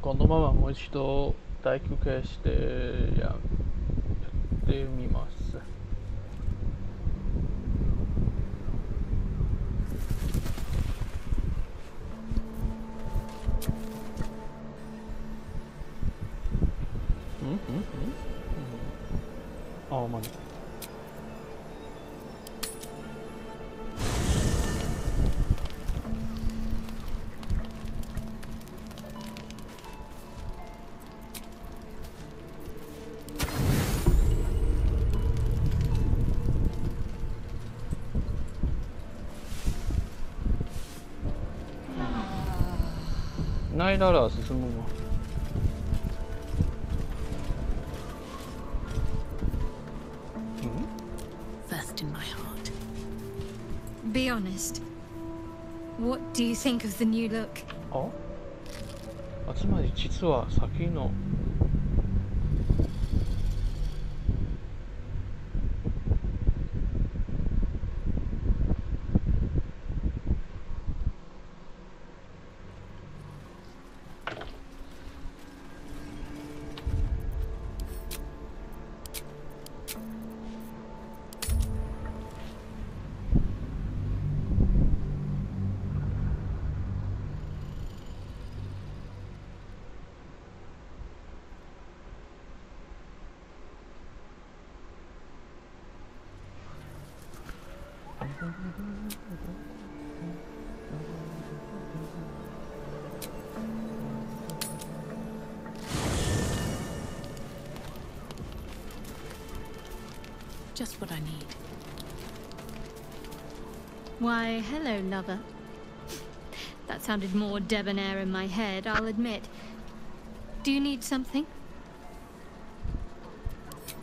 このままもう一度大休憩してやってみます。あ、マジ。ないなら進むわ。First in my heart. Be honest. What do you think of the new look? つまり実は先のJust what I need. Why, hello, lover. That sounded more debonair in my head, I'll admit. Do you need something?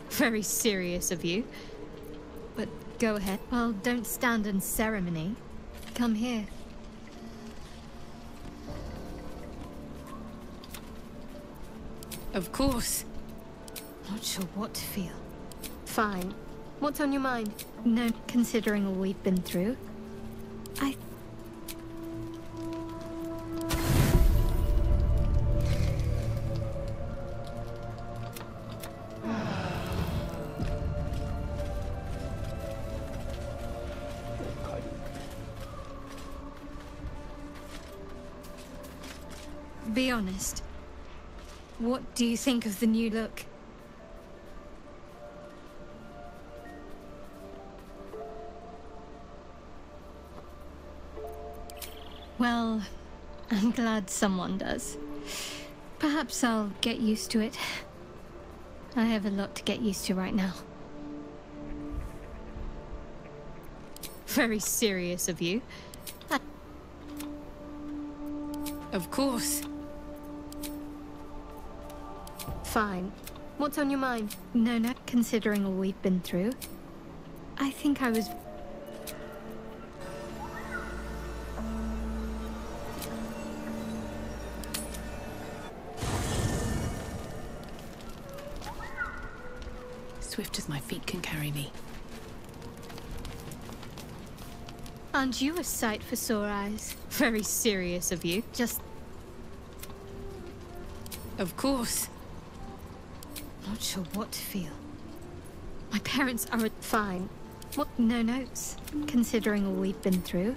Very serious of you. But go ahead. Well, don't stand in ceremony. Come here. Of course. Not sure what to feel. Fine. What's on your mind? No, considering all we've been through. Be honest. What do you think of the new look? Well, I'm glad someone does. Perhaps I'll get used to it. I have a lot to get used to right now. Very serious of you. Of course. Fine. What's on your mind? No, not considering all we've been through. I think I was... Swift as my feet can carry me. Aren't you a sight for sore eyes? Very serious of you. Just... Of course. Not sure what to feel. My parents are fine. What? No notes, considering all we've been through.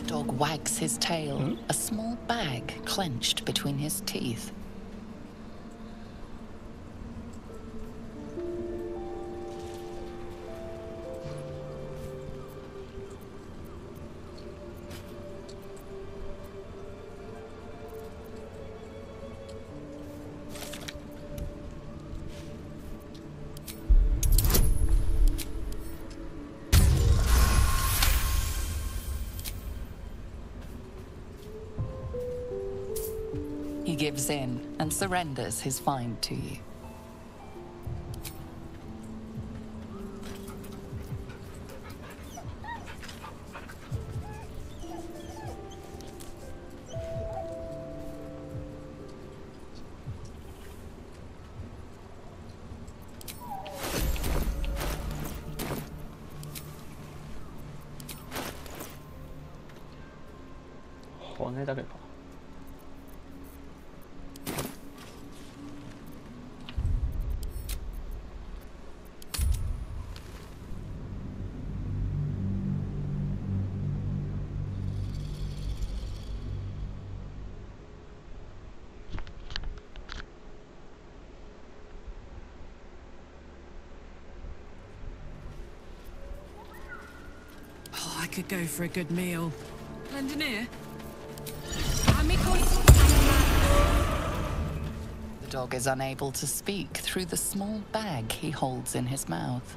Dog wags his tail, a small bag clenched between his teeth. He gives in and surrenders his find to you. 骨だけか。Oh, I could go for a good meal. Engineer? The dog is unable to speak through the small bag he holds in his mouth.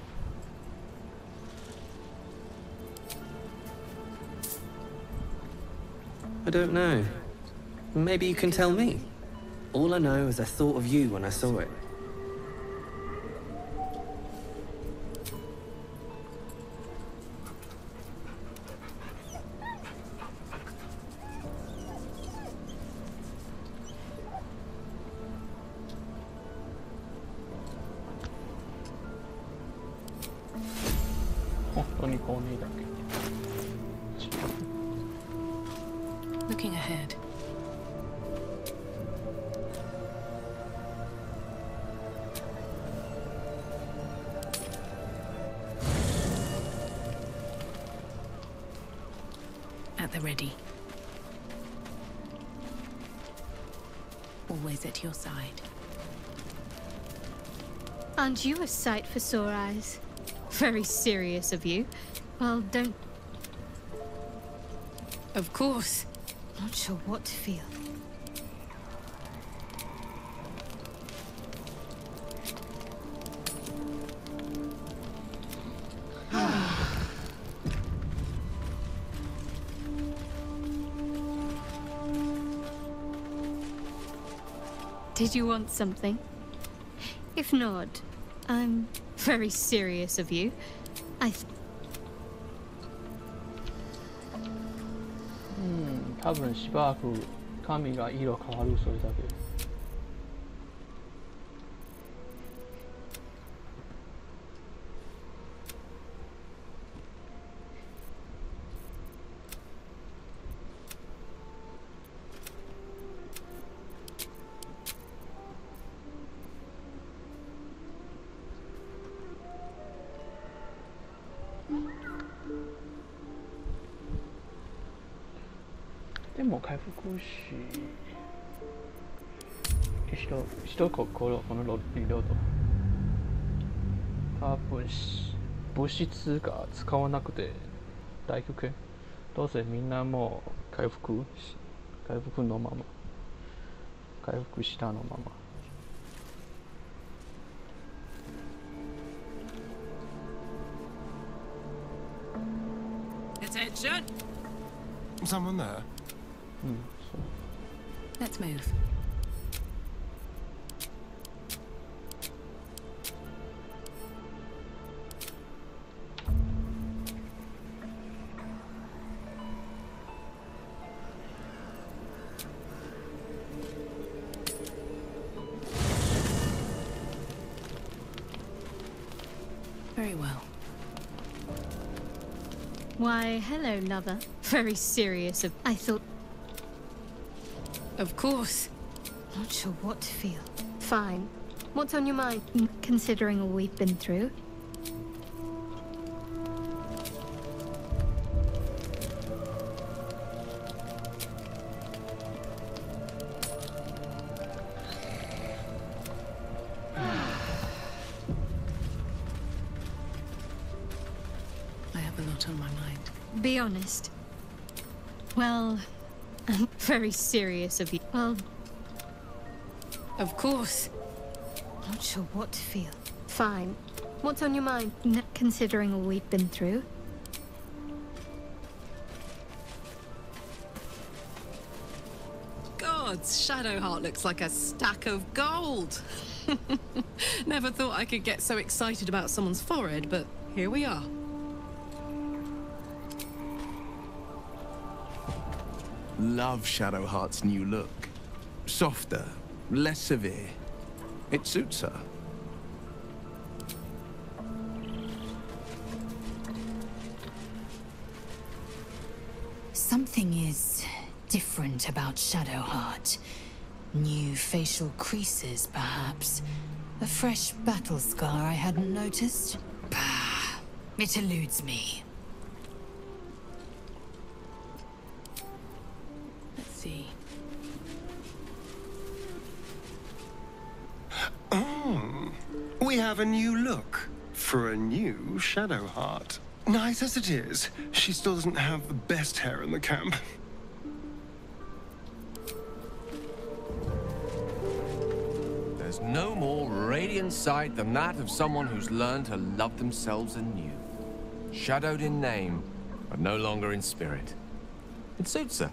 I don't know. Maybe you can tell me. All I know is I thought of you when I saw it. Looking ahead. At the ready. Always at your side. Aren't you a sight for sore eyes? Very serious of you. Well, don't... Of course. Not sure what to feel. Did you want something? If not, I'm very serious of you. I 多分しばらく髪が色変わる、それだけ。でも回復し、一このリロード。多分物質が使わなくて大休憩。どうせみんなもう回復のまま。回復したのまま。Attention! Someone there? Let's move. Very well. Why, hello, lover. Very serious of... I thought... Of course. Not sure what to feel. Fine. What's on your mind, considering all we've been through? I have a lot on my mind. Be honest. Well, I'm very serious of you. Well, Of course. not sure what to feel. Fine. What's on your mind, considering all we've been through? Gods, Shadowheart looks like a stack of gold. Never thought I could get so excited about someone's forehead, but here we are. Love Shadowheart's new look. Softer, less severe. It suits her. Something is different about Shadowheart? New facial creases, perhaps? A fresh battle scar I hadn't noticed? Bah, it eludes me. Let's see. Oh, we have a new look for a new Shadowheart. Nice as it is, she still doesn't have the best hair in the camp. There's no more radiant sight than that of someone who's learned to love themselves anew. Shadowed in name, but no longer in spirit. It suits her.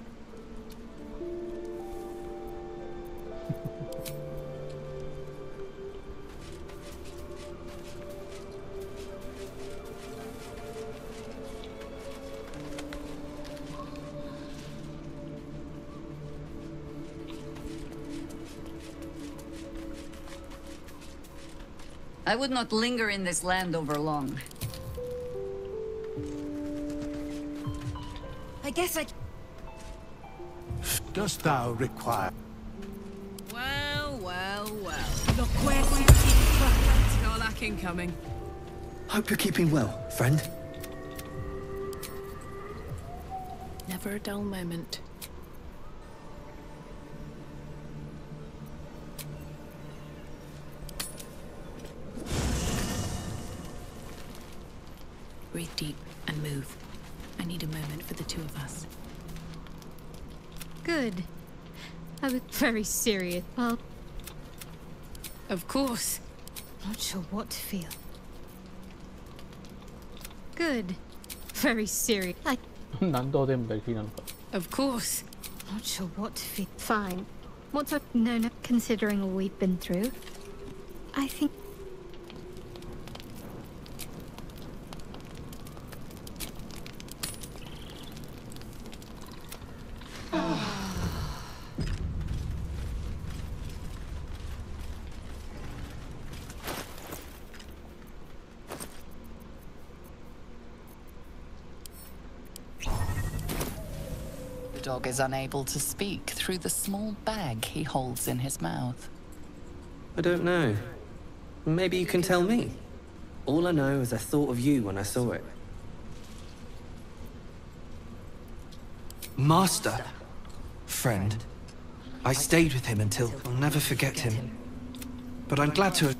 I would not linger in this land over long. I guess I... Dost thou require? Well, well, well. Look where we Scarlack incoming. Hope you're keeping well, friend. Never a dull moment. Breathe deep and move. I need a moment for the two of us. Good. I was very serious. Well, Of course. not sure what to feel. Good. Very serious. 何度でもできるのか。 Of course. Not sure what to feel. Fine. What's up? No, no. Considering all we've been through, I think. The dog is unable to speak through the small bag he holds in his mouth. I don't know. Maybe you can tell me. All I know is I thought of you when I saw it. Master. Friend. I stayed with him until I'll never forget him. But I'm glad to have...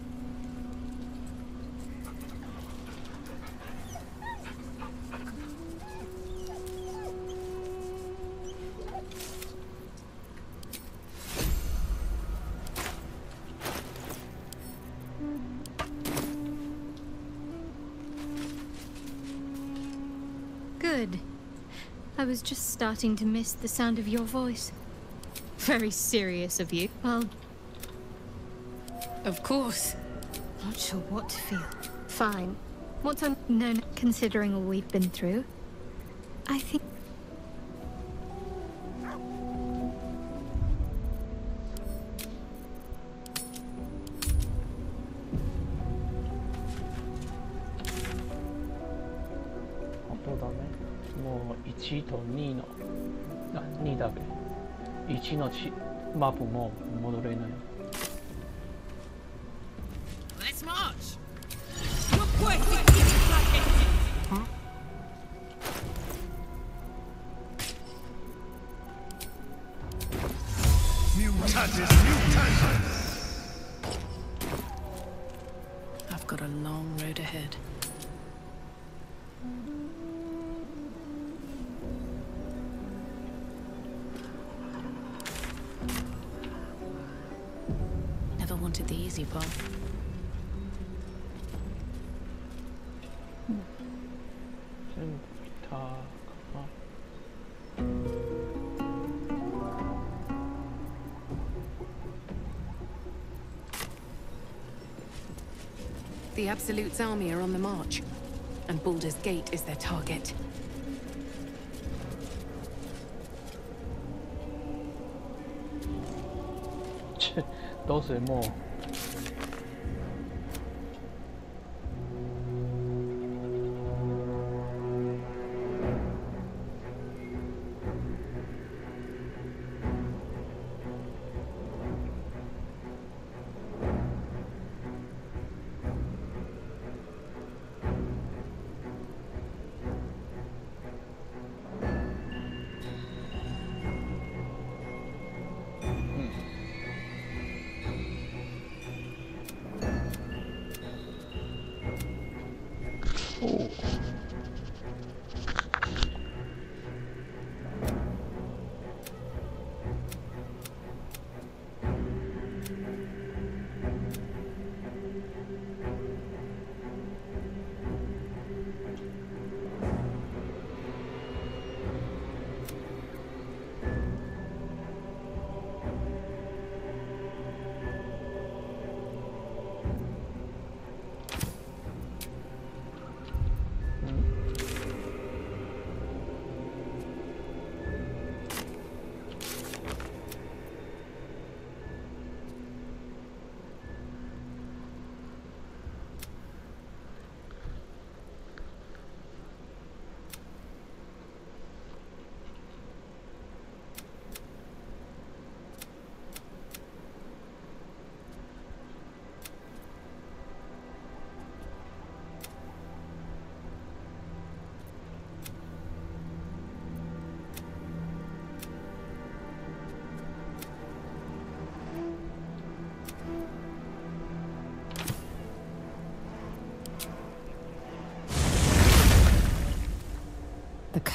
Good. I was just starting to miss the sound of your voice. Very serious of you. Well, Of course. not sure what to feel. Fine. What's on... No, no. Considering all we've been through, I think...本当だね。もう1と2の、あ、2だけ。1のマップも戻れない。 Let's march. I've got a long road ahead. Never wanted the easy path. The Absolute's army are on the march, and Baldur's Gate is their target. どうせもう Good.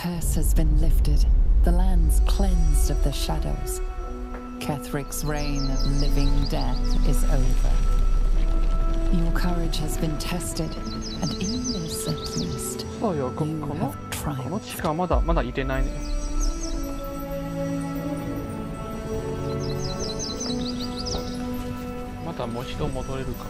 curse has been lifted. The land's cleansed of the shadows. Kethric's reign of living death is over. Your courage has been tested, and in this at least, そうよ、こ you の have この triumphed. 地下まだ入れないね。またもう一度戻れるか。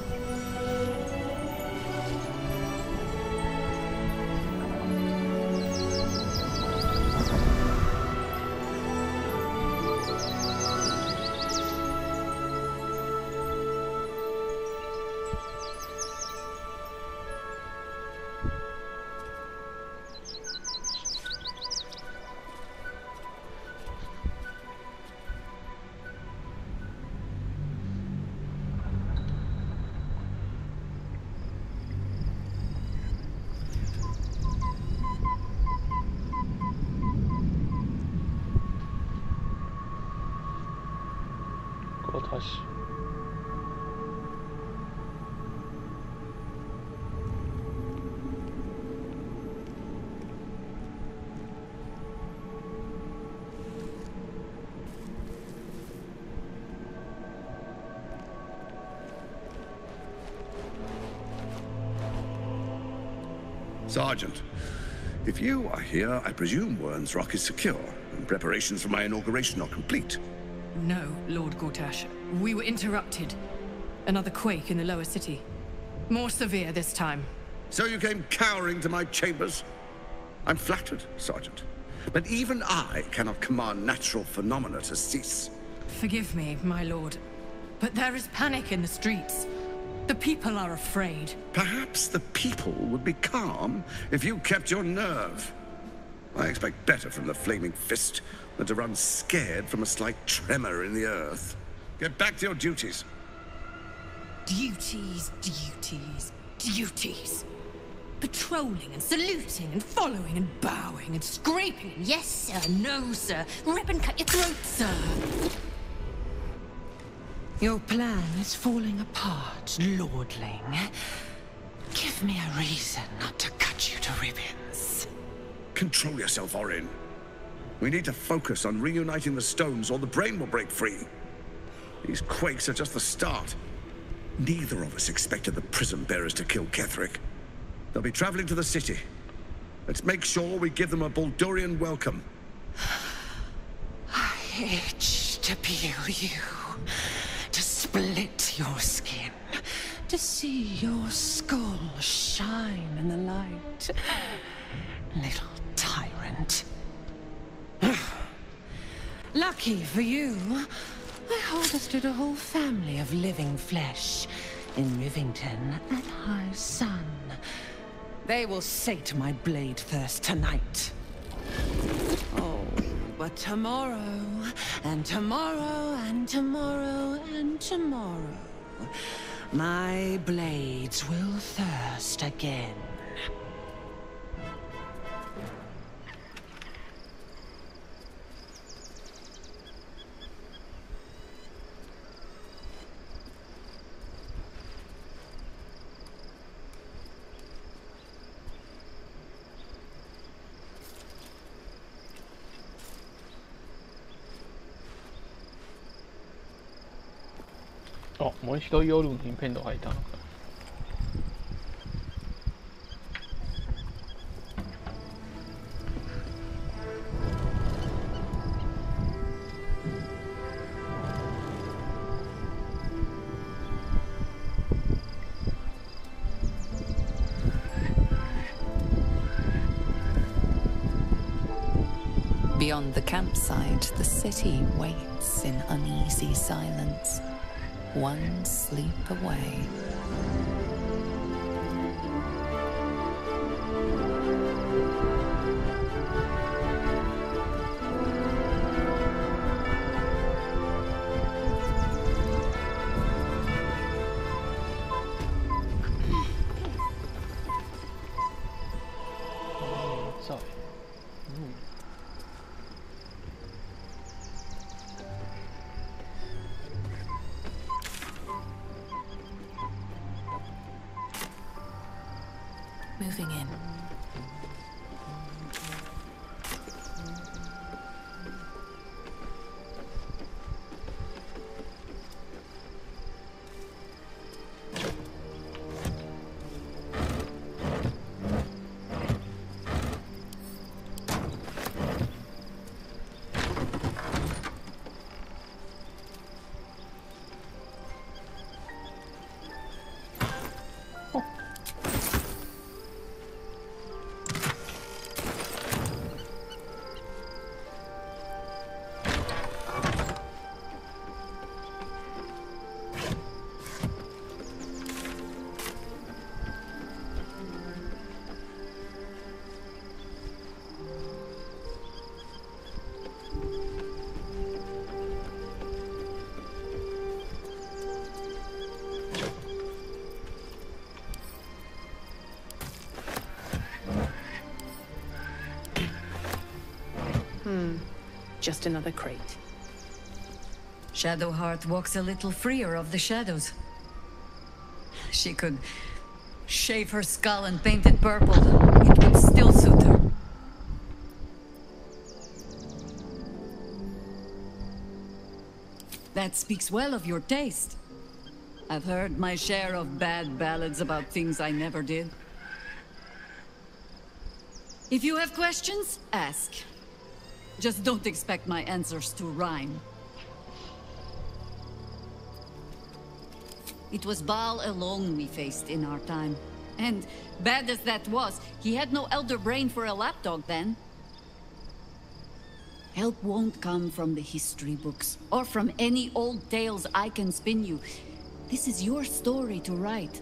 私。Sergeant, if you are here, I presume Wern's Rock is secure, and preparations for my inauguration are complete. No, Lord Gortash. We were interrupted. Another quake in the lower city. More severe this time. So you came cowering to my chambers? I'm flattered, Sergeant. But even I cannot command natural phenomena to cease. Forgive me, my lord. But there is panic in the streets. The people are afraid. Perhaps the people would be calm if you kept your nerve. I expect better from the Flaming Fist than to run scared from a slight tremor in the earth. Get back to your duties. Duties, duties, duties. Patrolling and saluting and following and bowing and scraping. Yes, sir. No, sir. Rip and cut your throat, sir. Your plan is falling apart, lordling. Give me a reason not to cut you to ribbons. Control yourself, Orin. We need to focus on reuniting the stones or the brain will break free. These quakes are just the start. Neither of us expected the prison bearers to kill Ketheric. They'll be traveling to the city. Let's make sure we give them a Baldurian welcome. I itch to peel you, to split your skin, to see your skull shine in the light. Little tyrant. Lucky for you, I harvested a whole family of living flesh in Rivington at high sun. They will sate my blade thirst tonight. Oh, but tomorrow, and tomorrow, and tomorrow, and tomorrow, my blades will thirst again. 어, もう一度夜にペンドがいたのか。Beyond the campsite, the city waits in uneasy silence. One sleep away. Sorry. Moving in. Just another crate. Shadowheart walks a little freer of the shadows. She could shave her skull and paint it purple. It would still suit her. That speaks well of your taste. I've heard my share of bad ballads about things I never did. If you have questions, ask. Just don't expect my answers to rhyme. It was Baal alone we faced in our time. And bad as that was, he had no elder brain for a lapdog then. Help won't come from the history books, or from any old tales I can spin you. This is your story to write.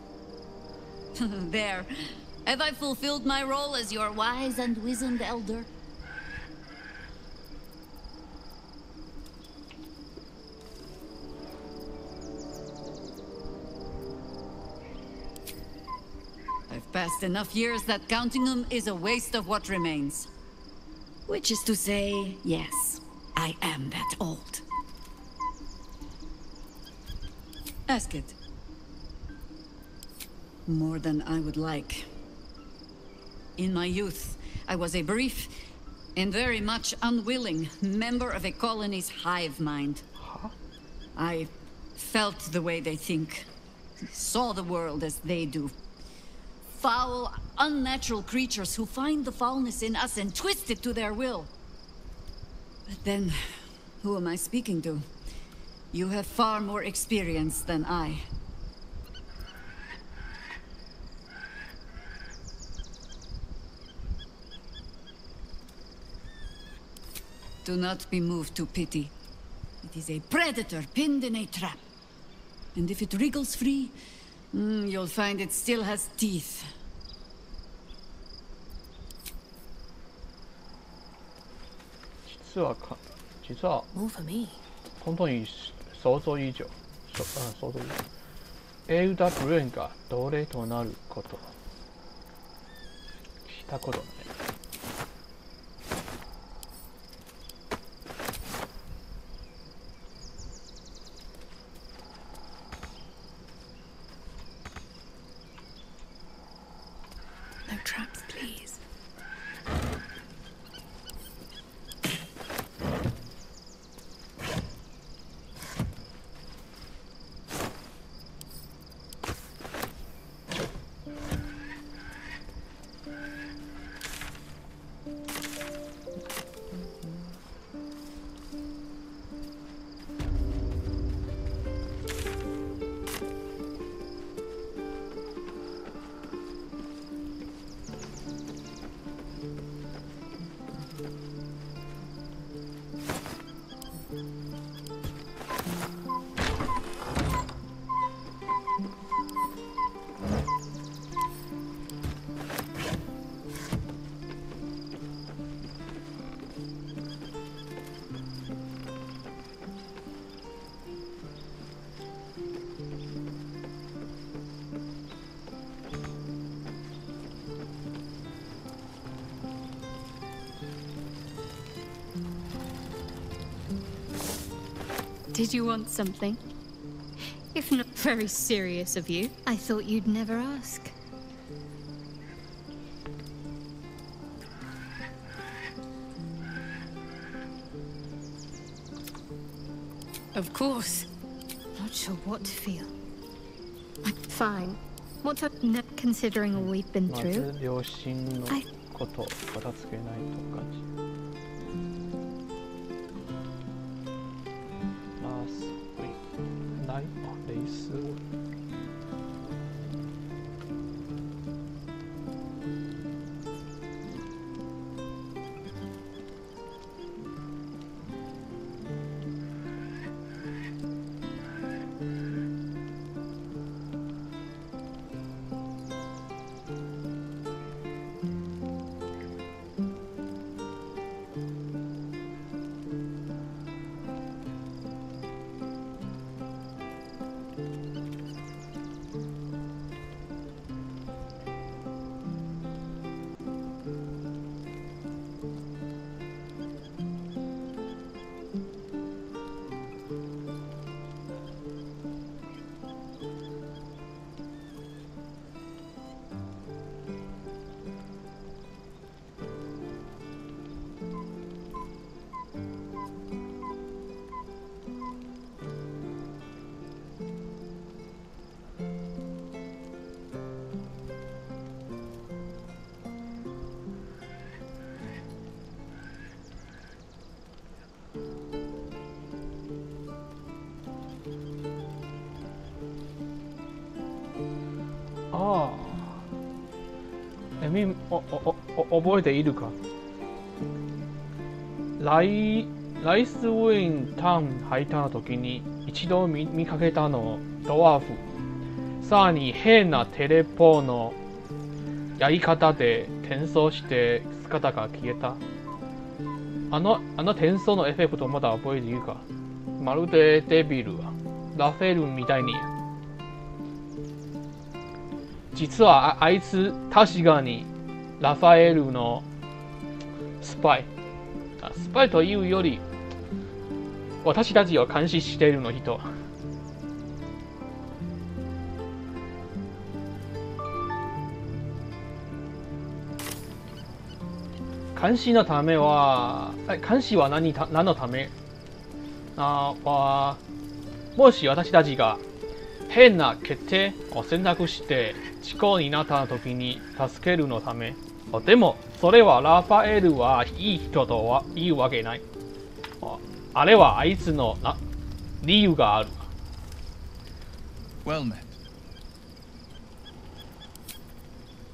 There. Have I fulfilled my role as your wise and wizened elder? I've passed enough years that counting them is a waste of what remains. Which is to say, yes, I am that old. Ask it. More than I would like. In my youth, I was a brief and very much unwilling member of a colony's hive mind. I felt the way they think, saw the world as they do. Foul, unnatural creatures who find the foulness in us and twist it to their will. But then, who am I speaking to? You have far more experience than I. Do not be moved to pity. It is a predator pinned in a trap. And if it wriggles free, you'll find it still has teeth. 実は More for me. 本当に想像以上、想像以上。エウダ・ブレンが奴隷となること。したことない。No traps, please. Did you want something? If not very serious of you, I thought you'd never ask. Of course. Not sure what to feel. I'm fine. What to no, considering all we've been ま through? ず両親のことを片付けないと感じ。ラスウィないレイスを。ああ。覚えているか？ライスウィンタウン入ったの時に一度見かけたのドワーフ。さらに変なテレポのやり方で転送して姿が消えた。あの転送のエフェクトまだ覚えているか？まるでデビルはラフェルみたいに。実はあいつ確かにラファエルのスパイ。スパイというより私たちを監視しているの人。監視のためは、監視は何のため？もし私たちが変な決定を選択して事故になった時に助けるのため。でも、それはラファエルはいい人とは言うわけない。あれはあいつの理由がある。Well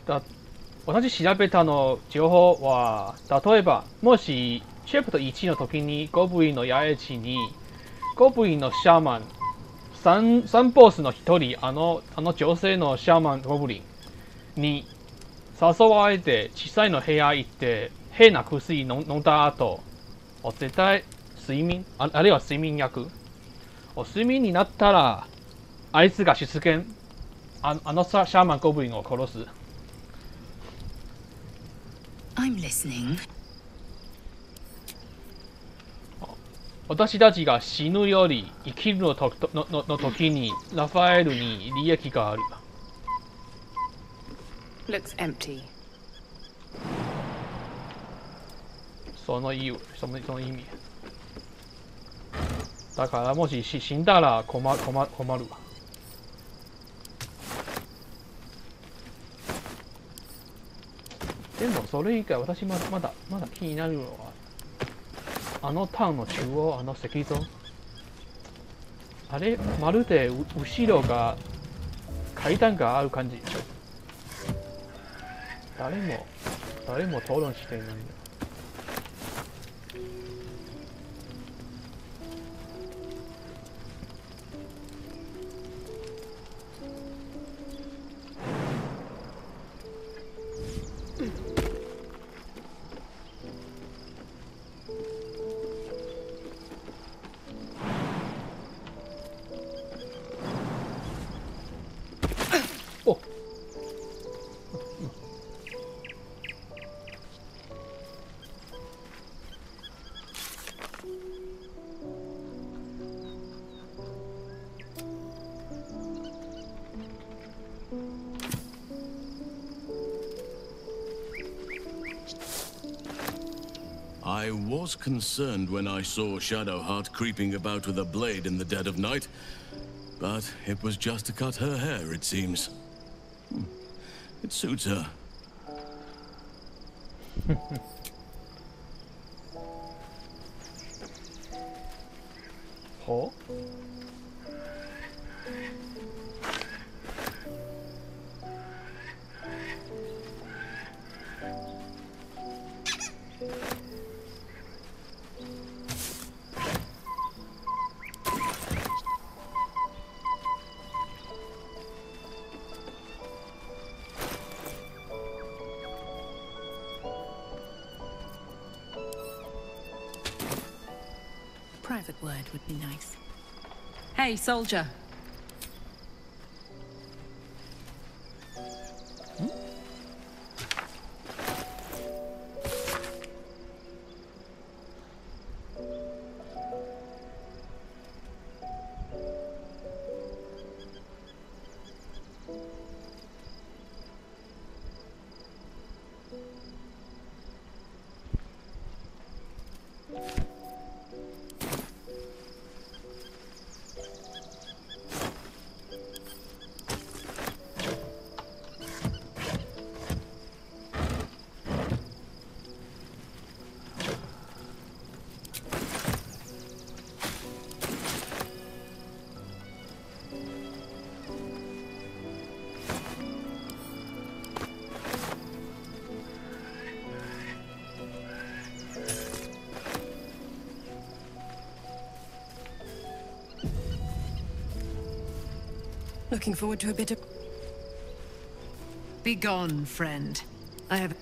met. 私調べたの情報は、例えば、もしチャプター1の時にゴブリンの野営地にゴブリンのシャーマン3ボスの一人、あの女性のシャーマンゴブリンに誘われて小さいの部屋行って変な薬飲んだ後、絶対睡眠、あるいは睡眠薬。睡眠になったらあいつが出現、あのシャーマンゴブリンを殺す。I'm listening. 私たちが死ぬより生きるの時にラファエルに利益がある。Looks empty. その意味。だからもし死んだら困るわ。でもそれ以外私まだ気になるのはあのタウンの中央、あの石像。あれまるで後ろが階段がある感じでしょ。誰も討論していないんだ。I was concerned when I saw Shadowheart creeping about with a blade in the dead of night, but it was just to cut her hair, it seems. It suits her. ほう？Private word would be nice. Hey, soldier. Looking forward to a bit of... Be gone, friend. I have...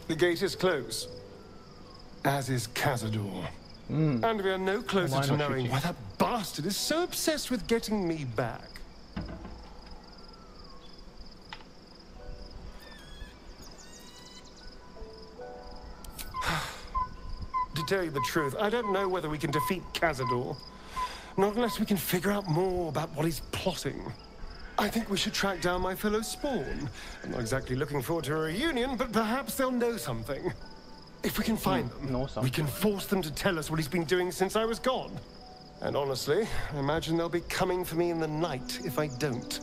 The gate is closed, as is Cazador. And we are no closer to knowing why that bastard is so obsessed with getting me back. To tell you the truth, I don't know whether we can defeat Cazador. Not unless we can figure out more about what he's plotting. I think we should track down my fellow Spawn. I'm not exactly looking forward to a reunion, but perhaps they'll know something. If we can find them, we can force them to tell us what he's been doing since I was gone. And honestly, I imagine they'll be coming for me in the night if I don't.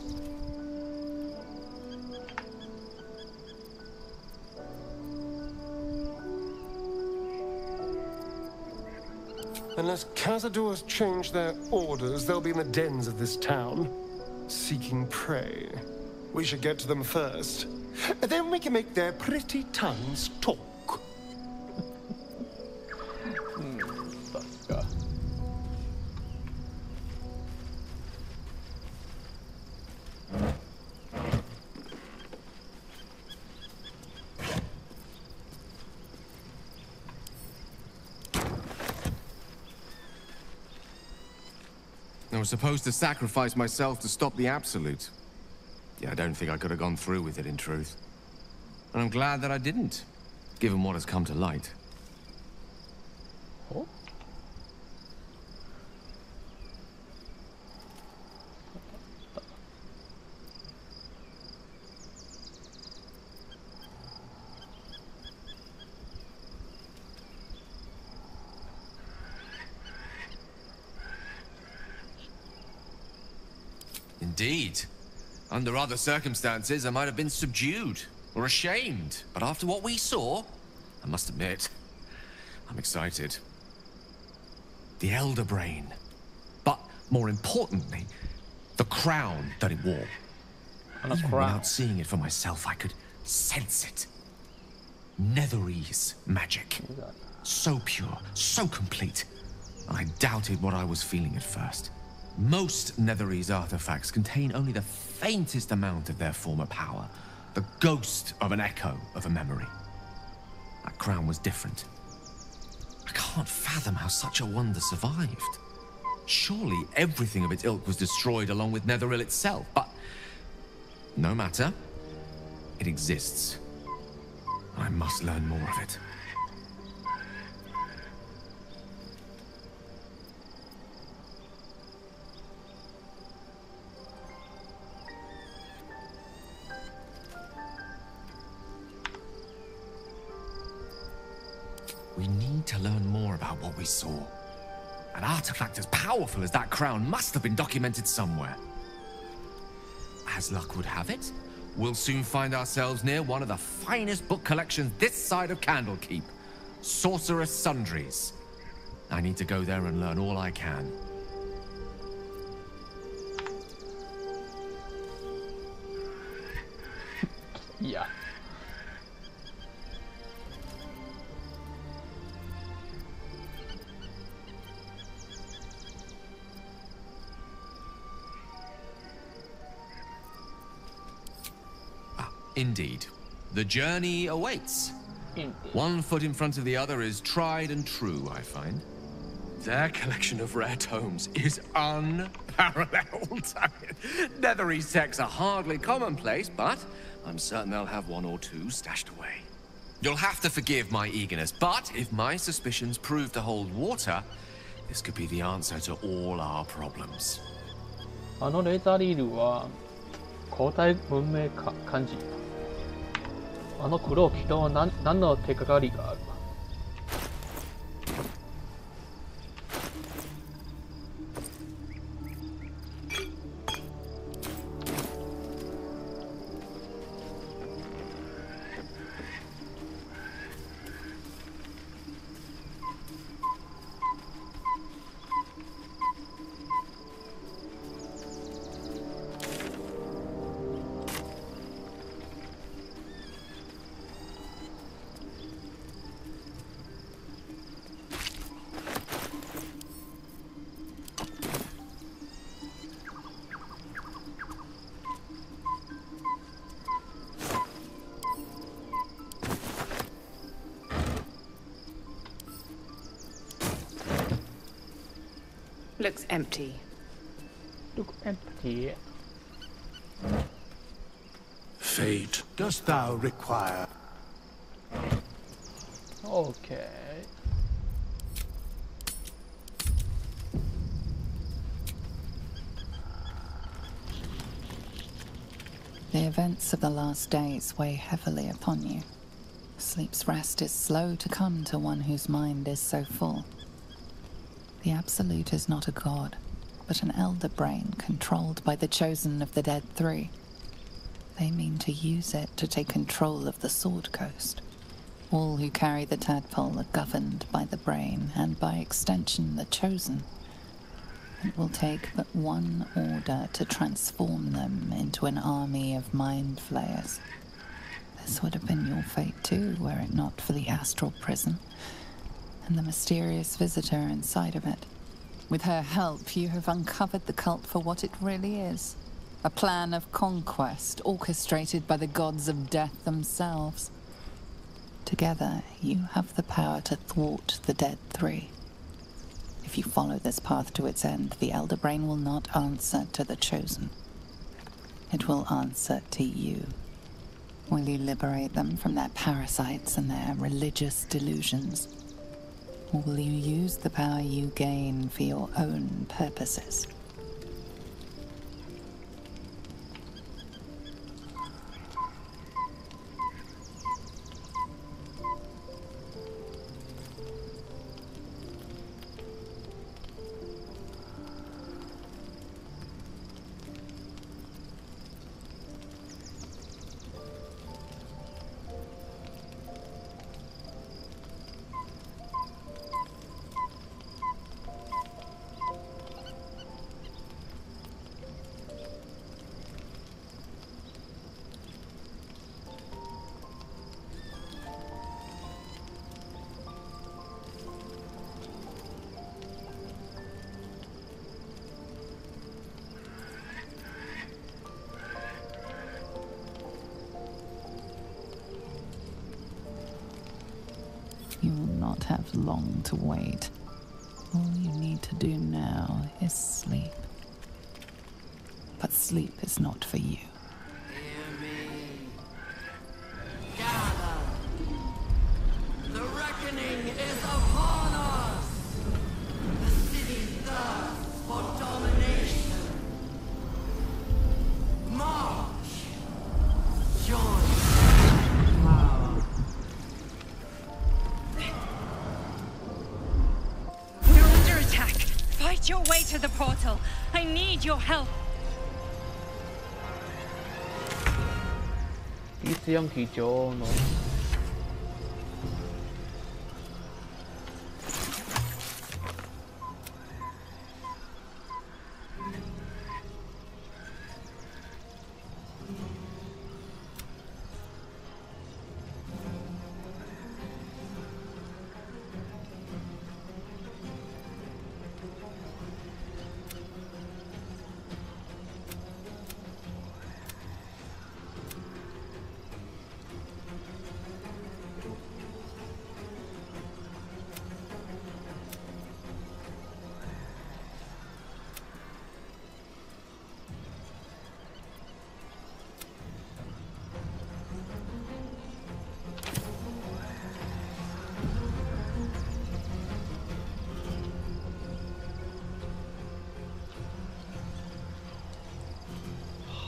Unless Cazador's changed their orders, they'll be in the dens of this town, seeking prey. We should get to them first. Then we can make their pretty tongues talk. I was supposed to sacrifice myself to stop the Absolute. Yeah, I don't think I could have gone through with it, in truth. And I'm glad that I didn't, given what has come to light. Oh? Indeed. Under other circumstances, I might have been subdued or ashamed. But after what we saw, I must admit, I'm excited. The Elder Brain. But more importantly, the crown that it wore. And a Even crown. without seeing it for myself, I could sense it. Netherese magic. So pure, so complete. I doubted what I was feeling at first. Most Netherese artifacts contain only the faintest amount of their former power. The ghost of an echo of a memory. That crown was different. I can't fathom how such a wonder survived. Surely everything of its ilk was destroyed along with Netheril itself, but... no matter. It exists. I must learn more of it. We need to learn more about what we saw. An artifact as powerful as that crown must have been documented somewhere. As luck would have it, we'll soon find ourselves near one of the finest book collections this side of Candlekeep. Sorceress Sundries. I need to go there and learn all I can. Yeah. Indeed. The journey awaits. Indeed. One foot in front of the other is tried and true, I find. Their collection of rare tomes is unparalleled. Netherese texts are hardly commonplace, but I'm certain they'll have one or two stashed away. You'll have to forgive my eagerness, but if my suspicions prove to hold water, this could be the answer to all our problems. あのレーザーリールは交代文明か漢字。あの黒き人は何の手がかりがあるか。Looks empty. Look empty. Fate, dost thou require? Okay. The events of the last days weigh heavily upon you. Sleep's rest is slow to come to one whose mind is so full. The Absolute is not a god, but an elder brain controlled by the chosen of the Dead Three. They mean to use it to take control of the Sword Coast. All who carry the tadpole are governed by the brain, and by extension the chosen. It will take but one order to transform them into an army of mind flayers. This would have been your fate too, were it not for the astral prison and the mysterious visitor inside of it. With her help, you have uncovered the cult for what it really is. A plan of conquest orchestrated by the gods of death themselves. Together, you have the power to thwart the Dead Three. If you follow this path to its end, the Elder Brain will not answer to the Chosen. It will answer to you. Will you liberate them from their parasites and their religious delusions? Or will you use the power you gain for your own purposes? You will not have long to wait. All you need to do now is sleep. But sleep is not for you. Hear me. Gather. The reckoning is upon us. The city thirsts for domination. March. Join. Power. We're under attack. Fight your way to the portal. I need your help. いつヤンキー女王の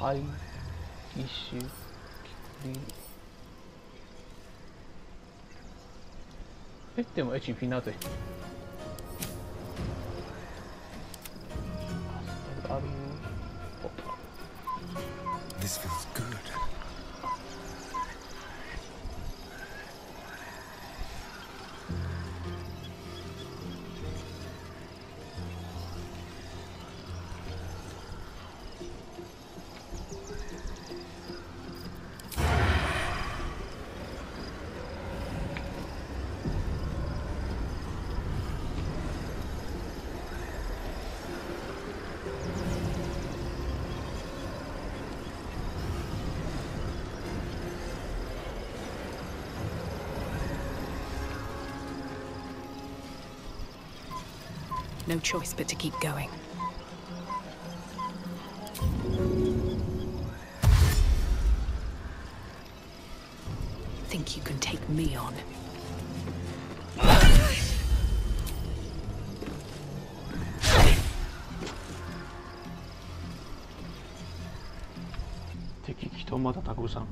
廃義手でも HP なぜある This feels good. No choice but to keep going. Think you can take me on?敵来とまたタコさん。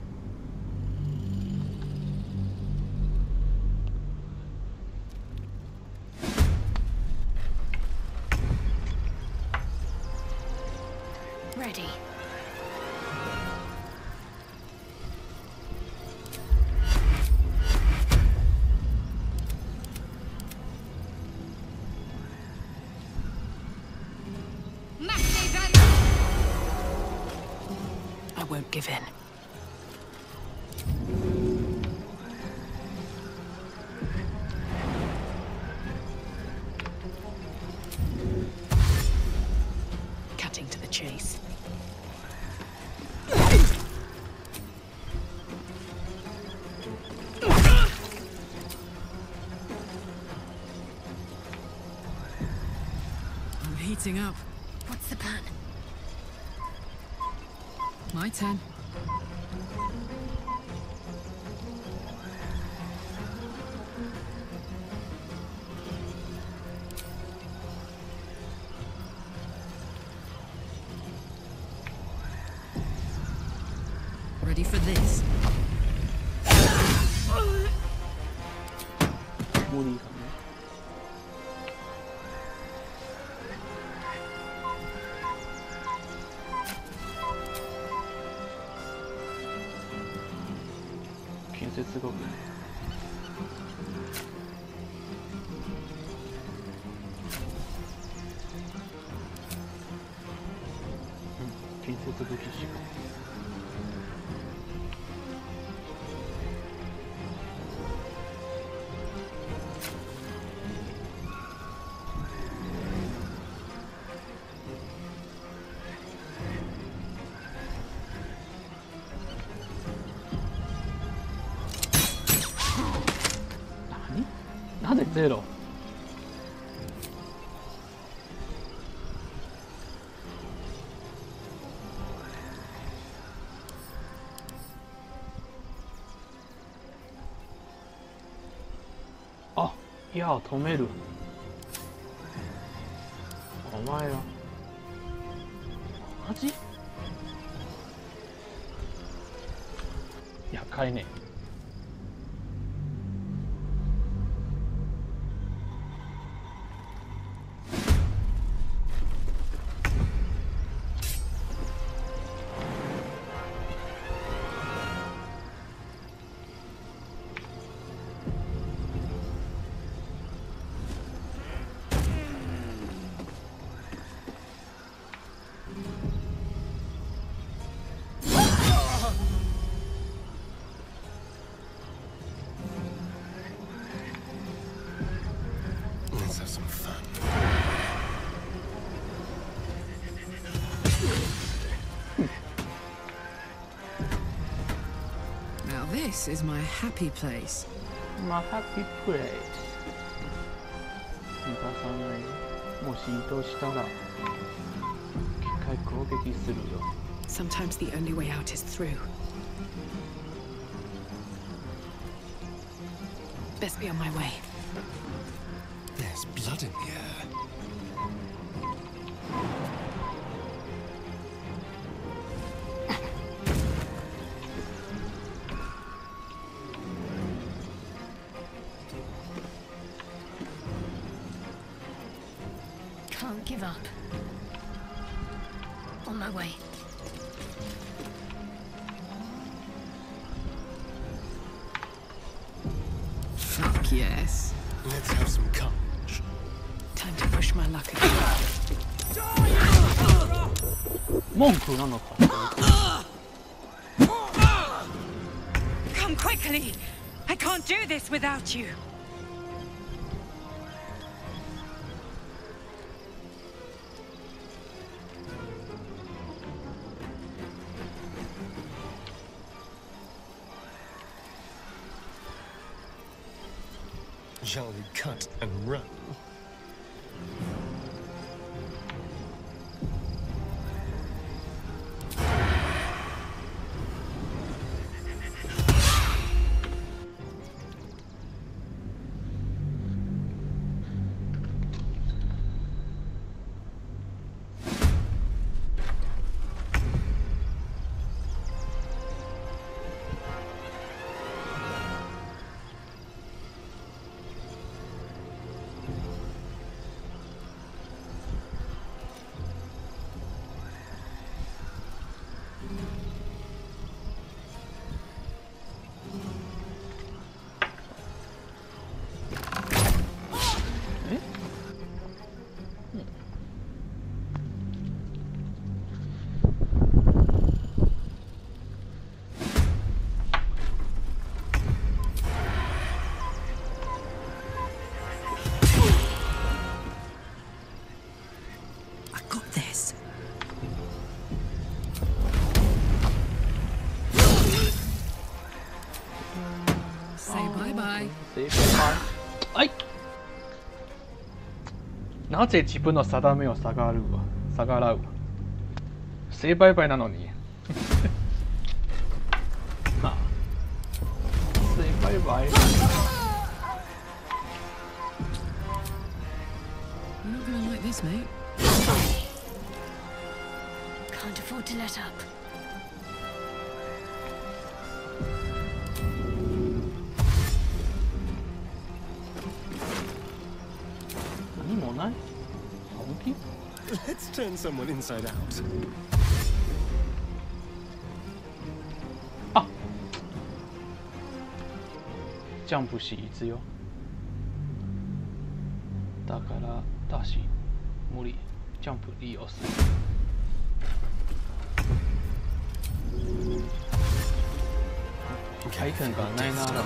Ready. I won't give in. Cutting to the chase. I'm heating up. What's the plan? My turn. Ready for this? モリーさんね。建設学園。建設武器士官。なぜゼロ？あ、いや止める。お前はマジ？いや買えねえ。Let's have some fun. Now this is my happy place. My happy place。ミカさんがもし移動したら機械攻撃するよ。Sometimes the only way out is through. Best be on my way. There's blood in the air. Can't give up. On my way. Fuck yes. Let's have some courage. Time to push my luck again. 文句なのか。Come quickly! I can't do this without you. Shall we cut and run? 正解。はい。なぜ自分の定めを逆らうわ。正売買なのに。まあ。正売買。You're not gonna like this, mate. Can't afford to let up. Let's turn someone inside out. あ、ジャンプし必要。だからだし無理。ジャンプ利用する。アイテムがないなら。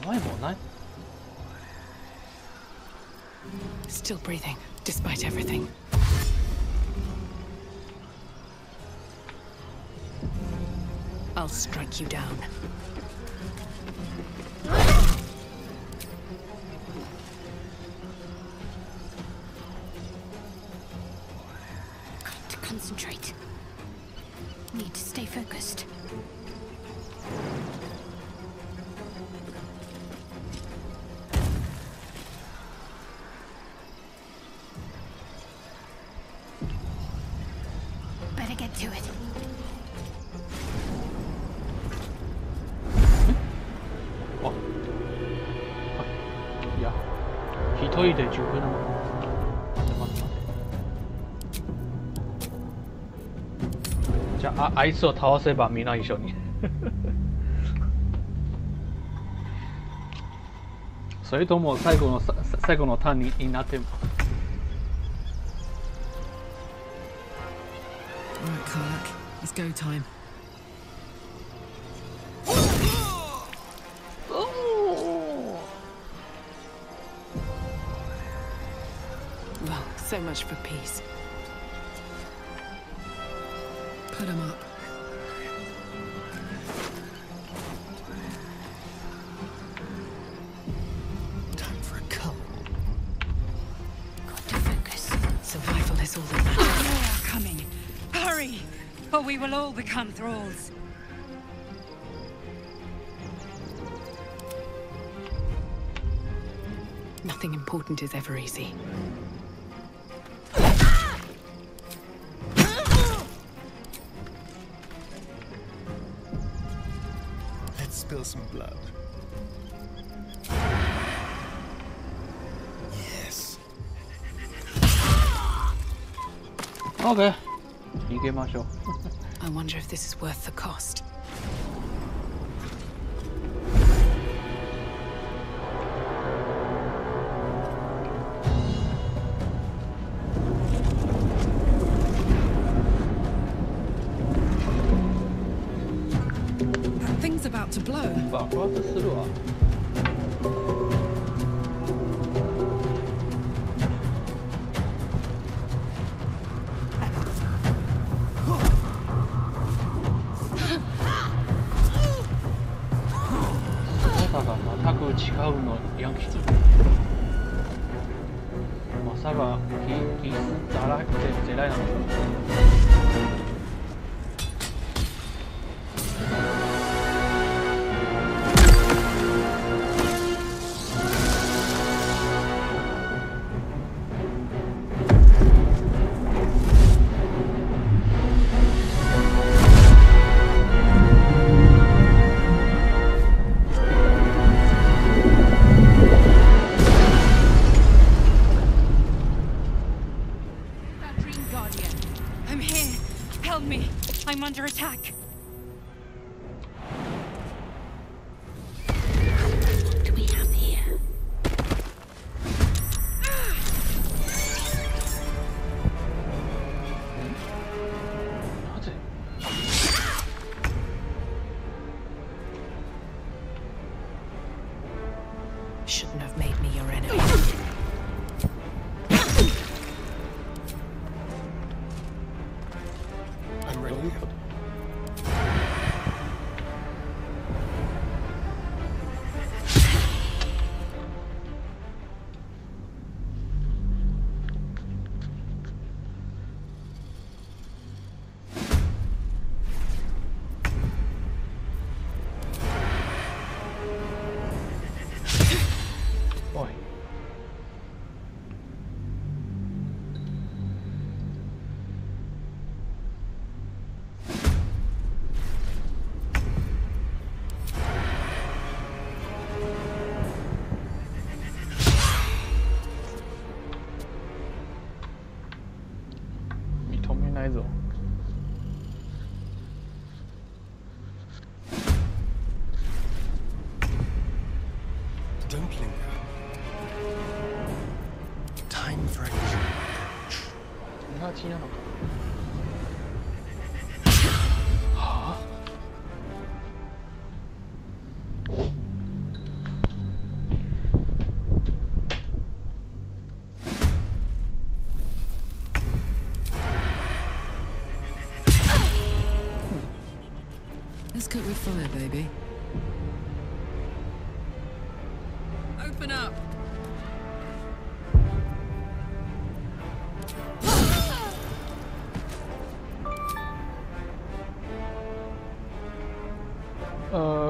お前もない。Still breathing, despite everything. I'll strike you down. Got to concentrate. Need to stay focused. Better get to it. いや、一人で十分なの。待って。じゃあ、あいつを倒せばみんな一緒に。それとも最後のターンになっても。Right, Karlak, it's go time. Well, so much for peace. Put him up. Time for a cull. Got to focus. Survival is all that matters. They are coming. Hurry, or we will all become thralls. Nothing important is ever easy. Let's spill some blood. Yes. Okay. 逃げましょう。I wonder if this is worth the cost. That thing's about to blow. 爆発するわ。全く違うのヤンキー。まさかキスだらけで世代なのか。I'm here. Help me. I'm under attack. What do we have here? Shouldn't have made me your enemy. I'm ready. 那一种。Don't linger. Time for action. 那气なのか。はあ。Let's cook with fire, baby. Open up.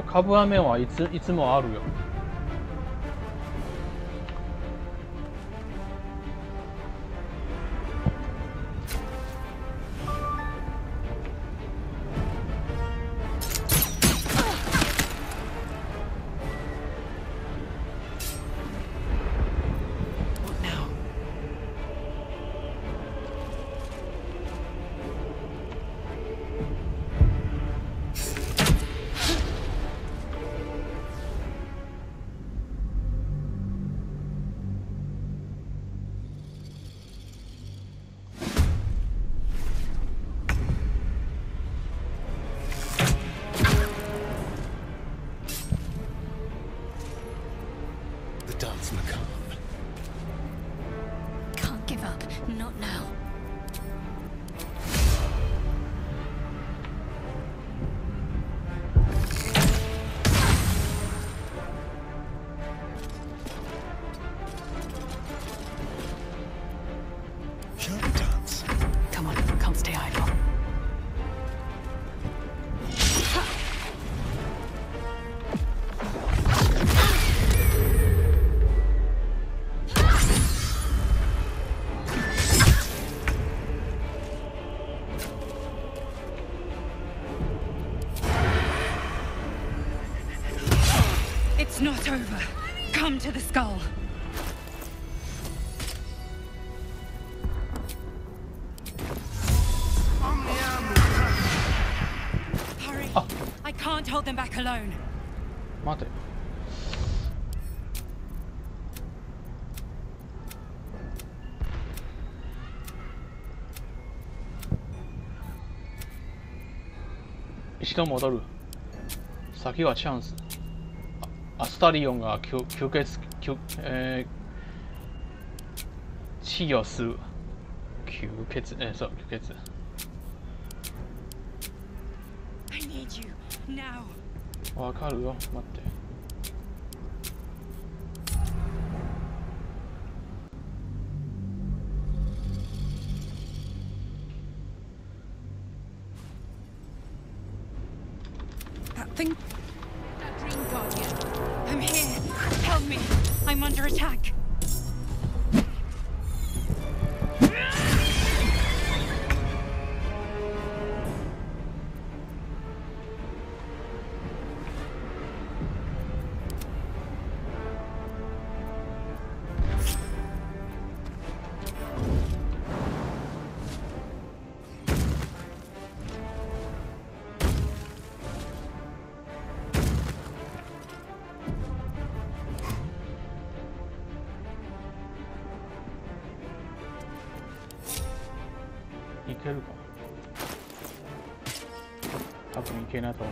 カブラ面はいつもあるよ。Can't give up. Not now. Shall we dance? Come on, can't stay idle. It's not over. Come to the skull. Hurry. I can't hold them back alone. 待て。一度戻る。先はチャンス。アスタリオンが治療する。そう、吸血。I need you now. わかるよ、待って。That thing. That dream guardian. I'm here. Help me. I'm under attack.いけるか。多分いけないと思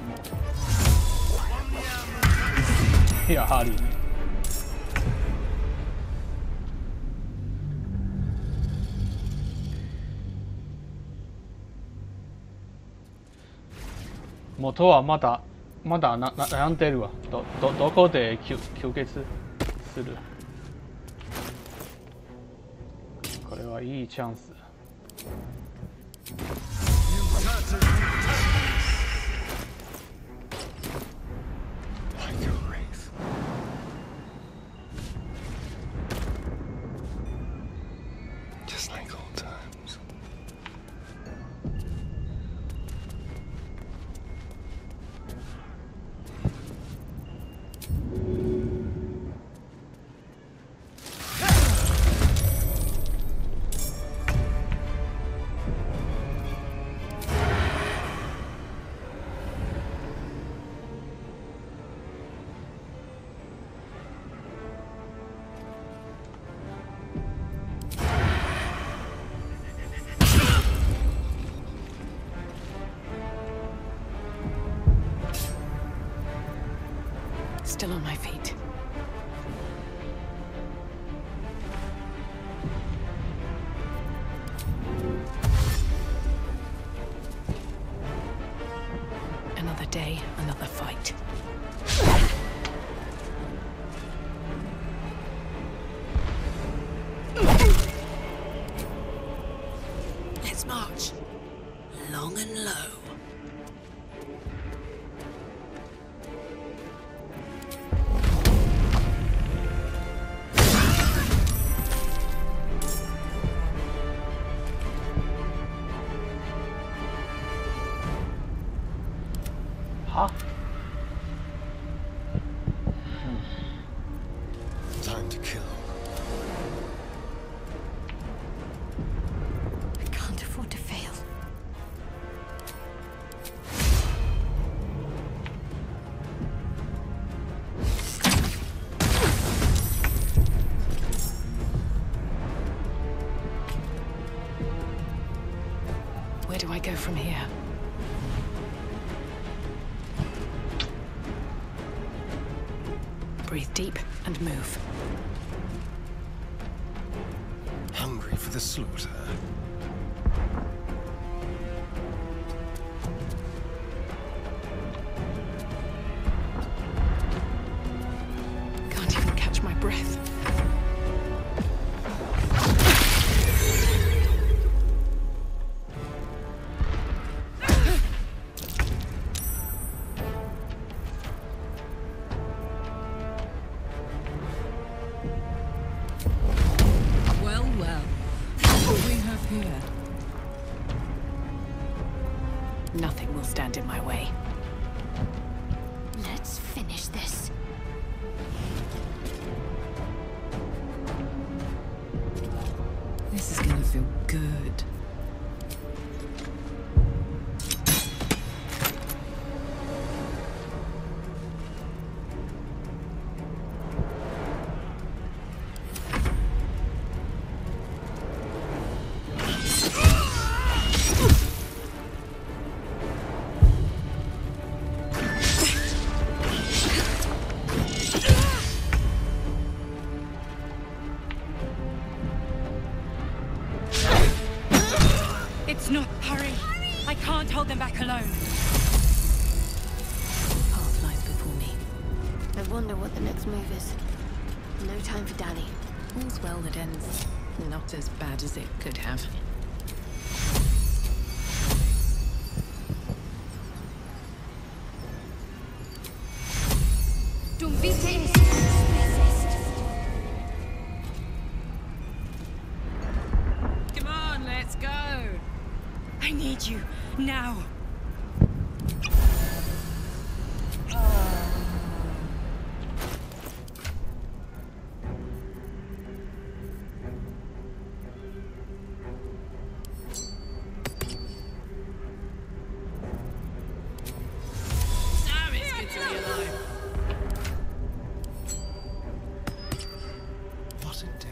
う。やはりね。元はまだ悩んでるわ。どこで吸血する。これはいいチャンス。Just like old times. still on my feet. Another day, another fight. Let's march. Long and low. Huh? Time to kill. I can't afford to fail. Where do I go from here? Breathe deep and move. Hungry for the slaughter. Can't even catch my breath. Well, well. What do we have here? Nothing will stand in my way. Let's finish this. This is gonna feel good. It's not. Hurry! I can't hold them back alone. Path lies before me. I wonder what the next move is. No time for dally. All's well that ends not as bad as it could have. Dum vite Come on, let's go! I need you, now! Damn, it's good to be alive. What a day.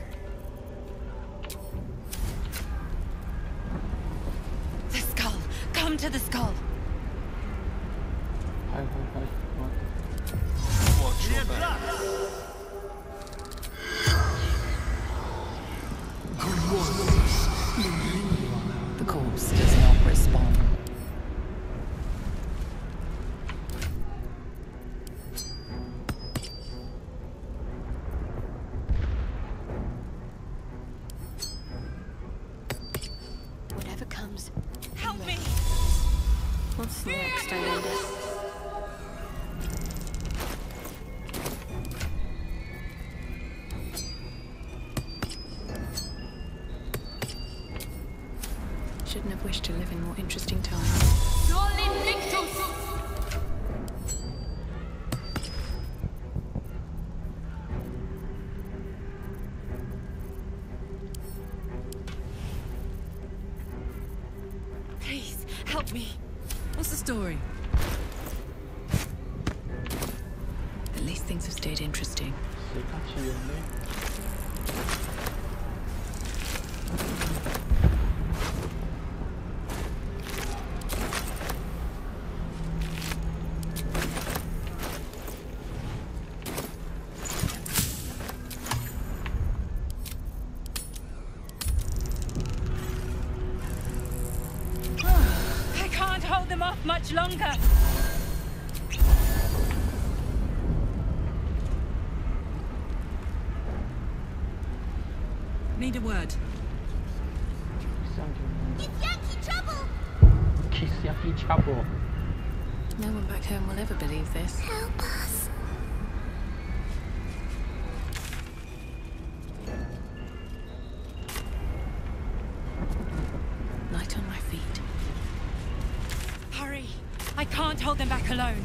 The skull! Come to the skull! Hi, hi, hi. What? Watch your back. The corpse does not respond. Whatever comes. Help me! What's next, I wonder? Shouldn't have wished to live in more interesting times. Please, help me. What's the story? At least things have stayed interesting. off much longer. Need a word. It's Yankee trouble! Kiss Yankee trouble. No one back home will ever believe this. Help us. Light on my feet. Hurry! I can't hold them back alone.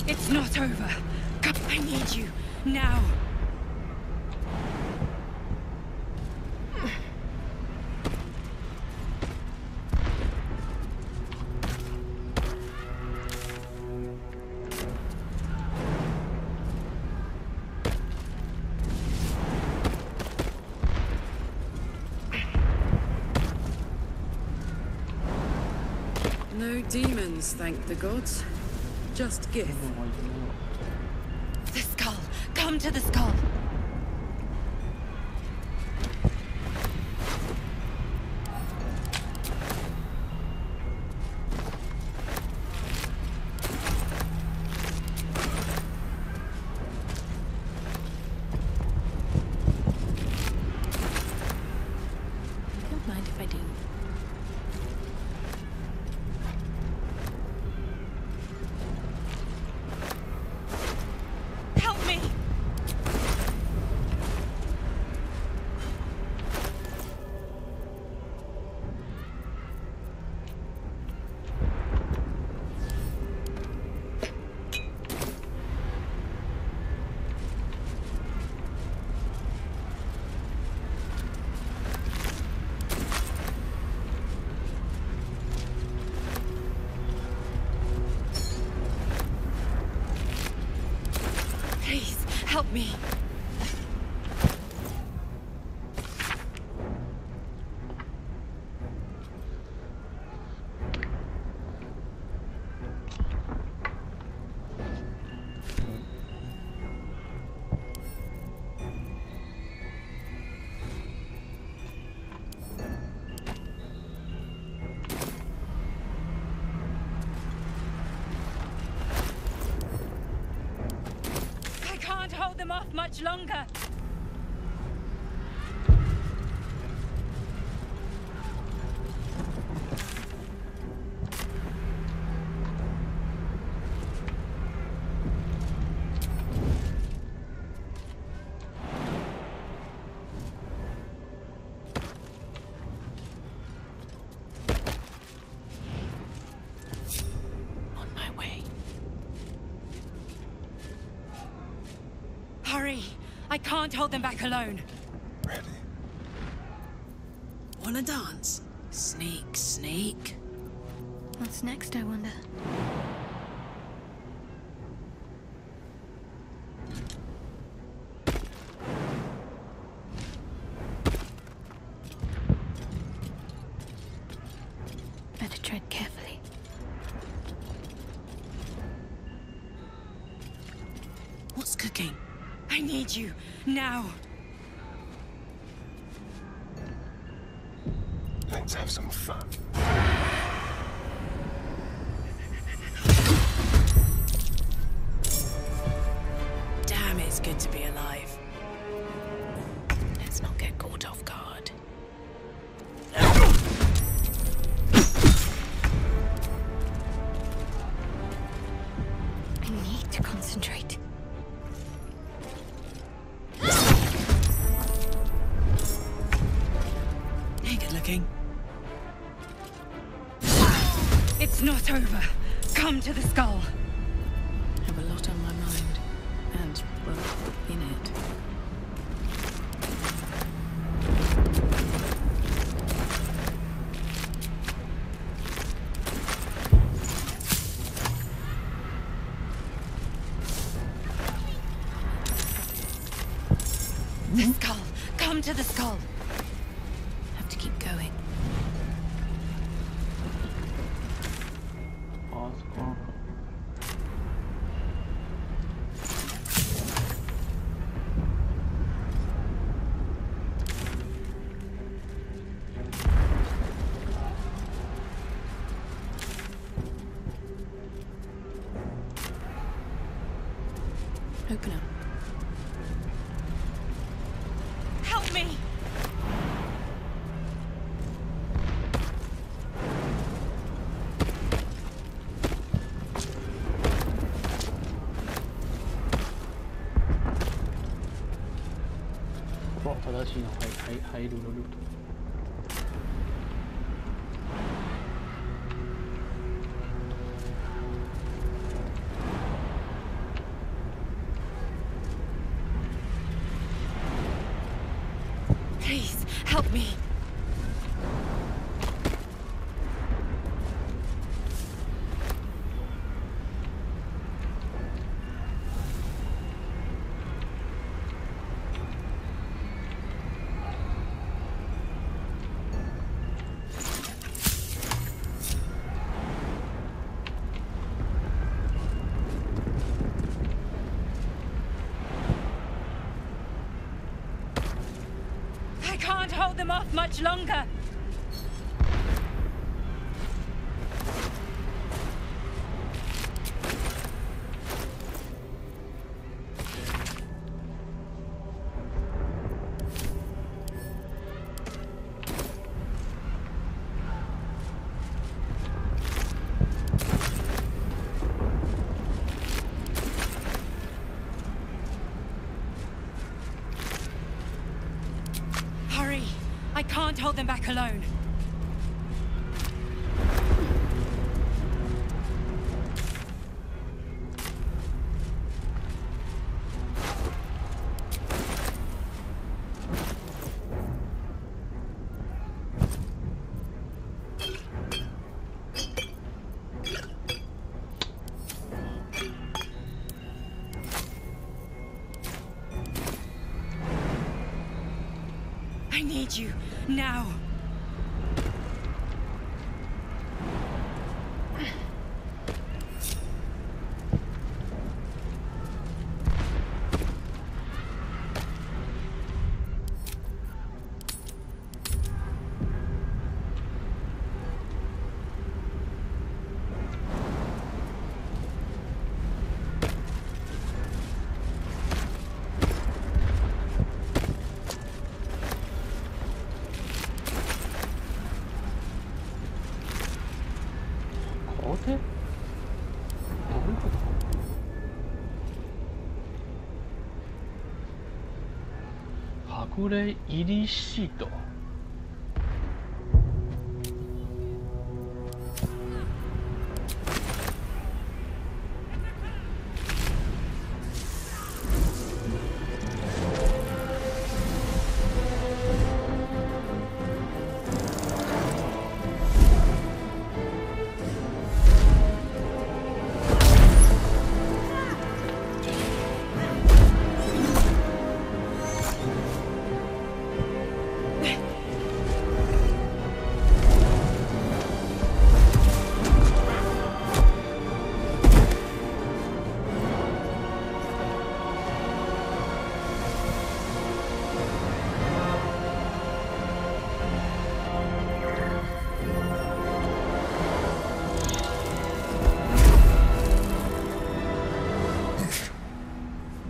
It's not over. Come, I need you now. No demons, thank the gods. Just Gith. The skull. Come to the skull. Don't mind if I do. Help me! Please, help me. I can't hold them off much longer. On my way. Hurry! I can't hold them back alone. Ready. Wanna dance? Sneak, sneak. What's next, I wonder? Better tread carefully. What's cooking? I need you now. Let's have some fun. Damn, it's good to be alive. Let's not get caught off guard. I need to concentrate. Hey, good looking. It's not over. Come to the skull. Have a lot on my mind. And, well, in it. The skull. Come to the skull. Have to keep going. あ、そこか。Open up. Help me! Oh, 正しいの入るのルート。Please, help me. I can't hold them off much longer. Hurry! I can't hold them back alone. I need you now.これ入りシート。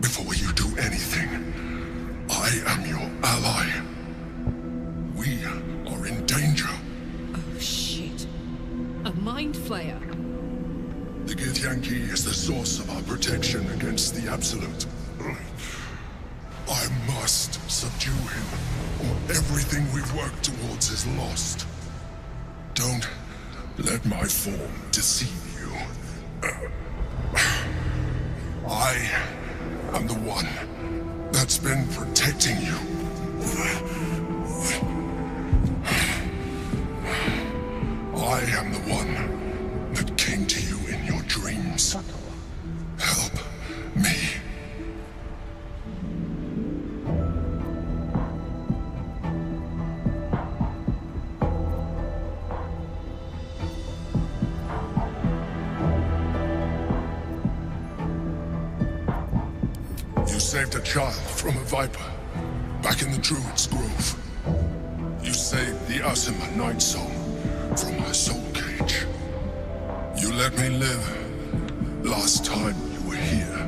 Before you do anything, I am your ally. We are in danger. Oh, shit. A mind flayer. The Githyanki is the source of our protection against the Absolute. I must subdue him, or everything we've worked towards is lost. Don't let my form deceive you. I am the one that's been protecting you. I am the one that came to you in your dreams. Help me. saved a child from a viper back in the Druid's Grove. You saved the Asima Night Song from her soul cage. You let me live last time you were here,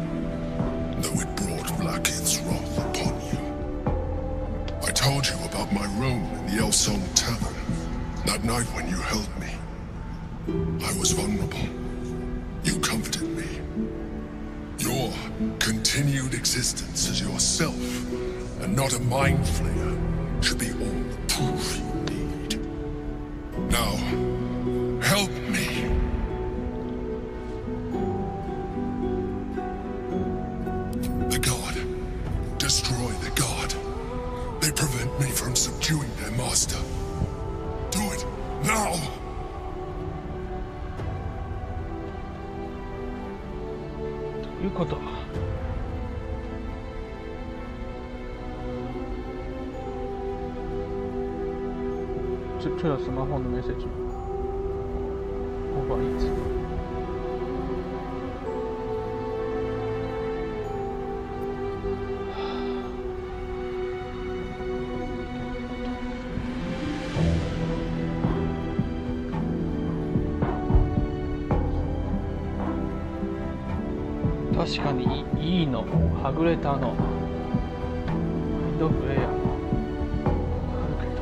though it brought Blackhead's wrath upon you. I told you about my room in the Elsong Tavern that night when you held me. I was vulnerable. You comforted me. Your continued existence as yourself, and not a mind flayer, should be all the proof you need. Now, help me. The God. Destroy the God. They prevent me from subduing their master. Do it now! ということは这有スマホのメッセージオーバーイーツ確かにいいのはぐれたのウィンドウエアあるけど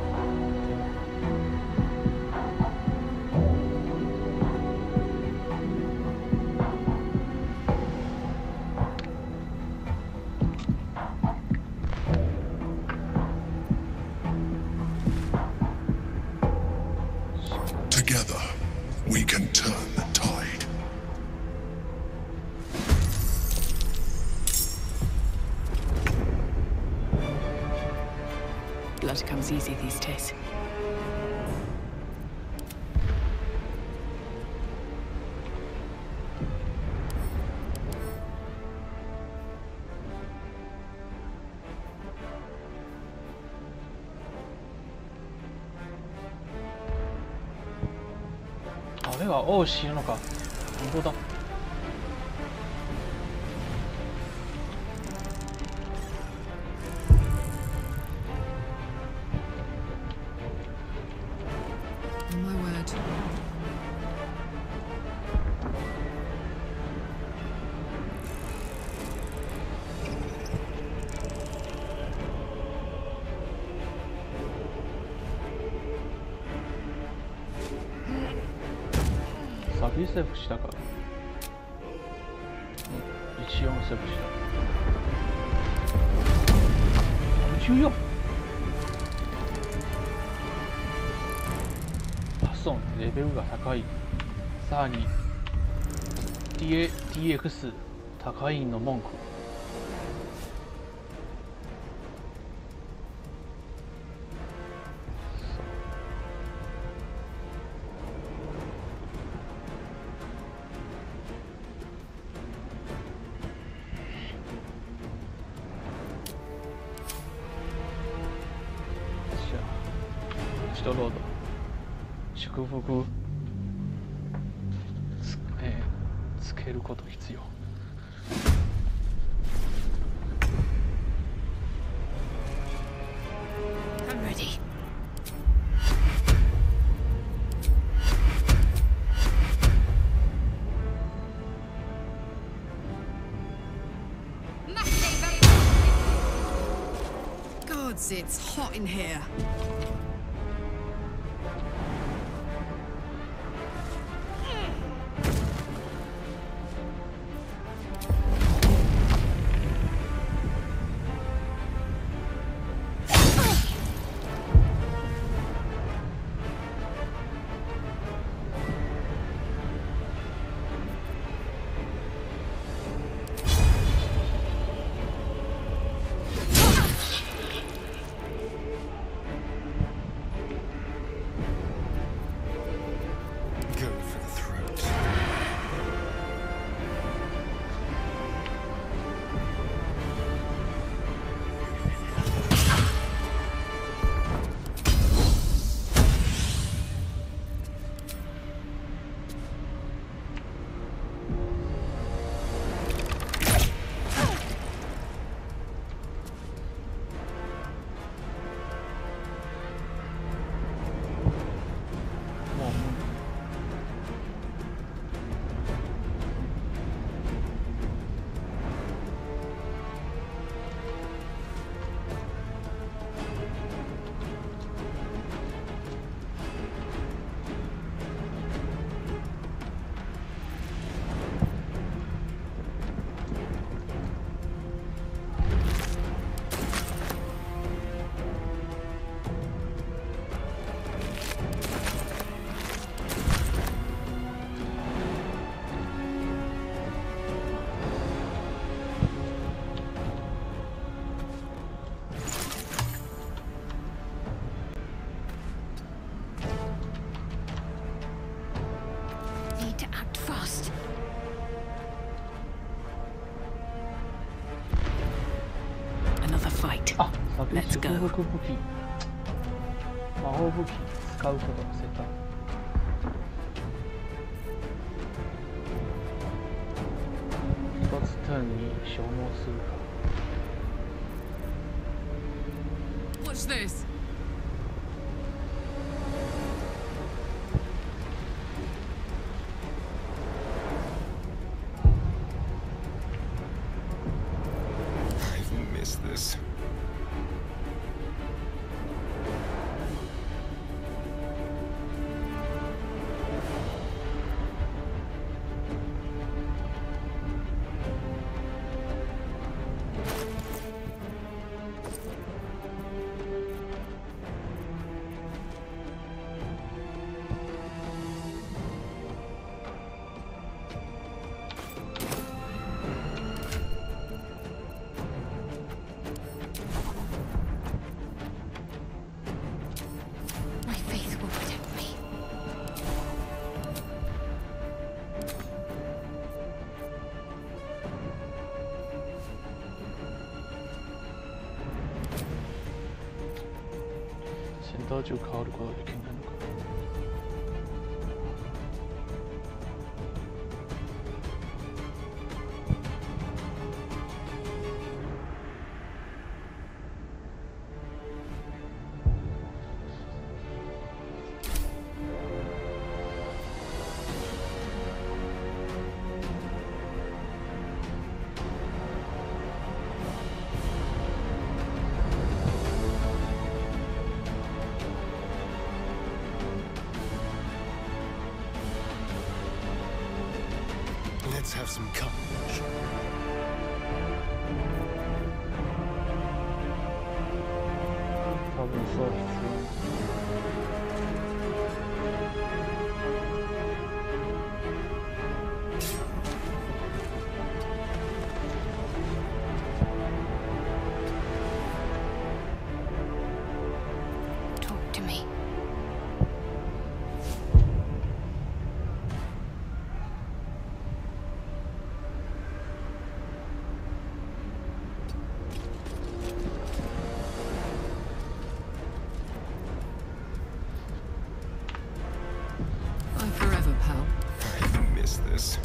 Together, we can turn the tide. Blood comes easy these days.あれは王子なのか本当だ先セーフしたか一応セーフした14パソンレベルが高いさらに DX 高いの文句ロード祝福つけること必要I'm ready. Gods, it's hot in here. Let's go. 魔法武器使うこと忘れた。一つターンに消耗するか。Watch this. I've missed this. My faith will protect me. Center 中変わることができないのか。Let's have some courage. 多分そうですよ。Talk to me. Bye forever, pal. I've missed this.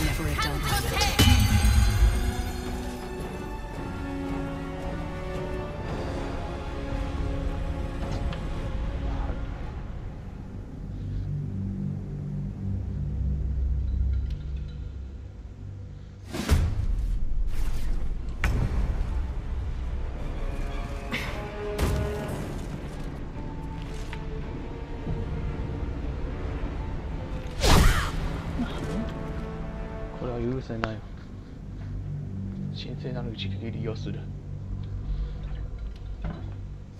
Never a dull moment. これは許せない。神聖なる一撃利用する。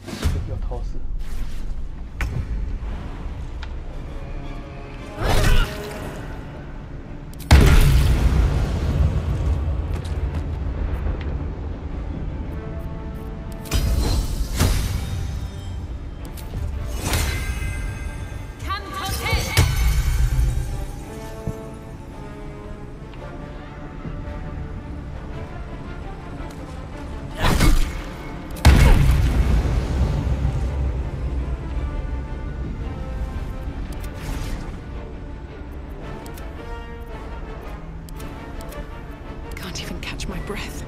敵を倒す。Can't even catch my breath.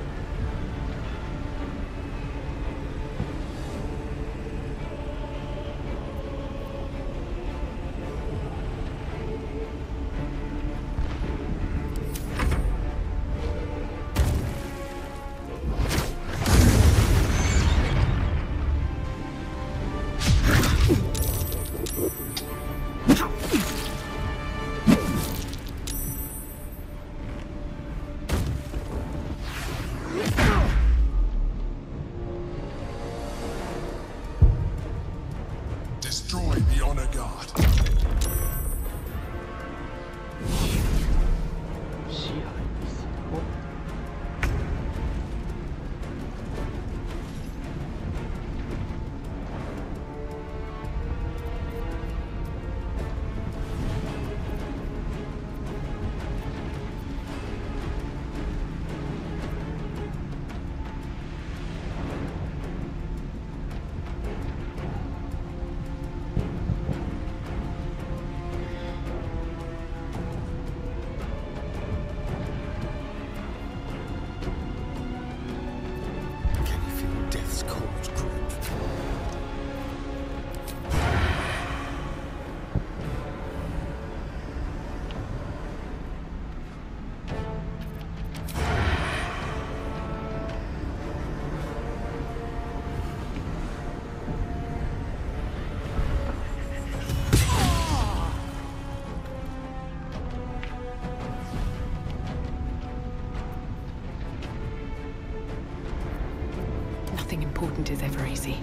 important is ever easy.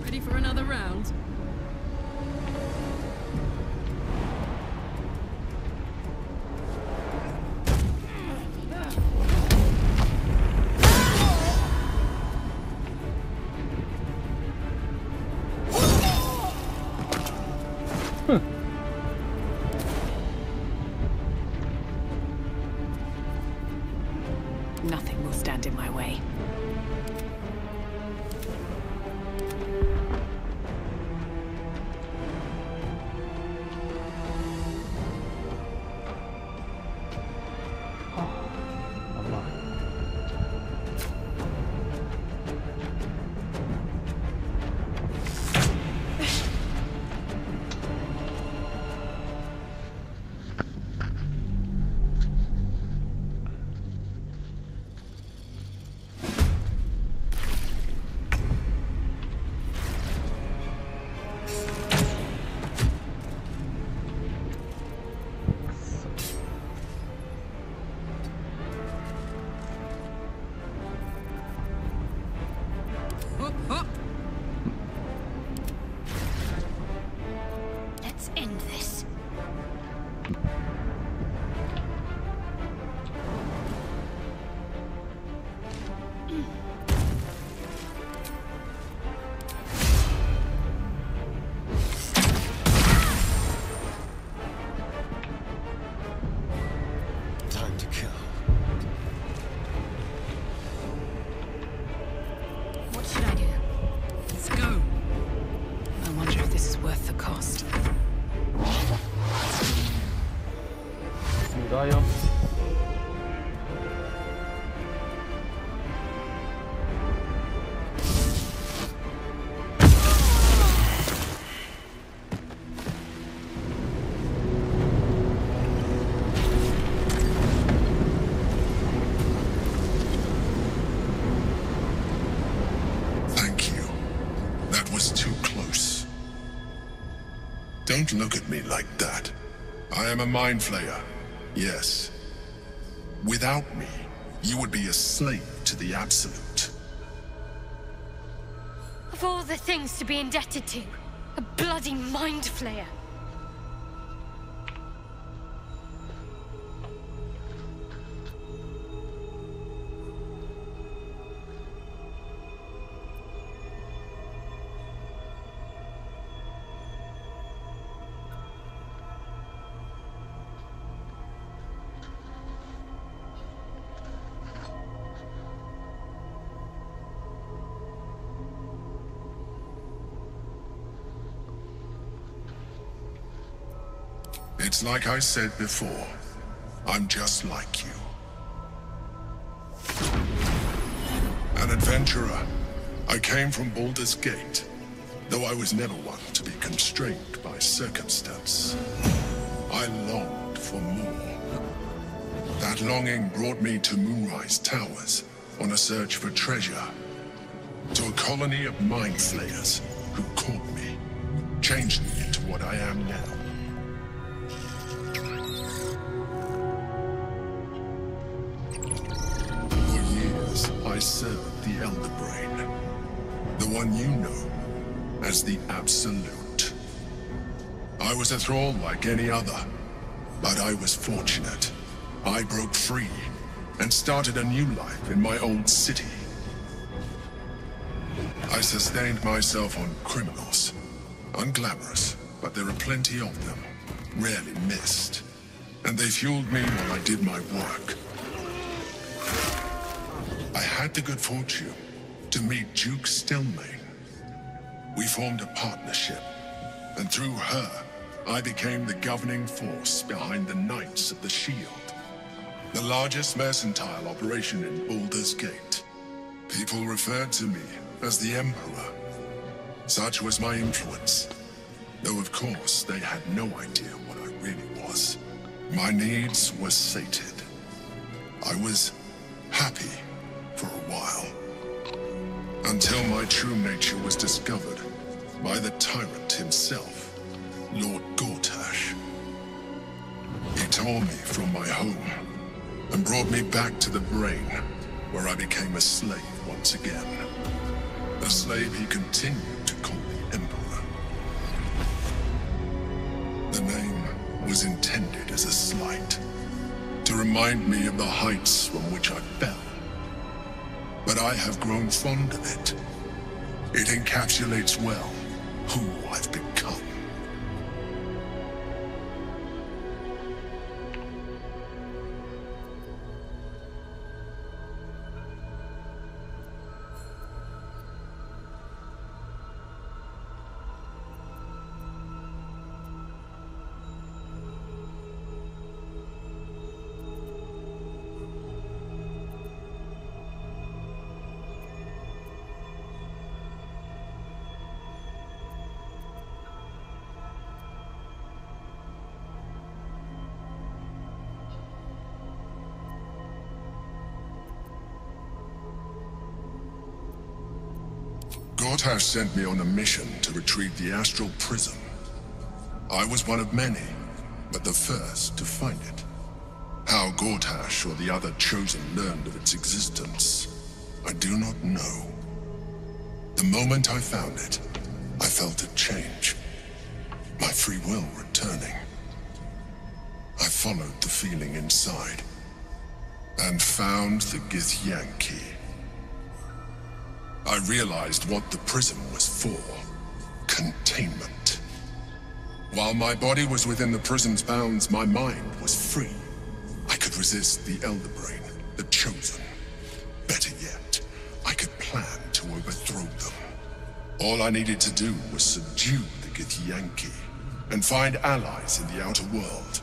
Ready for another round? Nothing will stand in my way. Let's end this. Time to kill. What should I do? Let's go. I wonder if this is worth the cost. 無駄よ。Thank you. That was too close. Don't look at me like that. I am a mind flayer. Yes. Without me, you would be a slave to the Absolute. Of all the things to be indebted to, a bloody mind flayer. It's like I said before. I'm just like you. An adventurer. I came from Baldur's Gate, though I was never one to be constrained by circumstance. I longed for more. That longing brought me to Moonrise Towers on a search for treasure. To a colony of mind flayers who caught me, changed me into what I am now. I served the Elder Brain, the one you know as the Absolute. I was a thrall like any other, but I was fortunate. I broke free and started a new life in my old city. I sustained myself on criminals. Unglamorous, but there are plenty of them, rarely missed. And they fueled me while I did my work. I had the good fortune to meet Duke Stelmane. We formed a partnership, and through her, I became the governing force behind the Knights of the Shield, the largest mercantile operation in Baldur's Gate. People referred to me as the Emperor. Such was my influence, though of course they had no idea what I really was. My needs were sated. I was happy for a while, until my true nature was discovered by the tyrant himself, Lord Gortash. He tore me from my home and brought me back to the brain, where I became a slave once again. A slave he continued to call the Emperor. The name was intended as a slight, to remind me of the heights from which I fell. But I have grown fond of it. It encapsulates well who I've become. Gortash sent me on a mission to retrieve the astral prism. I was one of many, but the first to find it. How Gortash or the other chosen learned of its existence, I do not know. The moment I found it, I felt a change. My free will returning. I followed the feeling inside, and found the Githyanki. I realized what the prism was for. Containment. While my body was within the prism's bounds, my mind was free. I could resist the Elder Brain, the Chosen. Better yet, I could plan to overthrow them. All I needed to do was subdue the Githyanki, and find allies in the outer world.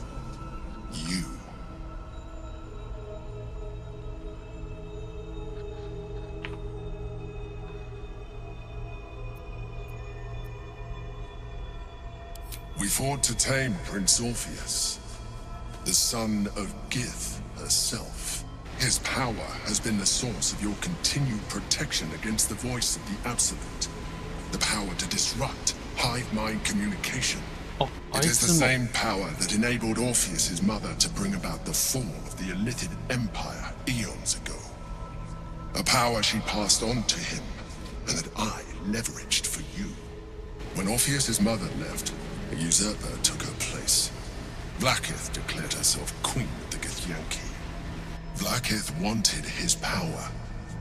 You. We fought to tame Prince Orpheus, the son of Gith herself. His power has been the source of your continued protection against the voice of the Absolute. The power to disrupt hive mind communication. It is the same power that enabled Orpheus's mother to bring about the fall of the Illithid Empire eons ago. A power she passed on to him, and that I leveraged for you. When Orpheus's mother left, a usurper took her place. Vlaakith declared herself queen of the Githyanki. Vlaakith wanted his power,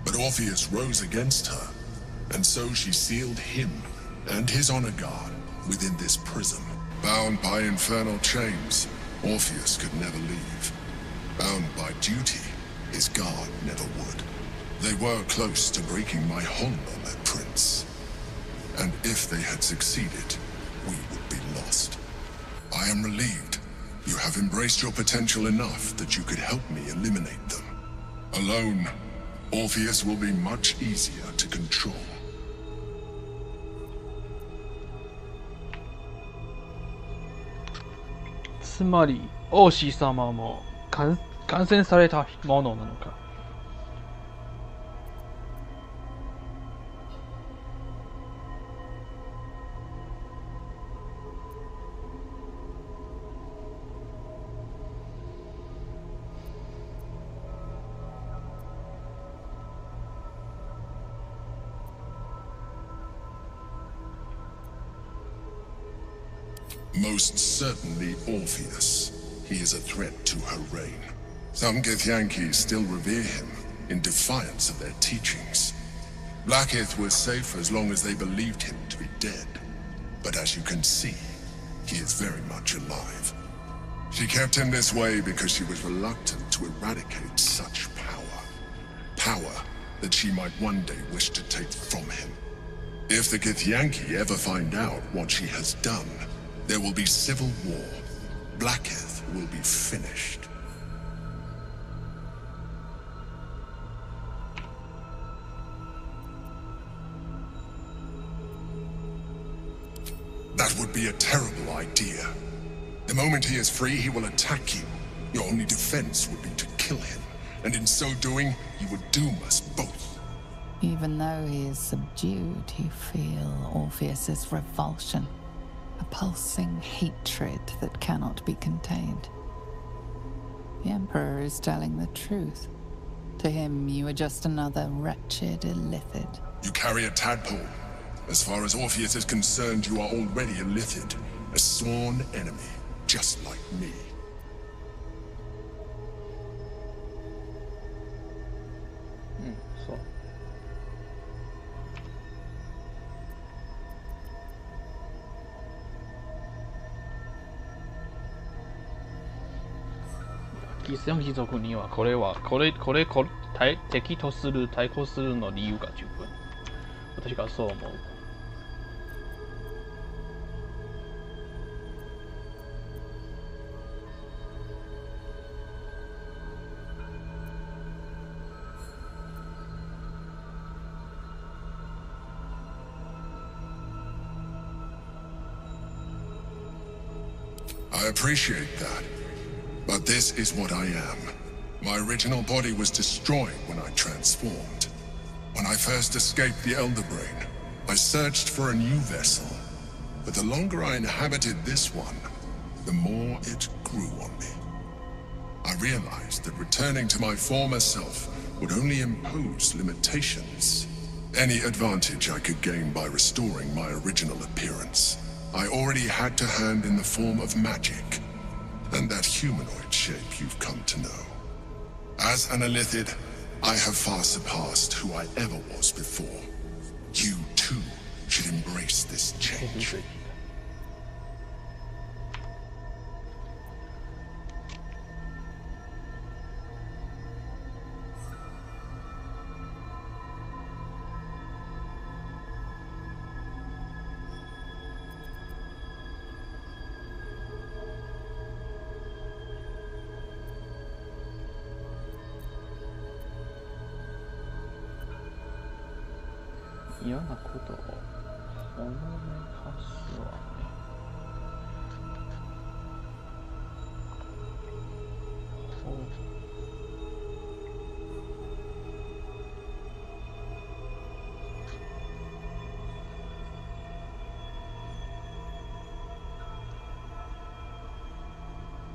but Orpheus rose against her, and so she sealed him and his honor guard within this prism. Bound by infernal chains, Orpheus could never leave. Bound by duty, his guard never would. They were close to breaking my hold on that prince. And if they had succeeded, we would be lost. I am relieved. You have embraced your potential enough that you could help me eliminate them. Alone, Orpheus will be much easier to control. "つまり、王子様も感染されたものなのか?" Most certainly Orpheus. He is a threat to her reign. Some Githyanki still revere him, in defiance of their teachings. Vlaakith was safe as long as they believed him to be dead. But as you can see, he is very much alive. She kept him this way because she was reluctant to eradicate such power. Power that she might one day wish to take from him. If the Githyanki ever find out what she has done, there will be civil war. Vlaakith will be finished. That would be a terrible idea. The moment he is free, he will attack you. Your only defense would be to kill him, and in so doing, he would doom us both. Even though he is subdued, you feel Orpheus's revulsion. A pulsing hatred that cannot be contained. The Emperor is telling the truth. To him, you are just another wretched illithid. You carry a tadpole. As far as Orpheus is concerned, you are already a illithid. A sworn enemy, just like me. So. イスラム貴族にはこれ敵とする対抗するの理由が十分。私がそう思う。I appreciate that. But this is what I am. My original body was destroyed when I transformed. When I first escaped the Elder Brain, I searched for a new vessel. But the longer I inhabited this one, the more it grew on me. I realized that returning to my former self would only impose limitations. Any advantage I could gain by restoring my original appearance, I already had to hand in the form of magic. And that humanoid shape you've come to know. As an illithid, I have far surpassed who I ever was before. You, too, should embrace this change.嫌なことをほのめかすわね。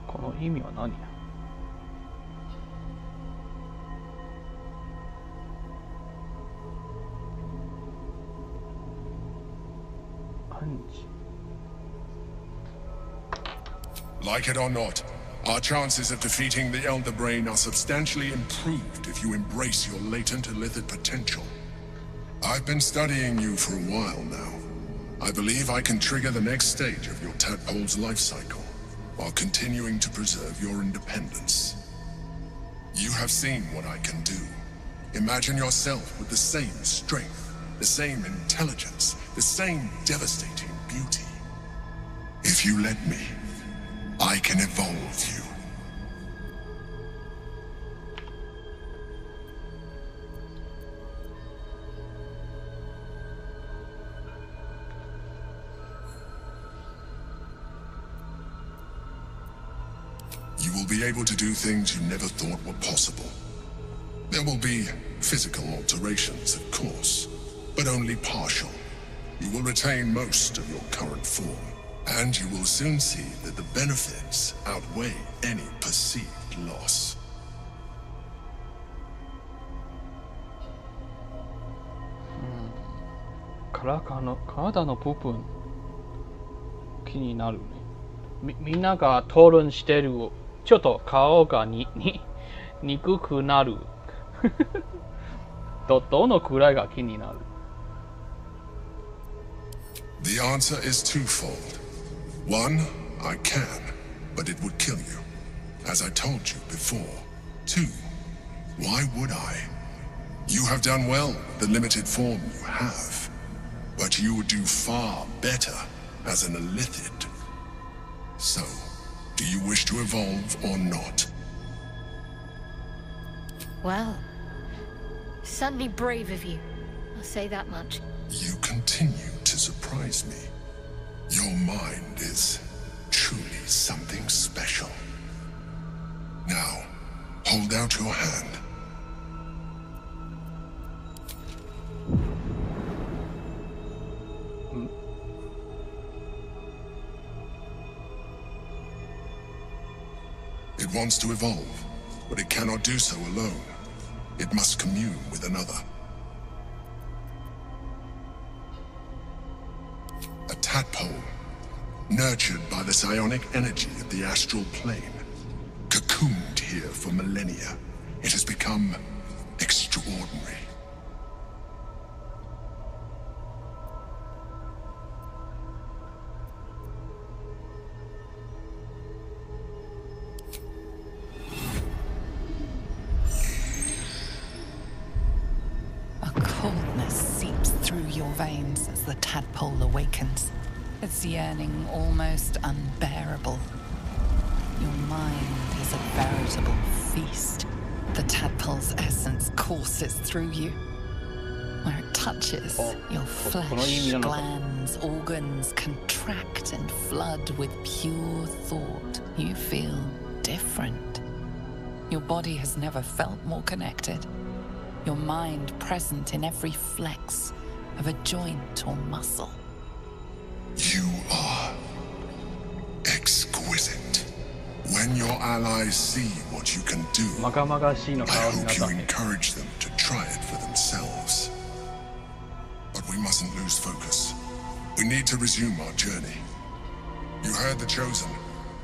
この意味は何や。Like it or not, our chances of defeating the Elder Brain are substantially improved if you embrace your latent illithid potential. I've been studying you for a while now. I believe I can trigger the next stage of your tadpole's life cycle, while continuing to preserve your independence. You have seen what I can do. Imagine yourself with the same strength, the same intelligence, the same devastating beauty. If you let me, I can evolve you. You will be able to do things you never thought were possible. There will be physical alterations, of course, but only partial. You will retain most of your current form. And you will soon see that the benefits outweigh any perceived loss. 体の部分気になるね。みんなが討論してる。ちょっと顔が憎くなる。どのくらいが気になる。The answer is twofold. One, I can, but it would kill you, as I told you before. Two, why would I? You have done well with the limited form you have, but you would do far better as an illithid. So, do you wish to evolve or not? Well, certainly brave of you. I'll say that much. You continue to surprise me. Your mind is truly something special. Now, hold out your hand. It wants to evolve, but it cannot do so alone. It must commune with another. A tadpole, nurtured by the psionic energy of the astral plane. Cocooned here for millennia, it has become extraordinary. A coldness seeps through your veins as the tadpole awakens, its yearning almost unbearable. Your mind is a veritable feast. The tadpole's essence courses through you. Where it touches, your flesh, glands, organs contract and flood with pure thought. You feel different. Your body has never felt more connected. Your mind present in every flex of a joint or muscle. You are exquisite. When your allies see what you can do, I hope you encourage them to try it for themselves. But we mustn't lose focus. We need to resume our journey. You heard the Chosen.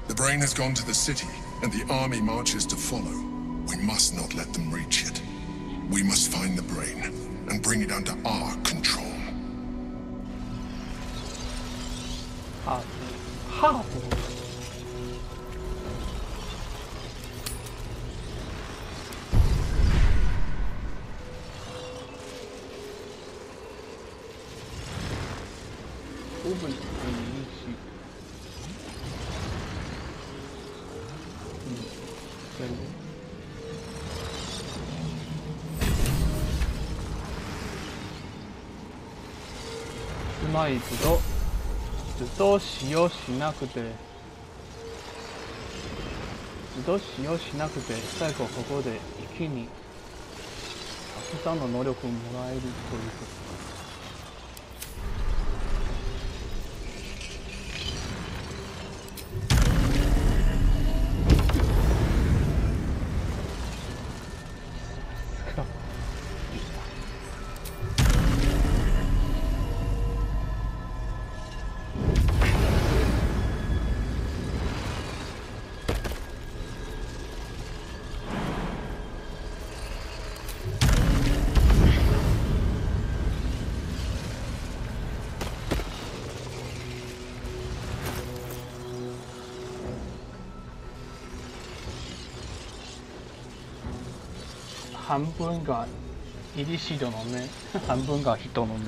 The brain has gone to the city, and the army marches to follow. We must not let them reach it. We must find the brain and bring it under our control. How?図と使用しなくて最後ここで一気にたくさんの能力をもらえるということ半分がイリシドの目、半分が人の目。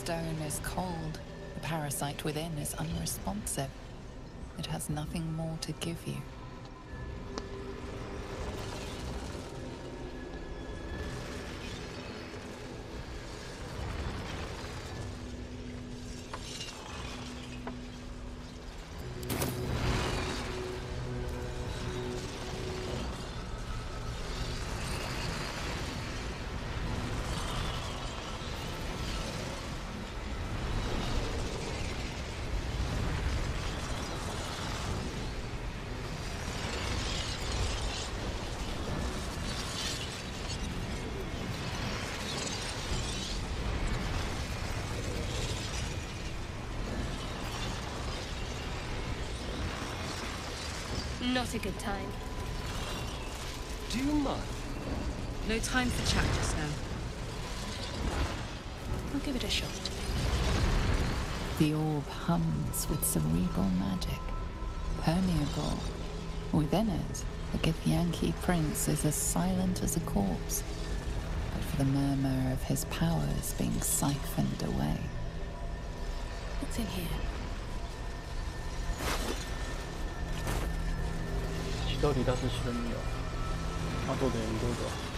Stone is cold. The parasite within is unresponsive. It has nothing more to give you. Not a good time. Do you mind? No time for chat just now. I'll give it a shot. The orb hums with cerebral magic, permeable. Within it, the Githyanki prince is as silent as a corpse, the murmur of his powers being siphoned away. What's in here? 一人出す城には後でいろいろ。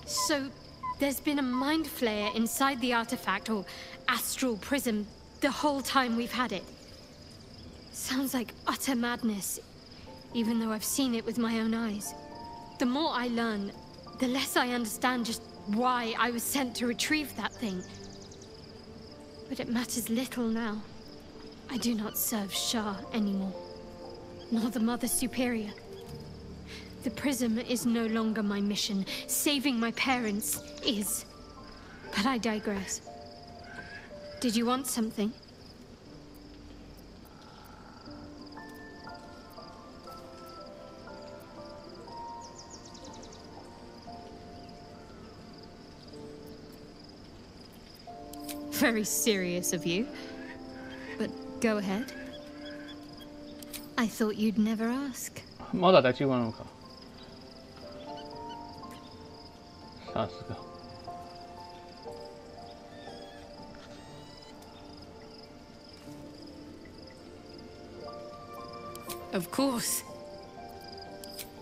So, there's been a mind flayer inside the artifact, or astral prism, the whole time we've had it. Sounds like utter madness, even though I've seen it with my own eyes. The more I learn, the less I understand just why I was sent to retrieve that thing. But it matters little now. I do not serve Shah anymore, nor the Mother Superior. The prism is no longer my mission. Saving my parents is. But I digress. Did you want something? Very serious of you. But go ahead. I thought you'd never ask. まだ大丈夫なのか。さすが。Of course.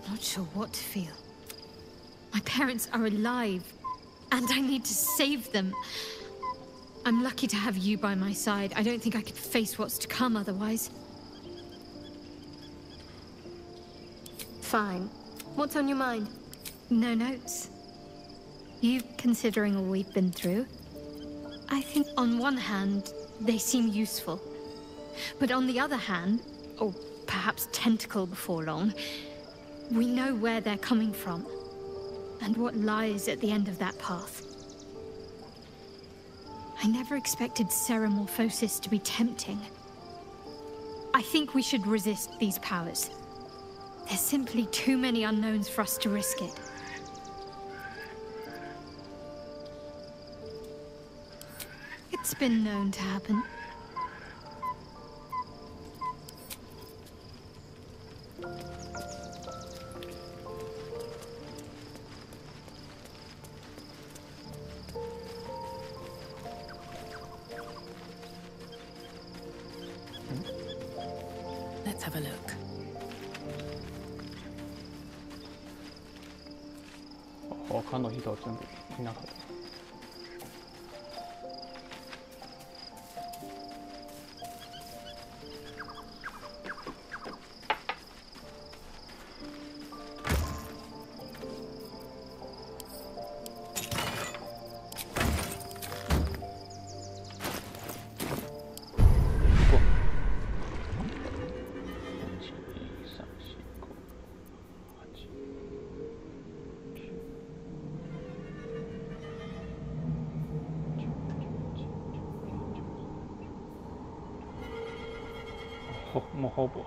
Not sure what to feel. My parents are alive, and I need to save them. I'm lucky to have you by my side. I don't think I could face what's to come otherwise. Fine. What's on your mind? No notes? You considering all we've been through? I think on one hand, they seem useful. But on the other hand, or perhaps tentacle before long, we know where they're coming from, and what lies at the end of that path. I never expected ceremorphosis to be tempting. I think we should resist these powers. There's simply too many unknowns for us to risk it. It's been known to happen. Let's have a look. Oh, 他の人は全部いなかった。もうほぼ。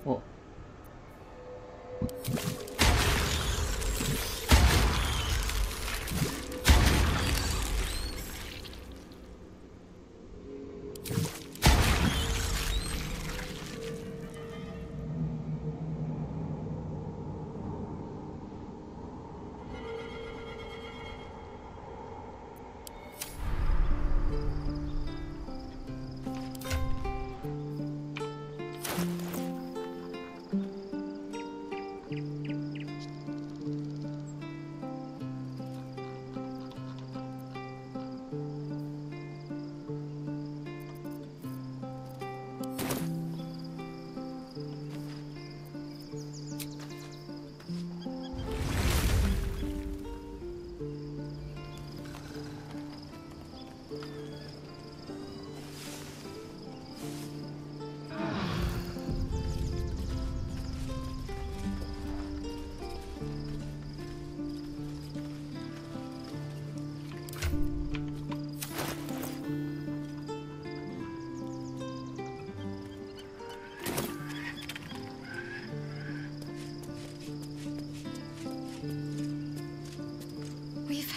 哦。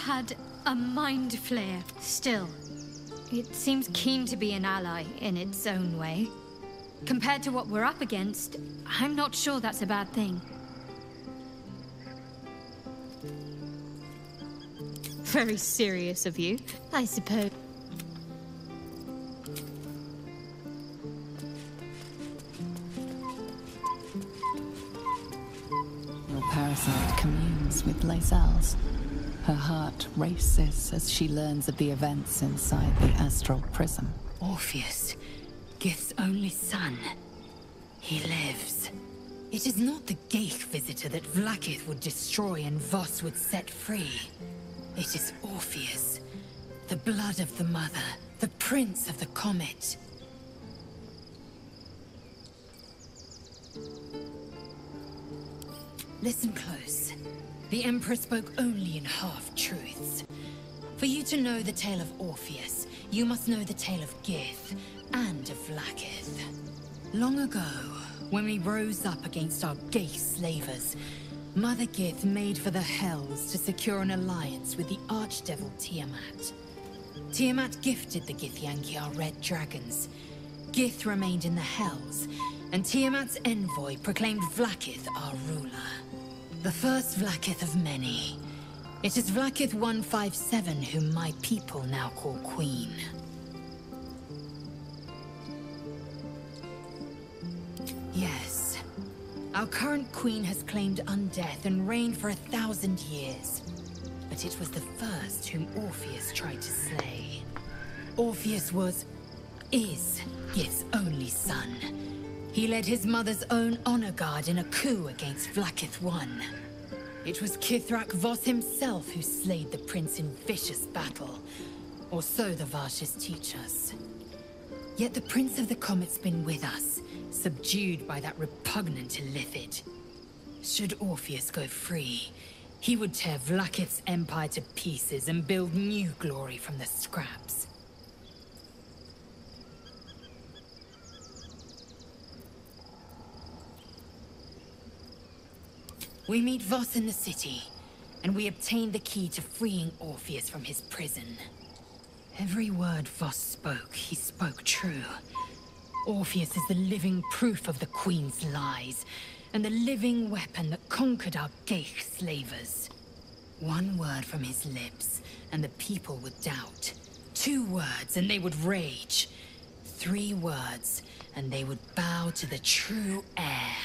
Had a mind flare still. It seems keen to be an ally in its own way. Compared to what we're up against, I'm not sure that's a bad thing. Very serious of you, I suppose. The parasite communes with Lae'zel's. Her heart races as she learns of the events inside the astral prism. Orpheus, Gith's only son. He lives. It is not the Geich visitor that Vlaakith would destroy and Voss would set free. It is Orpheus, the blood of the mother, the prince of the comet. Listen close. The Emperor spoke only in half-truths. For you to know the tale of Orpheus, you must know the tale of Gith and of Vlaakith. Long ago, when we rose up against our Geich slavers, Mother Gith made for the Hells to secure an alliance with the archdevil Tiamat. Tiamat gifted the Githyanki our red dragons. Gith remained in the Hells, and Tiamat's envoy proclaimed Vlaakith our ruler. The first Vlaakith of many. It is Vlaakith 157 whom my people now call Queen. Yes. Our current Queen has claimed undeath and reigned for 1,000 years. But it was the first whom Orpheus tried to slay. Orpheus is Gith's only son. He led his mother's own honor guard in a coup against Vlaakith I. It was Kithrak Voss himself who slayed the prince in vicious battle, or so the Varshas teach us. Yet the Prince of the Comet's been with us, subdued by that repugnant Illithid. Should Orpheus go free, he would tear Vlaakith's empire to pieces and build new glory from the scraps. We meet Voss in the city, and we obtain the key to freeing Orpheus from his prison. Every word Voss spoke, he spoke true. Orpheus is the living proof of the Queen's lies, and the living weapon that conquered our Geich slavers. One word from his lips, and the people would doubt. 2 words, and they would rage. 3 words, and they would bow to the true heir.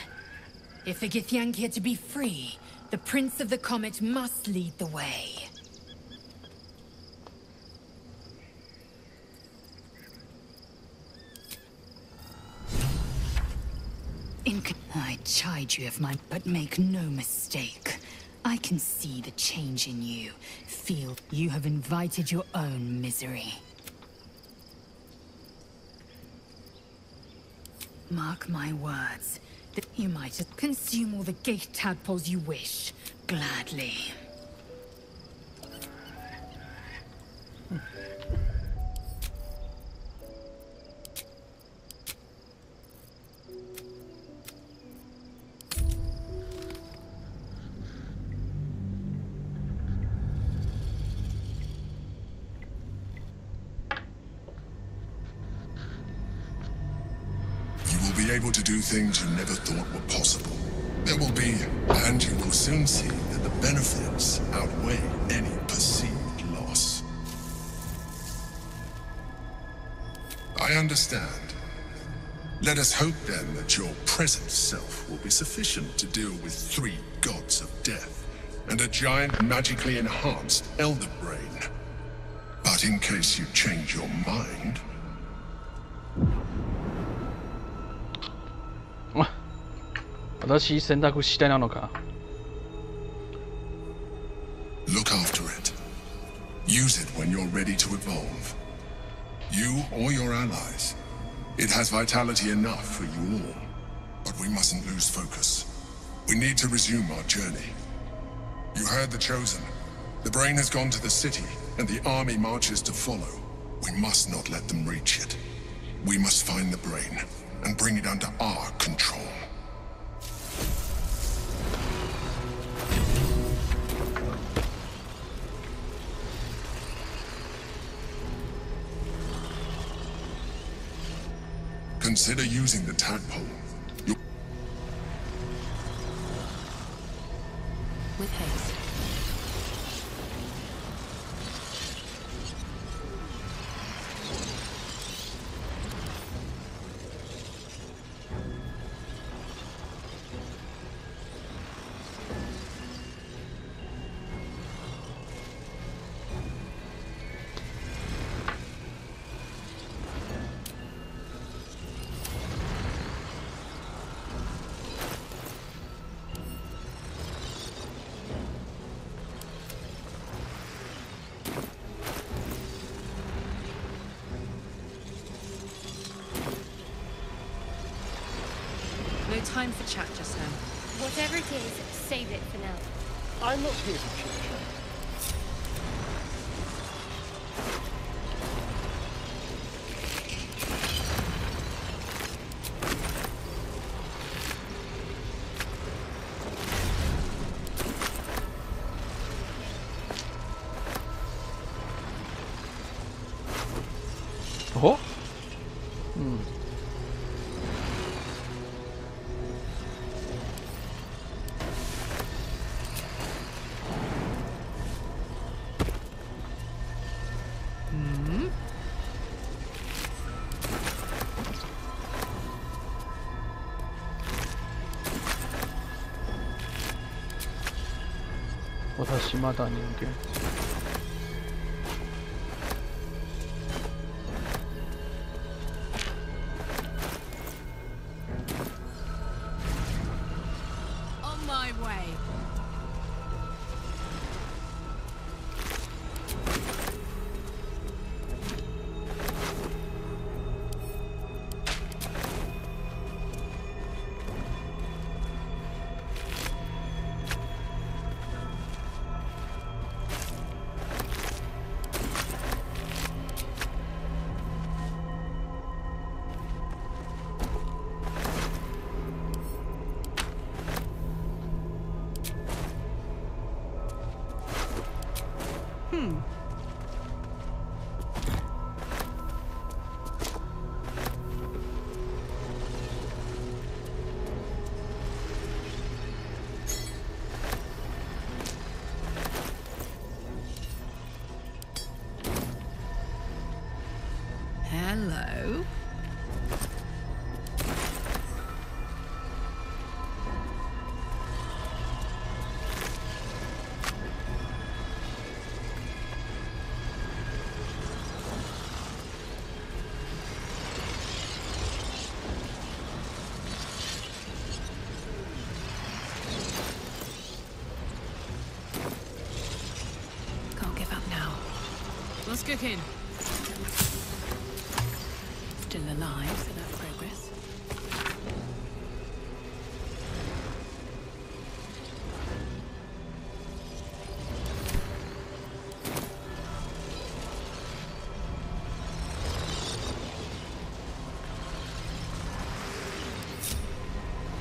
If the Githyanki are to be free, the Prince of the Comet must lead the way. I chide you of mine, but make no mistake. I can see the change in you. Feel you have invited your own misery. Mark my words, that you might consume all the gate tadpoles you wish, gladly. Able to do things you never thought were possible. There will be, and you will soon see, that the benefits outweigh any perceived loss. I understand. Let us hope then that your present self will be sufficient to deal with 3 gods of death and a giant magically enhanced elder brain. But in case you change your mind, look after it. Use it when you're ready to evolve. You or your allies. It has vitality enough for you all. But we mustn't lose focus. We need to resume our journey. You heard the Chosen. The brain has gone to the city, and the army marches to follow. We must not let them reach it. We must find the brain, and bring it under our control. Consider using the tadpole. With haste. No time for chat just now. Whatever it is, save it for now. I'm not here for chit-chat. Oh?私まだ人間 On my way. Hello. cooking? Still alive, so that's progress.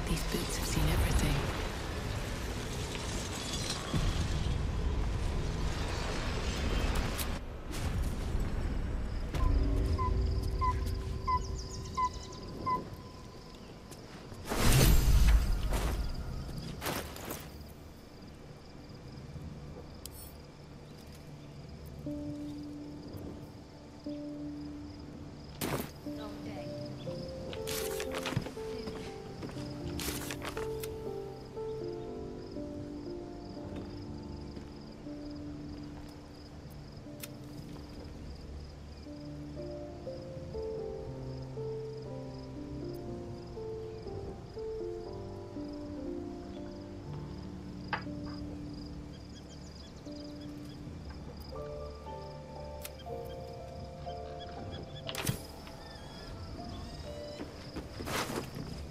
These boots have seen everything.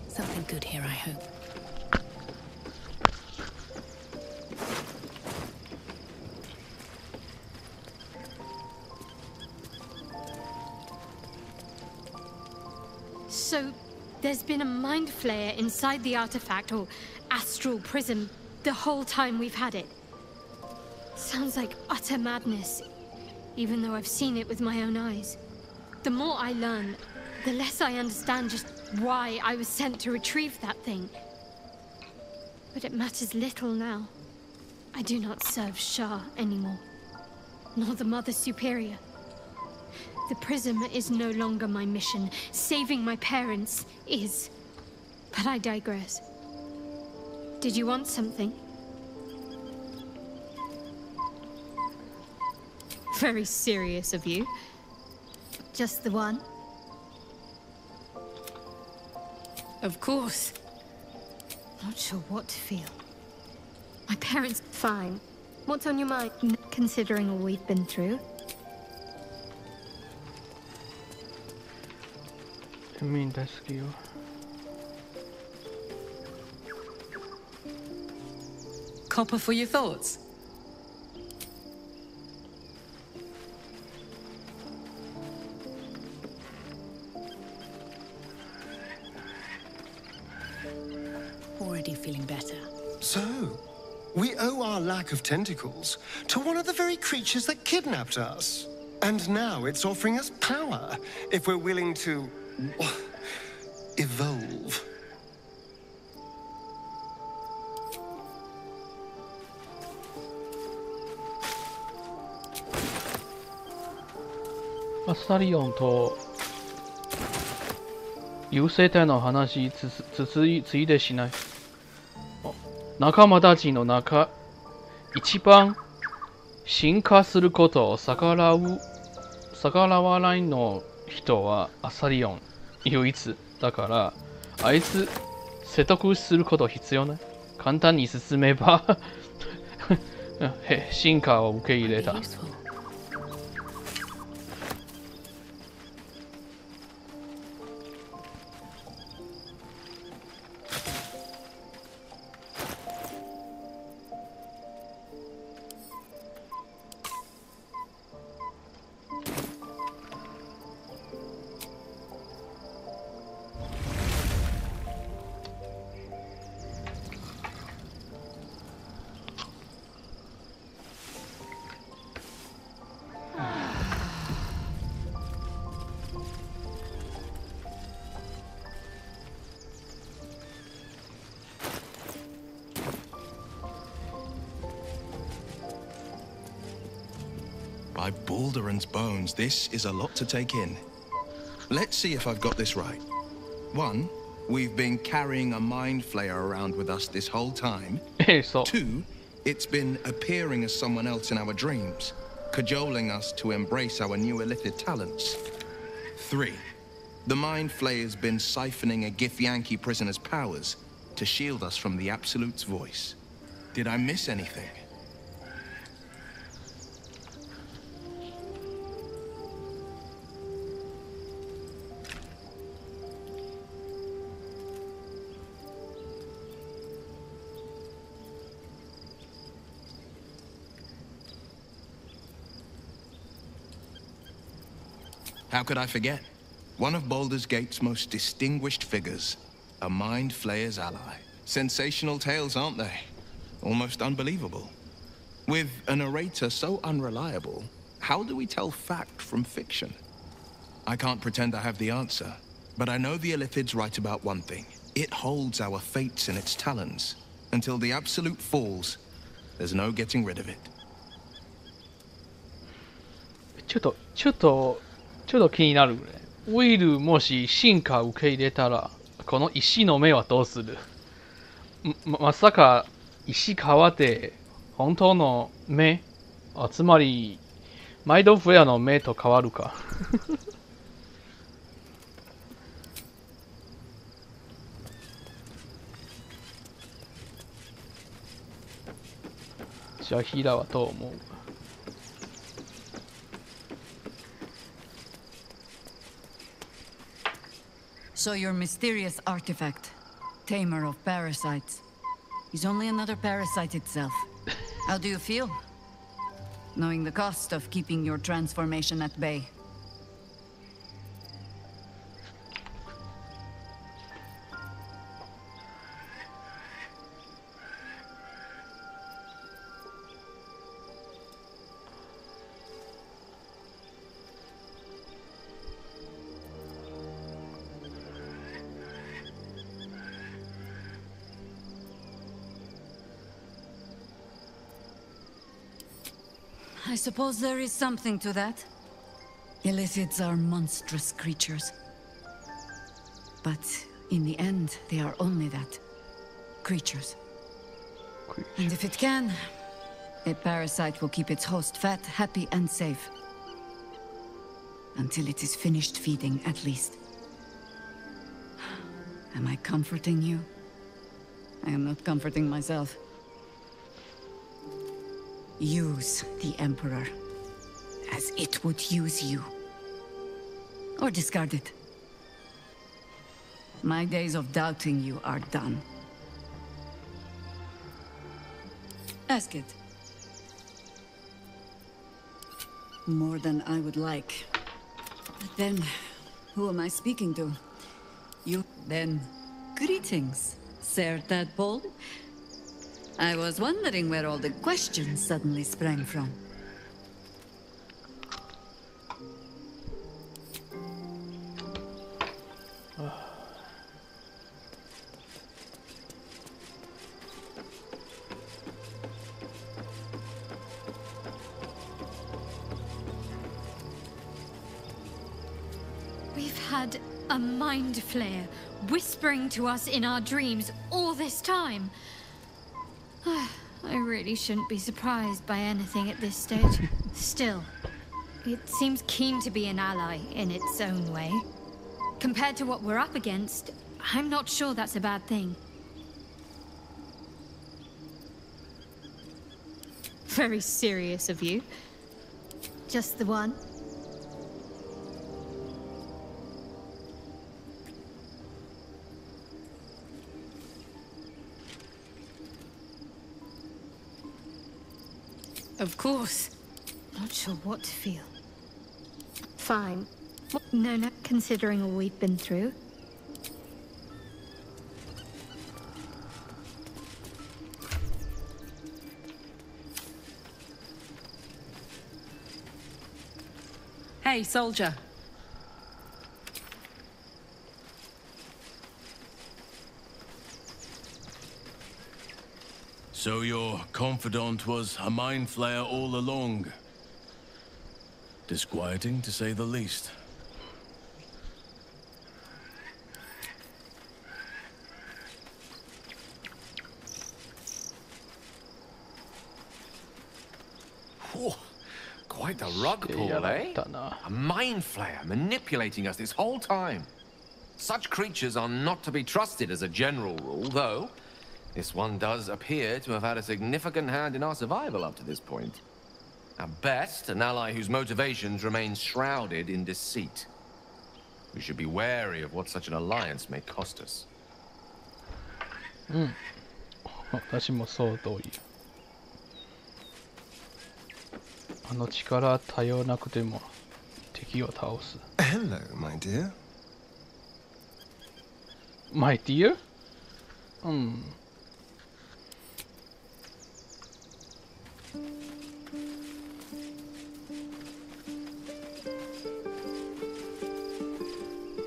Something good here, I hope. So, there's been a mind flayer inside the artifact, or astral prism, the whole time we've had it. Sounds like utter madness, even though I've seen it with my own eyes. The more I learn, the less I understand just why I was sent to retrieve that thing. But it matters little now. I do not serve Shah anymore, nor the Mother Superior. The prism is no longer my mission. Saving my parents is. But I digress. Did you want something? Very serious of you. Just the one? Of course. Not sure what to feel. My parents... Fine. What's on your mind, considering all we've been through? Copper for your thoughts? Already feeling better. So, we owe our lack of tentacles to one of the very creatures that kidnapped us. And now it's offering us power, if we're willing to... evolve.アサリオンと優勢体の話ついでしない。仲間たちの中、一番進化することを逆らわないの人はアサリオン唯一だから、あいつ説得すること必要ない。簡単に進めば進化を受け入れた。By Balduran's bones, this is a lot to take in. Let's see if I've got this right. 1, we've been carrying a mind flayer around with us this whole time. 2, it's been appearing as someone else in our dreams, cajoling us to embrace our new illithid talents. 3, the mind flayer's been siphoning a Githyanki prisoner's powers to shield us from the Absolute's voice. Did I miss anything? How could I forget? One of Baldur's Gate's most distinguished figures. A Mind Flayer's ally. Sensational tales, aren't they? Almost unbelievable. With a narrator so unreliable, how do we tell fact from fiction? I can't pretend I have the answer, but I know the Illithid's right about one thing. It holds our fates in its talons. Until the Absolute falls, there's no getting rid of it. ちょっと気になるね。ウィルもし進化を受け入れたら、この石の目はどうする？まさか石変わって本当の目？つまりマインドフレアの目と変わるか。じゃあヒーラーはどう思う？ So your mysterious artifact, tamer of parasites, is only another parasite itself. How do you feel? Knowing the cost of keeping your transformation at bay. I suppose there is something to that. Illithids are monstrous creatures. But in the end, they are only that. Creatures. And if it can, a parasite will keep its host fat, happy, and safe. Until it is finished feeding, at least. Am I comforting you? I am not comforting myself. Use the Emperor as it would use you. Or discard it. My days of doubting you are done. Ask it. More than I would like. But then, who am I speaking to? You. Then, greetings, Sir Tadpole. I was wondering where all the questions suddenly sprang from. We've had a mind flayer whispering to us in our dreams all this time. I really shouldn't be surprised by anything at this stage. Still, it seems keen to be an ally in its own way. Compared to what we're up against, I'm not sure that's a bad thing. Very serious of you. Just the one? Of course. Not sure what to feel. Fine. No, not considering all we've been through. Hey, soldier. So your confidant was a mind flayer all along. Disquieting, to say the least. Whew. Quite the rug pull, eh? A mind flayer manipulating us this whole time. Such creatures are not to be trusted as a general rule, though this one does appear to have had a significant hand in our survival up to this point. At best, an ally whose motivations remain shrouded in deceit. We should be wary of what such an alliance may cost us. 私もそう同意。あの力頼らなくても敵を倒す。Hello, my dear. My dear?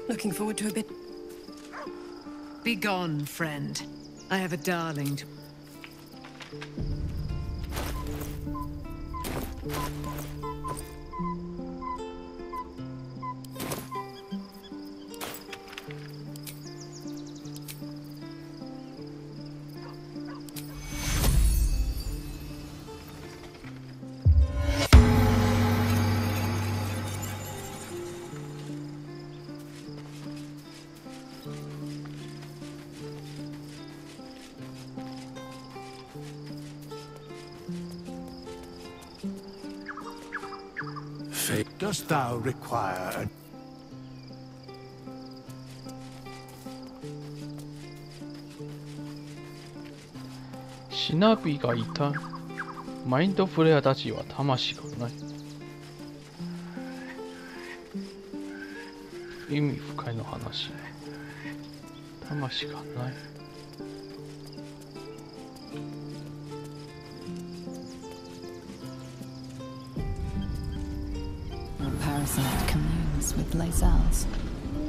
Looking forward to a bit. Be gone, friend. I have a darling to... Dost thou require a... シナビがいた。マインドフレアたちは魂がない。意味深いの話。魂がない。Parasite communes with Lazals.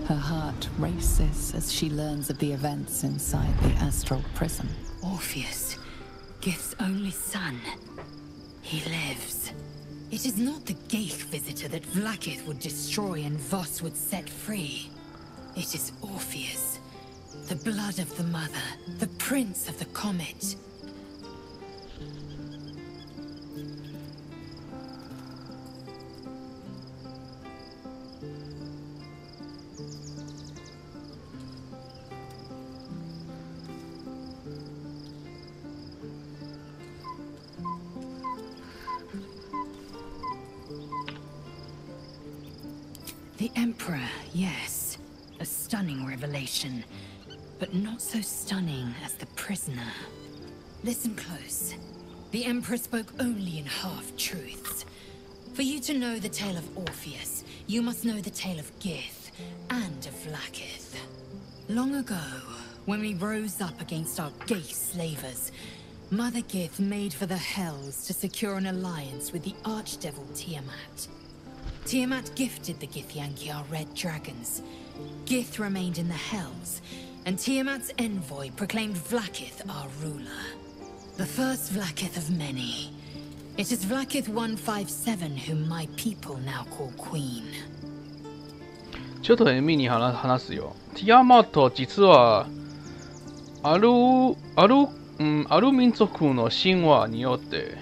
Her heart races as she learns of the events inside the astral prism. Orpheus, Gith's only son. He lives. It is not the Geich visitor that Vlaakith would destroy and Voss would set free. It is Orpheus, the blood of the mother, the prince of the comet. The Emperor, yes. A stunning revelation. But not so stunning as the prisoner. Listen close. The Emperor spoke only in half-truths. For you to know the tale of Orpheus, you must know the tale of Gith and of Vlaakith. Long ago, when we rose up against our Geich slavers, Mother Gith made for the Hells to secure an alliance with the Archdevil Tiamat. Tiamat gifted the Githyanki our red dragons. Gith remained in the Hells, and Tiamat's envoy proclaimed Vlaakith our ruler. The first Vlaakith of many. It is Vlaakith 157 whom my people now call Queen. ちょっとエミに話すよ。ティアマト実はある民族の神話によって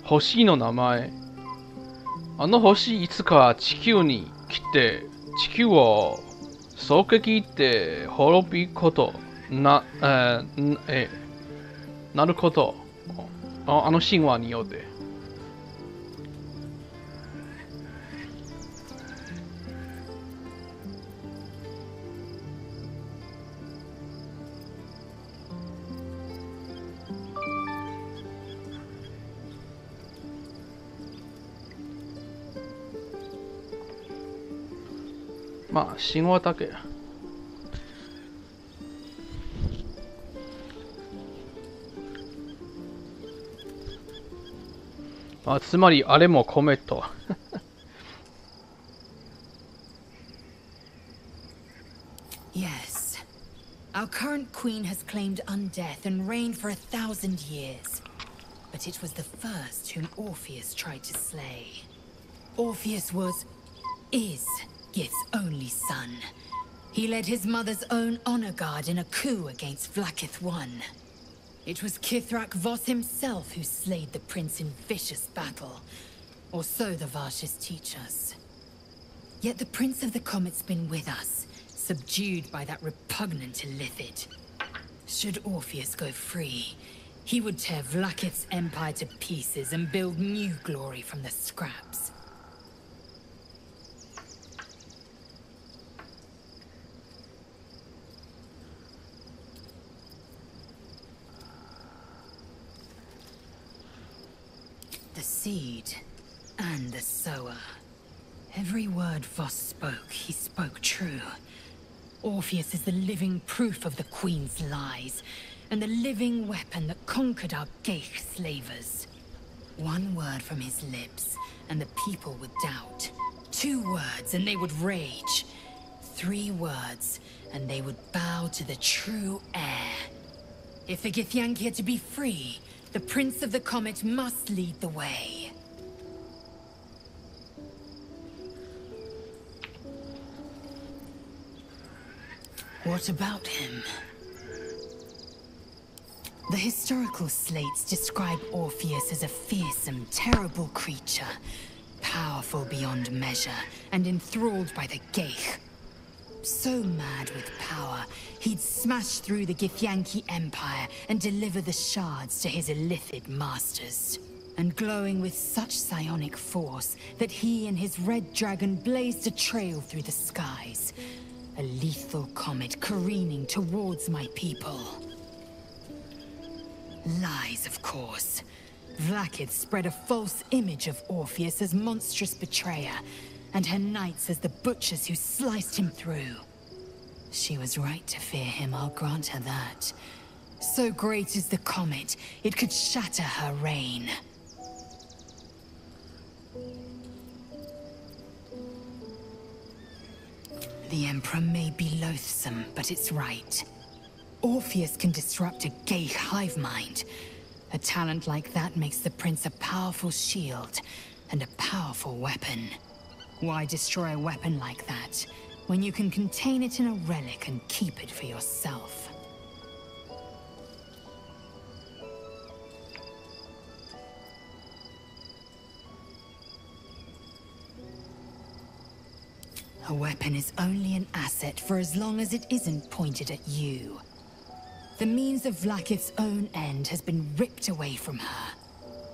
星の名前。あの星いつか地球に来て地球を狙撃って滅びことなることあの神話によって。まあ神話だけ。あ、つまりあれもコメント。Yes. Our current queen has claimed undeath and reigned for 1,000 years. But it was the first whom Orpheus tried to slay. Orpheus is Gith's only son. He led his mother's own honor guard in a coup against Vlaakith I. It was Kithrak Voss himself who slayed the prince in vicious battle. Or so the Varshas teach us. Yet the Prince of the Comet's been with us, subdued by that repugnant Illithid. Should Orpheus go free, he would tear Vlaakith's empire to pieces and build new glory from the scraps. The seed and the sower. Every word Voss spoke, he spoke true. Orpheus is the living proof of the Queen's lies, and the living weapon that conquered our Geich slavers. One word from his lips, and the people would doubt. 2 words, and they would rage. 3 words, and they would bow to the true heir. If the Githyanki are to be free, the Prince of the Comet must lead the way. What about him? The historical slates describe Orpheus as a fearsome, terrible creature, powerful beyond measure, and enthralled by the Geich. So mad with power, he'd smash through the Githyanki Empire and deliver the shards to his illithid masters. And glowing with such psionic force that he and his red dragon blazed a trail through the skies. A lethal comet careening towards my people. Lies, of course. Vlaakith spread a false image of Orpheus as monstrous betrayer, and her knights as the butchers who sliced him through. She was right to fear him, I'll grant her that. So great is the comet, it could shatter her reign. The Emperor may be loathsome, but it's right. Orpheus can disrupt a Geich hive mind. A talent like that makes the Prince a powerful shield, and a powerful weapon. Why destroy a weapon like that, when you can contain it in a relic and keep it for yourself? A weapon is only an asset for as long as it isn't pointed at you. The means of Vlaakith's own end has been ripped away from her.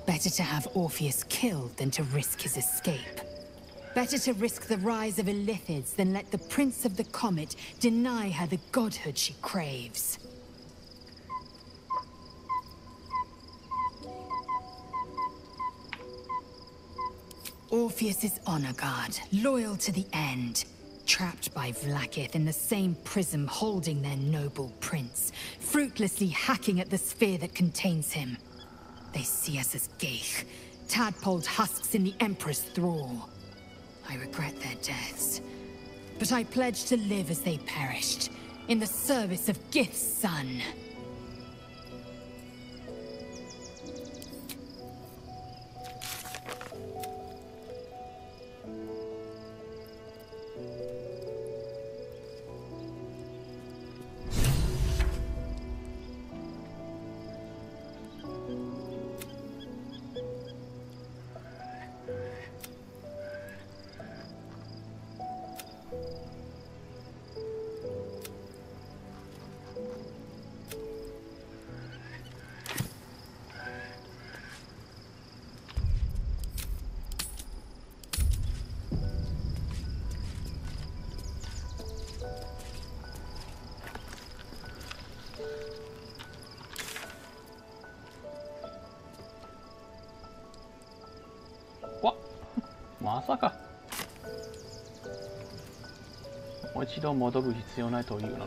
Better to have Orpheus killed than to risk his escape. Better to risk the rise of illithids than let the Prince of the Comet deny her the godhood she craves. Orpheus is honor guard, loyal to the end. Trapped by Vlaakith in the same prism holding their noble prince, fruitlessly hacking at the sphere that contains him. They see us as Geich, tadpoled husks in the Emperor's thrall. I regret their deaths, but I pledge to live as they perished, in the service of Gith's son.まさかもう一度戻る必要ないというのか。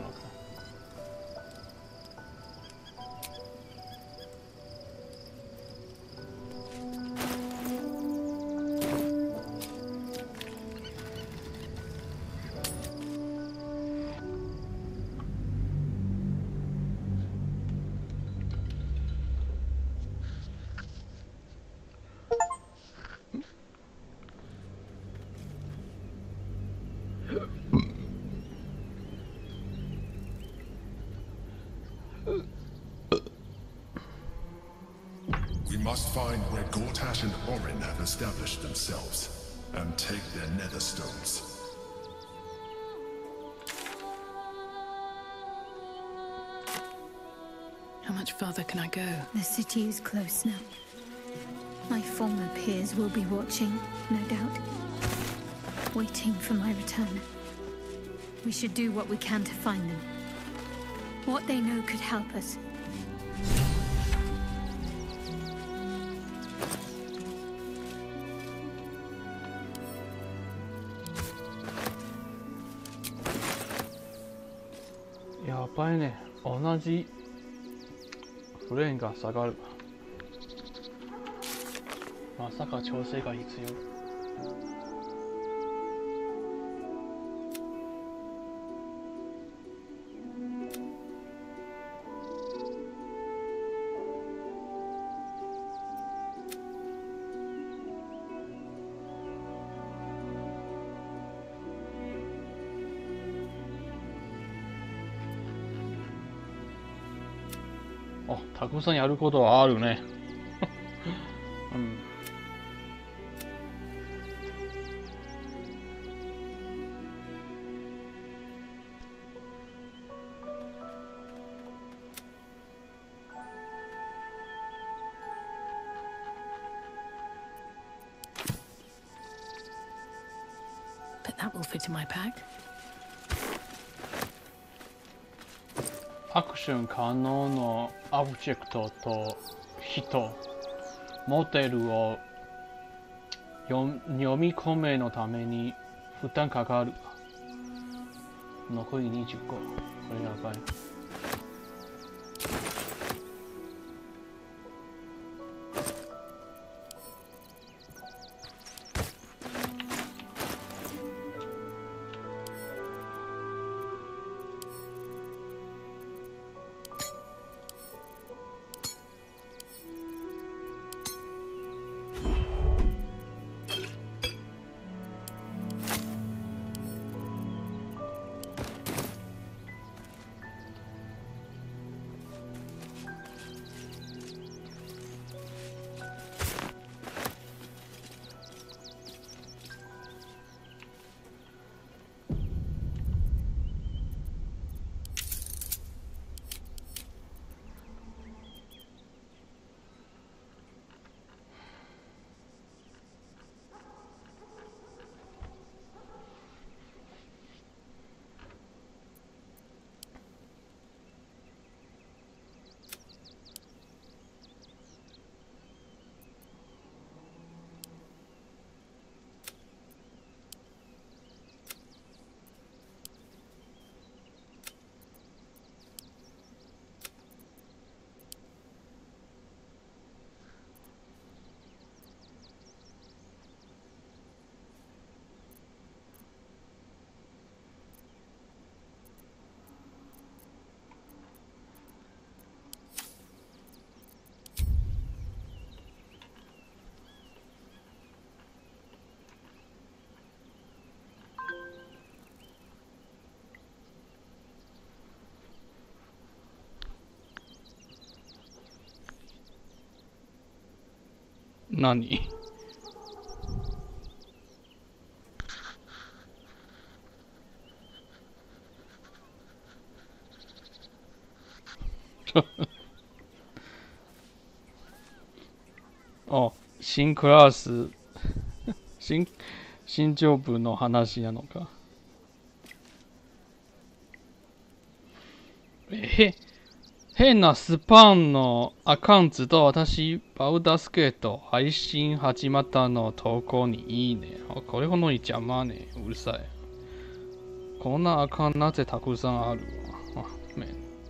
We must find where Gortash and Orin have established themselves, and take their nether stones. How much further can I go? The city is close now. My former peers will be watching, no doubt. Waiting for my return. We should do what we can to find them. What they know could help us. やばいね。同じフレームが下がる。まさか調整が必要。あ、たくさんやることはあるね。うん。But that will fit in my pack. アクション可能のオブジェクトと人、モデルを読み込めのために負担かかる。残り20個。これやばい。何？あ、新クラス新ジョブの話なのか。変なスパンのアカウントと私、バウダースケート配信始まったの投稿にいいね。これほどに邪魔ね。うるさい。こんなアカウントなぜたくさんあるわ。めん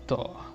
どい。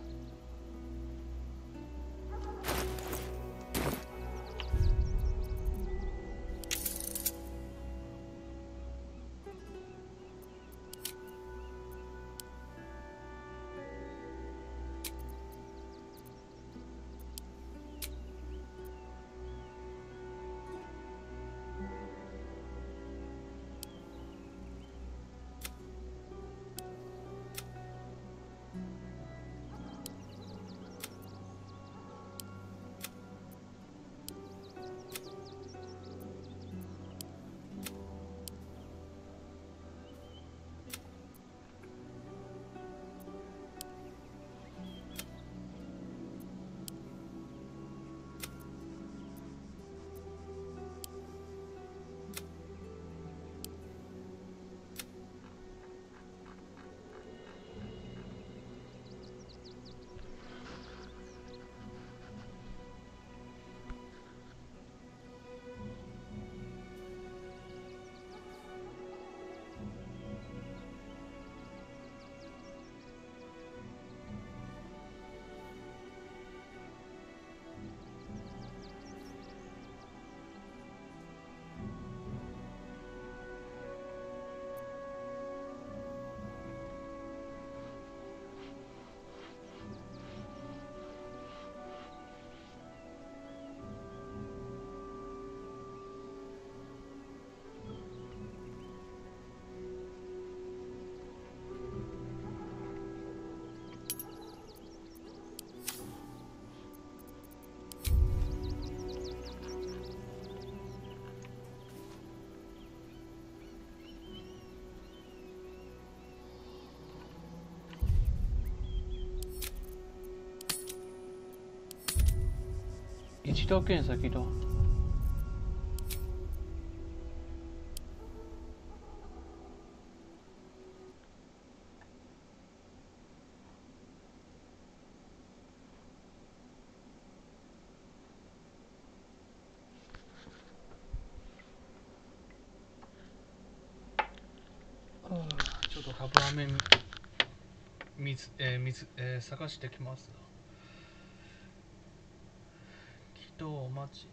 一度検査起動。ちょっとカップラーメン探してきます。起動お待ち。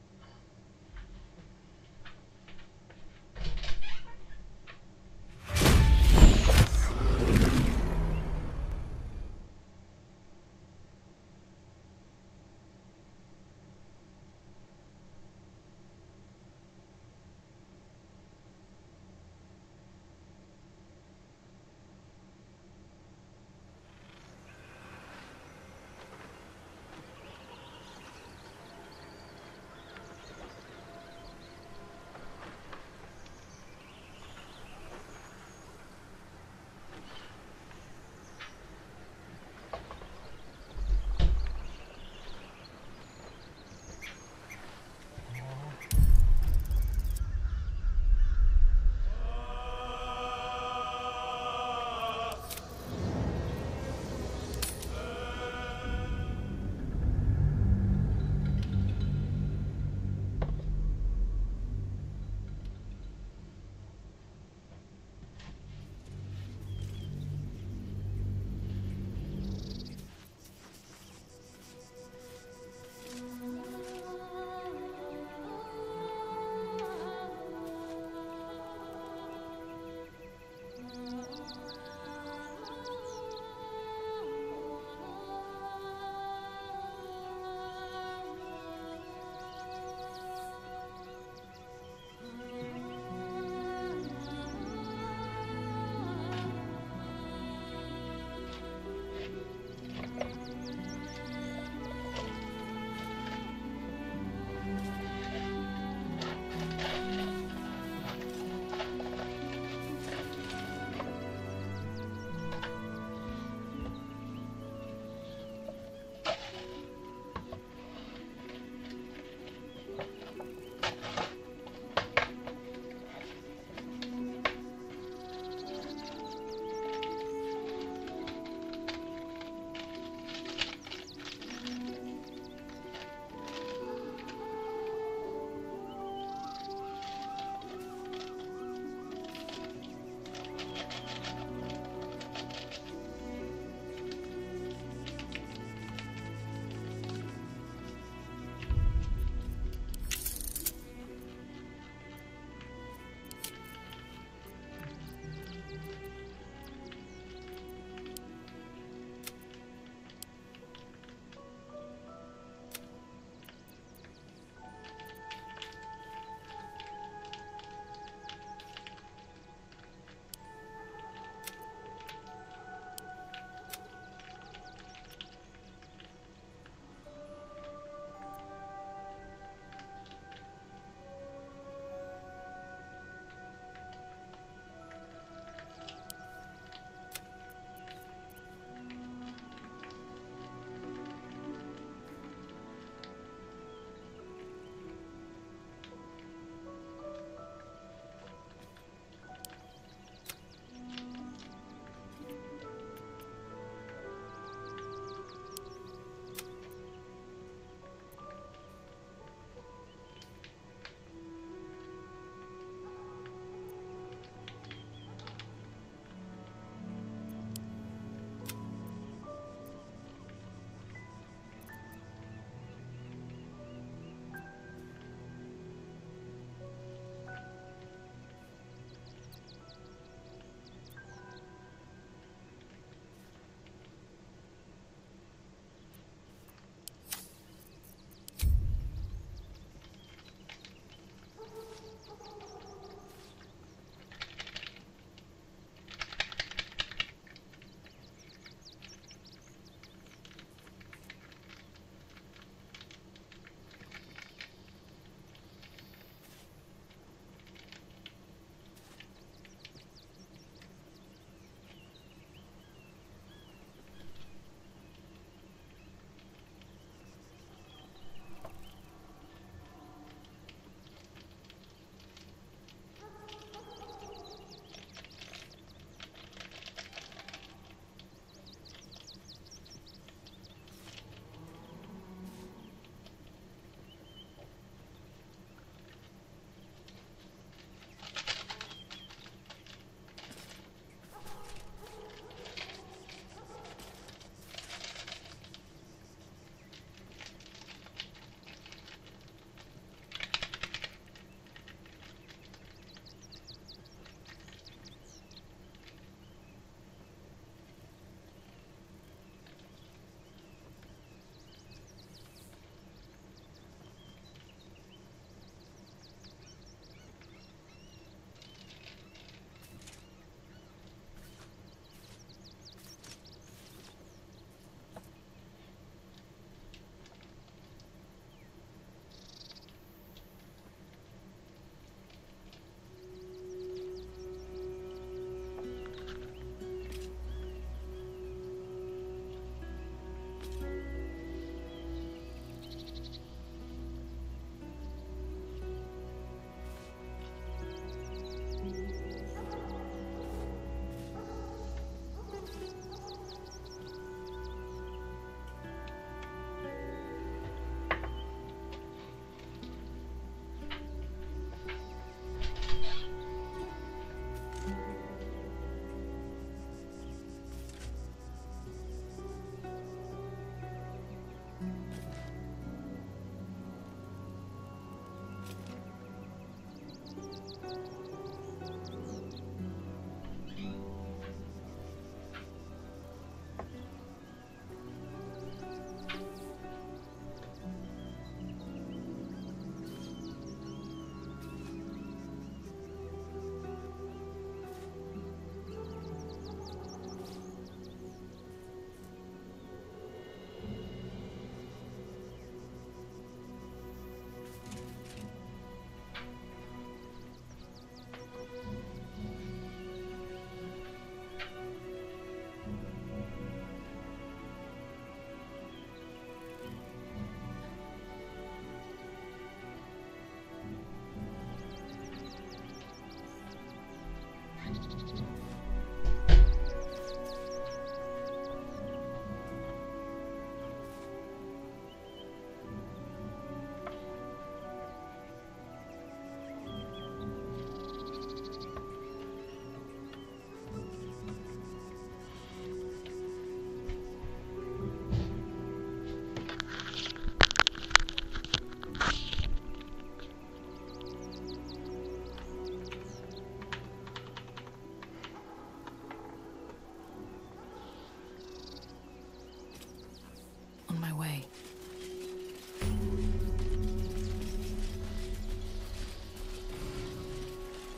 way.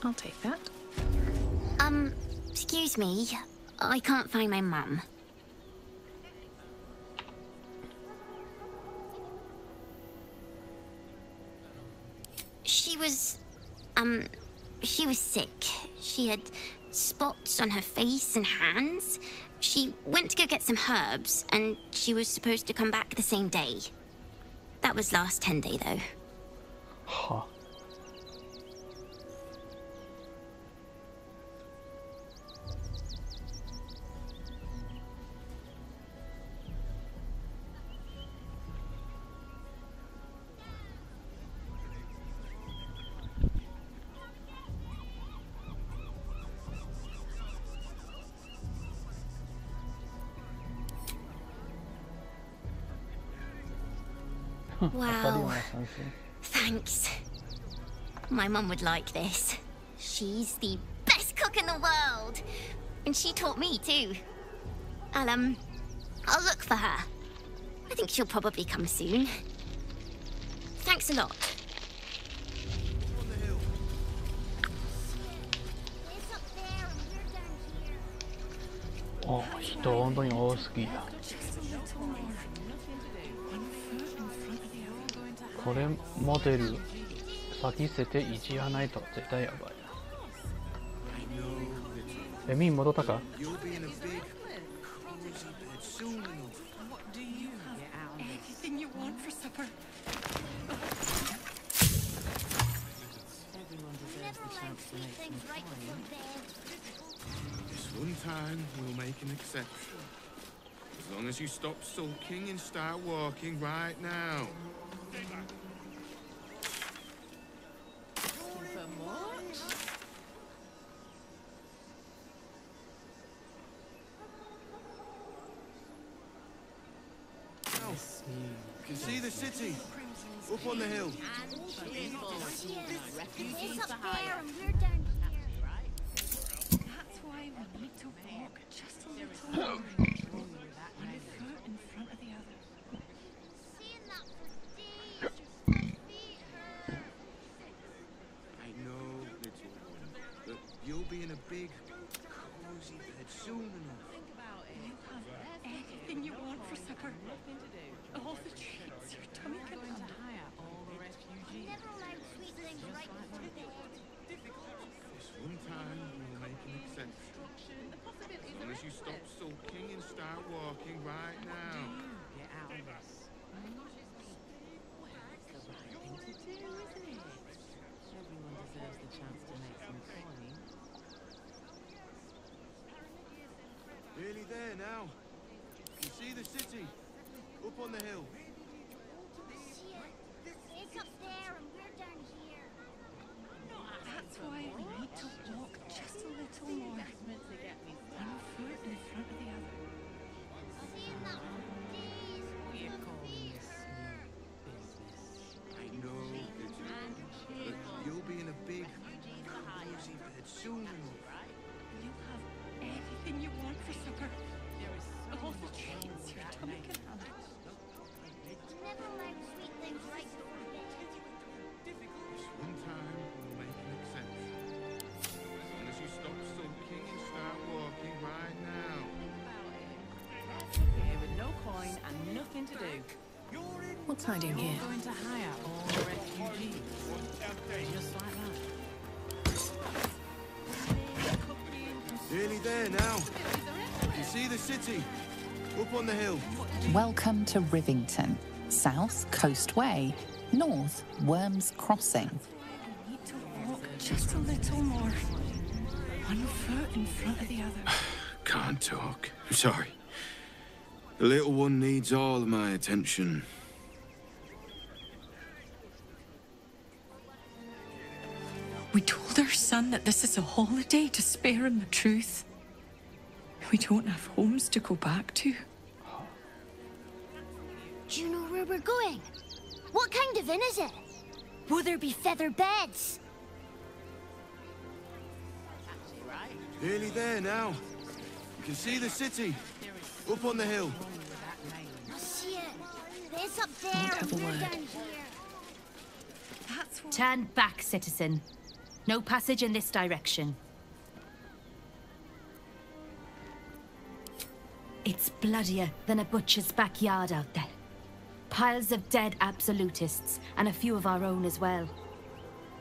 I'll take that. Excuse me. I can't find my mum. She was sick. She had spots on her face and hands. She went to go get some herbs, and she was supposed to come back the same day. That was last 10 day, though. Huh. Wow. Thanks. My mum would like this. She's the best cook in the world. And she taught me too. I'll look for her. I think she'll probably come soon. Thanks a lot. Oh, 人本当に多すぎや。これモデル先捨てていじらないと絶対やばいな。ミン戻ったか？ Anything you want for supper. This one time we'll make an exception. As long as you stop sulking and start walking right now. You can see the city up on the hill. Refugees for hire. That's why we need to walk just a little more. One foot in front of the other. I know, little one, but you'll be in a big, cozy bed soon enough. Think about it. You have anything you want for supper. Nothing to do. All the treats your tummy can handle. All the refugees. This one time we'll make an exception. As long as you stop sulking and start walking right now. Get out of this. It's the right thing to do, isn't it? Everyone deserves the chance to make some coin. Nearly there now. You see the city up on the hill. It's up there and we're down here. That's why we need to walk just a little more. One foot in front of the other. We're calling this business. I know, little one, but you'll be in a big, cozy bed soon enough. You have anything you want for supper. All the treats your tummy can handle. Never like sweet things right before bed. This one time we'll make an exception. As long as you stop sulking and start walking right now. Here with no coin and nothing to do. What's hiding here? You're going to hire all the refugees. Just like that. Nearly there now. You see the city up on the hill. Welcome to Rivington. South, Coast Way. North, Worms Crossing. We need to walk just a little more. One foot in front of the other. Can't talk. I'm sorry. The little one needs all of my attention. We told our son that this is a holiday to spare him the truth. We don't have homes to go back to. Do you know where we're going? What kind of inn is it? Will there be feather beds? Nearly there now. You can see the city up on the hill. I see it. This up there. Have a word. Turn back, citizen. No passage in this direction. It's bloodier than a butcher's backyard out there. Piles of dead absolutists, and a few of our own as well.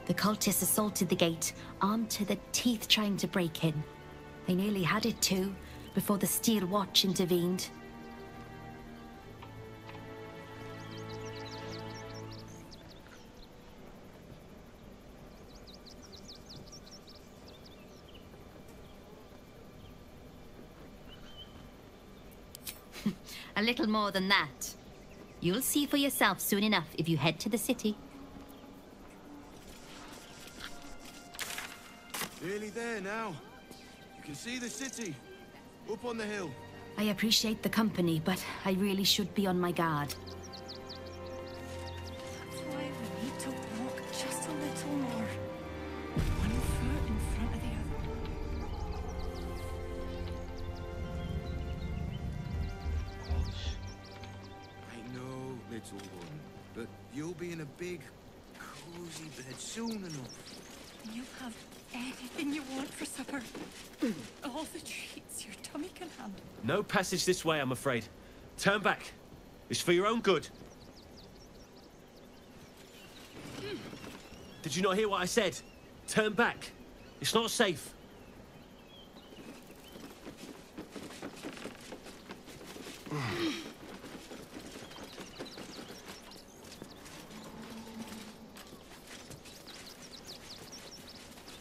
The cultists assaulted the gate, armed to the teeth trying to break in. They nearly had it too, before the Steel Watch intervened. A little more than that. You'll see for yourself soon enough if you head to the city. Nearly there now. You can see the city. Up on the hill. I appreciate the company, but I really should be on my guard. That's why we need to walk just a little more. One foot in front of the other. I know, little one, but you'll be in a big, cozy bed soon enough. You'll have anything you want for supper. All the treats your tummy can handle. No passage this way, I'm afraid. Turn back. It's for your own good. Did you not hear what I said? Turn back. It's not safe.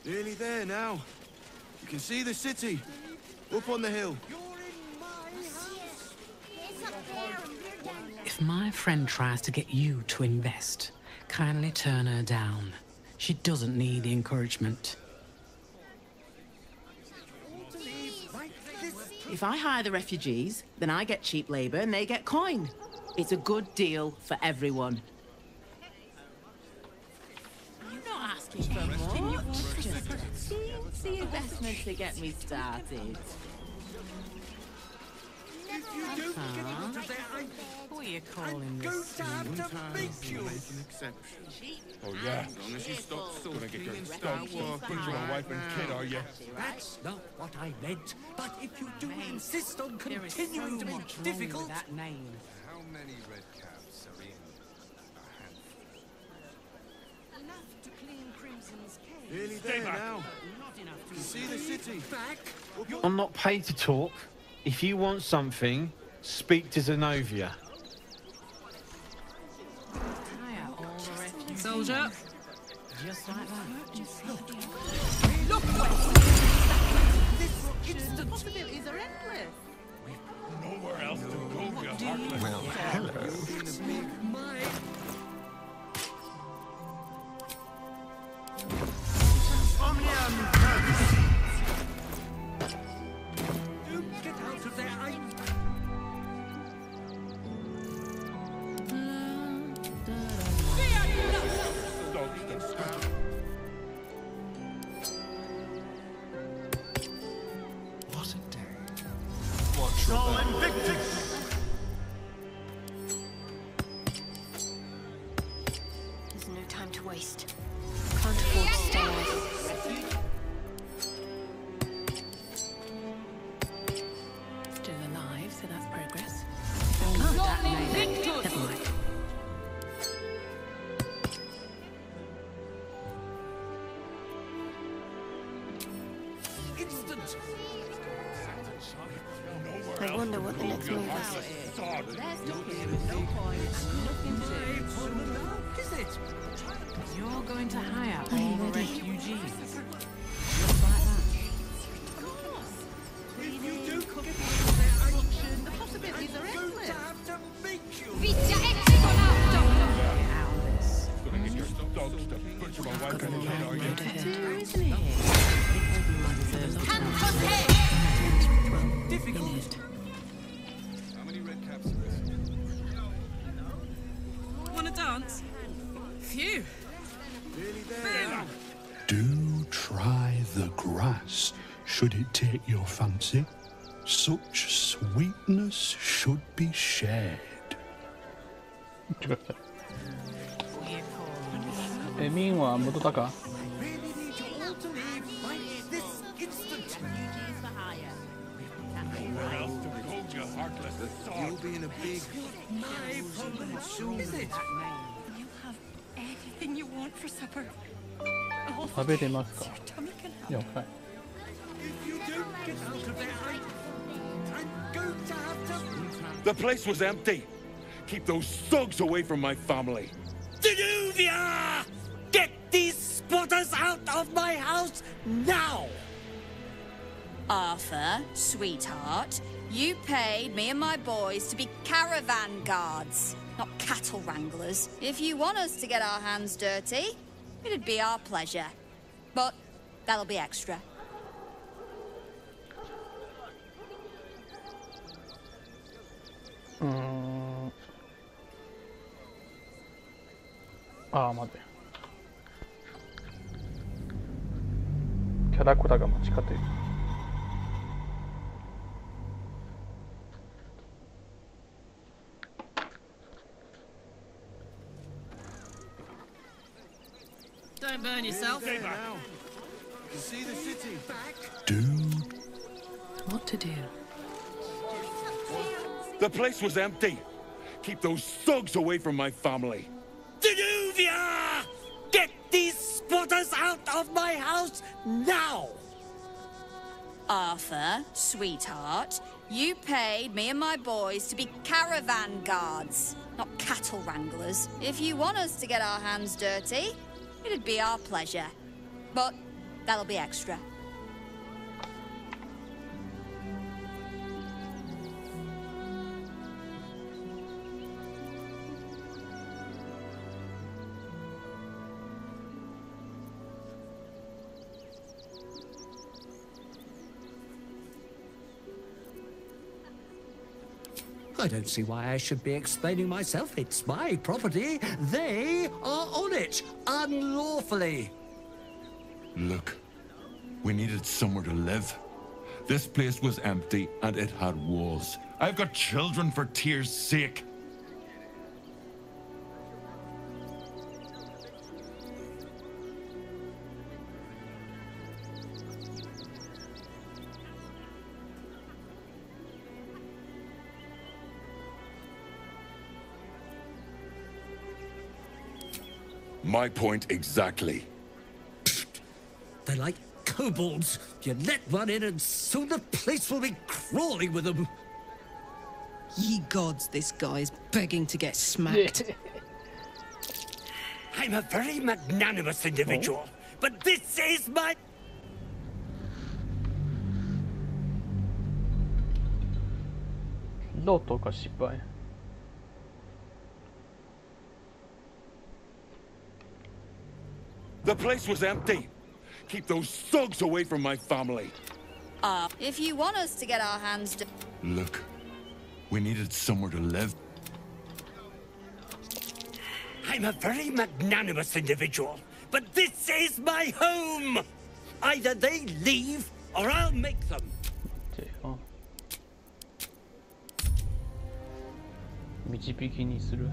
Nearly there now. You can see the city. Up on the hill. If my friend tries to get you to invest, kindly turn her down. She doesn't need the encouragement. If I hire the refugees, then I get cheap labor and they get coin. It's a good deal for everyone. You're not asking for much. Just the investment to get me started. What are you calling this? Oh yeah. As long as you stop sulking and start walking to a wife and kid, are you? That's not what I meant. But if you do insist on continuing to be difficult... That name. How many red caps are in a handful? Enough to clean Crimson's cave. Nearly there now. You can see the city. I'm not paid to talk. If you want something, speak to Zenobia. Soldier. Just like that. Look! The possibilities are endless. Nowhere else to go, you heartless. Well, hello. Get out of there, What a day. What's wrong? There's no time to waste. Can't afford to stay away. Still alive, so that's progress. Never mind. Instant! I wonder what the next move is. Is it? You're going to hire Are you all the ready? refugees. Just like that. If you do cook it the possibilities are endless. To have to meet you. Gonna get your dogs to butcher my wife and kid, are you? Isn't it? Difficult. How many red caps are there? Want to dance? Phew. Nearly there now. Do try the grass, should it take your fancy. Such sweetness should be shared. ミンは戻ったか？ You'll be in a big... My problem soon. You have anything you want for supper. 食べれますか？了解。 The place was empty. Keep those thugs away from my family. Danuvia! Get these spotters out of my house now! Arthur, sweetheart, you paid me and my boys to be caravan guards, not cattle wranglers. If you want us to get our hands dirty, it'd be our pleasure. But that'll be extra. Ah, 待て。キャラクターが間違っている。Don't burn yourself. Stay back. To see the city. Dude. What to do? The place was empty. Keep those thugs away from my family. Danuvia! Get these spotters out of my house now! Arthur, sweetheart, you paid me and my boys to be caravan guards, not cattle wranglers. If you want us to get our hands dirty, it'd be our pleasure. But that'll be extra. I don't see why I should be explaining myself. It's my property. They are on it, unlawfully. Look, we needed somewhere to live. This place was empty and it had walls. I've got children for tears' sake. My point exactly. They're like kobolds. You let one in and soon the place will be crawling with them. Ye gods, this guy's begging to get smacked. I'm a very magnanimous individual, but this is my... The place was empty. Keep those thugs away from my family. If you want us to get our hands dirty... Look, we needed somewhere to live. I'm a very magnanimous individual, but this is my home! Either they leave, or I'll make them. Oh. 導きにする。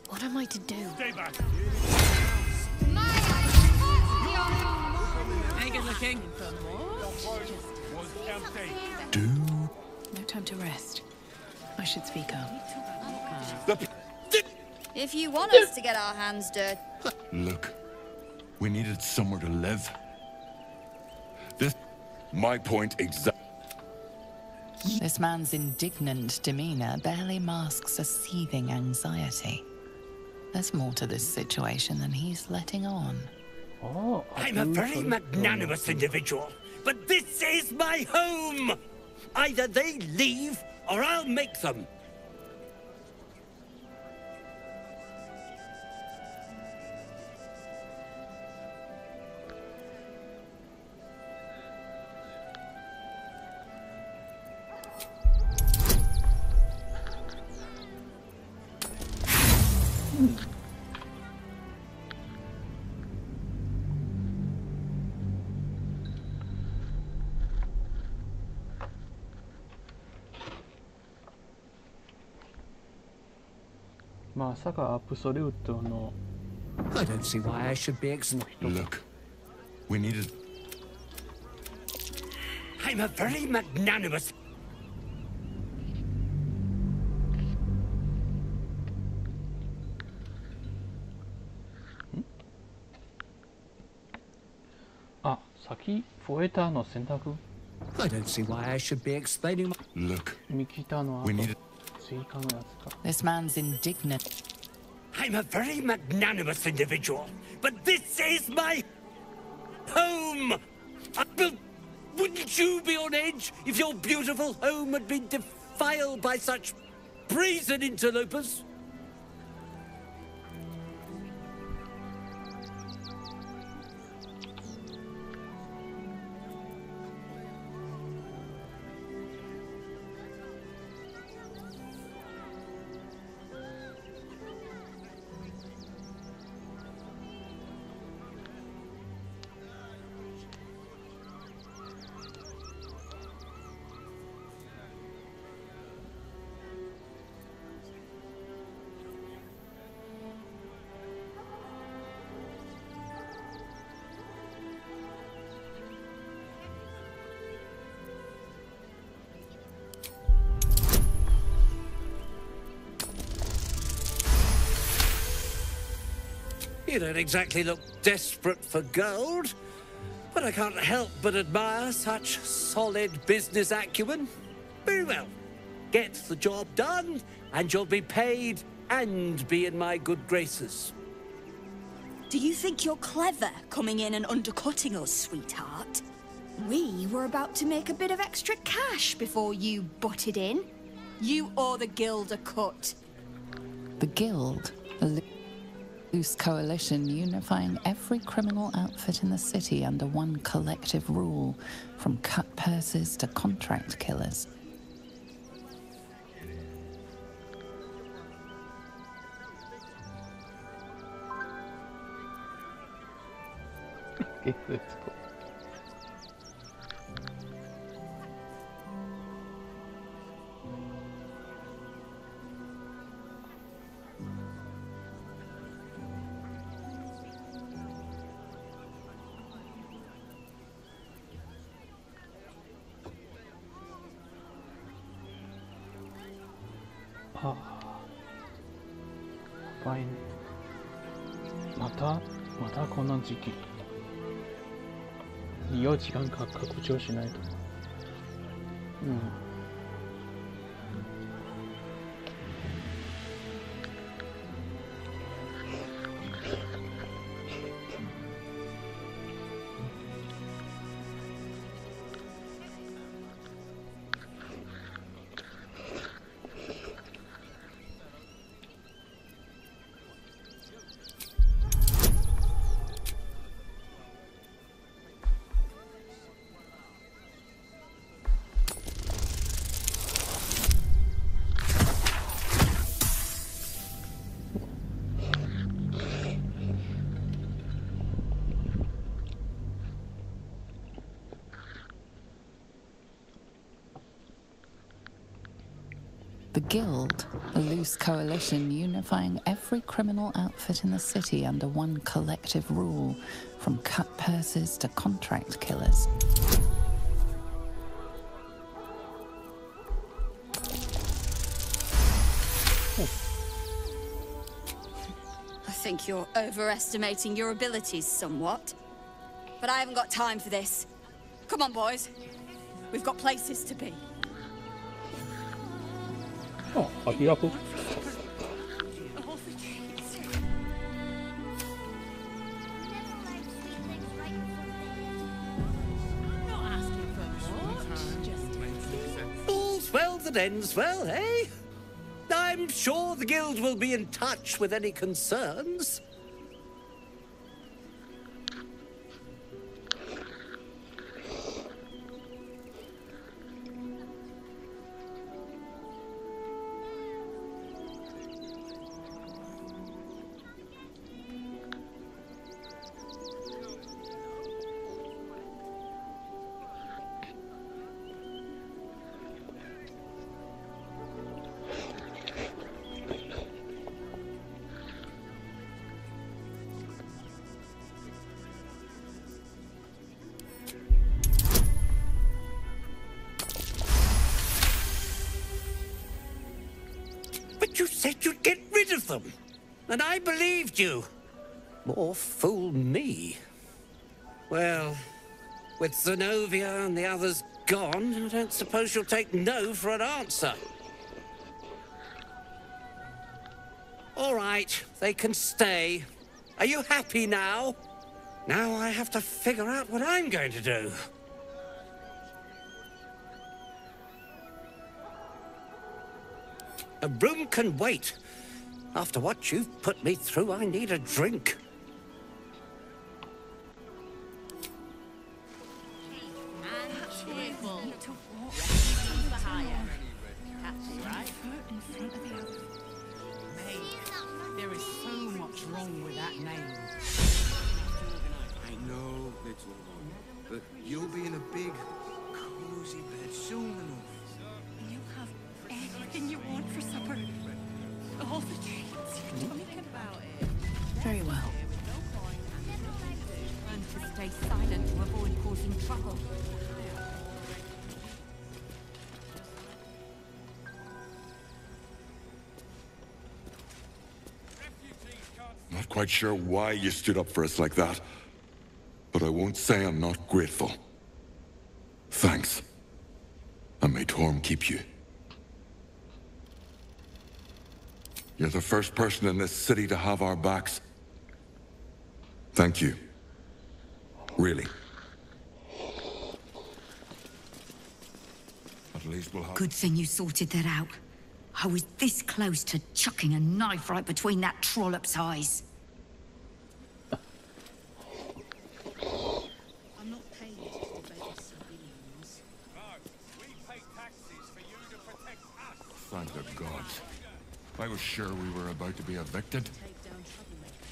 What am I to do? Stay back. Ain't good looking. No time to rest. I should speak up. If you want us to get our hands dirty... Look, we needed somewhere to live. This... My point exactly. This man's indignant demeanor barely masks a seething anxiety. There's more to this situation than he's letting on. Oh, I'm a very magnanimous individual, but this is my home! Either they leave, or I'll make them. まさかアブソリュートの I don't see why I should be Look, we needed. I'm a very magnanimous. あ、先フォエターの選択 I don't see why I should be explaining. Look, 見切ったのは we needed. 追加のやつか This man's indignant. I'm a very magnanimous individual, but this is my home. Wouldn't you be on edge if your beautiful home had been defiled by such brazen interlopers? You don't exactly look desperate for gold, but I can't help but admire such solid business acumen. Very well. Get the job done, and you'll be paid and be in my good graces. Do you think you're clever, coming in and undercutting us, sweetheart? We were about to make a bit of extra cash before you butted in. You owe the guild a cut. The guild? A loose coalition unifying every criminal outfit in the city under one collective rule, from cut purses to contract killers. Fine. またこんな時期。いよ時間か拡張しないと。The Guild, a loose coalition unifying every criminal outfit in the city under one collective rule, from cut purses to contract killers. I think you're overestimating your abilities somewhat. But I haven't got time for this. Come on, boys. We've got places to be. Oh, aquí abajo. All's well that ends well, eh? I'm sure the guild will be in touch with any concerns. them. And I believed you. More fool me. Well, with Zenobia and the others gone, I don't suppose you'll take no for an answer. All right, they can stay. Are you happy now? Now I have to figure out what I'm going to do. A room can wait. After what you've put me through, I need a drink. There is so much wrong with that name. I know, little one, but you'll be in a big, cozy bed soon enough. And you'll have everything you want for supper. All the treats you're talking about it. Very well. Learn to stay silent to avoid causing trouble. Not quite sure why you stood up for us like that, but I won't say I'm not grateful. Thanks. And may Torm keep you. You're the first person in this city to have our backs. Thank you. Really. At least we'll have... Good thing you sorted that out. I was this close to chucking a knife right between that trollop's eyes. I'm not paid to obey civilians. No, we pay taxes for you to protect us. Thank the gods. I was sure we were about to be evicted.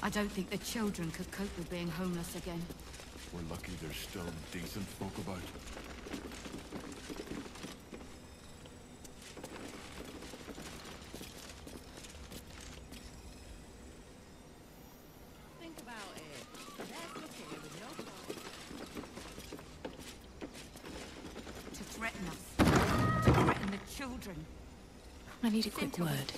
I don't think the children could cope with being homeless again. We're lucky there's still decent folk about. Think about it. Let's look at it with no problem. To threaten us. To threaten the children. I need a quick word.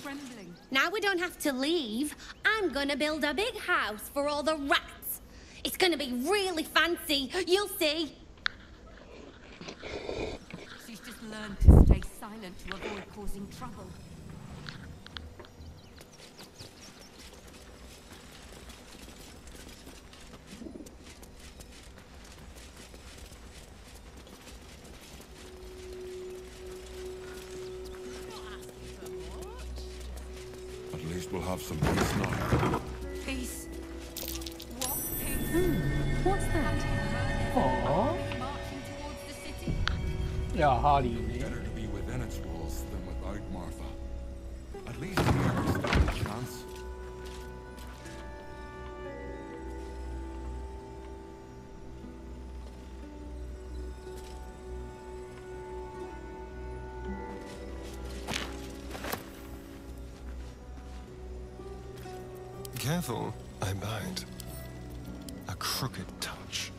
Now we don't have to leave. I'm gonna build a big house for all the rats. It's gonna be really fancy. You'll see. She's just learned to stay silent to avoid causing trouble. At least we'll have some peace now. Peace. What peace? What's that? Aww. Ja, Harley. Better to be within its walls than without Martha. At least here is still a chance. Careful, I bite. A crooked touch.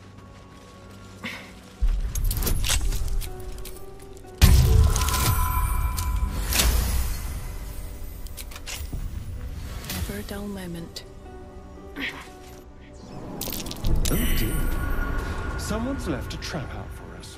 Never a dull moment. Oh dear. Someone's left a trap out for us.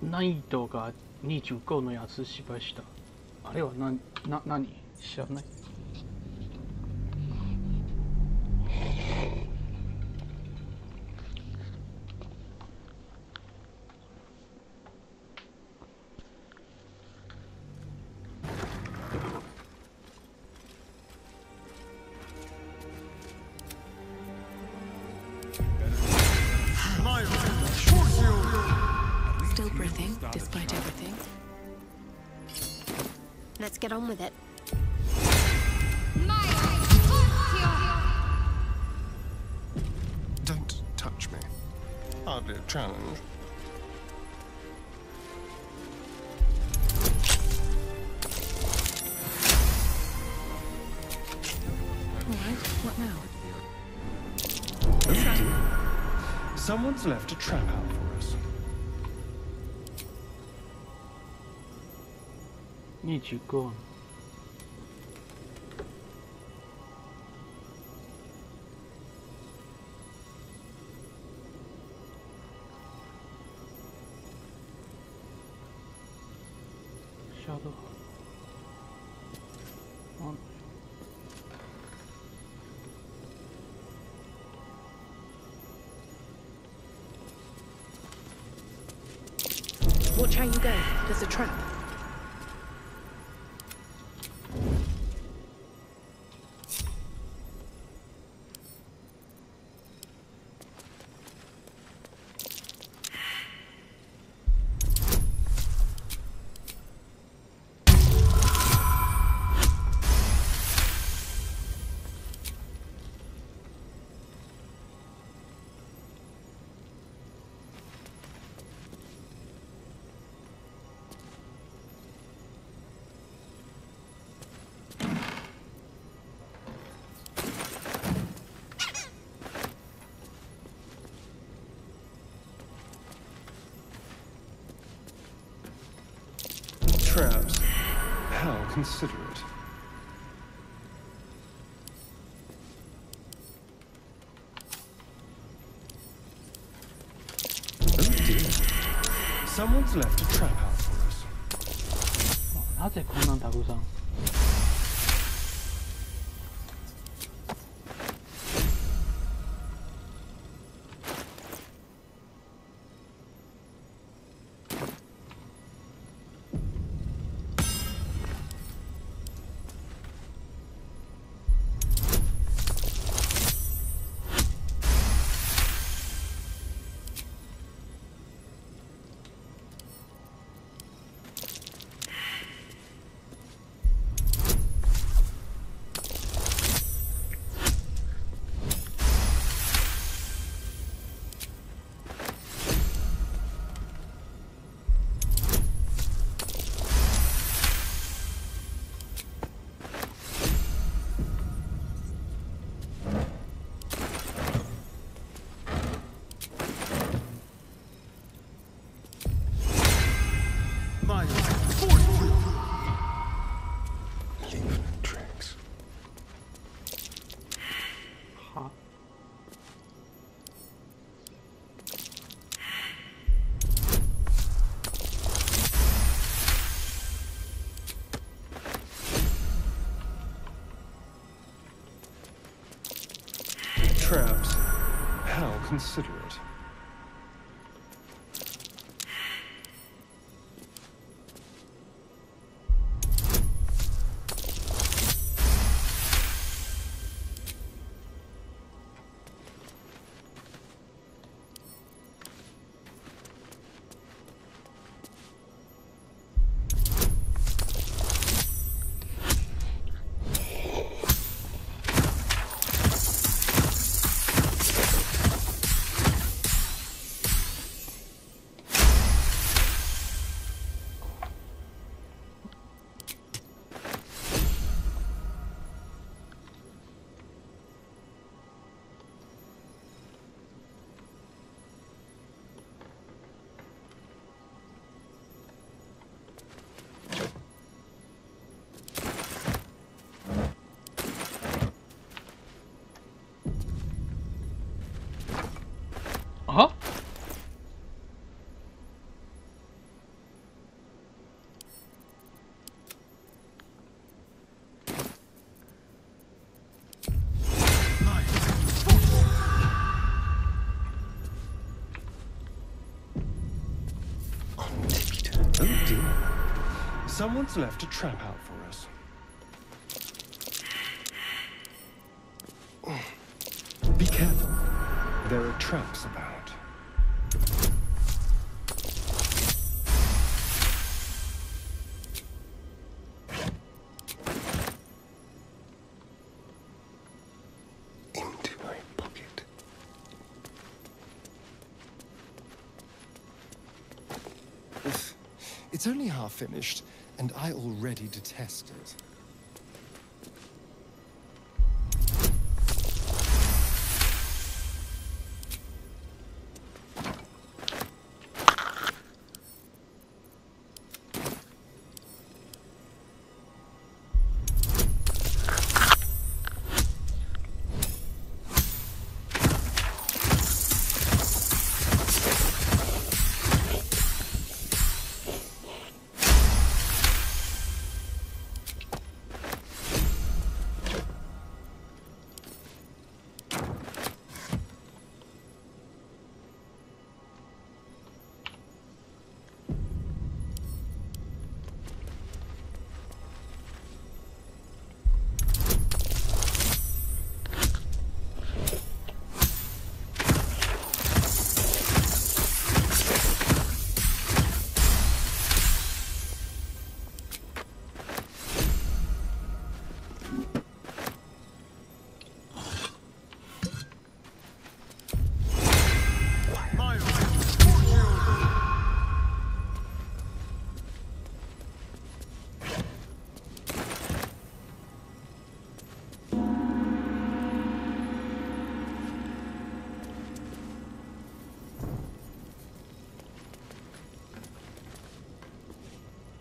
ナイトが25のやつ失敗した。あれは何知らない。despite everything. Let's get on with it. Don't touch me. Hardly a challenge. Alright, what now? Oh dear. Someone's left a trap out for us. 25. Shadow. On. Watch how you go. There's a trap. Traps. How considerate. Oh dear. Someone's left a trap out for us. なぜこんなんたくさん? Traps. How considerate. Huh? Oh dear. Someone's left a trap out for us. Be careful. There are traps about. It's only half finished, and I already detest it.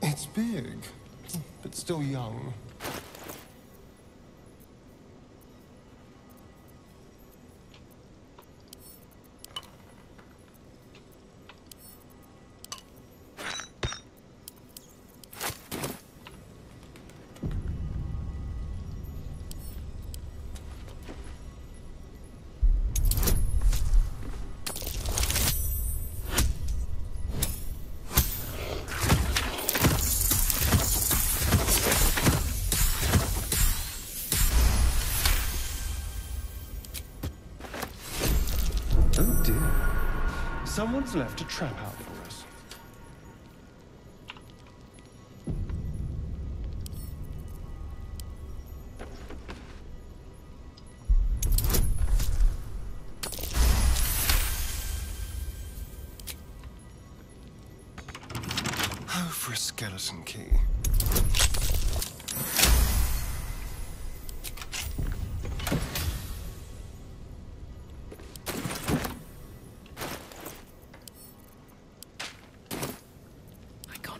It's big, but still young. Oh dear. Someone's left a trap out for us. Oh, for a skeleton key.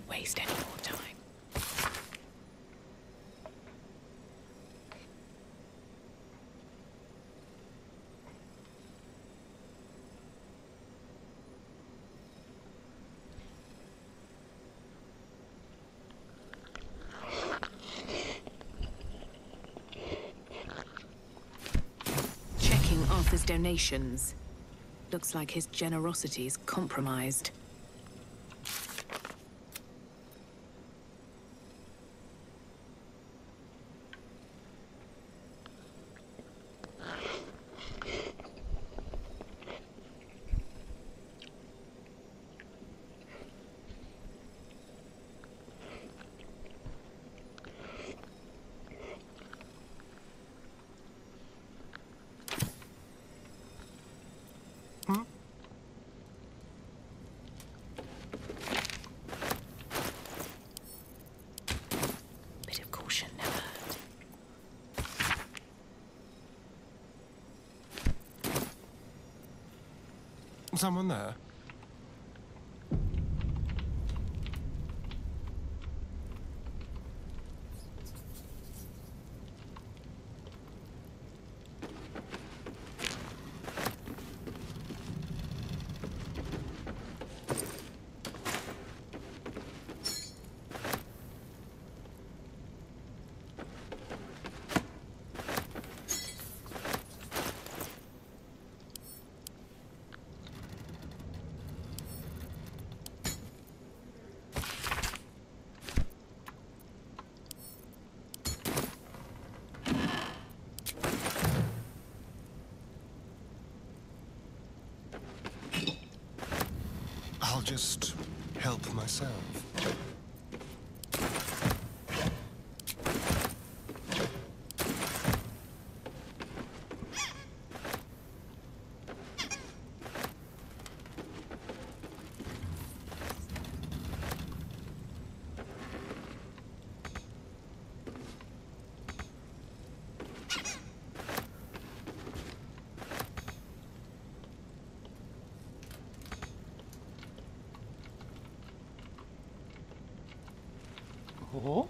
Waste any more time. Checking Arthur's donations. Looks like his generosity is compromised. Bit of caution never hurt. Someone there? I'll just help myself. と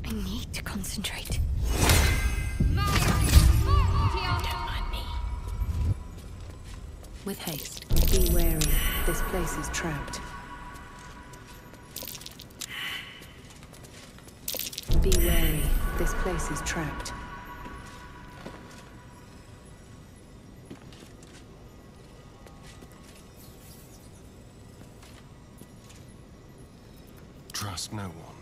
I need to concentrate. With haste. Be wary. This place is trapped. Be wary. This place is trapped. Trust no one.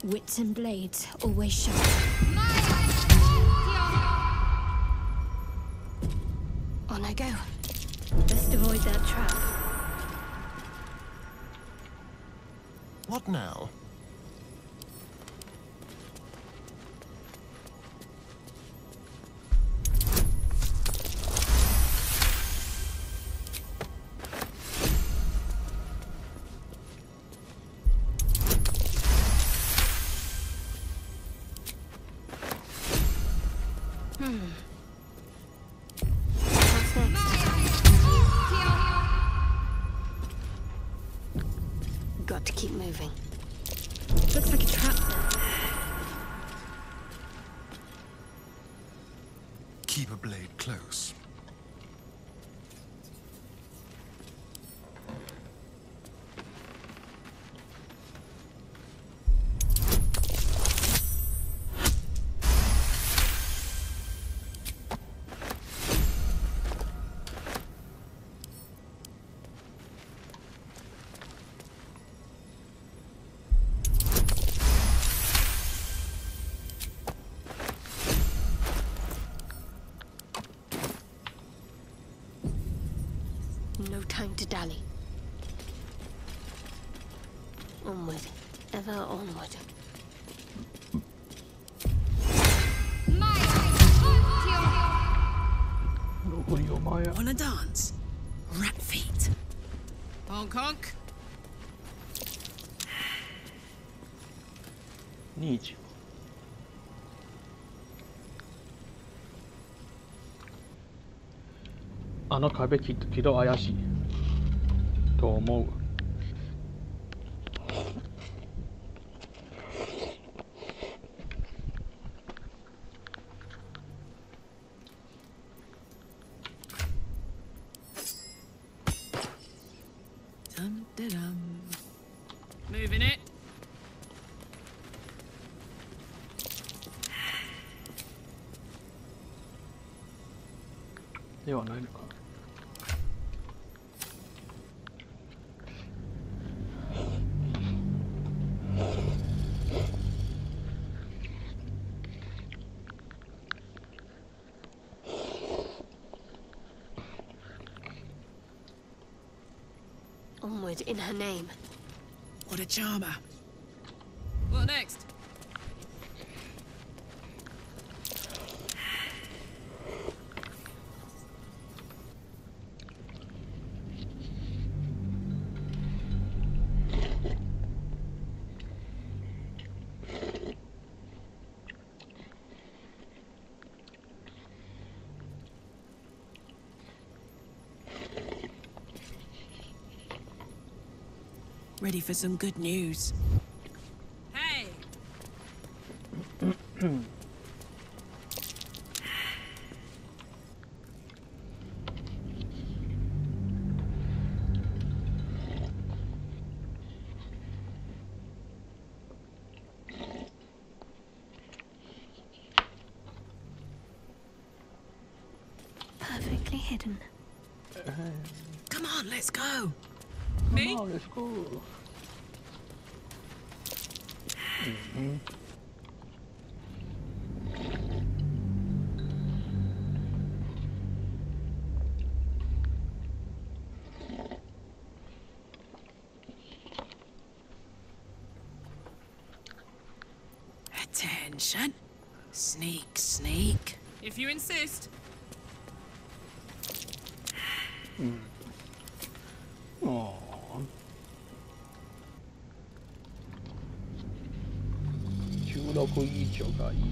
Wits and blades, always sharp. On I go. Best avoid that trap. What now? What's next? Got to keep moving. Looks like a trap there. Keep a blade close. No time to dally. Onward. Ever onward. Wanna dance? Rat feet. Honk honk. 20あの壁きっと怪しいと思う。Dum da dum. Moving it. ではないのか。Onward in her name. What a charmer. What next? Ready for some good news? Hey! Perfectly hidden. Come on, let's go. Me? Come on, let's go. Attention. Sneak, sneak. If you insist. Oh. 16以上がいいな。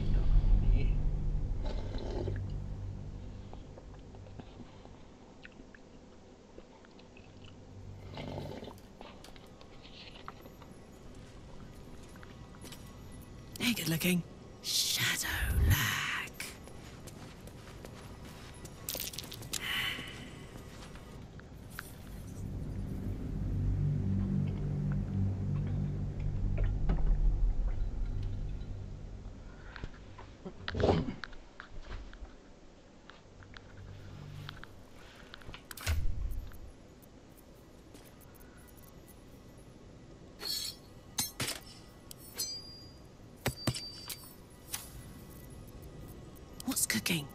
Hey, good looking. Shadow lag. What's cooking?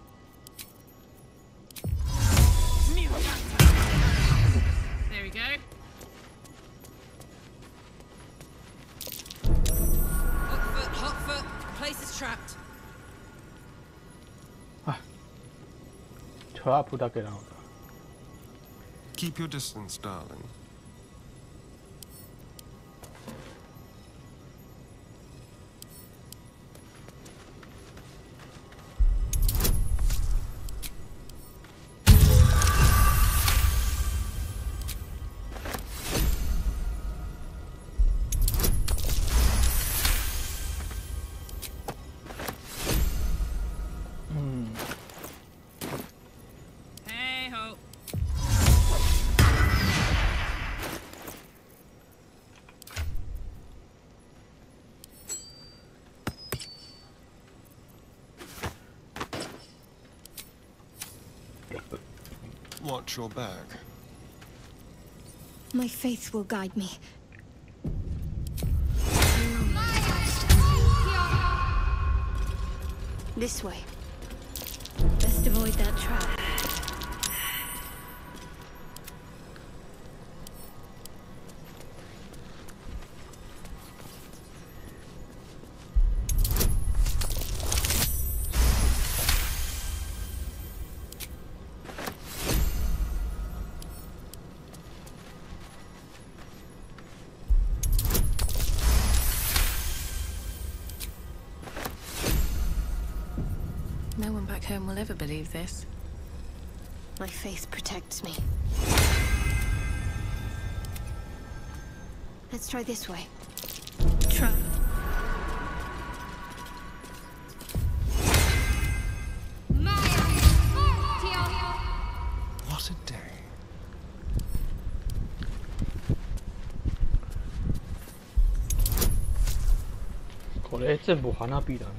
There we go. Hot foot. Place is trapped. トラップだけなのか。Keep your distance, darling. Hey ho. Watch your back. My faith will guide me. This way. Best avoid that trap. No one back home will ever believe this. My faith protects me. Let's try this way. Trap. What a day. これ全部花火だね。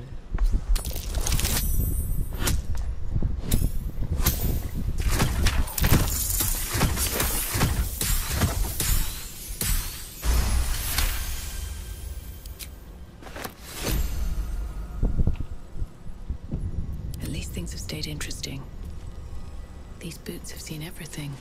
At least things have stayed interesting. These boots have seen everything.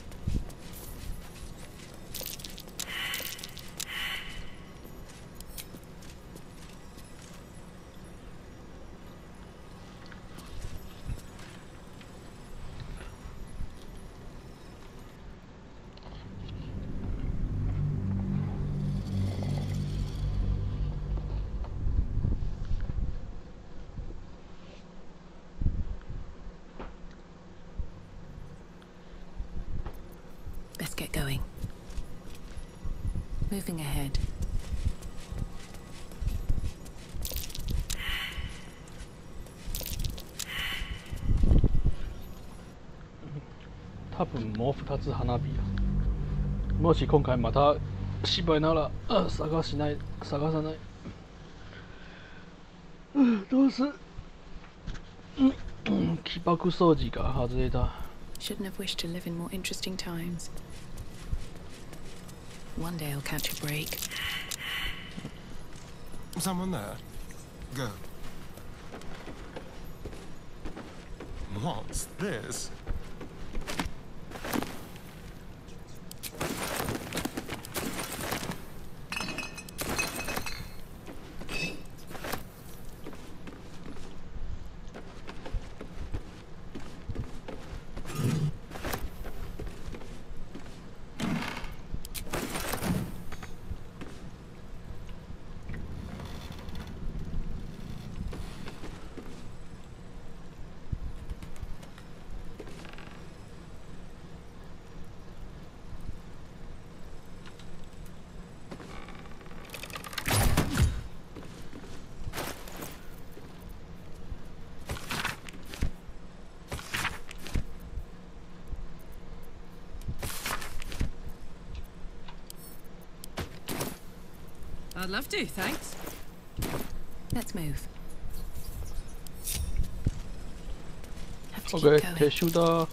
Moving ahead. 多分もう2つ花火や。もし今回また失敗なら探さない。どうす起爆装置が外れた。 Shouldn't have wished to live in more interesting times. One day I'll catch a break. Someone there? Go. What's this? I'd love to, thanks. Let's move. Have to Okay, keep going. 撤収だ。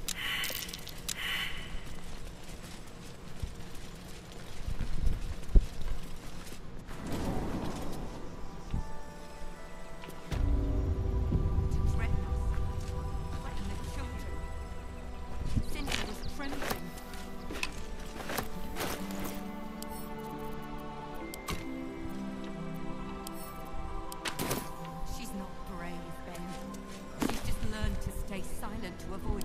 She's not brave, Ben. She's just learned to stay silent to avoid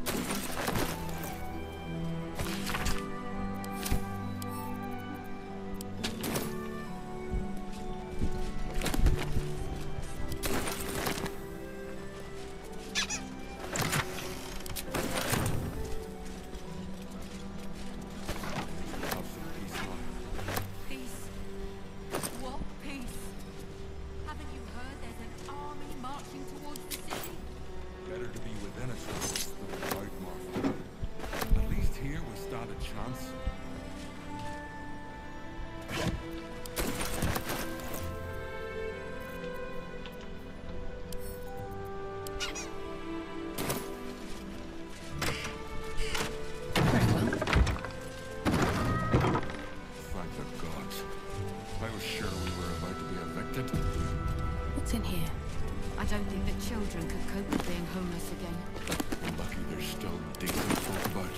Peace? What peace? Haven't you heard there's an army marching towards the city? Better to be within its walls than without, Martha. At least here we stand a chance. Thank the gods. I was sure we were about to be evicted. What's in here? I don't think the children could cope with being homeless again. Lucky there's still decent folk about.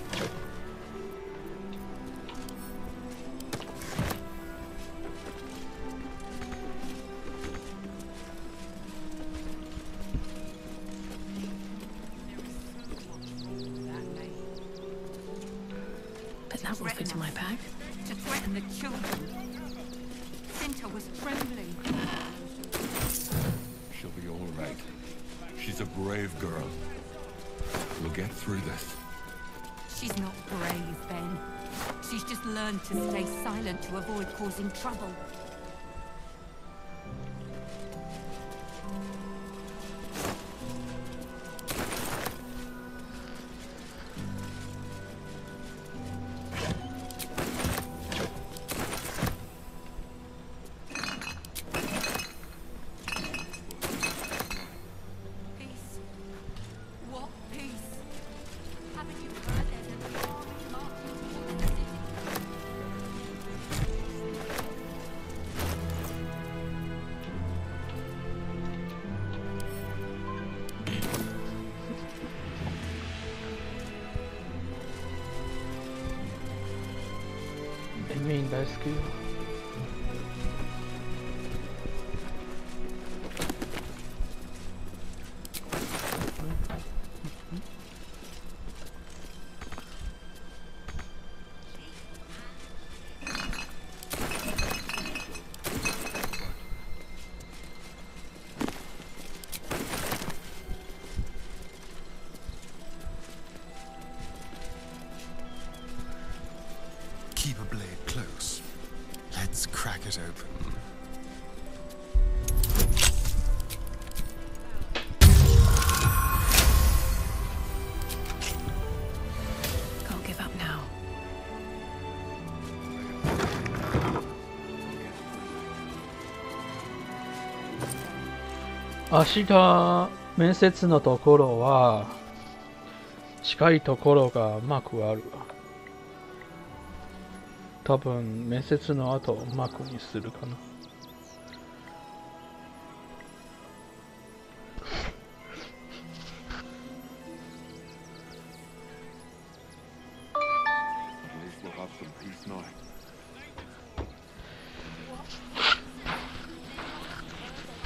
But that will fit in my bag. To threaten the children. Cinta was trembling. She'll be all right. She's a brave girl. We'll get through this. She's not brave, Ben. She's just learned to stay silent to avoid causing trouble. Peace? What peace? Haven't you heard there's an army marching towards the city? Emin大好きよ。 Keep a blade close. Let's crack it open. Can't give up now. 明日面接のところは近いところがうまくあるわ。多分面接の後うまくにするかな。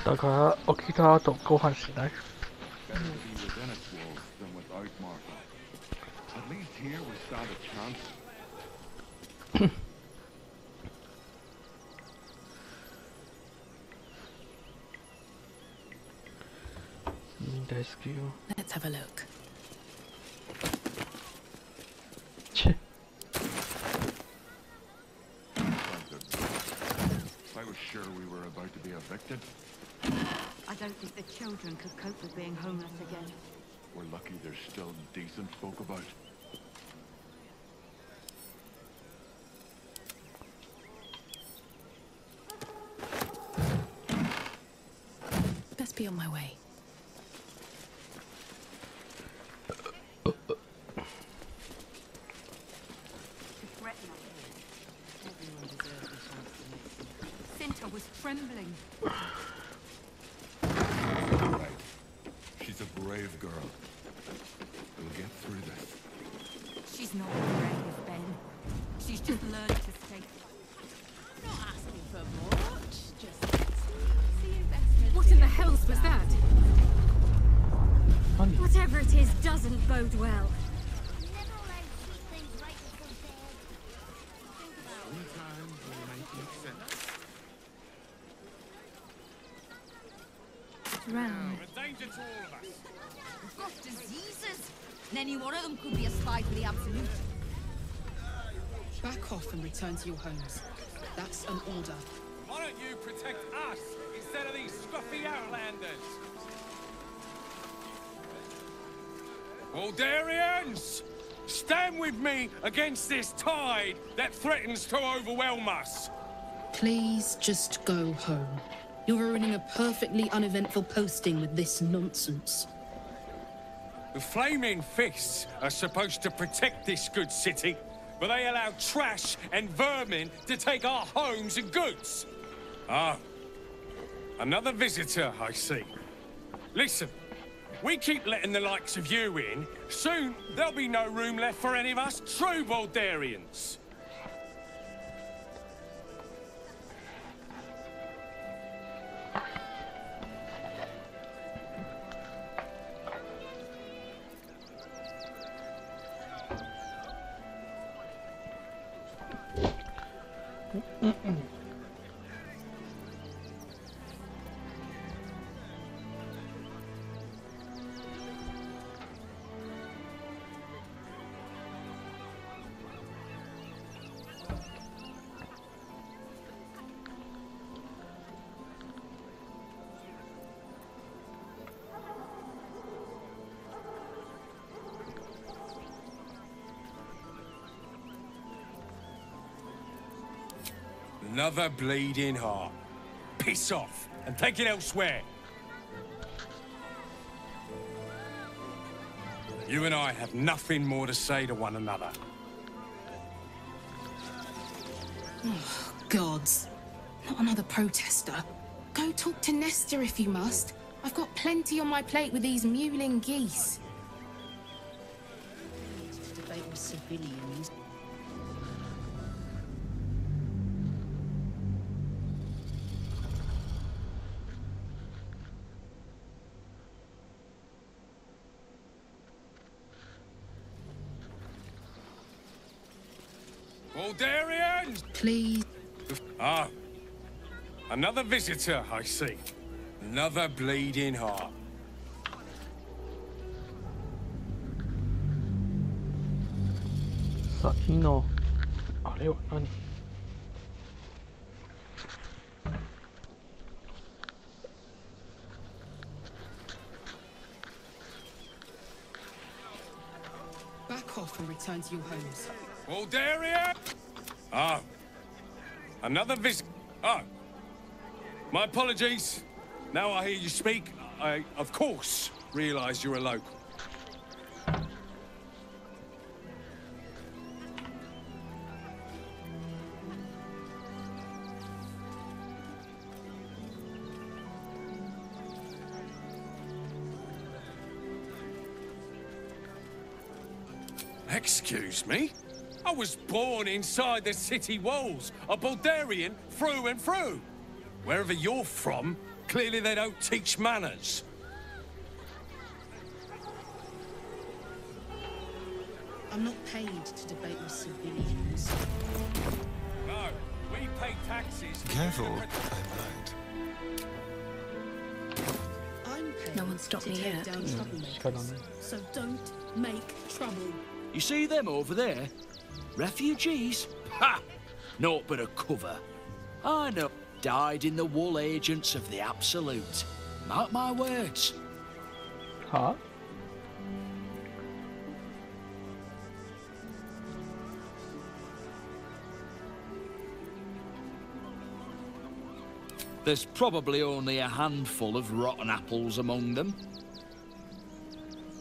だから起きた後ご飯しない。大好きよ。Let's have a look. I was sure we were about to be evicted. I don't think the children could cope with being homeless again. We're lucky there's still decent folk about. Best be on my way. Cinta was trembling. Right. She's a brave girl. We'll get through this. She's not brave, Ben. She's just learned to stay. I'm not asking for much. Just see investment. What in the hells was that? Whatever it is doesn't bode well. Sometimes we're making sense. Round. We're a danger to all of us. We've got diseases. And any one of them could be a spy for the Absolute. Back off and return to your homes. That's an order. Why don't you protect us instead of these scruffy outlanders? Aldarians! Stand with me against this tide that threatens to overwhelm us. Please just go home. You're ruining a perfectly uneventful posting with this nonsense. The Flaming Fists are supposed to protect this good city, but they allow trash and vermin to take our homes and goods. Ah, another visitor, I see. Listen, we keep letting the likes of you in, soon there'll be no room left for any of us true Baldarians. Another bleeding heart. Piss off and take it elsewhere. You and I have nothing more to say to one another. Oh, gods. Not another protester. Go talk to Nestor if you must. I've got plenty on my plate with these mewling geese. Debate with civilians. Baldarians! Please. Ah, another visitor, I see. Another bleeding heart. return to your homes. Bulgaria! Oh. Another visit. Oh. My apologies. Now I hear you speak, I, of course, realise you're a local. Excuse me? I was born inside the city walls, a Bulgarian through and through. Wherever you're from, clearly they don't teach manners. I'm not paid to debate with civilians. No, we pay taxes. Careful, I'm paid No one stopped to me take yet. down troublemakers. So don't make trouble. You see them over there? Refugees? Ha! Naught but a cover. I know. Dyed-in-the-wool agents of the Absolute. Mark my words. Huh? There's probably only a handful of rotten apples among them.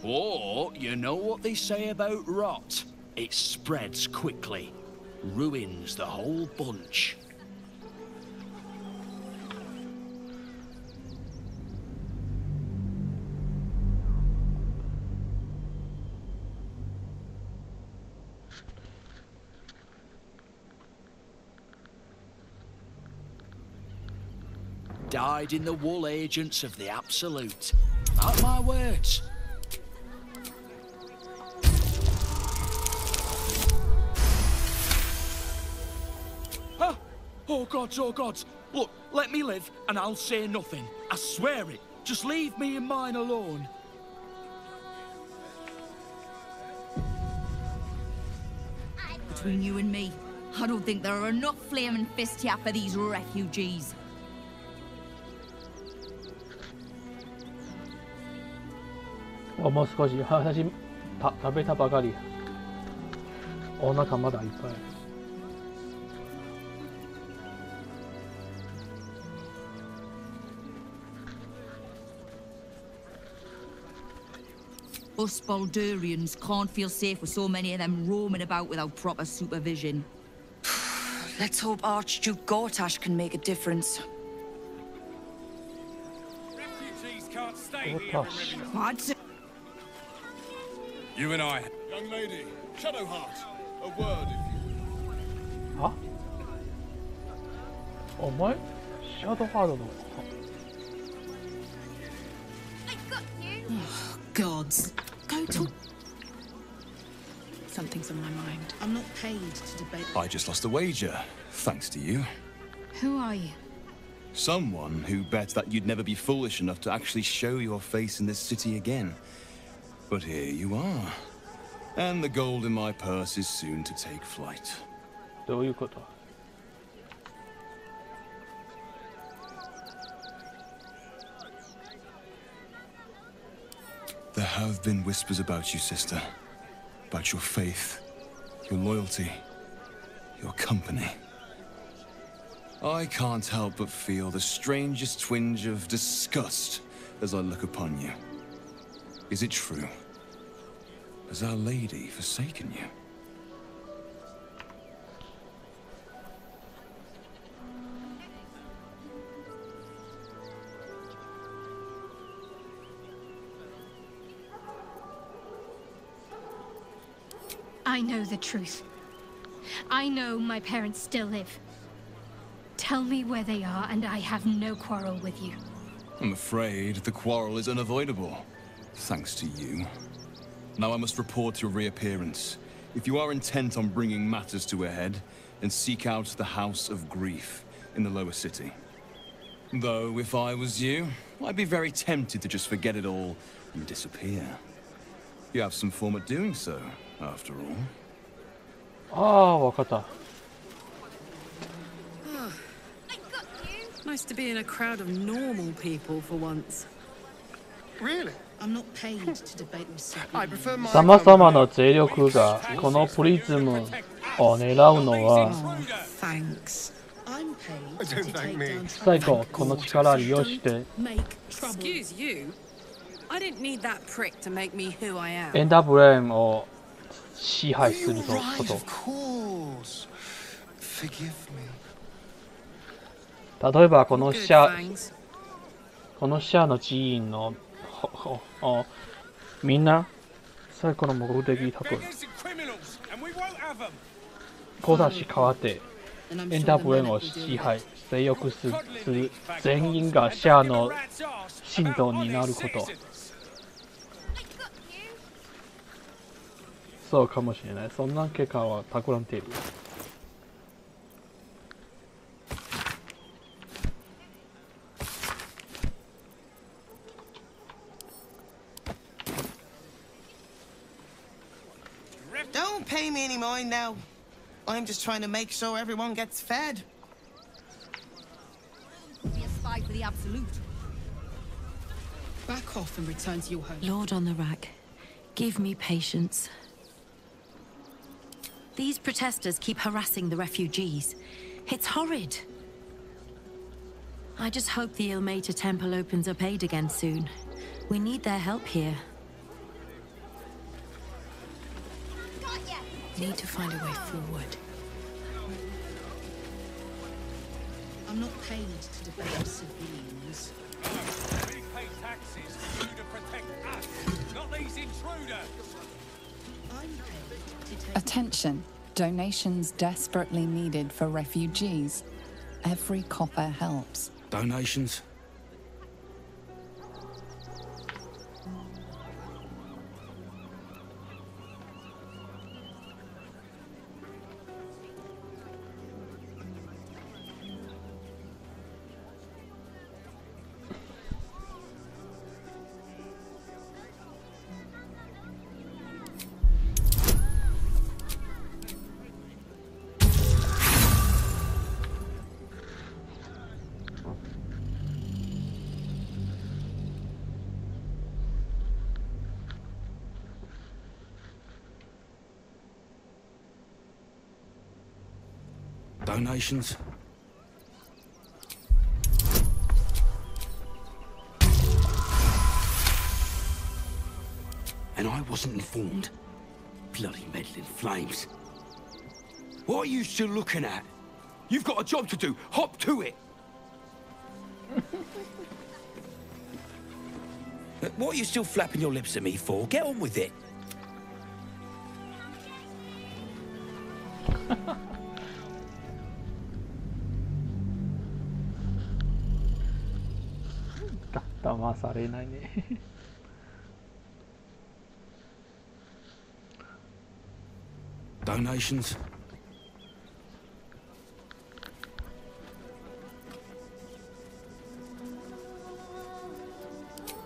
Or, you know what they say about rot? It spreads quickly. Ruins the whole bunch. Dyed-in-the-wool agents of the Absolute. Mark my words. Ah! Oh gods, oh gods. Look, let me live and I'll say nothing. I swear it. Just leave me and mine alone. Between you and me, I don't think there are enough flaming fists here for these refugees. もう少し話食べたばかり。お腹まだいっぱい。Us Bulgarians can't feel safe with so many of them roaming about without proper supervision. Let's hope Archduke Gortash can make a difference. Refugees can't stay here. What? You and I. Young lady, Shadowheart, a word if you... は？お前シャドウハードの。Gods. Go talk. Something's on my mind. I'm not paid to debate. I just lost a wager, thanks to you. Who are you? Someone who bet that you'd never be foolish enough to actually show your face in this city again. But here you are. And the gold in my purse is soon to take flight. どういうこと? There have been whispers about you, sister. About your faith, your loyalty, your company. I can't help but feel the strangest twinge of disgust as I look upon you. Is it true? Has Our Lady forsaken you? I know the truth. I know my parents still live. Tell me where they are, and I have no quarrel with you. I'm afraid the quarrel is unavoidable, thanks to you. Now I must report your reappearance. If you are intent on bringing matters to a head, then seek out the House of Grief in the lower city. Though, if I was you, I'd be very tempted to just forget it all and disappear. You have some form at doing so, after all. ああ、わかった。 Nice to be in a crowd of normal people for once. Really? I'm not paid to debate with I prefer my 様々な勢力がこのプリズムを狙うのは Thanks. I'm paid to Don't thank take me. down 最後この力を利用して make trouble. Excuse you. I didn't need that prick to make me who I am. エンダーブレーンを支配すること。 Of course. Forgive me. 例えばこのシャの寺院のみんな最高の目的多分小出し変わってエンダーブレーンを支配制約する全員がシャアの信徒になること。そうかもしれない。そんな結果は企んでいる。Don't pay me any mind now. I'm just trying to make sure everyone gets fed. Be a spy for the Absolute. Back off and return to your home. Lord on the rack, give me patience. These protesters keep harassing the refugees. It's horrid. I just hope the Ilmater Temple opens up aid again soon. We need their help here. Need to find a way forward. I'm not paid to debate with civilians. We pay taxes for you to protect us, not these intruders. I'm paid to take... Attention. Donations desperately needed for refugees. Every copper helps. Donations? Donations? And I wasn't informed. Bloody meddling flames. What are you still looking at? You've got a job to do. Hop to it. What are you still flapping your lips at me for? Get on with it. Donations?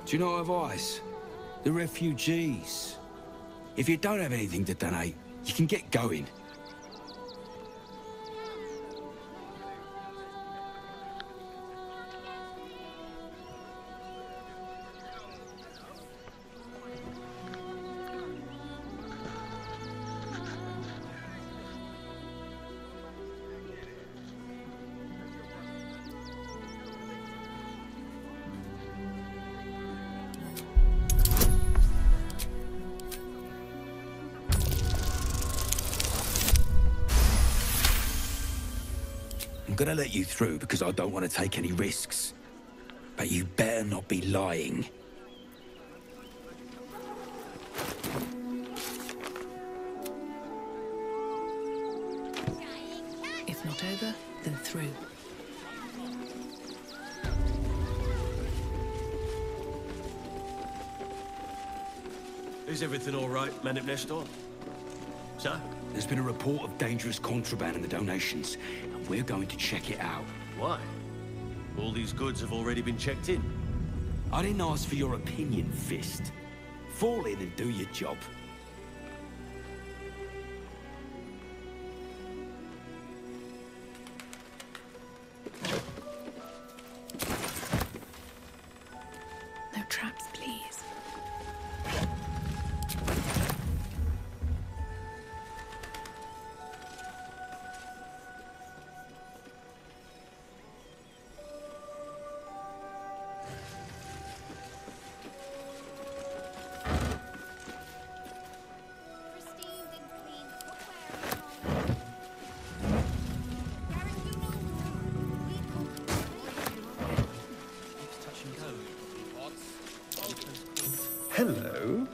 Do you know advice? The refugees. If you don't have anything to donate, you can get going. I'm gonna let you through because I don't want to take any risks. But you better not be lying. If not over, then through. Is everything all right, Manip Nestor? Sir? There's been a report of dangerous contraband in the donations, and we're going to check it out. Why? All these goods have already been checked in. I didn't ask for your opinion, Fist. Fall in and do your job. No traps, please. Hello,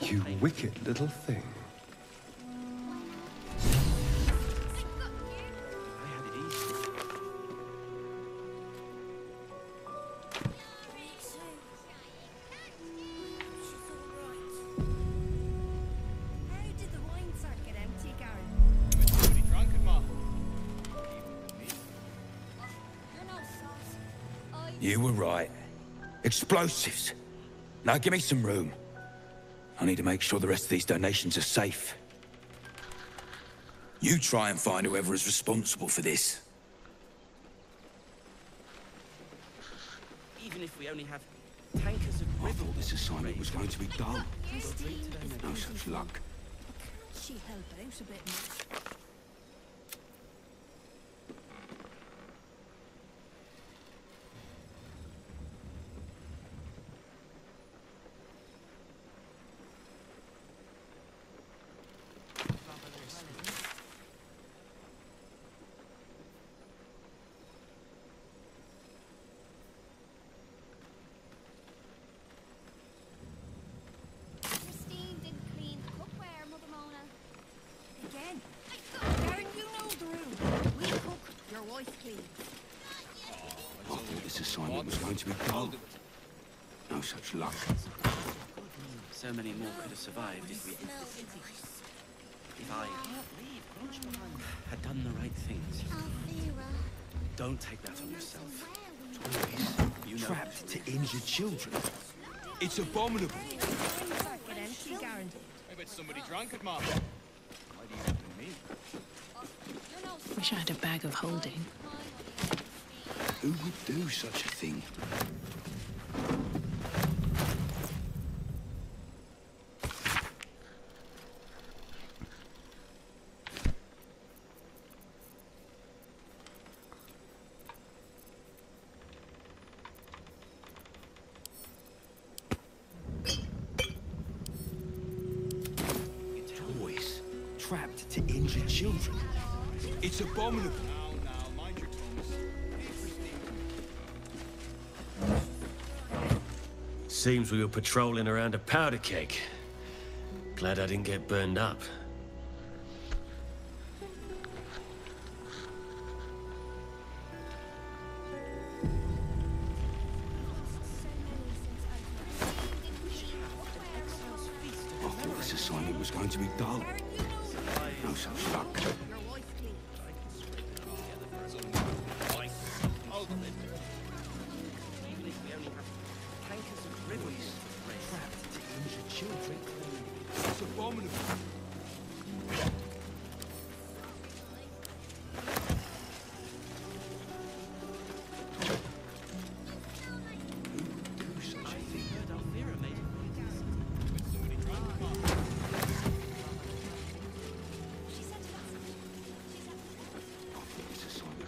you wicked little thing. You were right. Explosives. Now give me some room. I need to make sure the rest of these donations are safe. You try and find whoever is responsible for this. Even if we only have tankers of I thought this assignment was going to be dull. No such luck. She help out a bit more. No such luck. So many more could have survived if I had done the right things. Don't take that on yourself. You know, trapped to injure children. It's abominable. I bet somebody drank it, Mom. Wish I had a bag of holding. Who would do such a thing? Toys trapped to injure children. It's abominable. Now, mind your tongues. Seems we were patrolling around a powder keg. Glad I didn't get burned up. I thought this assignment was going to be dull. No such luck. Trapped to injure children. It's abominable.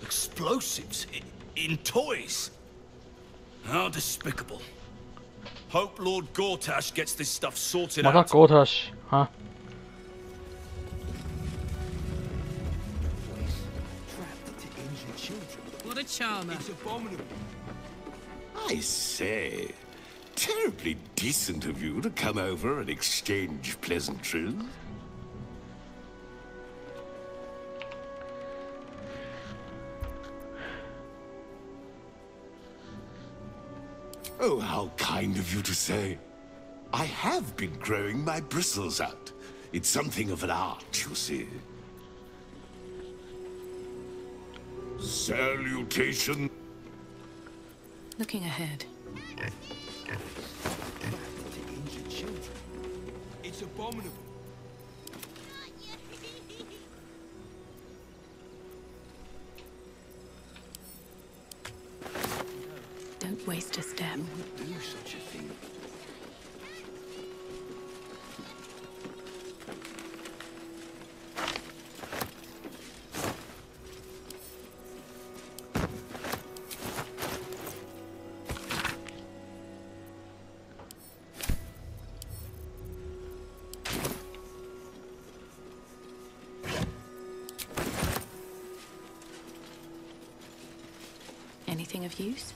Explosives in toys? How despicable. Hope Lord Gortash gets this stuff sorted Mother out. Gortash, huh? Trapped to injure children. What a charmer. It's abominable. I say, terribly decent of you to come over and exchange pleasantries. Oh, how kind of you to say. I have been growing my bristles out. It's something of an art, you see. Salutation. Looking ahead. It's abominable. Don't waste a step. Who would do such a thing? Anything of use?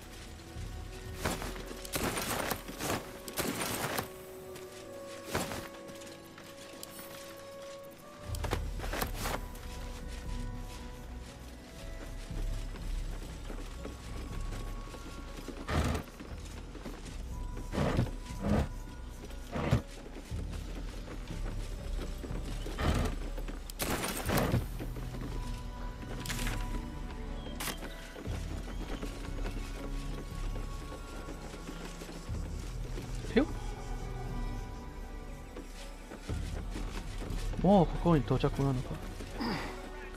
もうここに到着なのか。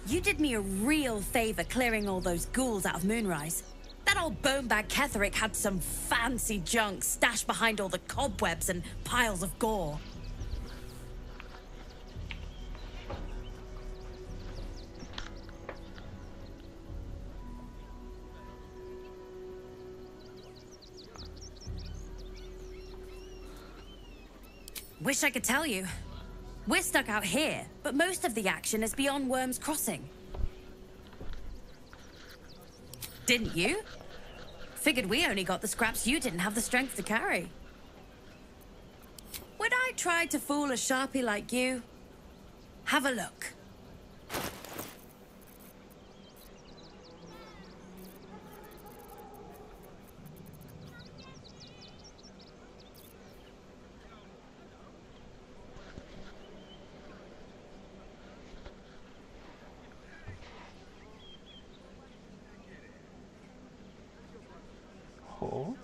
You did me a real favor clearing all those ghouls out of Moonrise. That old bonebag Ketherick had some fancy junk stashed behind all the cobwebs and piles of gore. Wish I could tell you. We're stuck out here, but most of the action is beyond Worm's Crossing. Didn't you? Figured we only got the scraps you didn't have the strength to carry. Would I try to fool a sharpie like you? Have a look. Oh.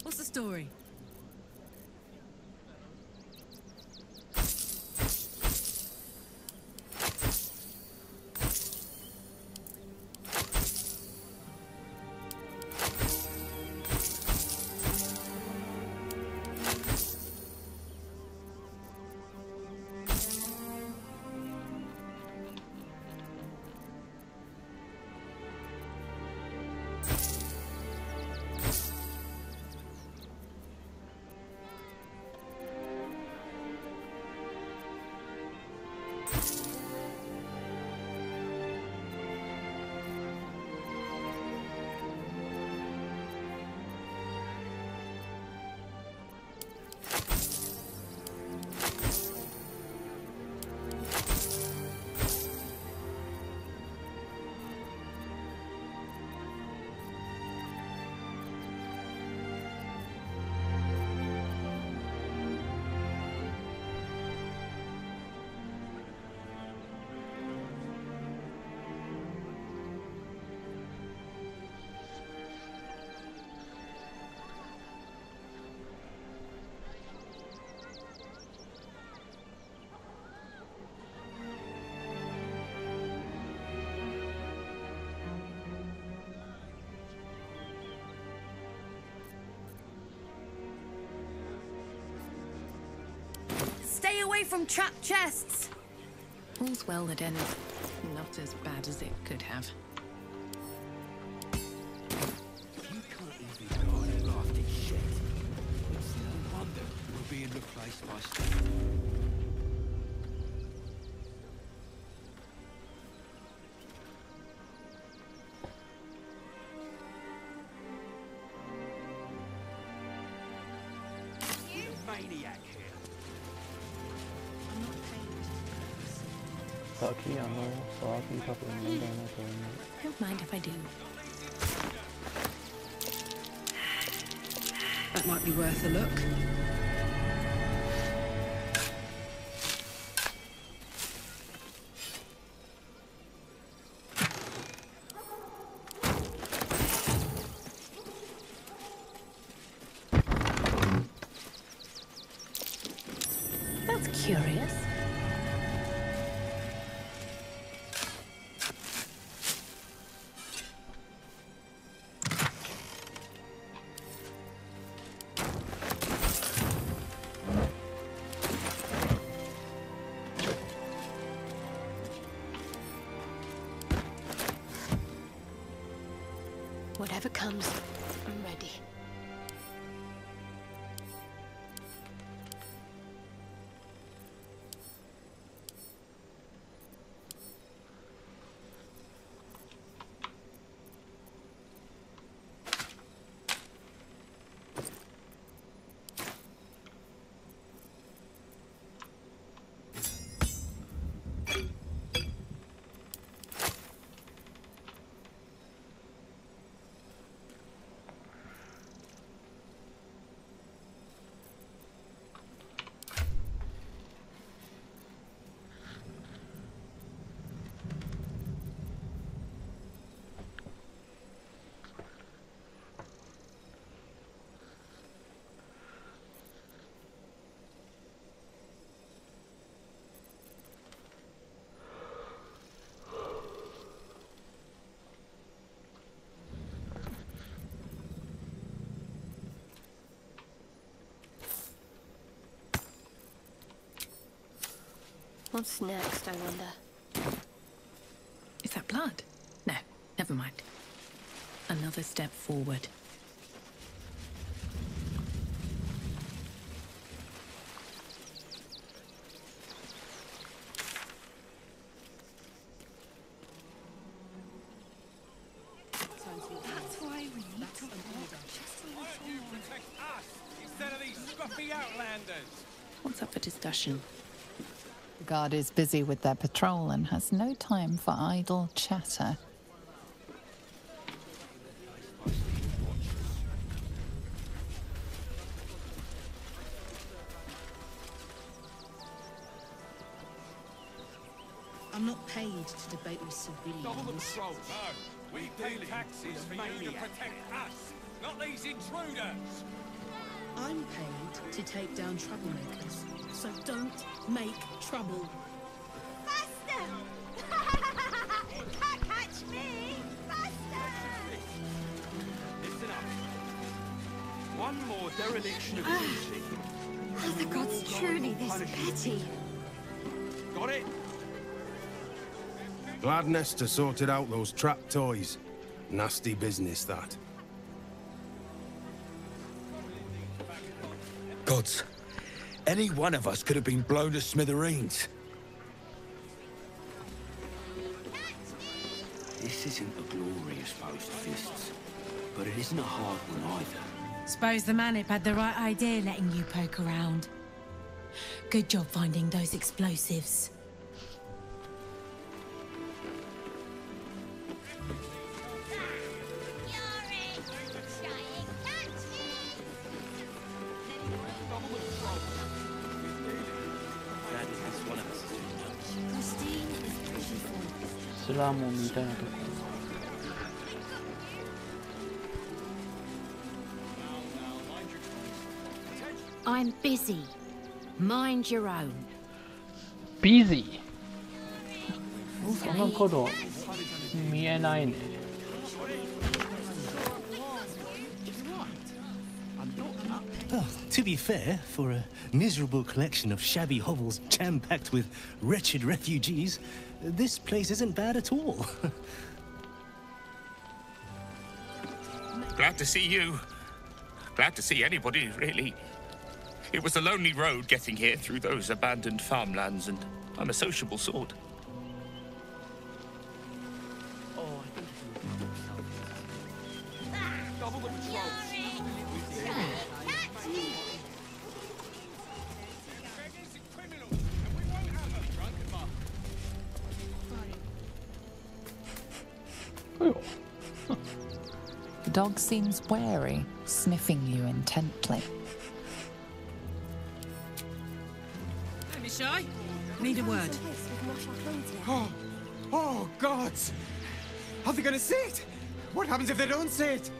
What's the story? Stay away from trapped chests. All's well that ends not as bad as it could have. You can't even guard a lofty shit. It's no wonder we're being replaced by stuff. Maniac here. Don't mind if I do. That might be worth a look. That's curious. Whatever comes, I'm ready. What's next, I wonder? Is that blood? No, never mind. Another step forward. That's why we need to walk just a little more. Protect us instead of these scruffy outlanders. What's up for discussion? The guard is busy with their patrol and has no time for idle chatter. I'm not paid to debate with civilians. Double the patrol. No, we pay taxes for you to protect us, not these intruders. I'm paid to take down troublemakers, so don't make trouble. Faster! Can't catch me! Faster! Listen up. One more dereliction of duty. Are the gods truly this petty? Got it? Glad Nestor sorted out those trap toys. Nasty business, that. Gods, any one of us could have been blown to smithereens. This isn't a glorious boast, Fists, but it isn't a hard one either. Suppose the Manip had the right idea letting you poke around. Good job finding those explosives. I'm busy. Mind your own. busy その頃見えないね Oh, to be fair, for a miserable collection of shabby hovels jam-packed with wretched refugees, this place isn't bad at all. Glad to see you. Glad to see anybody, really. It was a lonely road getting here through those abandoned farmlands, and I'm a sociable sort. Double the patrol. The dog seems wary, sniffing you intently. Don't be shy. Need a word. Oh, gods! Are they gonna see it? What happens if they don't see it?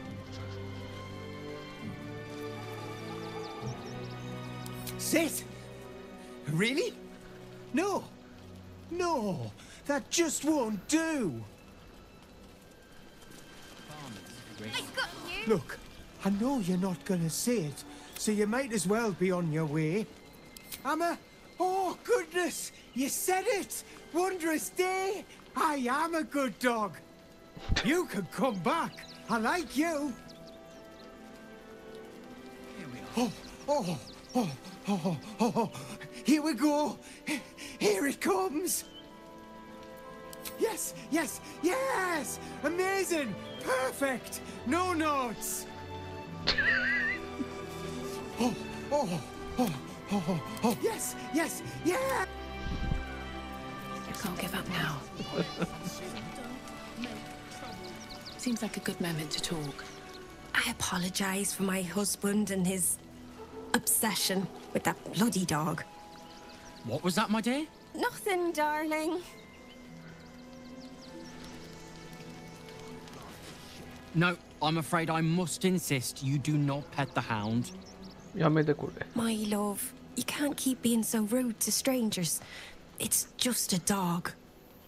See it? Really? No. No, that just won't do. Look, I know you're not gonna see it, so you might as well be on your way. Emma? Oh, goodness! You said it! Wondrous day! I am a good dog. You can come back. I like you. Here we are. Oh, oh, oh, oh, oh, oh. Here we go. Here it comes. Yes, yes, yes! Amazing! Perfect! No notes! Oh, oh, oh, oh, oh, yes, yes, yeah! I can't give up now. Seems like a good moment to talk. I apologise for my husband and his obsession with that bloody dog. What was that, my dear? Nothing, darling. No, I'm afraid I must insist you do not pet the hound. My love, you can't keep being so rude to strangers. It's just a dog.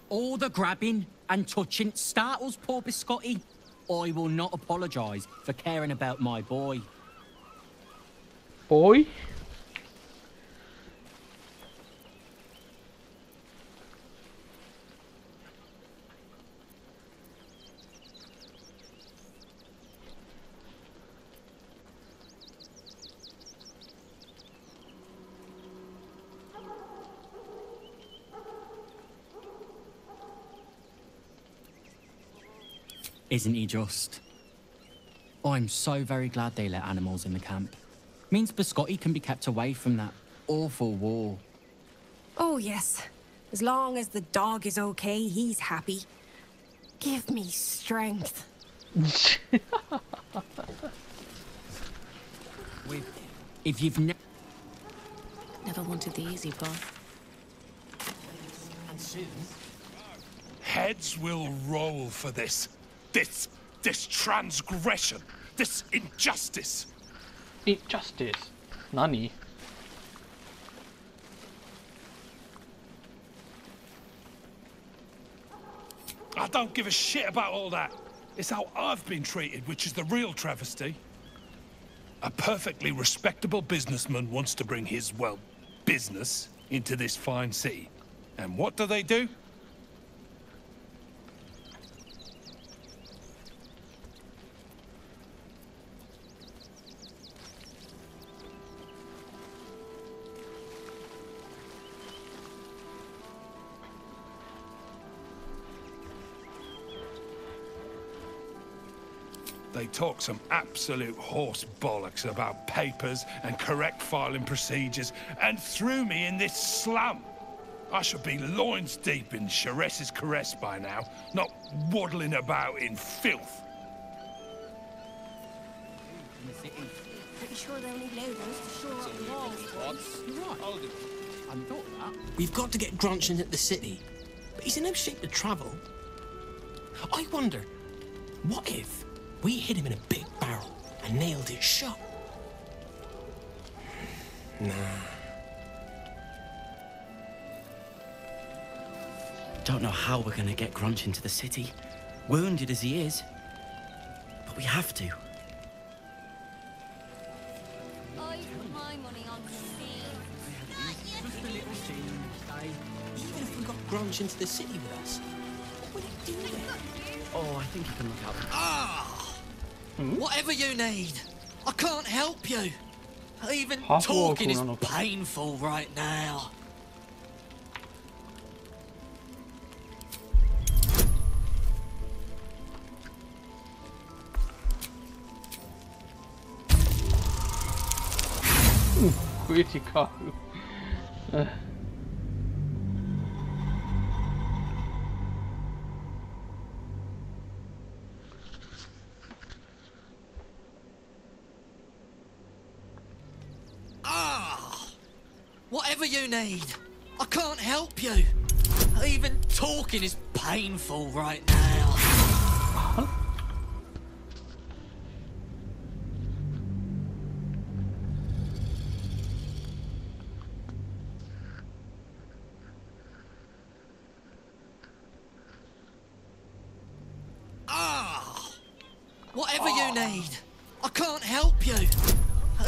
All the grabbing and touching startles poor Biscotti. I will not apologise for caring about my boy. Boy? Isn't he just? I'm so very glad they let animals in the camp. Means Biscotti can be kept away from that awful war. Oh, yes. As long as the dog is okay, he's happy. Give me strength. If you've never wanted the easy path. And soon. Heads will roll for this. This transgression. This injustice. Injustice? Nani? I don't give a shit about all that. It's how I've been treated, which is the real travesty. A perfectly respectable businessman wants to bring his, well, business into this fine city. And what do? They talk some absolute horse bollocks about papers and correct filing procedures and threw me in this slum. I should be loins deep in Chares's caress by now, not waddling about in filth. Pretty sure they only allow those to shore up the walls. You're right. I hadn't thought of that. We've got to get Grunch into the city, but he's in no shape to travel. I wonder, what if we hid him in a big barrel and nailed it shut? Nah. Don't know how we're gonna get Grunch into the city, wounded as he is. But we have to. I put my money on Even if we got Grunch into the city with us, what would he do then? Oh, I think he can look out. Whatever you need, I can't help you. Even Half talking is walk, painful right now. Critical. Whatever you need, I can't help you. Even talking is painful right now. Whatever you need, I can't help you.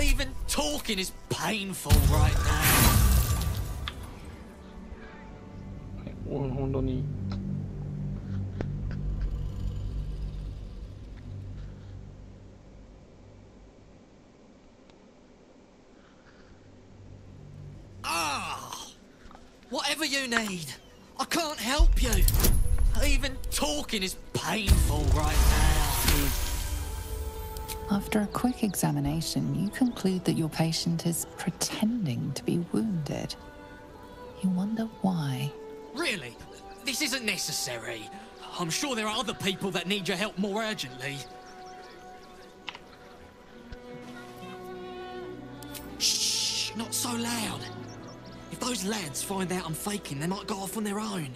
Even talking is painful right now. 本当に Whatever you need. I can't help you. Even talking is painful right now. After a quick examination, you conclude that your patient is pretending to be wounded. You wonder why. Really? This isn't necessary. I'm sure there are other people that need your help more urgently. Shh, not so loud. If those lads find out I'm faking, they might go off on their own.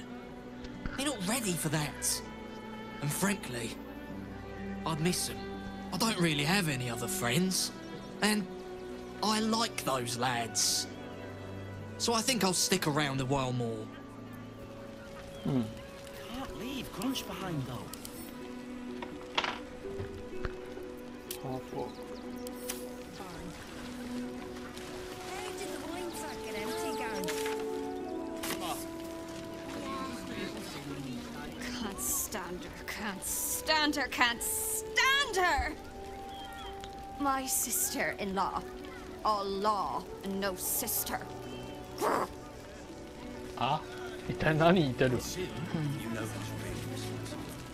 They're not ready for that. And frankly, I'd miss them. I don't really have any other friends. And I like those lads. So I think I'll stick around a while more. Can't leave Crunch behind, though. Oh, fuck. Can't stand her, can't stand her, can't stand her! My sister-in-law. All law and no sister. あ、一体何言ってる?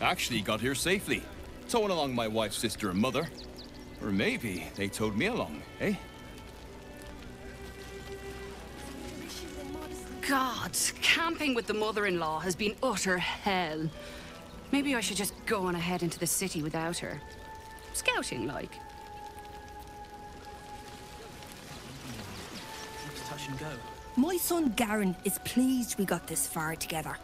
Actually got here safely. Towing along my wife's sister and mother. Or maybe they towed me along, eh? God, camping with the mother-in-law has been utter hell. Maybe I should just go on ahead into the city without her. Scouting, like. Touch and go. My son Garen is pleased we got this far together.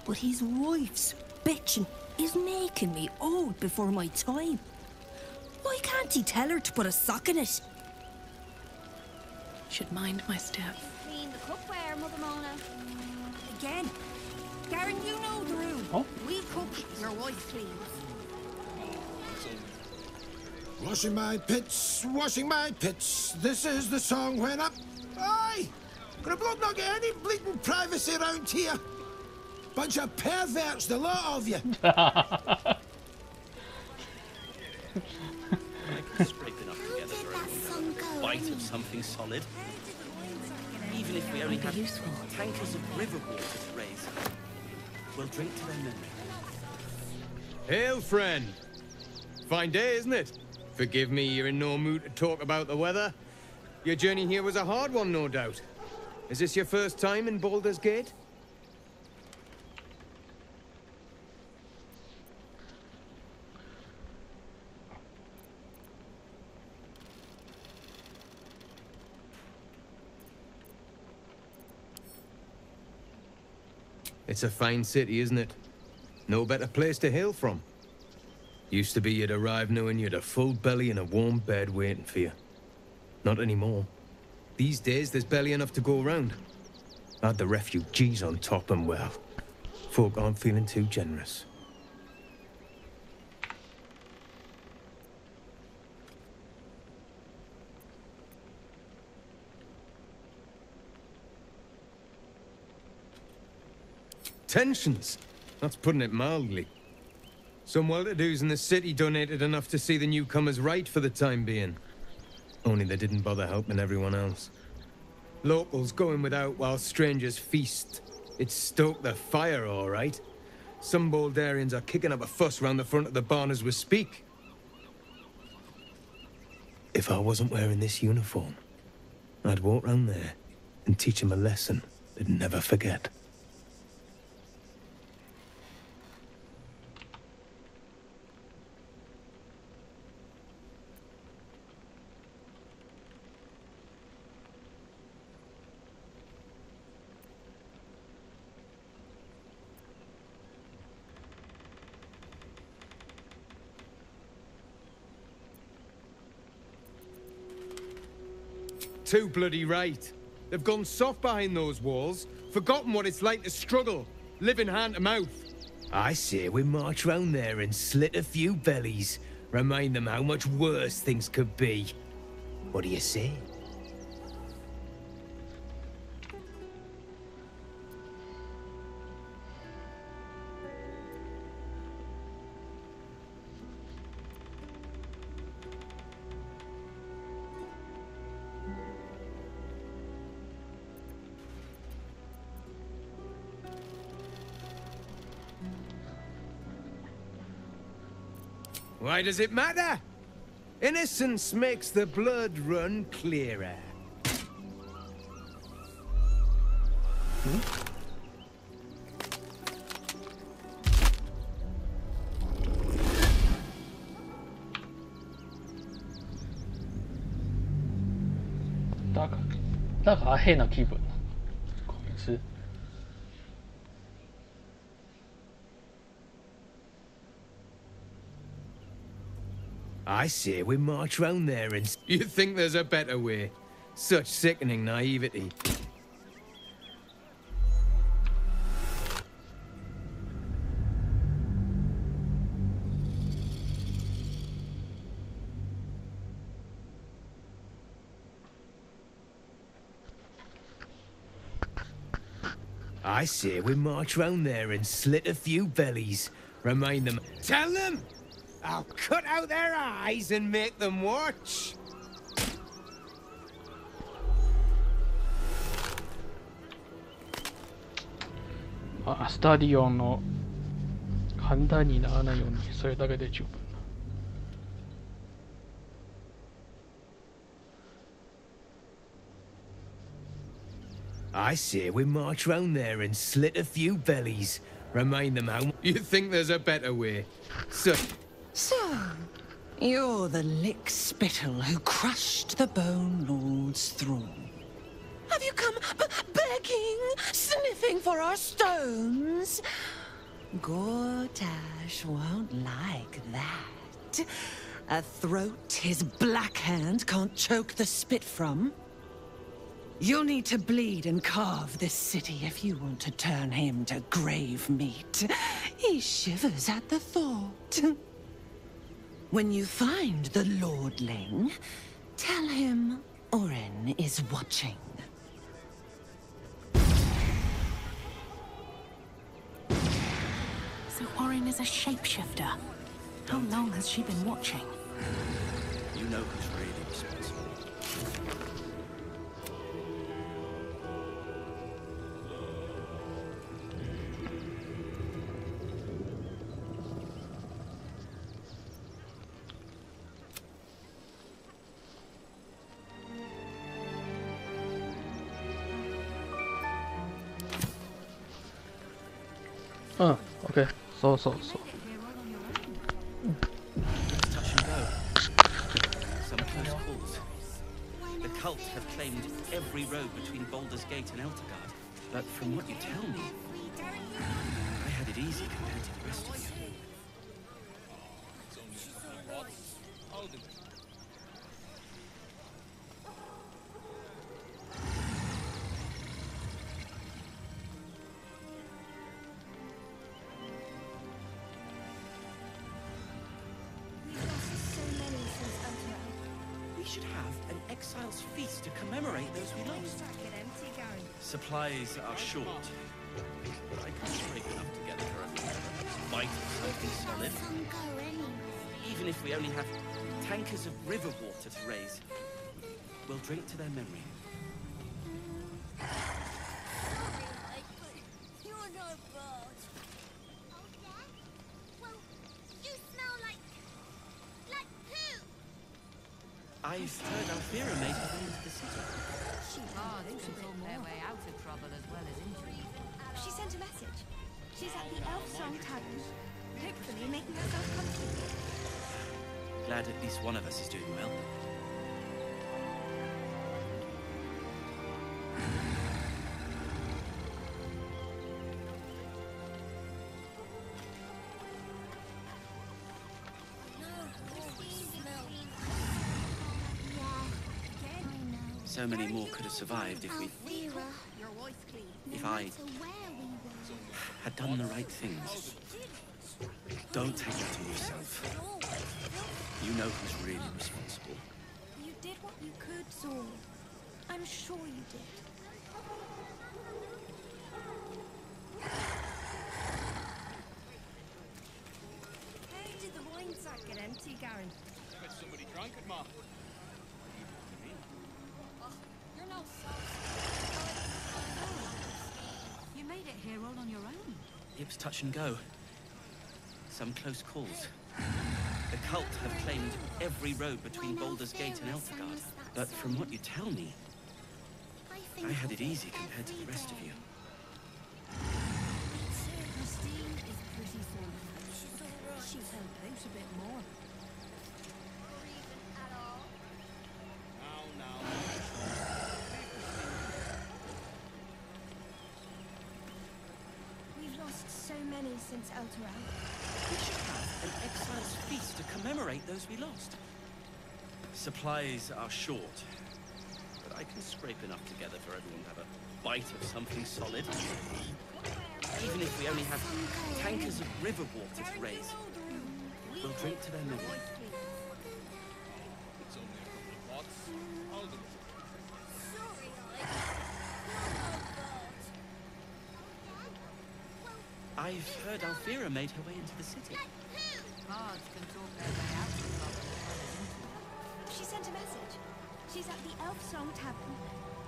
But his wife's bitching is making me old before my time. Why can't he tell her to put a sock in it? Should mind my step. Clean the cookware, Mother Mona. Again. Garen, you know the room. Oh. We cook, your wife cleans. Washing my pits, washing my pits. This is the song when up. Aye! Gonna bloke not get any bleeding privacy around here. Bunch of perverts, the lot of you. Scraping up together for a bite of something solid. Even if we only have tankers of river water to raise, we'll drink to their memory. Hail, friend. Fine day, isn't it? Forgive me, you're in no mood to talk about the weather. Your journey here was a hard one, no doubt. Is this your first time in Baldur's Gate? It's a fine city, isn't it? No better place to hail from. Used to be you'd arrive knowing you'd a full belly and a warm bed waiting for you. Not anymore. These days, there's barely enough to go around. Add the refugees on top and, well, folk aren't feeling too generous. Tensions. That's putting it mildly. Some well-to-dos in the city donated enough to see the newcomers right for the time being. Only they didn't bother helping everyone else. Locals going without while strangers feast. It stoked the fire, all right. Some Baldarians are kicking up a fuss round the front of the barn as we speak. If I wasn't wearing this uniform, I'd walk round there and teach them a lesson they'd never forget. Too bloody right. They've gone soft behind those walls, forgotten what it's like to struggle, living hand to mouth. I say we march round there and slit a few bellies, remind them how much worse things could be. What do you say? Why does it matter? Innocence makes the blood run clearer. だから変な気分。こいつ。I say we march round there and... You think there's a better way? Such sickening naivety. I say we march round there and slit a few bellies. Remind them... Tell them! I'll cut out their eyes and make them watch. スタディオンの簡単にならないようにそれだけで十分。I say we march round there and slit a few bellies. Remind them how... You think there's a better way? So, you're the lick-spittle who crushed the Bone Lord's throne. Have you come begging, sniffing for our stones? Gortash won't like that. A throat his black hand can't choke the spit from. You'll need to bleed and carve this city if you want to turn him to grave meat. He shivers at the thought. When you find the Lordling, tell him Orin is watching. So Orin is a shapeshifter. How long has she been watching? You know who's really responsible. OK そう。Touch and go. Some close calls. The cult have claimed every road between Baldur's Gate and Eltergard. But from what you tell me, I had it easy compared to the rest of you. We should have an exile's feast to commemorate those we lost. Supplies are short, but I can scrape enough together for a bite of something solid. Even if we only have tankers of river water to raise, we'll drink to their memory. I've heard Alfira made her way into the city. They can talk their way out of trouble as well as into it. She sent a message. She's at the Elf Song Tavern, hopefully making herself comfortable. Glad at least one of us is doing well. So many more could have survived if I had done the right things. Don't take that on yourself. You know who's really responsible. You did what you could, Zor. I'm sure you did. How did the wine sack get empty, Garen? I bet somebody drank it, Ma. You made it here all on your own. It was touch and go. Some close calls. The cult have claimed every road between Baldur's Gate and Eltergard. But from what you tell me, I had it easy compared to the rest of you. Christine is pretty full. She's helped out a bit more. We've lost so many since Elturel. We should have an exile's feast to commemorate those we lost. Supplies are short, but I can scrape enough together for everyone to have a bite of something solid. Even if we only have tankers of river water to raise, we'll drink to their memory. It's only a couple of pots. I'll do it. I've heard Alfira made her way into the city. Bards can talk their way out of trouble. She sent a message. She's at the Elf Song Tavern,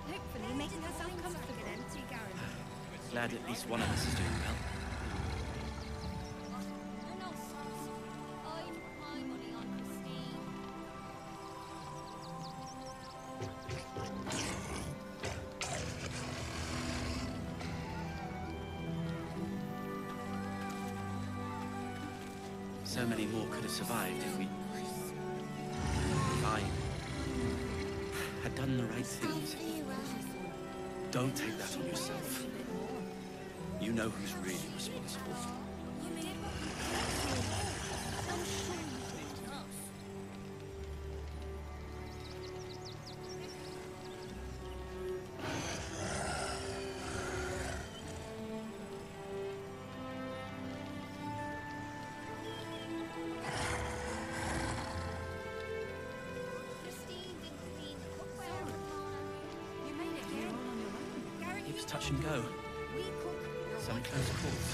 hopefully making herself comfortable. Glad at least one of us is doing well. So many more could have survived if I had done the right things. Don't take that on yourself. You know who's really responsible. Touch and go. Some close calls.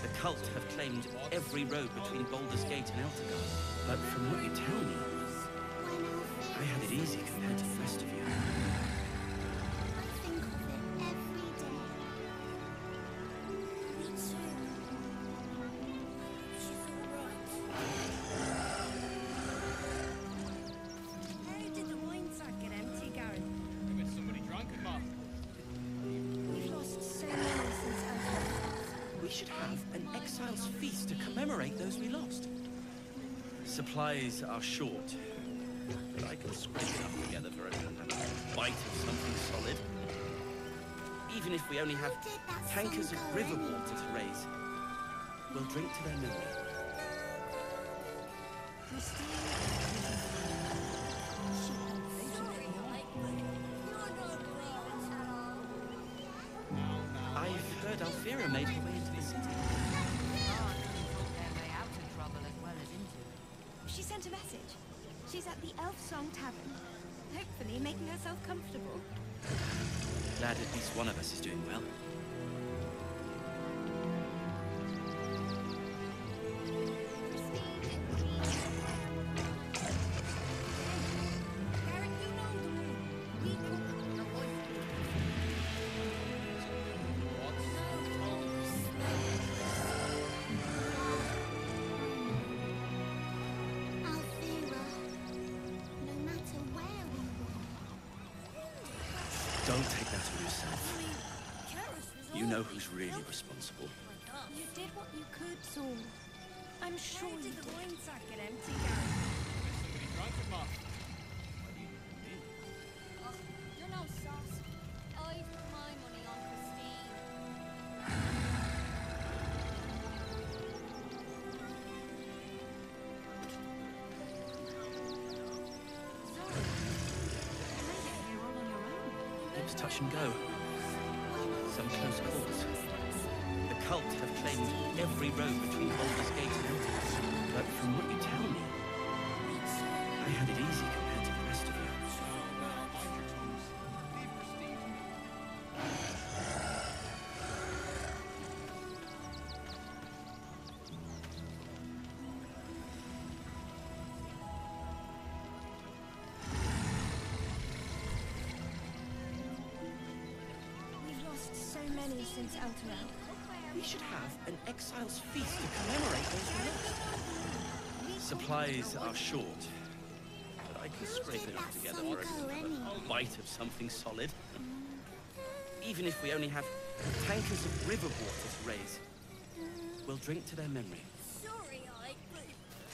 The cult have claimed every road between Baldur's Gate and Eltergard. But from what you tell me, I had it easy compared to the rest of you. We should have an exile's feast to commemorate those we lost. Supplies are short, but I can scrape enough together for everyone to have a bite of something solid. Even if we only have tankers of river water to raise, we'll drink to their memory. I've heard Alfira made her way into the city. She sent a message. She's at the Elf Song Tavern, hopefully making herself comfortable. Glad at least one of us is doing well. Don't take that on yourself. You know who's really responsible. You did what you could, Saul. I'm sure you did. Somebody drunk him up. You're no sauce. I've put my money on Christine. It was touch and go. Some close calls. The cult have claimed every road between Baldur's Gate and Eltergard. But from what you tell me, I had it easy compared to the rest of you. We've lost so many since Elturel. We should have an exile's feast to commemorate those we lost. Supplies are short, but I can scrape enough together for a bite of something solid. Even if we only have tankers of river water to raise, we'll drink to their memory. Sorry, Ike, but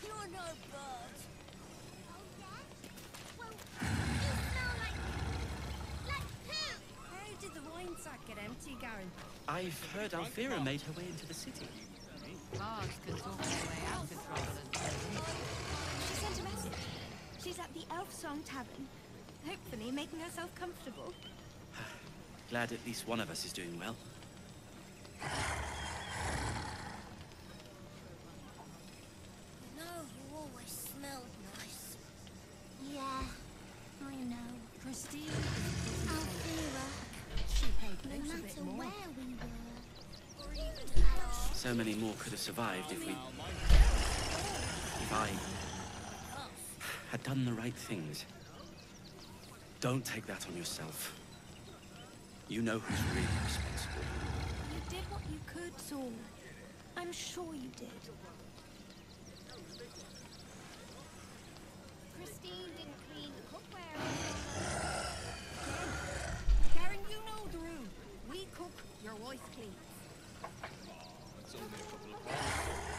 you're no bird. How did the wine sack get empty, Garen? I've heard Alfira made her way into the city. Bards can talk their way out of trouble as well. She sent a message. She's at the Elf Song Tavern, hopefully making herself comfortable. Glad at least one of us is doing well. You know, you always smelled nice. Yeah, I know. Christine, Alfira, she paid no looks a matter bit more. where we were, or even how. So many more could have survived if I had done the right things. Don't take that on yourself. You know who's really responsible. You did what you could, Saul. I'm sure you did. Christine didn't clean the cookware. Garen, you know the room. We cook, your wife cleans.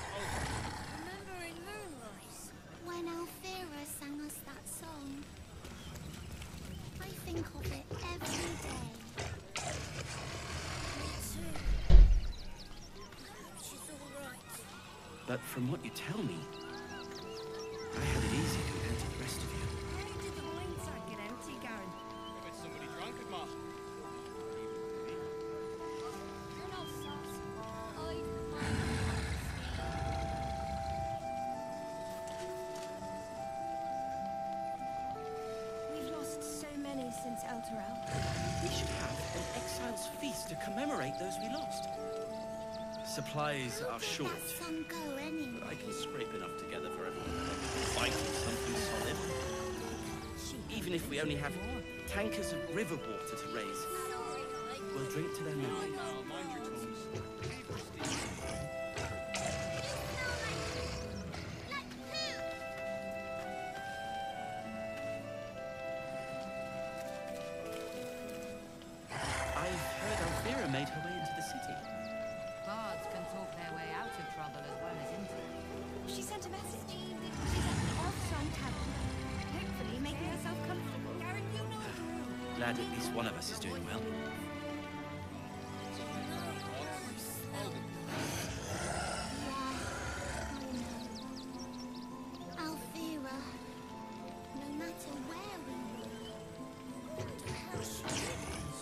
Remember in Moonrise, when Alfira sang us that song? I think of it every day. Me too. I hope she's all right. But from what you tell me, I had it easy compared to the rest of you. How did the wine sack get empty, Garen? I bet somebody drank it, Ma. You're no sus. We've lost so many since Elturel. We should have an exile's feast to commemorate those we lost. Supplies are short, Some go anyway. but I can scrape enough together for everyone. Bite of something solid. Even if we only have tankers of river water to raise, we'll drink to their memory. I've heard Alfira made her way into the city. Bards can talk their way out of trouble as well as into it. She sent a message. She's at the Elf Song Tavern, hopefully making herself comfortable. Garen, you know the room. Glad at least one of us is doing well. Alfira, no matter where we were, wonder how she lives.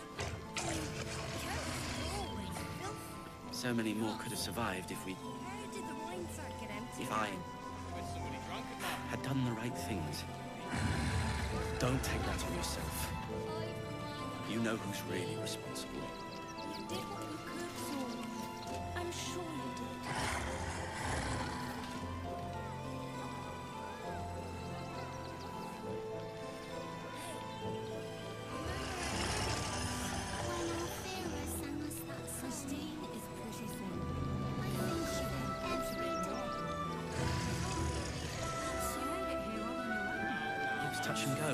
Always filthy. So many more could have survived if we... How did the wine sack get empty? If I had done the right things. Don't take that on yourself. You know who's really responsible. You did what you could, Saul. I'm sure you did. When Alfira sang us that song, Christine is pretty thin. I think of it every day. So you made it here all on your own. It was touch and go.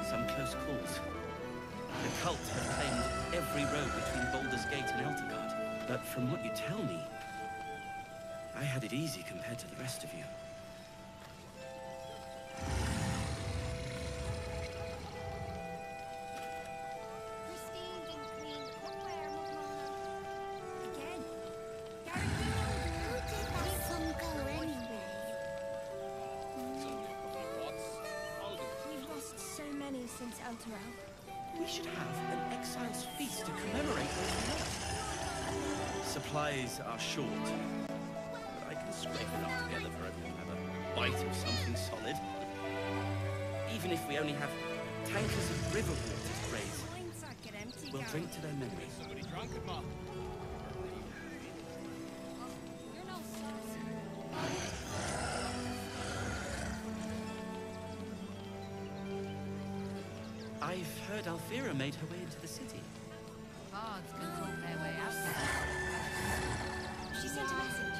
Some close calls. The cult have claimed every road between Baldur's Gate and Eltergard. But from what you tell me, I had it easy compared to the rest of you. Christine didn't clean the cookware, Mama. Again. Garen, you know the room. How did that song go anyway? We've lost so many since Elturel. We should have an exile's feast to commemorate those we lost. Supplies are short, but I can scrape enough together for everyone to have a bite of something solid. Even if we only have tankers of river water to raise, Wine sack get empty, we'll Garen. drink to their memory. Somebody drank it, Ma. You're no sus. I've heard Alfira made her way into the city. Bards can talk their way out of She sent a message.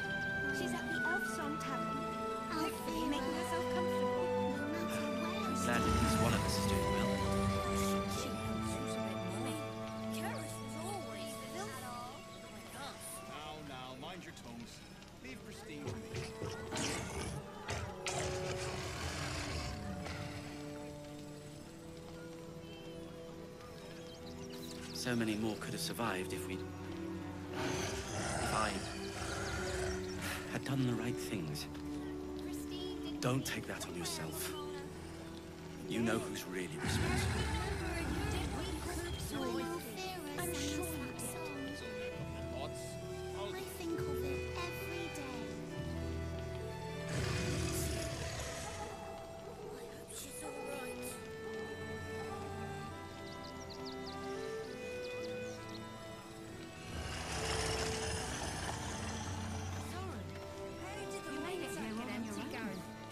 She's at the Elf Song Tavern, Hopefully making herself comfortable. Glad at least one of us is doing well. Now, mind your tongues. Leave Christine to me. So many more could have survived if I had done the right things. Don't take that on yourself. You know who's really responsible. I'm sure I think of it every day. I hope she's all right.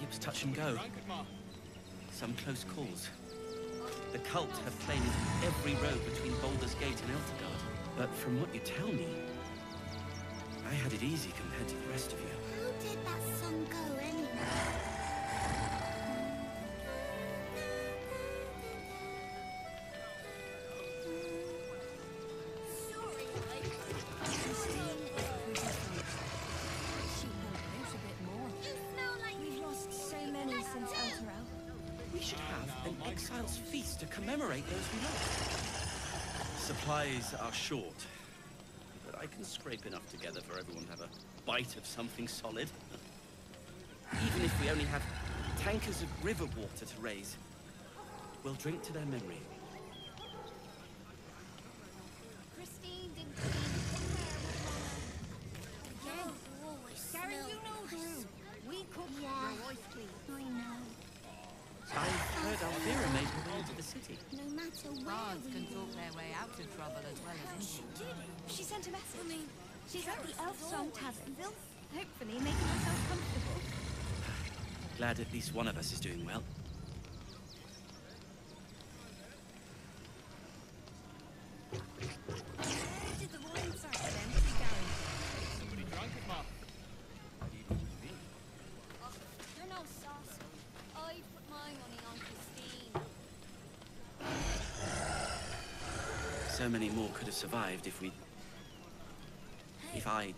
It was touch and go. Some close calls. The cult have claimed every road between Baldur's Gate and Eltergard. But from what you tell me, I had it easy compared to the rest of you. How did that song go anyway? We should have an exile's feast to commemorate those we lost. Supplies are short, but I can scrape enough together for everyone to have a bite of something solid. Even if we only have tankers of river water to raise, we'll drink to their memory. Christine didn't clean the hair with Gary, you know who. We cook your wife clean. I know. I've heard Alvira made her way into the city. No matter where Bards we can go. talk their way out of trouble as well as into it. She sent a message. She's at the Elf Song Tavern. Hopefully making herself comfortable. Glad at least one of us is doing well. Where did the wine circle empty, Gary? Somebody drunk it, Ma. Oh, you're no sauce. I put my money on Christine. So many more could have survived if I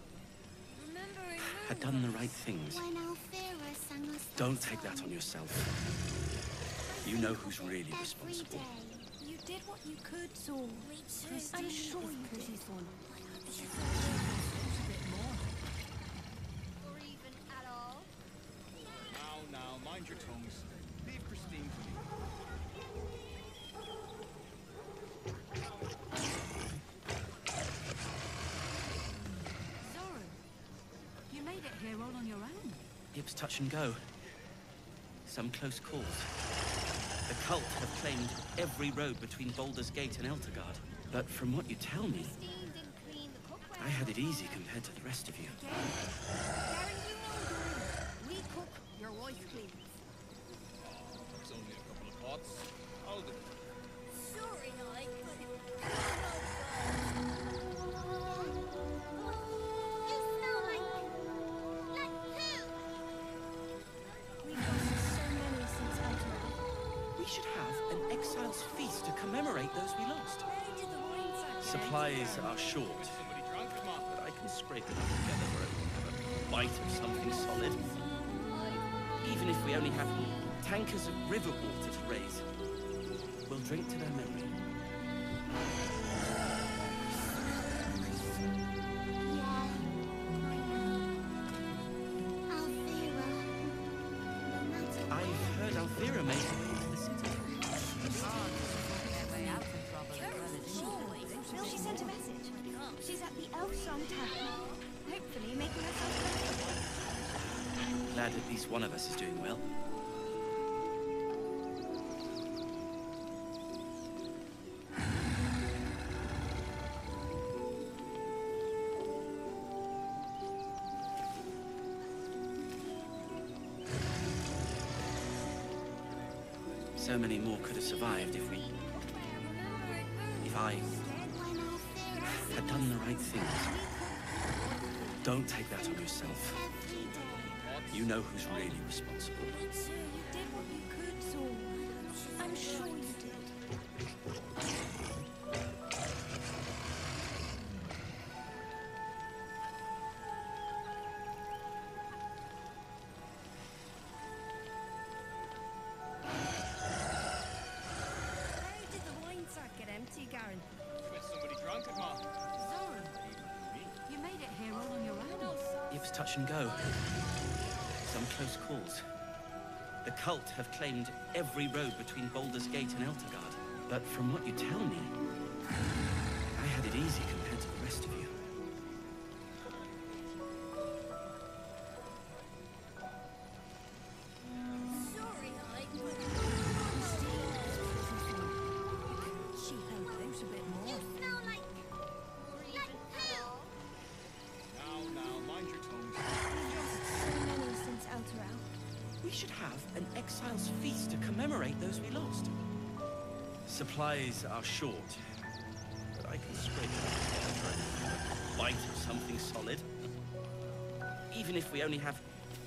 had done the right things. When Alfira sang us that Don't take that song, on yourself. You know who's really responsible. You did what you could, Saul. I'm sure you did. or even at all. Now, mind your tongues. Leave Christine to me. Zoran, you made it here all on your own. It was touch and go. Some close calls. The cult have claimed every road between Baldur's Gate and Eltergard. But from what you tell me, Christine didn't clean the cookware. I had it easy compared to the rest of you. Gary, you know who. We cook, your wife cleans. There's only a couple of pots. Hold it. Sorry, I You smell like who? We've lost so many since Eltergard. We should have an exile's feast to commemorate those we lost. Where did the wine circle Supplies are short, Somebody drunk it, Ma. but I can scrape enough together for everyone to have a bite of something solid. Even if we only have tankers of river water to raise, we'll drink to their memory. I've heard Alvira made her way into the city. Their way out of trouble as well as into it. She sent a message. She's at the Elf Song Tavern. Hopefully making herself comfortable. Glad at least one of us is doing well. So many more could have survived if I had done the right things. Don't take that on yourself. Pots. You know who's really responsible. Sir, you did what you could, Saul. I'm sure you did. How did the wine sack get empty, Garen? With somebody drunk at Mom. Zoran, you made it here all on your own. It was touch and go. Some close calls. The cult have claimed every road between Baldur's Gate and Eltergard. But from what you tell me, I had it easy compared to the rest of you. Sorry, She held out a bit more. You smell like poo. Now, mind your tongue. So many since Elturel. We should have an exile's feast to commemorate those we lost. Supplies are short, but I can scrape it up together for a bite of something solid. Even if we only have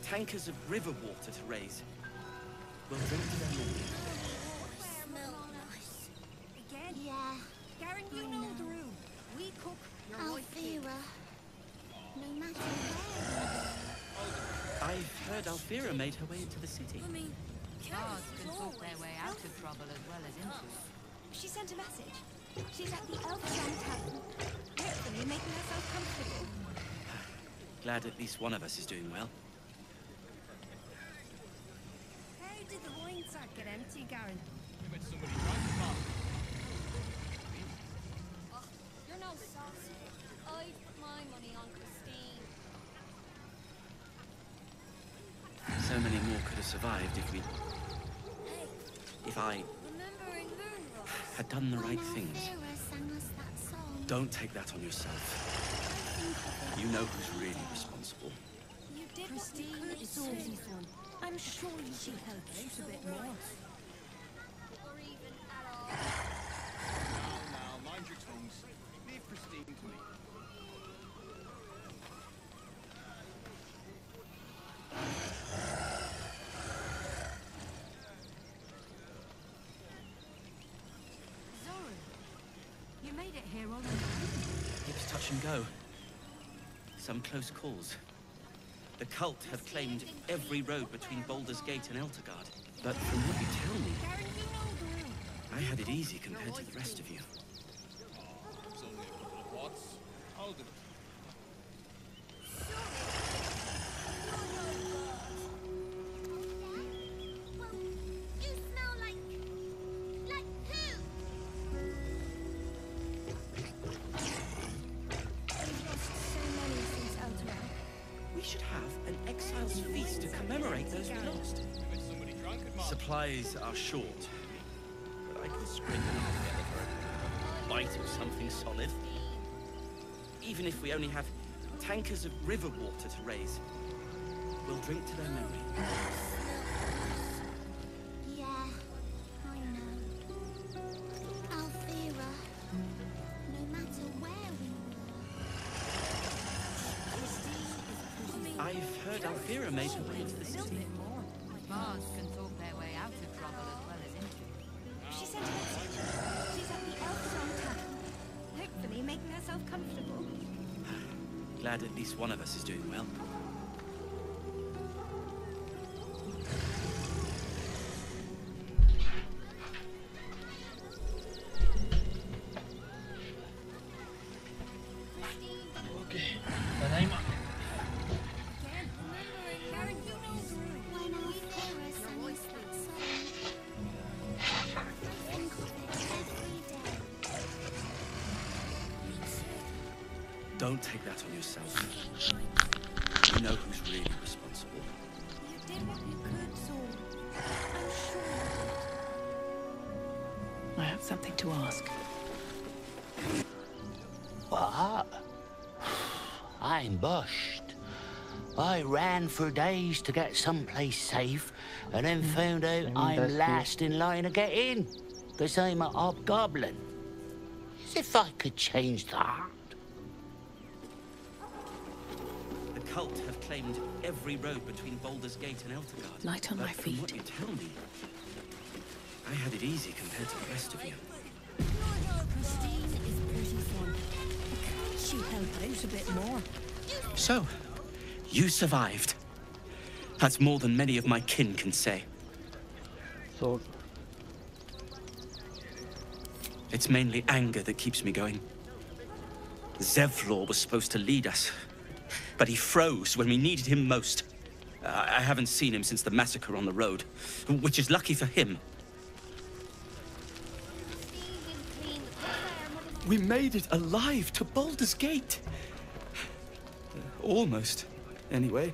tankers of river water to raise, we'll drink to their memory. Smell nice. Again? Yeah. Garen, you know the room. We cook, your wife cooks. Alfira. No matter where. I've heard Alfira made her way into the city. I mean, Cards can talk their way out of trouble as well as into it. She sent a message. She's at the Elf Song Tavern. Hopefully making herself comfortable. Glad at least one of us is doing well. How did the wine sack get empty, Garen? With somebody drunk at Mom. You're no saucy. I put my money on Christine. So many more could have survived if I Remembering Moonrise. had done the right things. Alfira sang us that song. Don't take that on yourself. You know who's really responsible. You did Christine what you could, is Saul. Susie's one. I'm sure she helped out a bit more. Or even at all. Now, mind your tongues. Leave Christine to me. Zoran, you made it here all on your own. It was touch and go. Some close calls. The cult have claimed every road between Baldur's Gate and Eltergard. But from what you tell me, Garen, you know the room. I had it easy compared to the rest of you. It's only a couple of pots. I'll do it. Well, you smell like poo. We've lost so many since Elturel. We should have an exile's feast to commemorate those we lost. With somebody drunk at Mom. Supplies are short, but I can scrape enough together for a bite of something solid. Even if we only have tankers of river water to raise, we'll drink to their memory. Yeah, I know. Alfira, no matter where we were. I've heard Alfira made her way into the city. Bards can talk their way out of trouble as well as into it. She sent a message. She's at the Elf Song Tavern. Hopefully making herself comfortable. Glad at least one of us is doing well. Okay, tadaima. Again, remembering Garen, you know the room. When Alfira sang us that song. I think of it every day. Don't take that on yourself. You know who's really responsible. You did what you could, Saul. I'm sure you did. I have something to ask. What? I'm bushed. I ran for days to get someplace safe, and then found out I'm last in line to get in, because I'm a hobgoblin. As if I could change that. The cult have claimed every road between Baldur's Gate and Eltergard. Light on But my from feet. what you tell me, I had it easy compared to the rest of you. Christine is pretty fun. Can't she help out a bit more? So, you survived. That's more than many of my kin can say. So, it's mainly anger that keeps me going. Zevlor was supposed to lead us, but he froze when we needed him most. I haven't seen him since the massacre on the road, which is lucky for him. We made it alive to Baldur's Gate. Almost, anyway.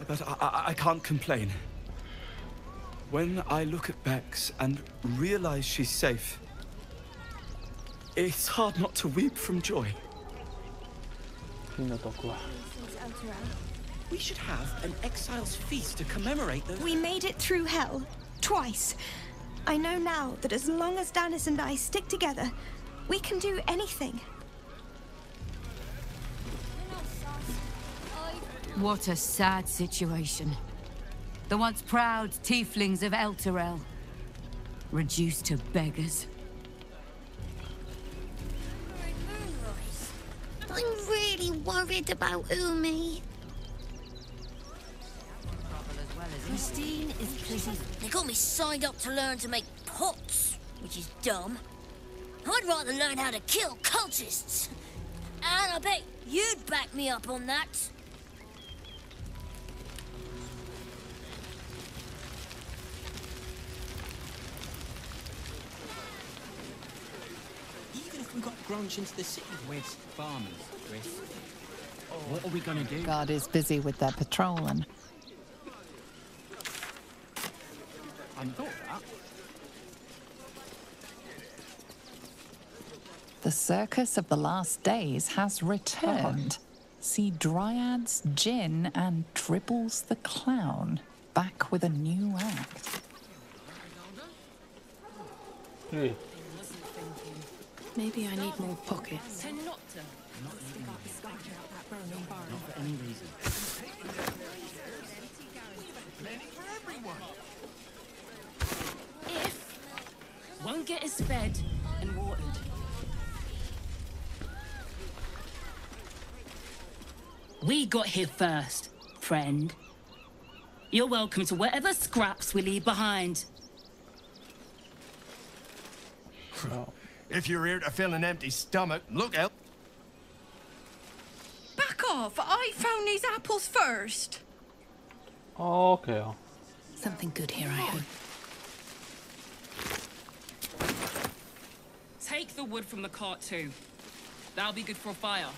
But I can't complain. When I look at Bex and realize she's safe, it's hard not to weep from joy. We should have an exile's feast to commemorate the... We made it through hell. Twice. I know now that as long as Danis and I stick together, we can do anything. What a sad situation. The once proud tieflings of Elturel, reduced to beggars. I'm really worried about Umi. Christine is pretty. They got me signed up to learn to make pots, which is dumb. I'd rather learn how to kill cultists. And I bet you'd back me up on that. Even if we got grunge into the city. Where's farmers, Chris? What are we gonna do? Guard is busy with their patrolling. I thought that. The circus of the last days has returned. See Dryads, Jin, and Dribbles the Clown back with a new act. Hey. Maybe I need more pockets. Not for any reason. If won't get us fed and watered. We got here first, friend. You're welcome to whatever scraps we leave behind. If you're here to fill an empty stomach, look out. Back off! I found these apples first. Okay. Something good here, I hope. Take the wood from the cart too. That'll be good for a fire,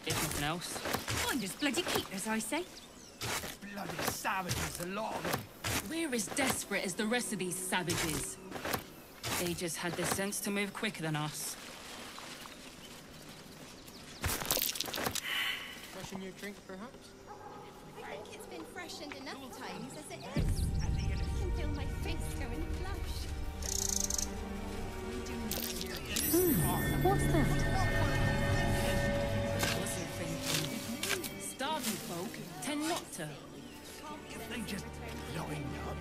if nothing else. Find us bloody keepers, I say. Bloody savages, a lot of them. We're as desperate as the rest of these savages. They just had the sense to move quicker than us. Freshen your drink, perhaps? I think it's been freshened enough times as it is. I can feel my face going flush. What's that? Wasn't thinking. Starving folk tend not to. If they just line up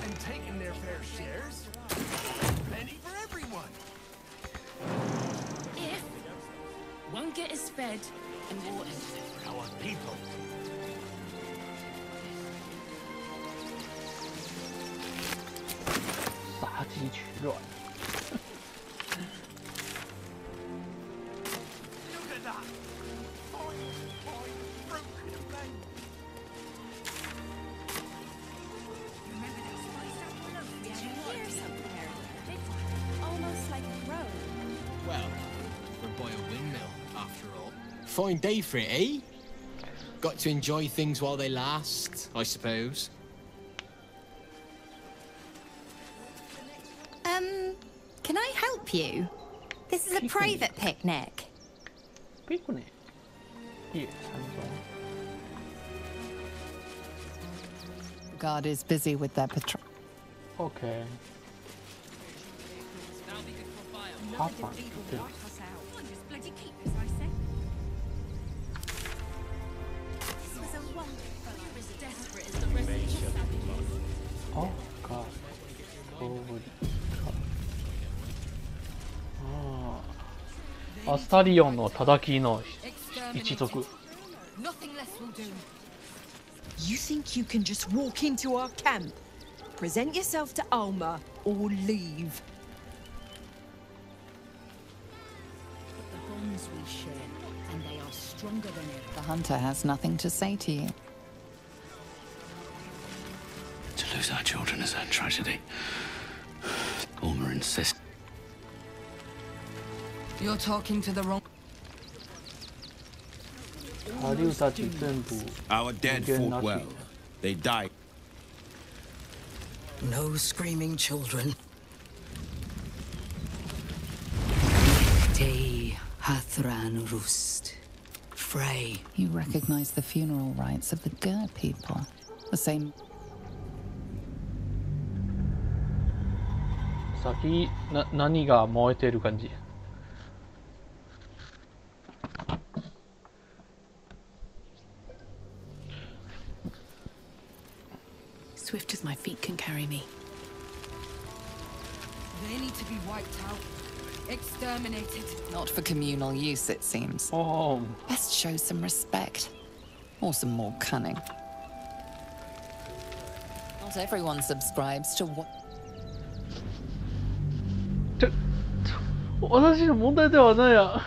and taking their fair shares, plenty for everyone. If won't get us fed and watered. Our people. Look at that. Fine, broken man. Did you hear something earlier? Almost like a crow. Well, we're by a windmill, after all. Fine day for it, eh? Got to enjoy things while they last, I suppose. Can I help you? This is a private picnic. Picnic? Yes, Guard is busy with their patrol. Okay. That'll be good for a fire. Have fun. Good. Find us bloody keepers, I say. Oh god. Holy god. アスタリオンの叩きの一族。Nothing less will do. You think you can just walk into our camp, present yourself to Alma, or leave? The bonds we share, and they are stronger than ever. The hunter has nothing to say to you. To lose our children is a tragedy. Alma insists. You're talking to the wrong. Our dead fought well. They died. No screaming children. Te Hathran Rust. Frey. You recognize the funeral rites of the Gur people. The same. 先何が燃えてる感じ。Swift as my feet can carry me. They need to be wiped out. Exterminated. Not for communal use, it seems. Oh. Best show some respect. Or some more cunning. Not everyone subscribes to what. 私の問題ではないや。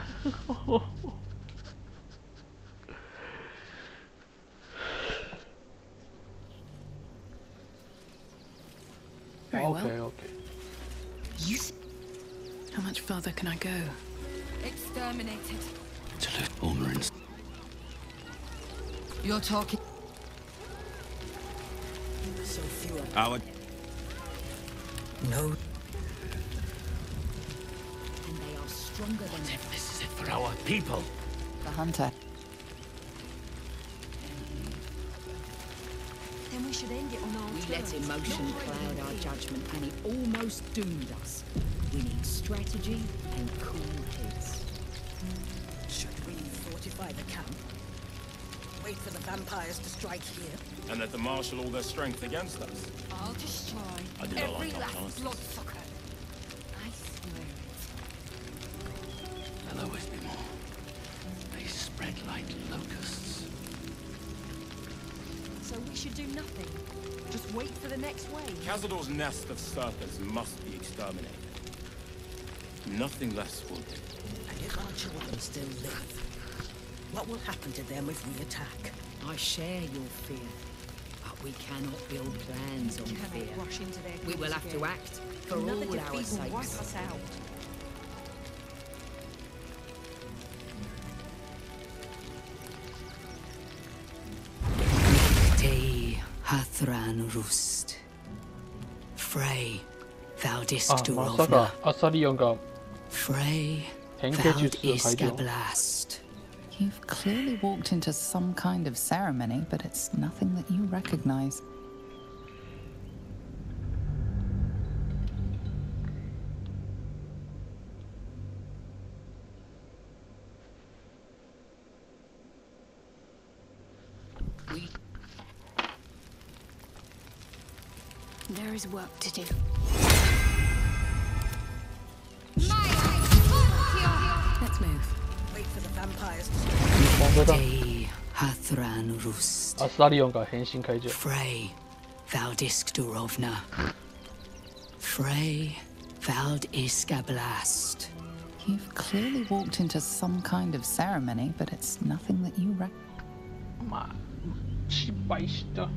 Very well. Okay, okay. How much farther can I go? Exterminated. To lose Alma and You're talking. So few. Our No. And they are stronger than ever. This is it for our people. The hunter. Then we should end it on our We terms. let emotion cloud our judgment, and it almost doomed us. We need strategy and cool heads. Should we fortify the camp? Wait for the vampires to strike here. And let them marshal all their strength against us. I'll destroy I do not every like our last chances. bloodsucker. I swear there'll always be more. They spread like locusts. So we should do nothing. Just wait for the next wave. Cazador's nest of serpents must be exterminated. Nothing less will do. And if our children still live, what will happen to them if we attack? I share your fear, but we cannot build plans on fear. Rush into their We will cause have to again. act for Another all defeat our will wipe sakes. us out. Te Hathran Rust. Frey, thou dist あ、まさかアサリオンが Frey, 変形 thou 術を解除。 iskablast. You've clearly walked into some kind of ceremony, but it's nothing that you recognize. There is work to do. Let's move. Wait for the vampires to 本当だ。 Te Hathran Rust. アサリオンが変身解除。 Frey, thou disk Durovna. Frey, thou iskablast. You've clearly walked into some kind of ceremony, but it's nothing that you recognize. まあ、失敗した。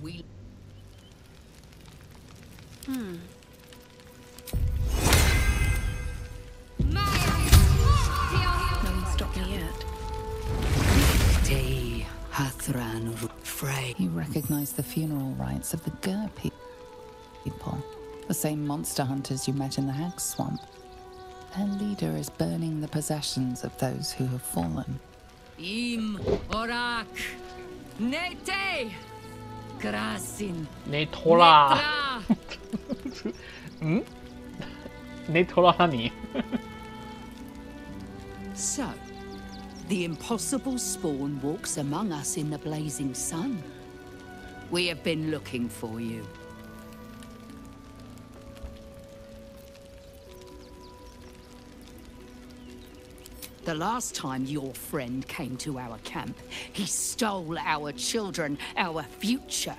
We. Hmm. No one stopped me yet. Te Hathran Frey. You recognize the funeral rites of the Gur people, the same monster hunters you met in the Hag Swamp. Their leader is burning the possessions of those who have fallen. Im Orak. Nete. Grasin. Netora. ん So, the impossible spawn walks among us in the blazing sun. We have been looking for you. The last time your friend came to our camp, he stole our children, our future.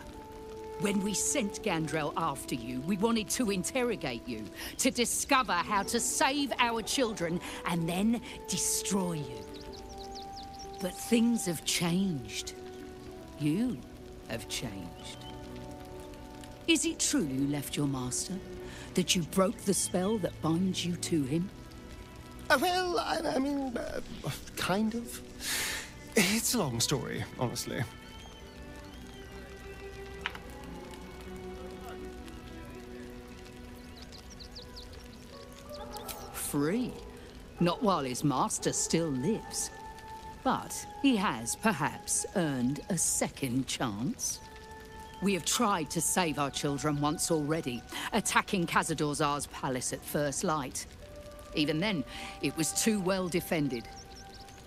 When we sent Gandrel after you, we wanted to interrogate you, to discover how to save our children, and then destroy you. But things have changed. You have changed. Is it true you left your master? That you broke the spell that binds you to him? Well, I mean, kind of. It's a long story, honestly. Free. Not while his master still lives. But he has, perhaps, earned a second chance. We have tried to save our children once already, attacking Khazad-dûr's palace at first light. Even then, it was too well defended.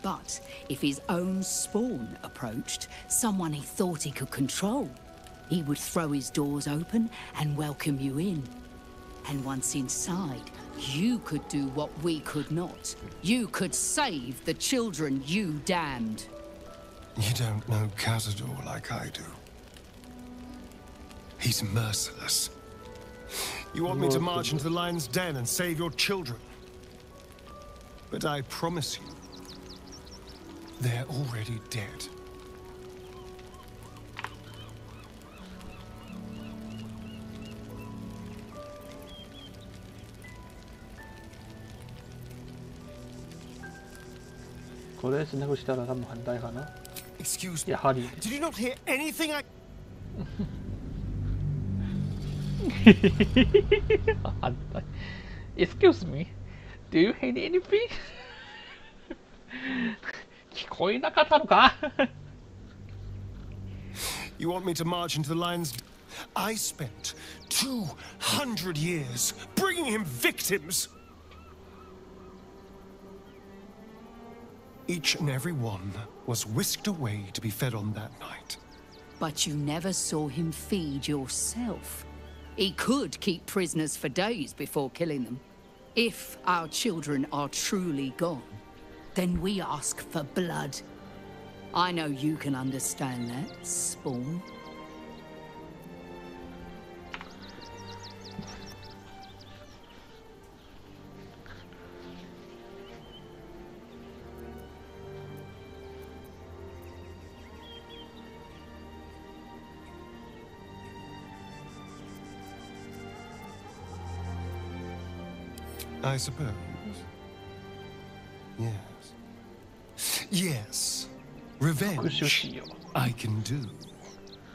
But if his own spawn approached, someone he thought he could control, he would throw his doors open and welcome you in. And once inside, you could do what we could not. You could save the children you damned. You don't know Khazad-dûr like I do. He's merciless. You want me to march into the lion's den and save your children? But I promise you, they're already dead. Excuse me. Did you not hear anything I... Excuse me. Do you hear anything? 聞こえなかったのか? You want me to march into the lion's... I spent 200 years bringing him victims. Each and every one was whisked away to be fed on that night. But you never saw him feed yourself. He could keep prisoners for days before killing them. If our children are truly gone, then we ask for blood. I know you can understand that, Spawn. I suppose. Yes. Yes. Revenge. I can do.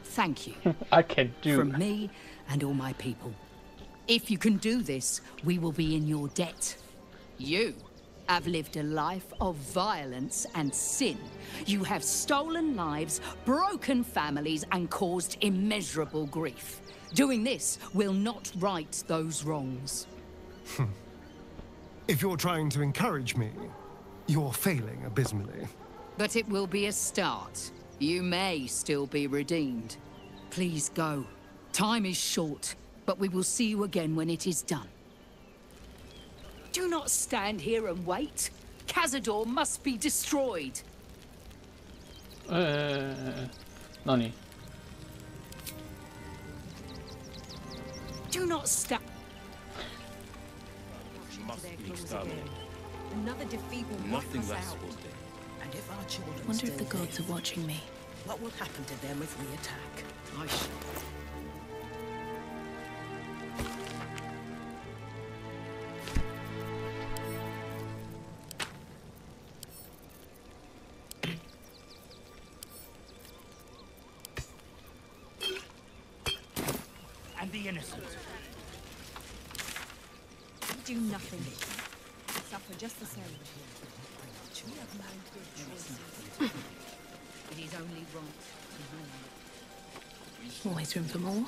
Thank you. I can do. From me and all my people. If you can do this, we will be in your debt. You have lived a life of violence and sin. You have stolen lives, broken families, and caused immeasurable grief. Doing this will not right those wrongs. If you're trying to encourage me, you're failing abysmally. But it will be a start. You may still be redeemed. Please go. Time is short, but we will see you again when it is done. Do not stand here and wait. Khazad-dûr must be destroyed. Nani? Do not stop. Must be exterminated. Another defeat will Nothing wipe us less out. will do. And if our children I wonder if still the gods live, are watching me. what will happen to them if we attack? And the innocent. Do nothing. Suffer just the same. It is only right. Always room for more.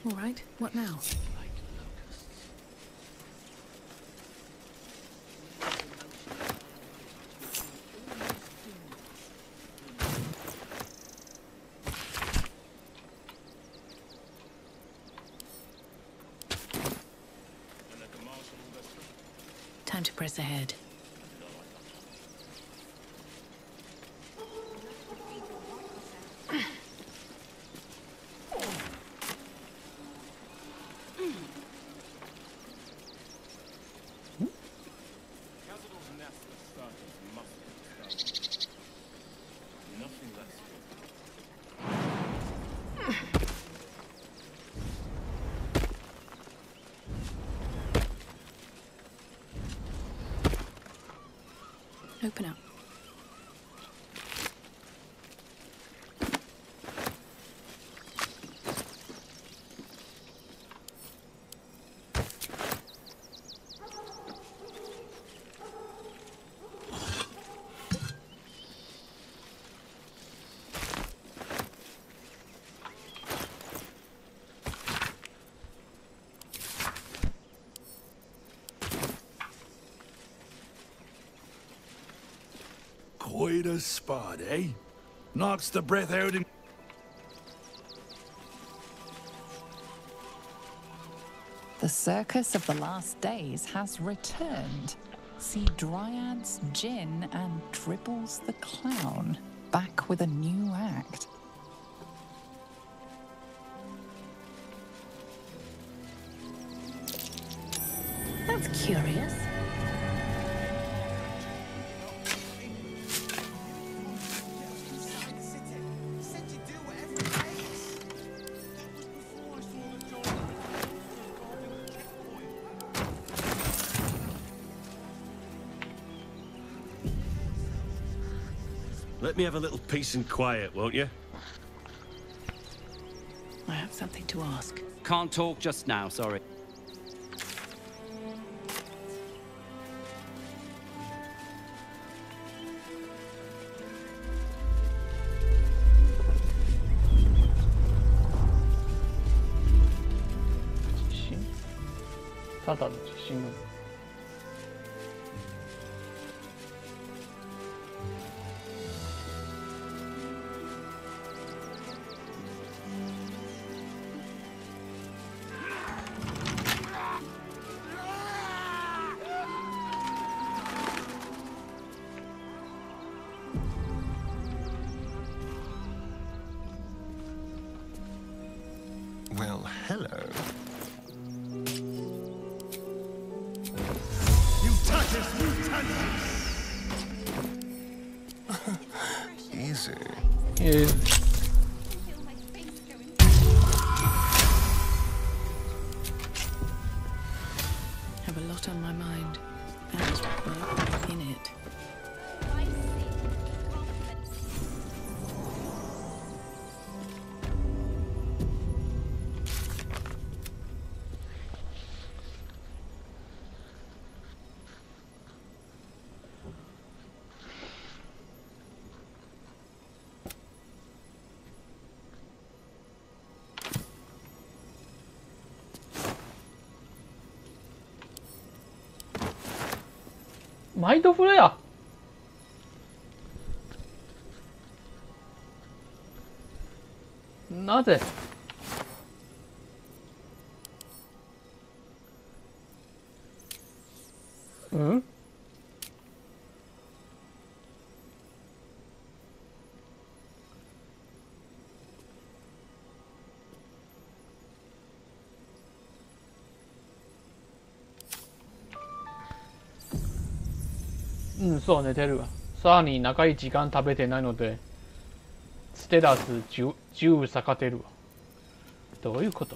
All right, what now? Time to press ahead. Open up. Quite a spot, eh? Knocks the breath out in... The circus of the last days has returned. See Dryads, Jin, and Dribbles the Clown back with a new act. That's curious. Let me have a little peace and quiet, won't you? I have something to ask. Can't talk just now, sorry. Well, hello. Mutatis mutandis! Easy. Yeah. Have a lot on my mind. And well, in it.マインドフレア。なぜ？うん？うん、そう寝てるわ。さらに長い時間食べてないので、ステラス10下がってるわ。どういうこと？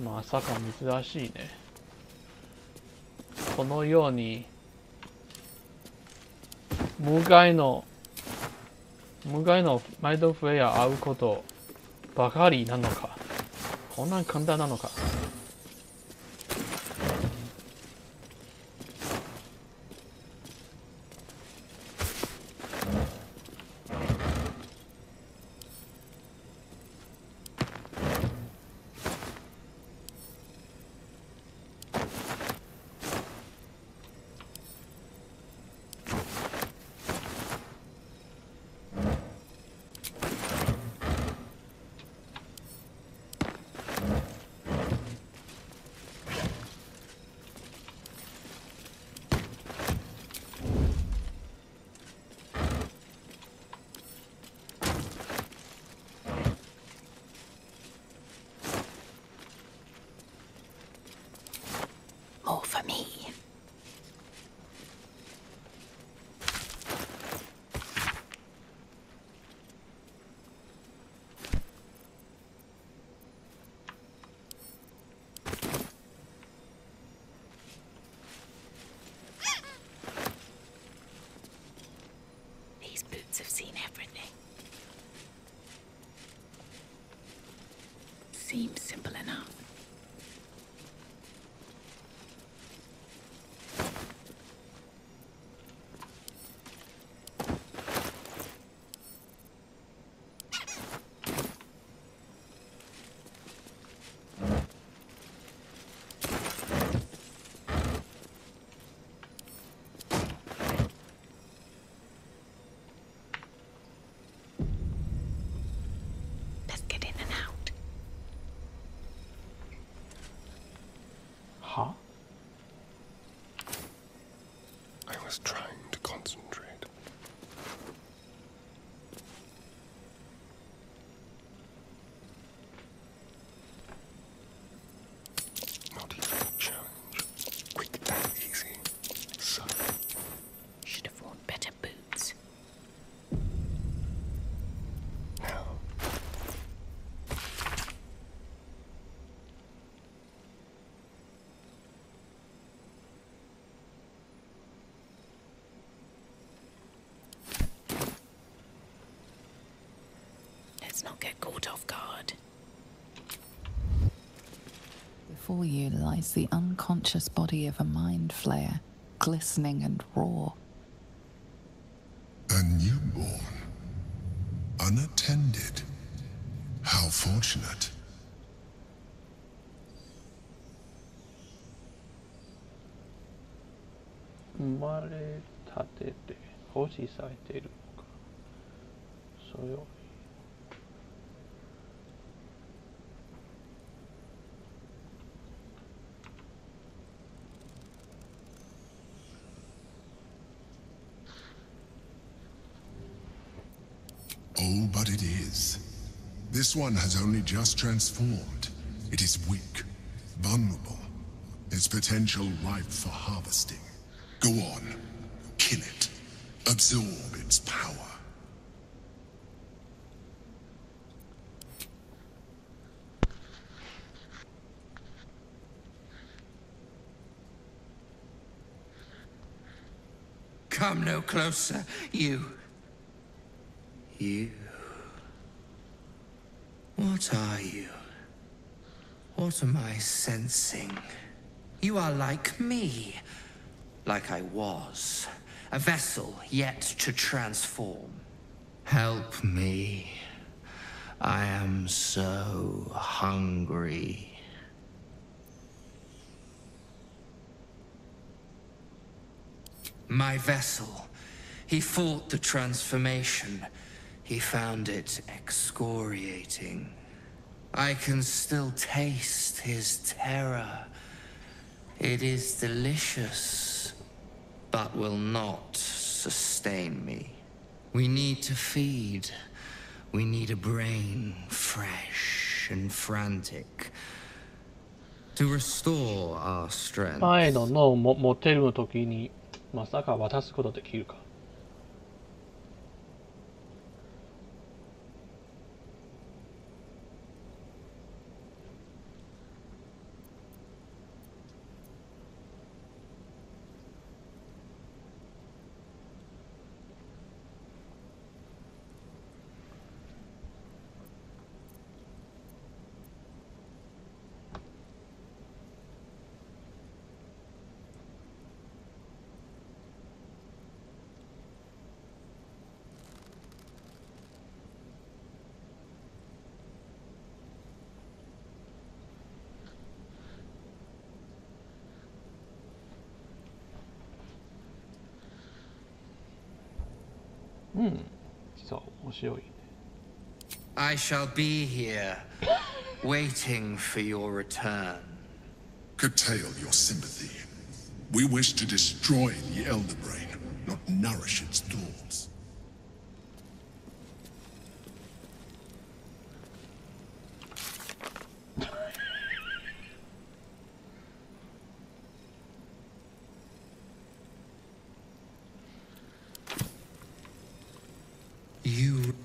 まさか珍しいね。このように無害のマインドフレア会うことばかりなのか。こんなに簡単なのか。seems simple enough. Let's get in and out. Huh? I was trying to concentrate. Not even a challenge. Quick and easy. So. Should have worn better boots. Now. Let's not get caught off guard. Before you lies the unconscious body of a mind flayer, glistening and raw. A newborn. Unattended. How fortunate. 生まれたてで保持されているのか。それを Oh, but it is. This one has only just transformed. It is weak, vulnerable. Its potential ripe for harvesting. Go on. Kill it. Absorb its power. Come no closer, you. You. What are you? What am I sensing? You are like me. Like I was. A vessel yet to transform. Help me. I am so hungry. My vessel. He fought the transformation. He found it excoriating. I can still taste his terror. It is delicious, but will not sustain me. We need to feed. We need a brain fresh and frantic to restore our strength. 前の脳を持てるの時にまさか渡すことできるか。実は面白いね。I shall be here, waiting for your return. Curtail your sympathy. We wish to destroy the Elder Brain, not nourish its thoughts.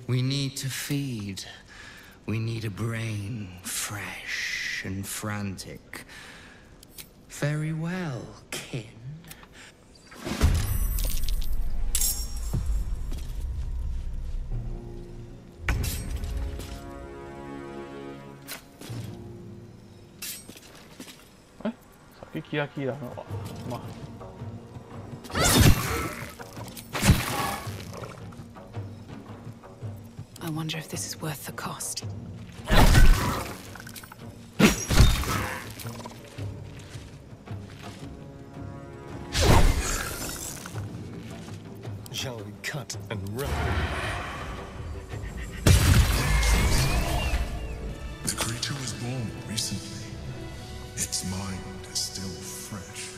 We need to feed. We need a brain fresh and frantic. Very well, kin. 引き焼きなのはまあ。I wonder if this is worth the cost. Shall we cut and run? The creature was born recently. Its mind is still fresh.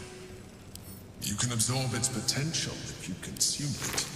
You can absorb its potential if you consume it.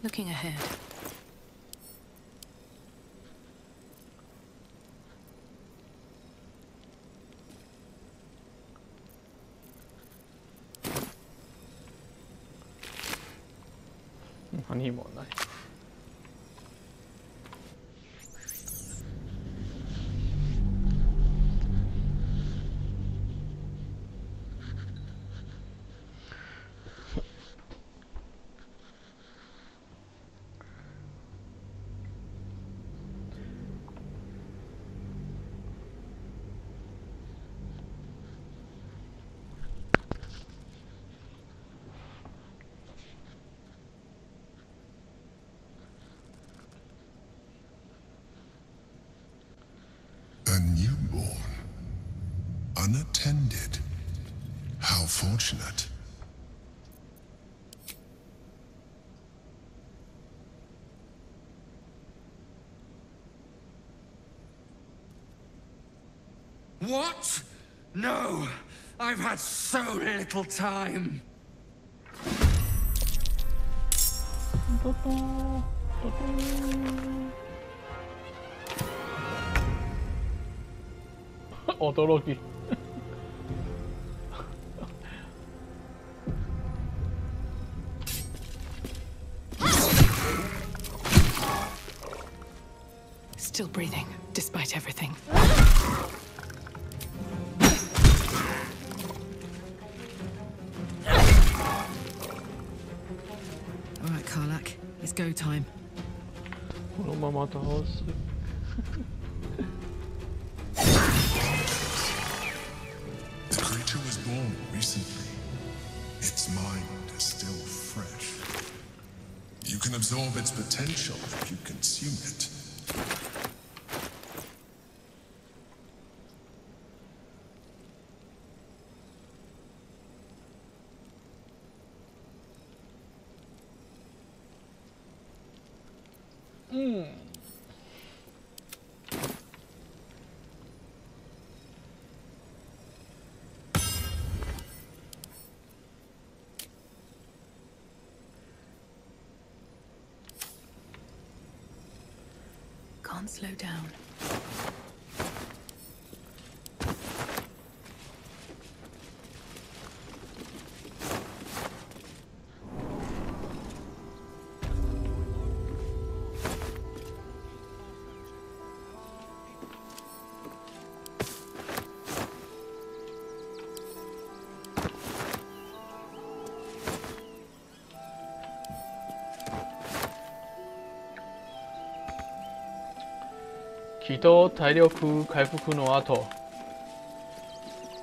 Looking ahead. Any more nice. A newborn. Unattended. How fortunate. What? No! I've had so little time! Otoroki. Still breathing, despite everything. All right, Karlak, it's go time. The creature was born recently. Its mind is still fresh. You can absorb its potential if you consume it. Can't slow down.気と体力回復の後、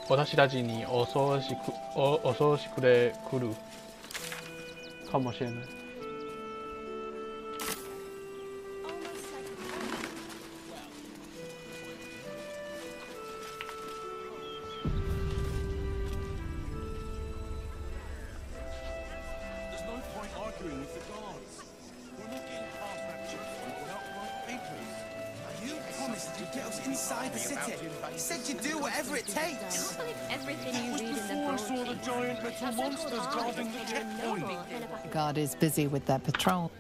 私たちにお葬式で来るかもしれない。There's no point arguing with the gods. We're not getting past that checkpoint without right papers. You promised to get us inside the city. He said you'd do whatever it takes. Everything you read in the Before I saw the giant metal monsters guarding the checkpoint. The guard is busy with their patrol.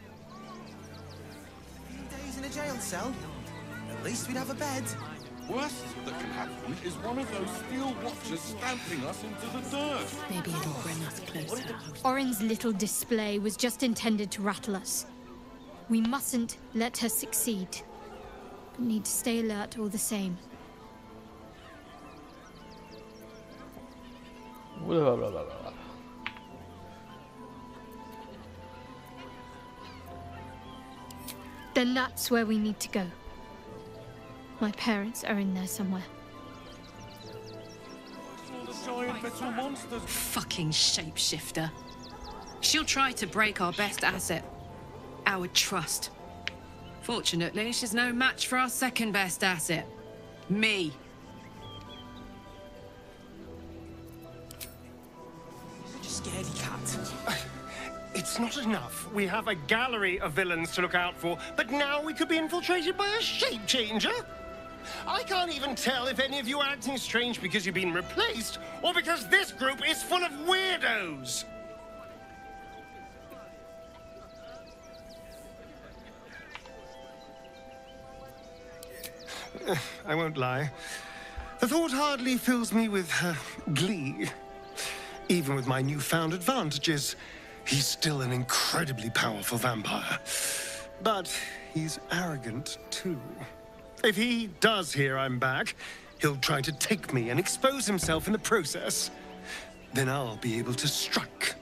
Days in a jail cell. At least we'd have a bed. Worst that can happen is one of those steel watchers stamping us into the dirt. Maybe it'll bring us closer. Orin's little display was just intended to rattle us. We mustn't let her succeed. But need to stay alert all the same. Then that's where we need to go. My parents are in there somewhere. Fucking shapeshifter. She'll try to break our best asset. Our trust. Fortunately, she's no match for our second best asset. Me. Such a scaredy cat. It's not enough. We have a gallery of villains to look out for, but now we could be infiltrated by a shape changer? I can't even tell if any of you are acting strange because you've been replaced, or because this group is full of weirdos. I won't lie. The thought hardly fills me with glee. Even with my newfound advantages, he's still an incredibly powerful vampire. But he's arrogant, too. If he does hear I'm back, he'll try to take me and expose himself in the process. Then I'll be able to strike.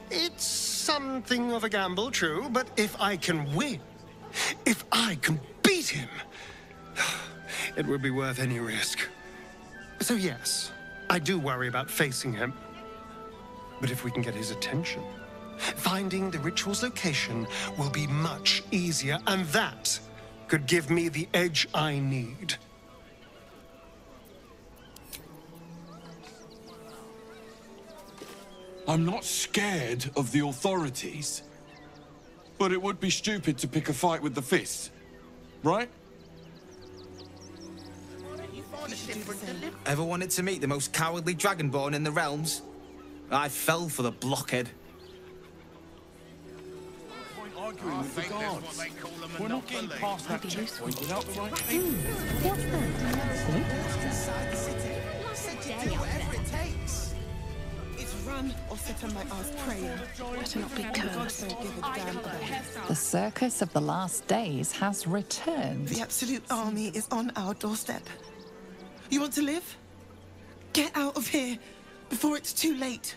It's something of a gamble, true, but if I can win, if I can beat him, it would be worth any risk. So yes, I do worry about facing him. But if we can get his attention, finding the ritual's location will be much easier, and that could give me the edge I need. I'm not scared of the authorities. But it would be stupid to pick a fight with the fists, right? Ever wanted to meet the most cowardly dragonborn in the realms? I fell for the blockhead. Arguing with the guards. We're not getting past that checkpoint without the right people. What's that? It's run or sit on my ass praying. Better not be cursed. Don't give a damn about it. The circus of the last days has returned. The Absolute Army is on our doorstep. You want to live? Get out of here before it's too late.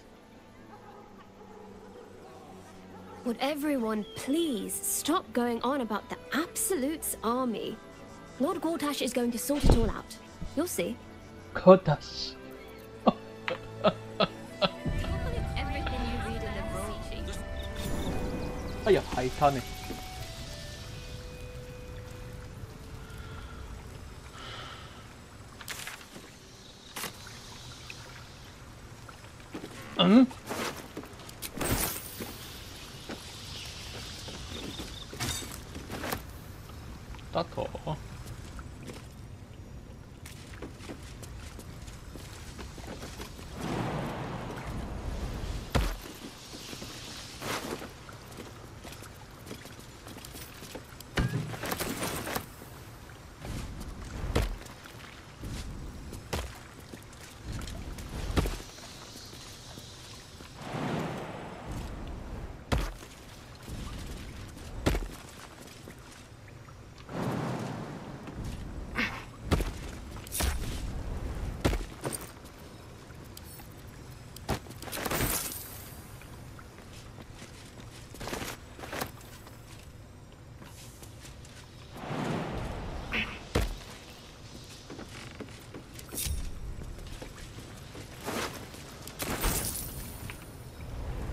Would everyone please stop going on about the Absolute's army? Lord Gortash is going to sort it all out. You'll see. Gortash. Everything you read in the broadsheet. 哎呀，海滩呢？嗯？だと？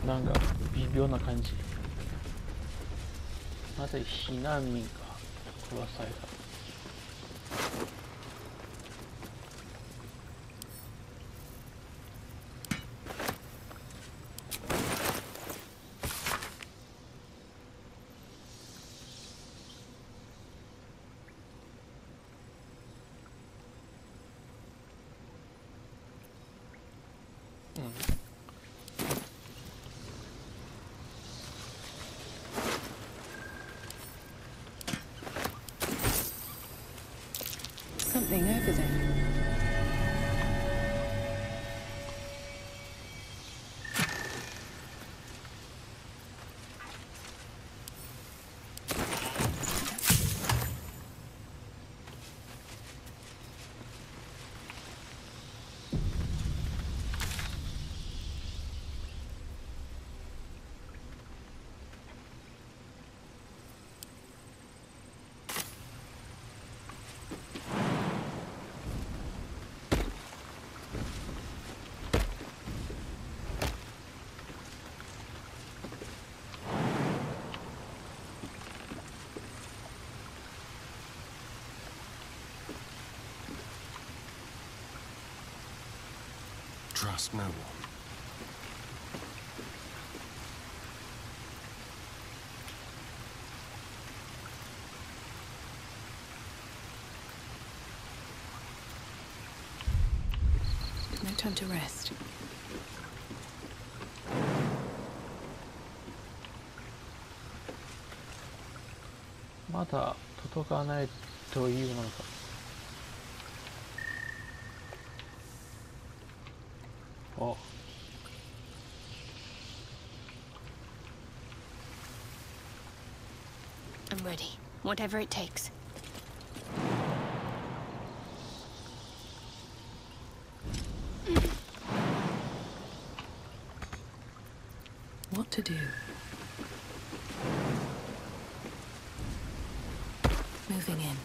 なんか微妙な感じ。なぜ避難民が殺された。Something over there. Trust no one. No time to rest. まだ届かないというのか。あ。I'm ready. Whatever it takes. What to do? Moving in.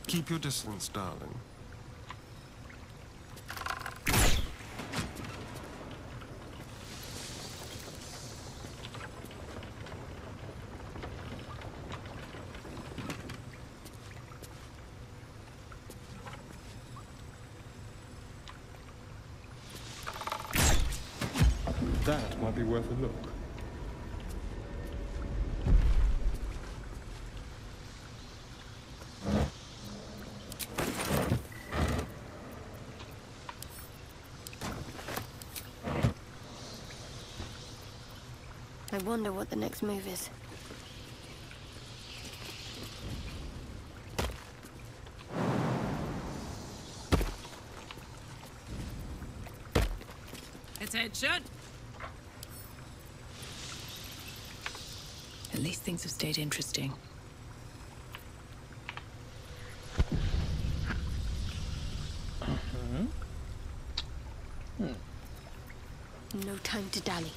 Keep your distance, darling. That might be worth a look. I wonder what the next move is. Attention! At least things have stayed interesting. No time to dally. .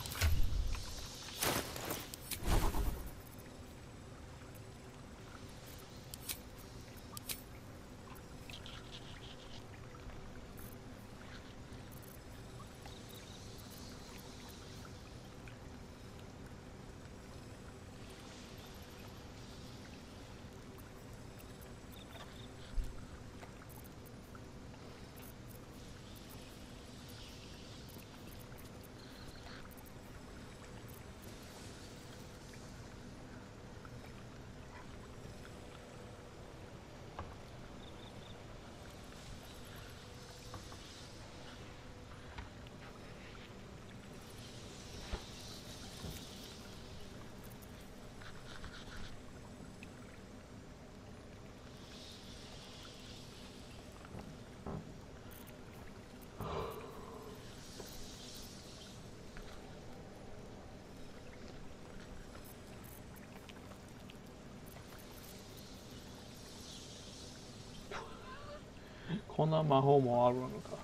こんな魔法もあるのか。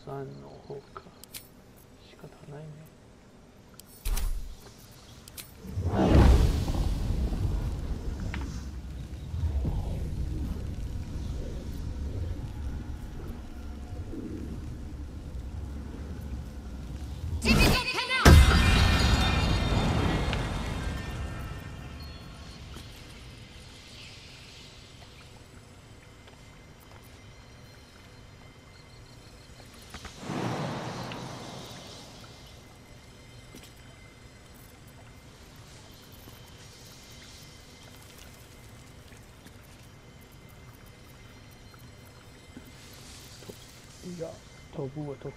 3の方か。仕方ないね。いや、飛ぶ男。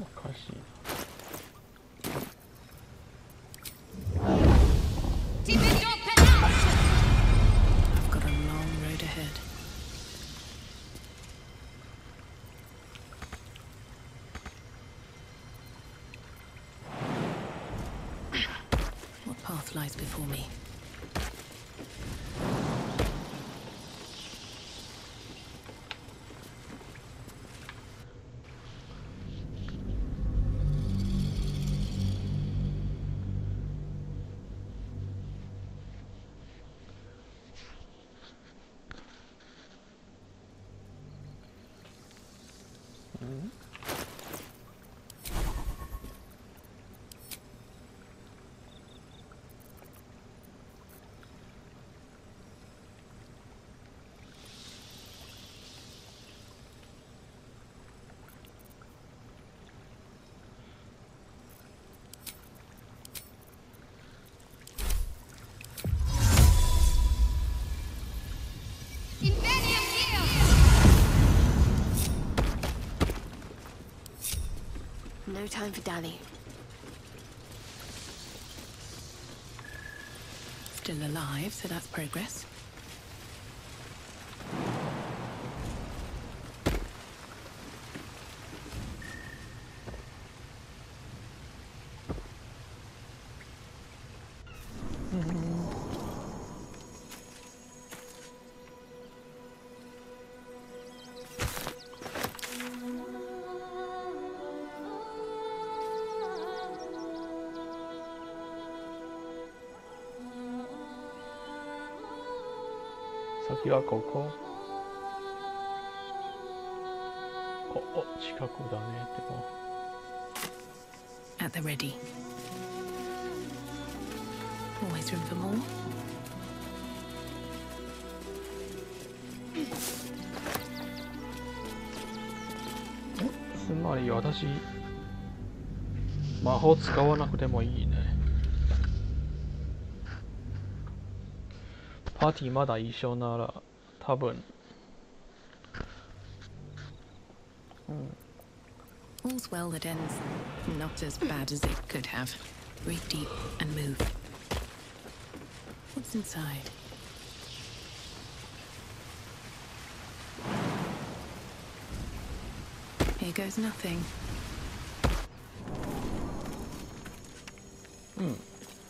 おかしいな。I've got a long road ahead. What path lies before me? No time for dally. Still alive, so that's progress.先はここ。お、近くだね。でも。At the ready. Always room for more. つまり私、魔法使わなくてもいいね。パーティーまだ一緒なら多分。All's well that ends not as bad as it could have. Breathe deep and move. What's inside? Here goes nothing.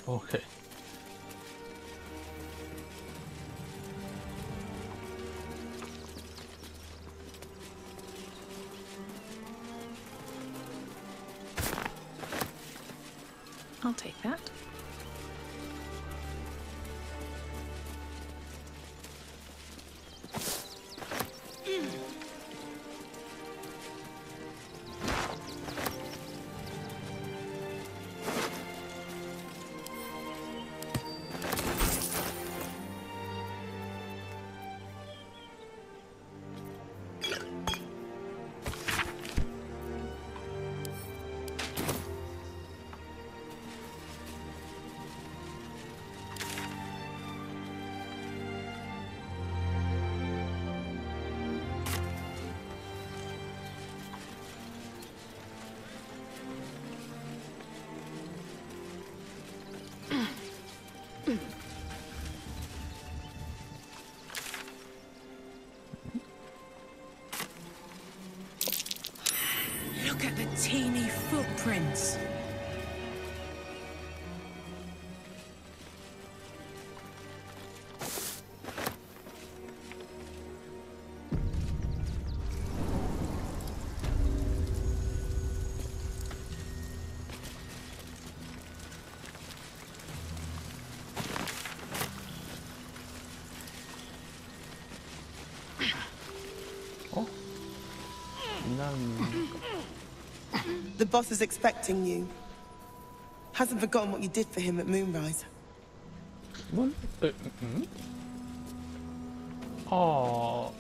Okay. I'll take that. Look at the teeny footprints. The boss is expecting you. Hasn't forgotten what you did for him at Moonrise. What? Oh.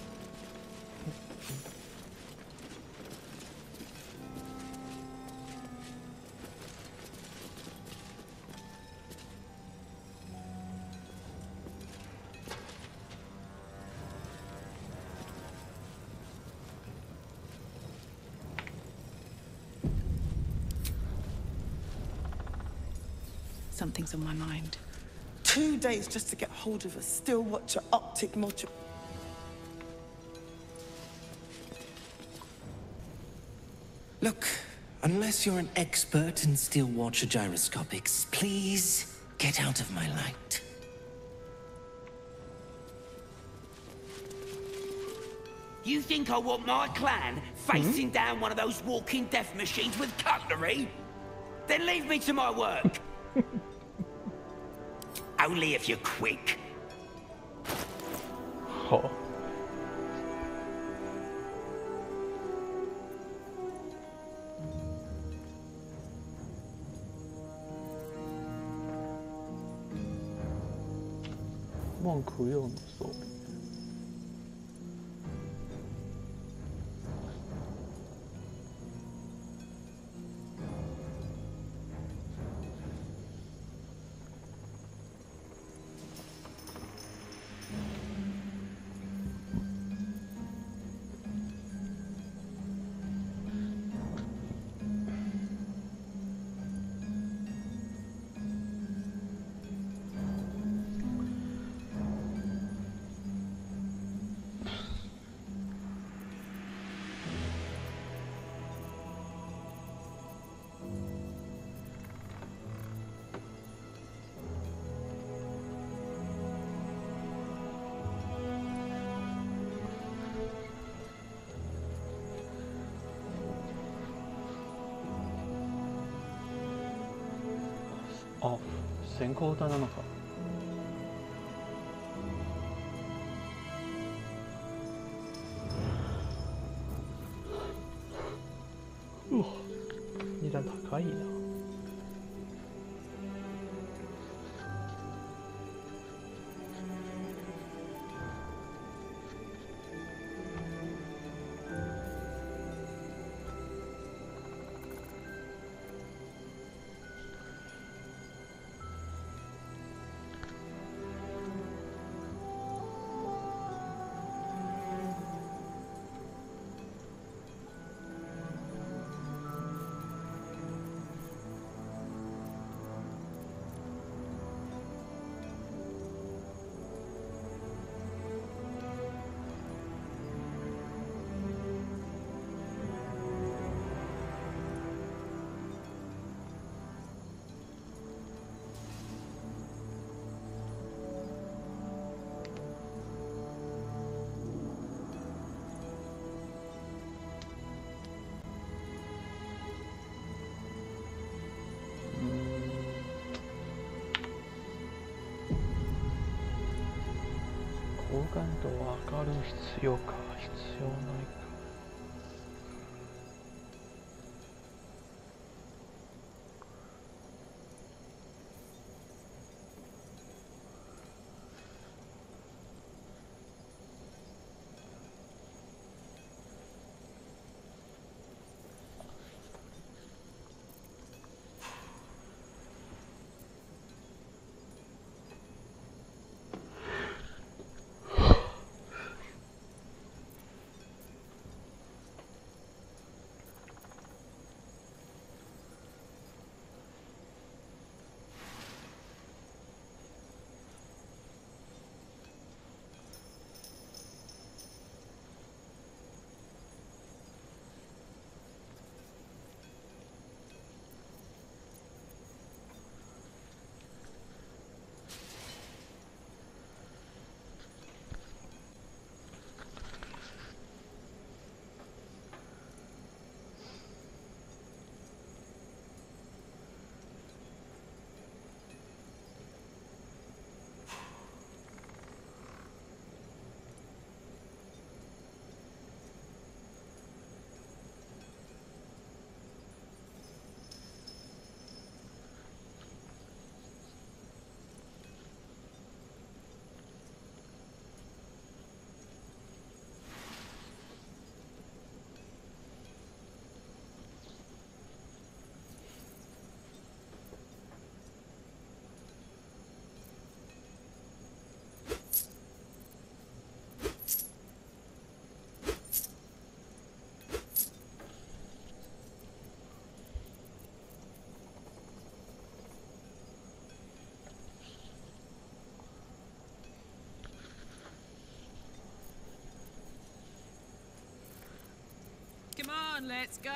Something's on my mind. 2 days just to get hold of a still watcher optic module. Look, unless you're an expert in steel watcher gyroscopics, please get out of my light. You think I want my clan facing down one of those walking death machines with cutlery? Then leave me to my work. Only if you're quick. Oh.文句用の装備。あ、先行歌なのか。うわ、値段高いな。感度を上がる必要か必要ないか。Come on, let's go.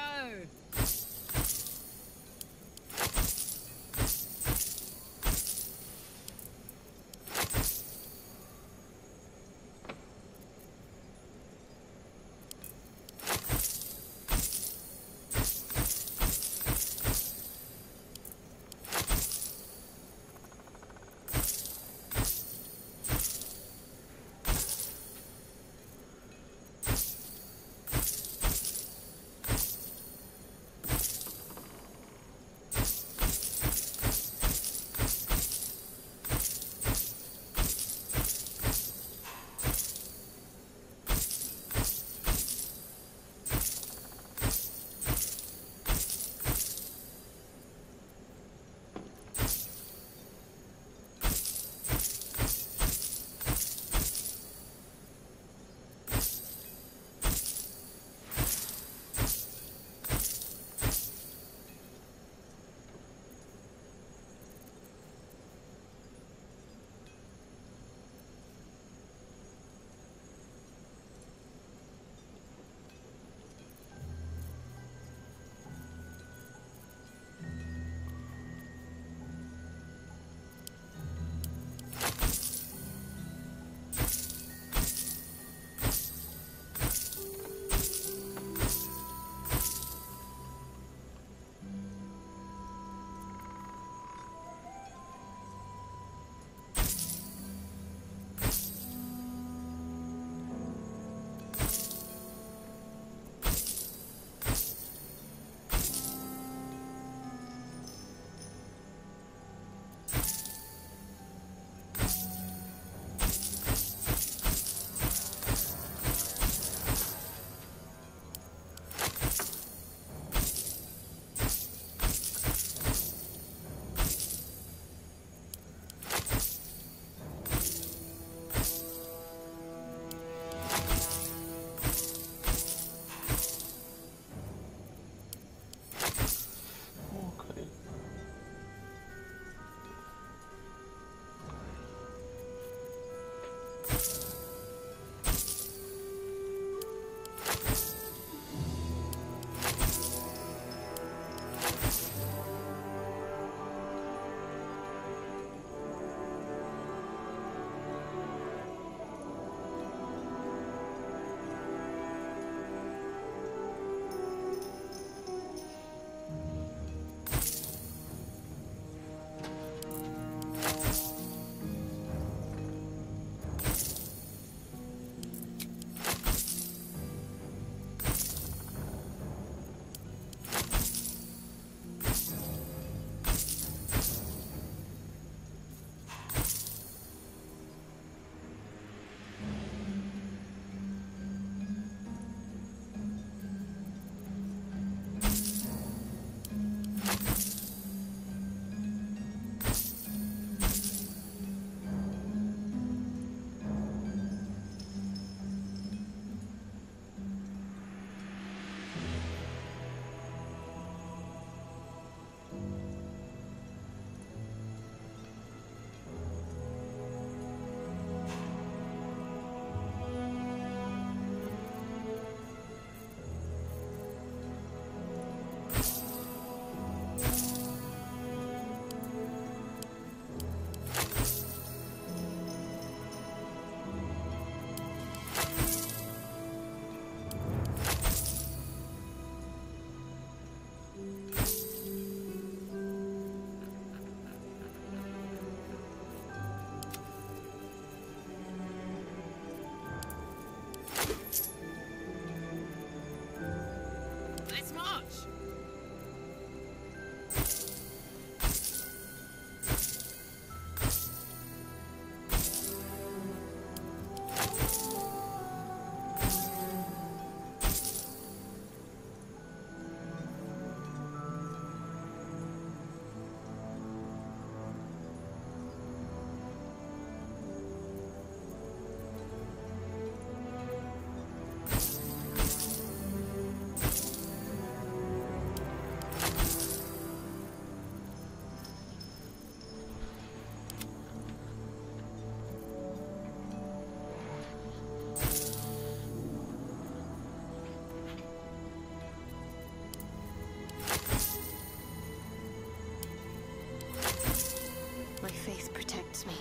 My faith protects me.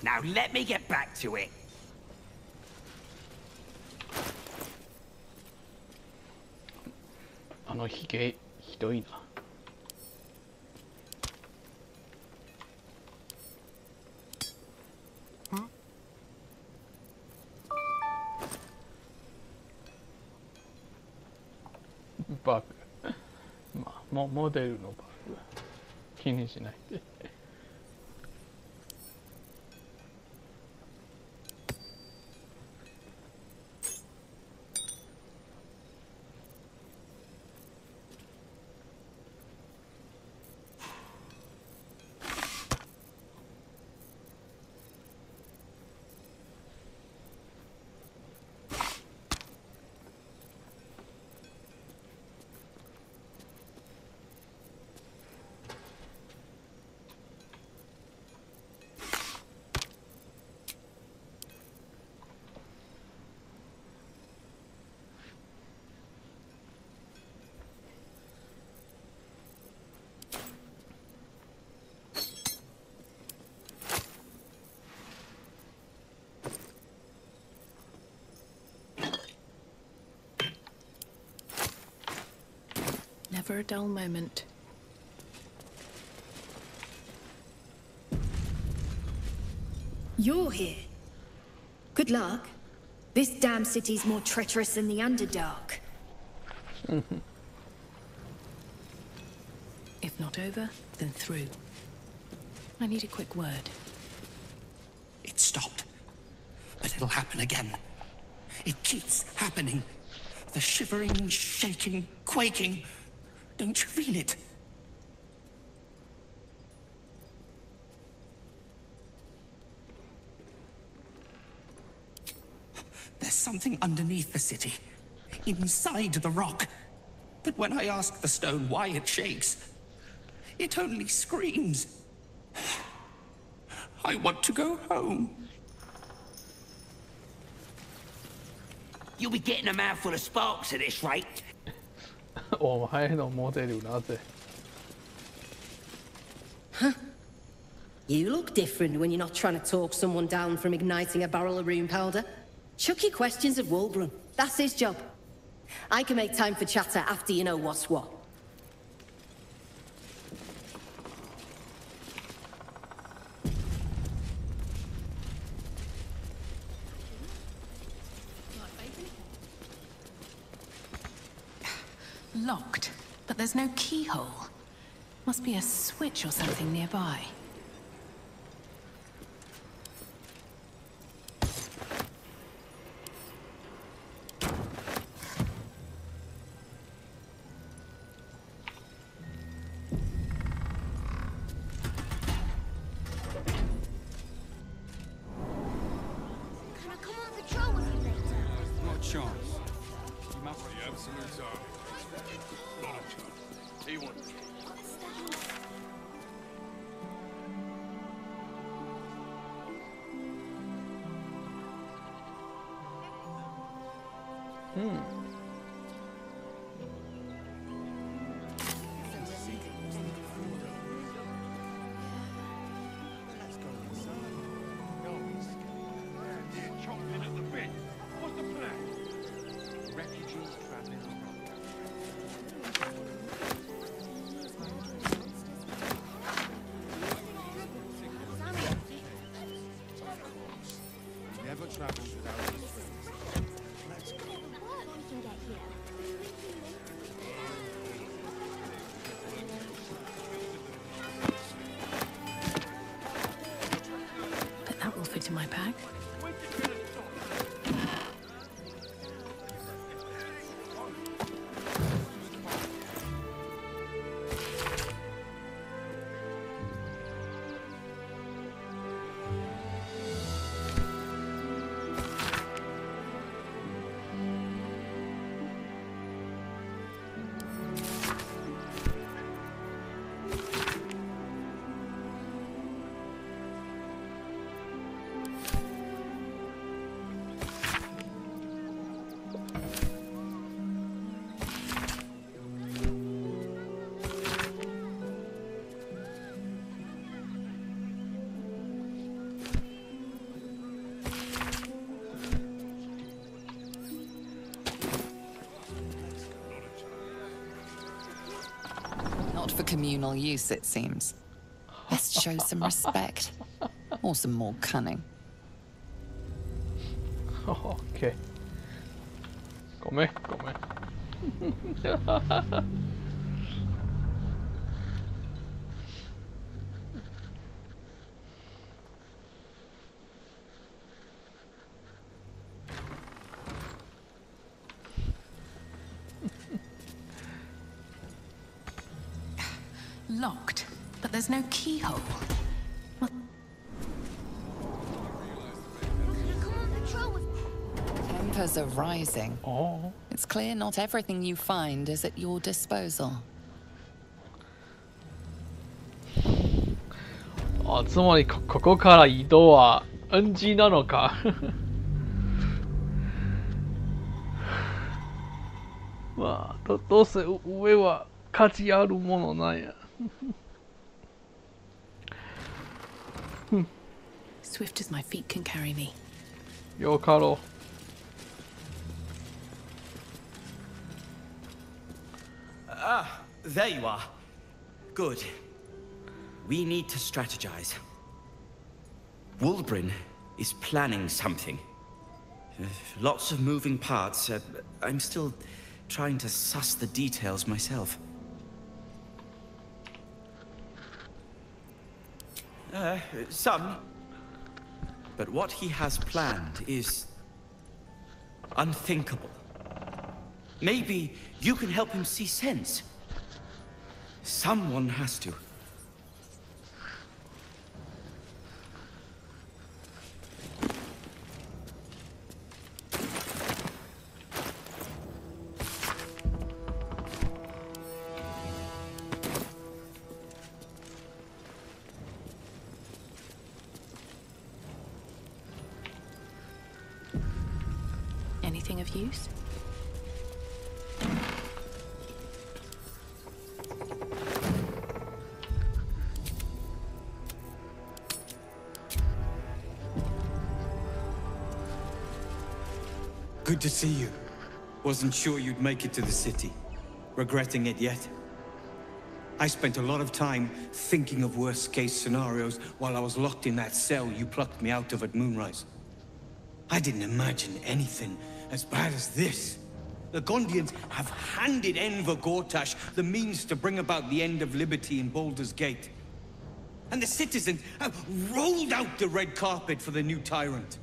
Now let me get back to it. あのひげひどいな。バグ。まあモデルのバグは気にしないで。Never a dull moment. You're here. Good luck. This damn city's more treacherous than the Underdark. If not over, then through. I need a quick word. It stopped. But it'll happen again. It keeps happening. The shivering, shaking, quaking. Don't you feel it? There's something underneath the city, inside the rock. But when I ask the stone why it shakes, it only screams. I want to go home. You'll be getting a mouthful of sparks at this rate. お前のモデルなぜ Huh? You look different when you're not trying to talk someone down from igniting a barrel of rune powder. Chuck your questions at Wulbrum. That's his job. I can make time for chatter after you know what's what. Locked, but there's no keyhole. Must be a switch or something nearby. Can I come on patrol with you later? Not a chance. You must be absolute not a chance. He won. Chomping at the bit. What's the plan? Refugees traveling never travels without his friends. Let's go. Bet that will fit in my bag. for communal use, it seems. Let's show some respect. Or some more cunning. Okay. ごめん。Locked, but there's no keyhole. Tempers are rising. Oh. It's clear not everything you find is at your disposal. あ、つまりここから移動は NG なのか。まあ、どうせ上は価値あるものなんや。Swift as my feet can carry me. よかろう。Ah, there you are. Good. We need to strategize. Wulbrin is planning something. Lots of moving parts. I'm still trying to suss the details myself. Some. But what he has planned is unthinkable. Maybe you can help him see sense. Someone has to. Anything of use? Good to see you. Wasn't sure you'd make it to the city. Regretting it yet? I spent a lot of time thinking of worst-case scenarios while I was locked in that cell you plucked me out of at Moonrise. I didn't imagine anything as bad as this. The Gondians have handed Enver Gortash the means to bring about the end of liberty in Baldur's Gate. And the citizens have rolled out the red carpet for the new tyrant.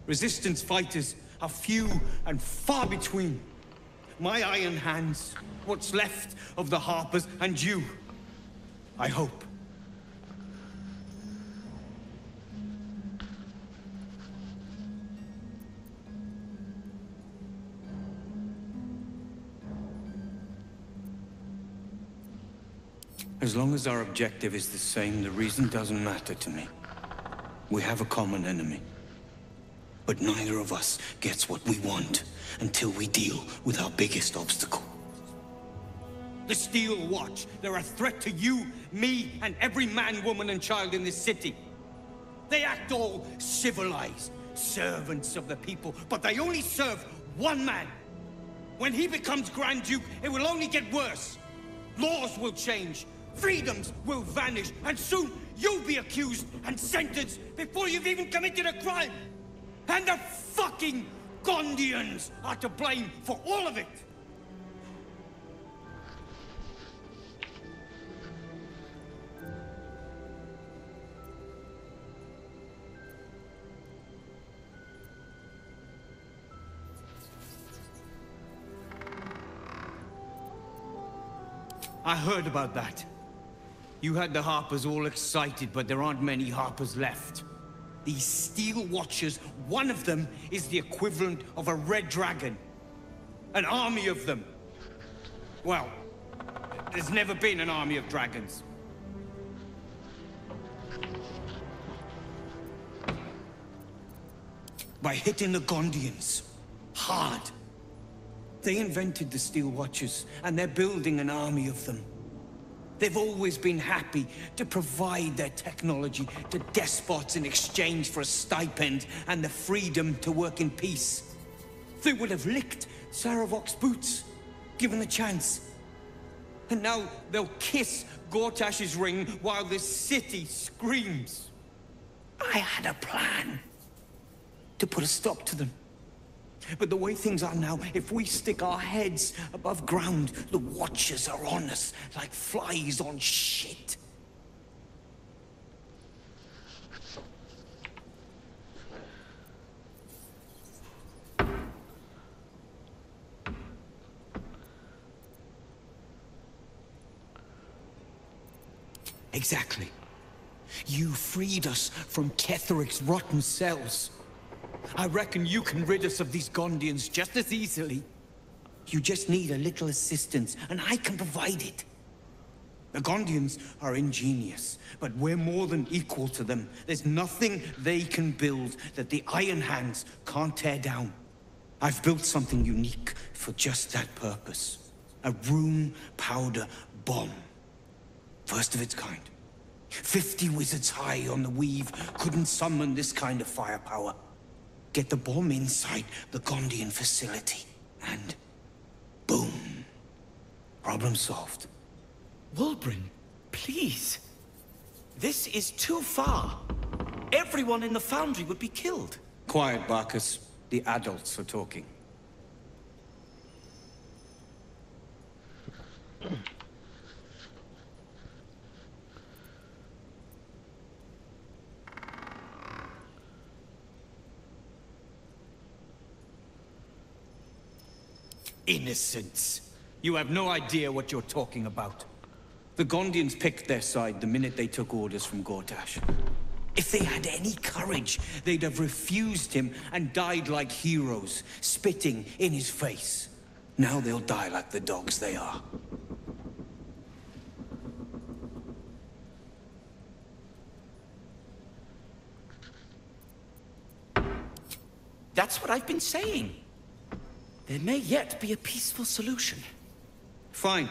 Resistance fighters are few and far between. My iron hands, what's left of the Harpers, and you. I hope. As long as our objective is the same, the reason doesn't matter to me. We have a common enemy. But neither of us gets what we want until we deal with our biggest obstacle. The Steel Watch. They're a threat to you, me, and every man, woman, and child in this city. They act all civilized, servants of the people, but they only serve one man. When he becomes Grand Duke, it will only get worse. Laws will change, freedoms will vanish, and soon you'll be accused and sentenced before you've even committed a crime. And the fucking Gondians are to blame for all of it! I heard about that. You had the Harpers all excited, but there aren't many Harpers left. These Steel Watchers, one of them is the equivalent of a red dragon. An army of them. Well, there's never been an army of dragons. By hitting the Gondians hard. They invented the Steel Watchers, and they're building an army of them. They've always been happy to provide their technology to despots in exchange for a stipend and the freedom to work in peace. They would have licked Saravok's boots, given the chance. And now they'll kiss Gortash's ring while this city screams. I had a plan to put a stop to them. But the way things are now, if we stick our heads above ground, the Watchers are on us like flies on shit. Exactly. You freed us from Ketheric's rotten cells. I reckon you can rid us of these Gondians just as easily. You just need a little assistance, and I can provide it. The Gondians are ingenious, but we're more than equal to them. There's nothing they can build that the Iron Hands can't tear down. I've built something unique for just that purpose. A room powder bomb. First of its kind. 50 wizards high on the weave couldn't summon this kind of firepower. Get the bomb inside the Gondian facility, and boom. Problem solved. Wulbren, please. This is too far. Everyone in the foundry would be killed. Quiet, Barcus. The adults are talking. Innocents. You have no idea what you're talking about. The Gondians picked their side the minute they took orders from Gortash. If they had any courage, they'd have refused him and died like heroes, spitting in his face. Now they'll die like the dogs they are. That's what I've been saying. There may yet be a peaceful solution. Fine.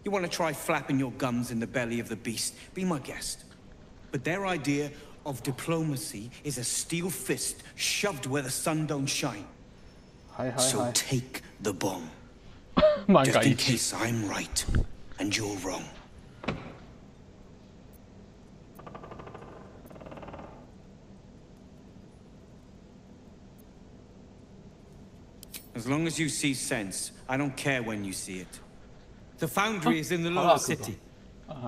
You want to try flapping your gums in the belly of the beast? Be my guest. But their idea of diplomacy is a steel fist shoved where the sun don't shine. So take the bomb. Just in case I'm right and you're wrong. As long as you see sense, I don't care when you see it. The foundry is in the lower city,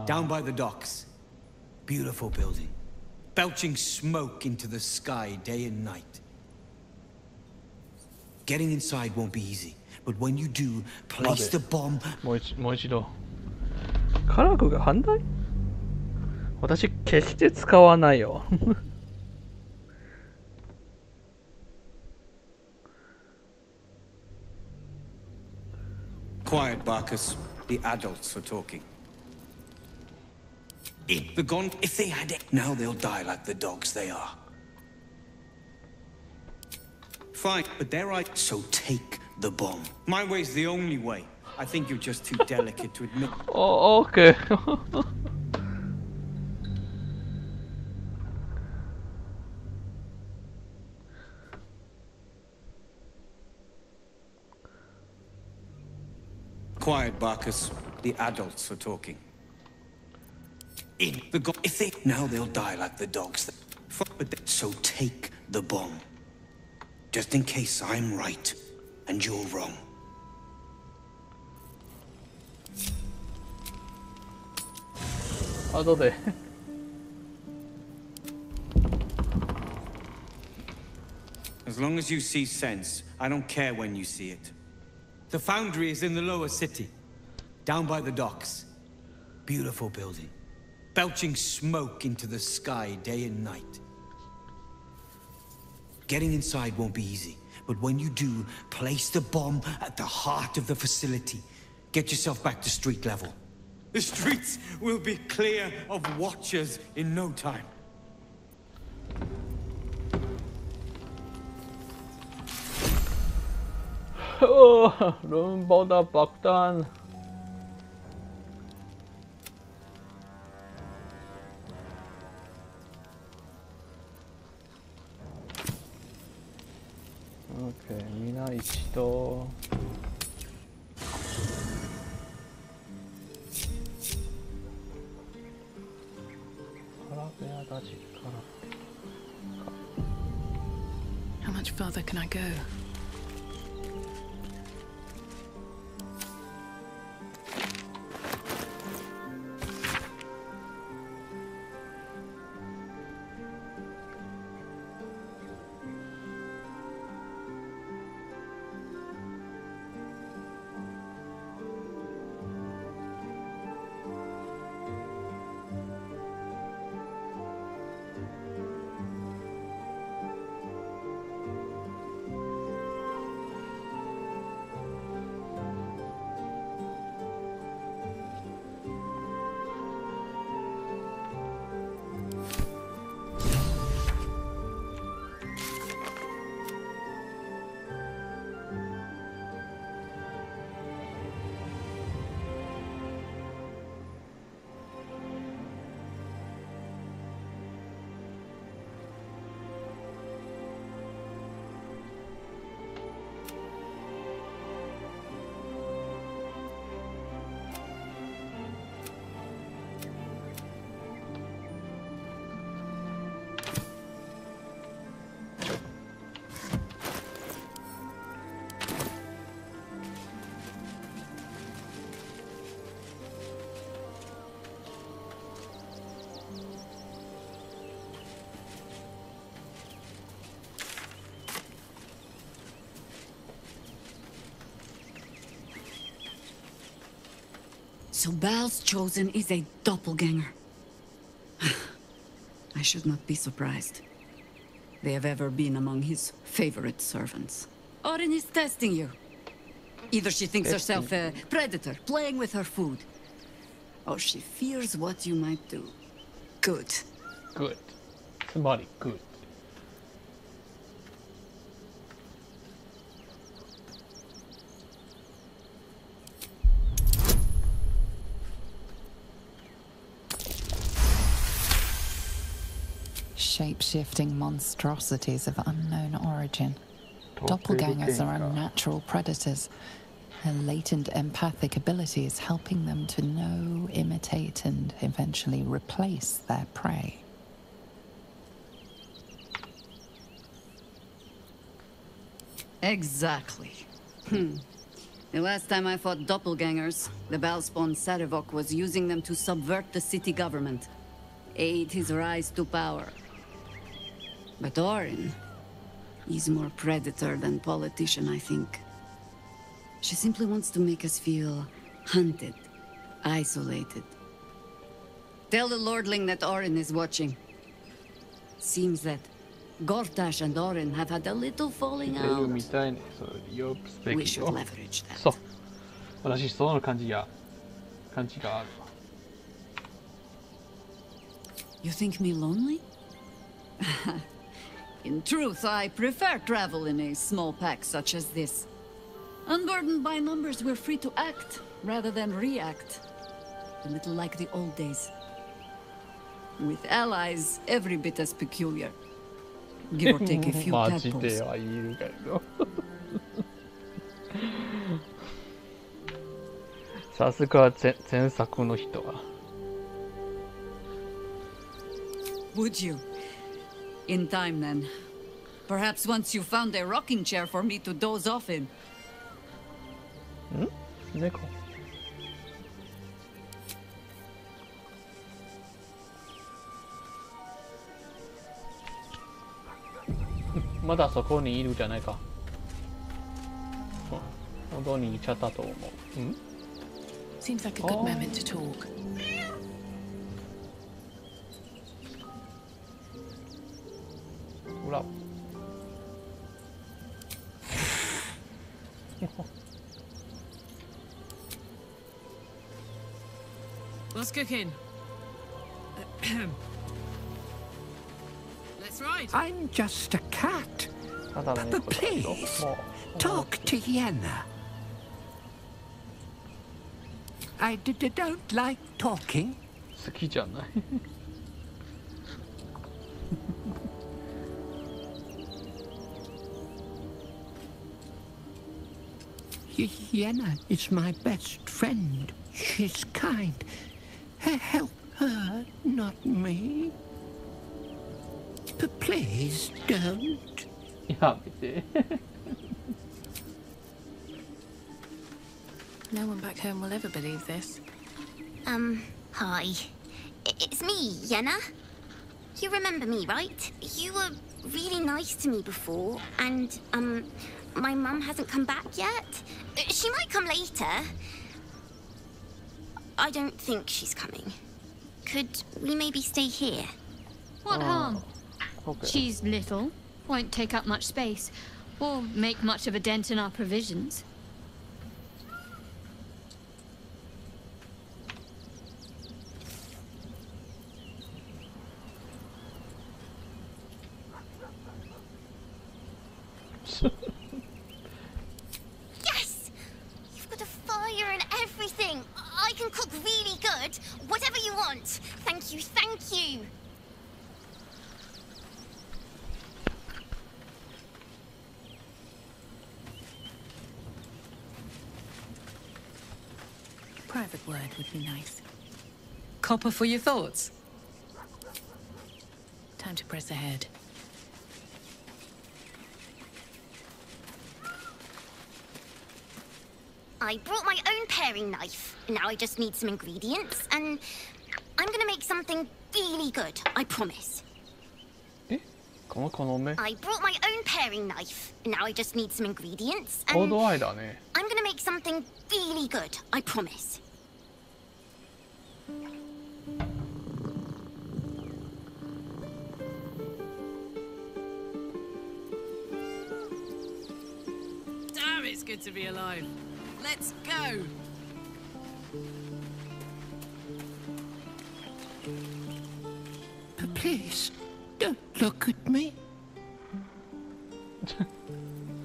down by the docks. Beautiful building, belching smoke into the sky day and night. Getting inside won't be easy, but when you do, place the bomb. もう一度。カラクが反対？私決して使わないよ。Quiet, Barcus. The adults are talking. The Gond, if they had it, now they'll die like the dogs they are. Fine, but they're right. So take the bomb. My way's the only way. I think you're just too delicate to admit. Oh, okay. Quiet, Barcus. The adults are talking. If they now they'll die like the dogs. So take the bomb. Just in case I'm right and you're wrong. As long as you see sense, I don't care when you see it. The foundry is in the lower city, down by the docks. Beautiful building, belching smoke into the sky day and night. Getting inside won't be easy, but when you do, place the bomb at the heart of the facility. Get yourself back to street level. The streets will be clear of Watchers in no time. 룸보다爆弾. 오케이, 미나 이치도. How much further can I go? So Bal's chosen is a doppelganger. I should not be surprised. They have ever been among his favorite servants. Orin is testing you. Either she thinks herself a predator, playing with her food, or she fears what you might do. Good. Good. Somebody good. Shape-shifting monstrosities of unknown origin. Doppelgangers are unnatural predators. Their latent empathic abilities helping them to know, imitate, and eventually replace their prey. Exactly. The last time I fought doppelgangers, the Balspawn Sarevok was using them to subvert the city government, aid his rise to power. But Orin, he's more predator than politician, I think. She simply wants to make us feel hunted, isolated. Tell the Lordling that Orin is watching. Seems that Gortash and Orin have had a little falling out. We should leverage that. そう。私その感じがあるわ。You think me lonely? In truth, I prefer travel in a small pack such as this. Unburdened by numbers, we're free to act rather than react. A little like the old days. With allies, every bit as peculiar. Give or take a few tadpoles. マジでは言うけど。さすが前作の人は。Would you? In time, then. Perhaps once you found a rocking chair for me to doze off in. ん？猫。まだそこにいるじゃないか。本当にいちゃったと思う。ん？ Seems like a good moment to talk. Hola. What's cooking? Let's ride. I'm just a cat. But please, talk to Yenna. I don't like talking. 好きじゃない。Yenna is my best friend. She's kind. Help Not me. But please don't. やめて。No one back home will ever believe this. Hi. It's me, Yenna. You remember me, right? You were really nice to me before, and, my mum hasn't come back yet. She might come later. I don't think she's coming. Could we maybe stay here? What harm? Okay. She's little, won't take up much space, or make much of a dent in our provisions. Yes! You've got a fire and everything. I can cook really good. Whatever you want. Thank you, thank you. Private word would be nice. Copper for your thoughts. Time to press ahead. I brought my own paring knife. Now I just need some ingredients, and I'm gonna make something really good, I promise. I brought my own paring knife. Now I just need some ingredients, and I'm gonna make something really good, I promise. Damn, it's good to be alive. Let's go. But please, don't look at me.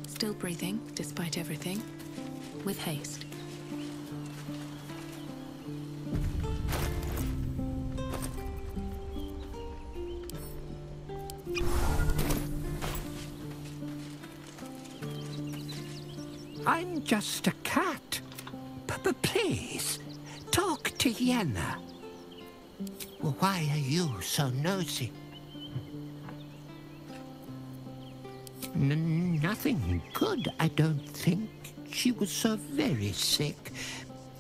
Still breathing, despite everything. With haste. I'm just a cat. But please, talk to Yenna. Well, why are you so nosy? Nothing good, I don't think. She was so very sick.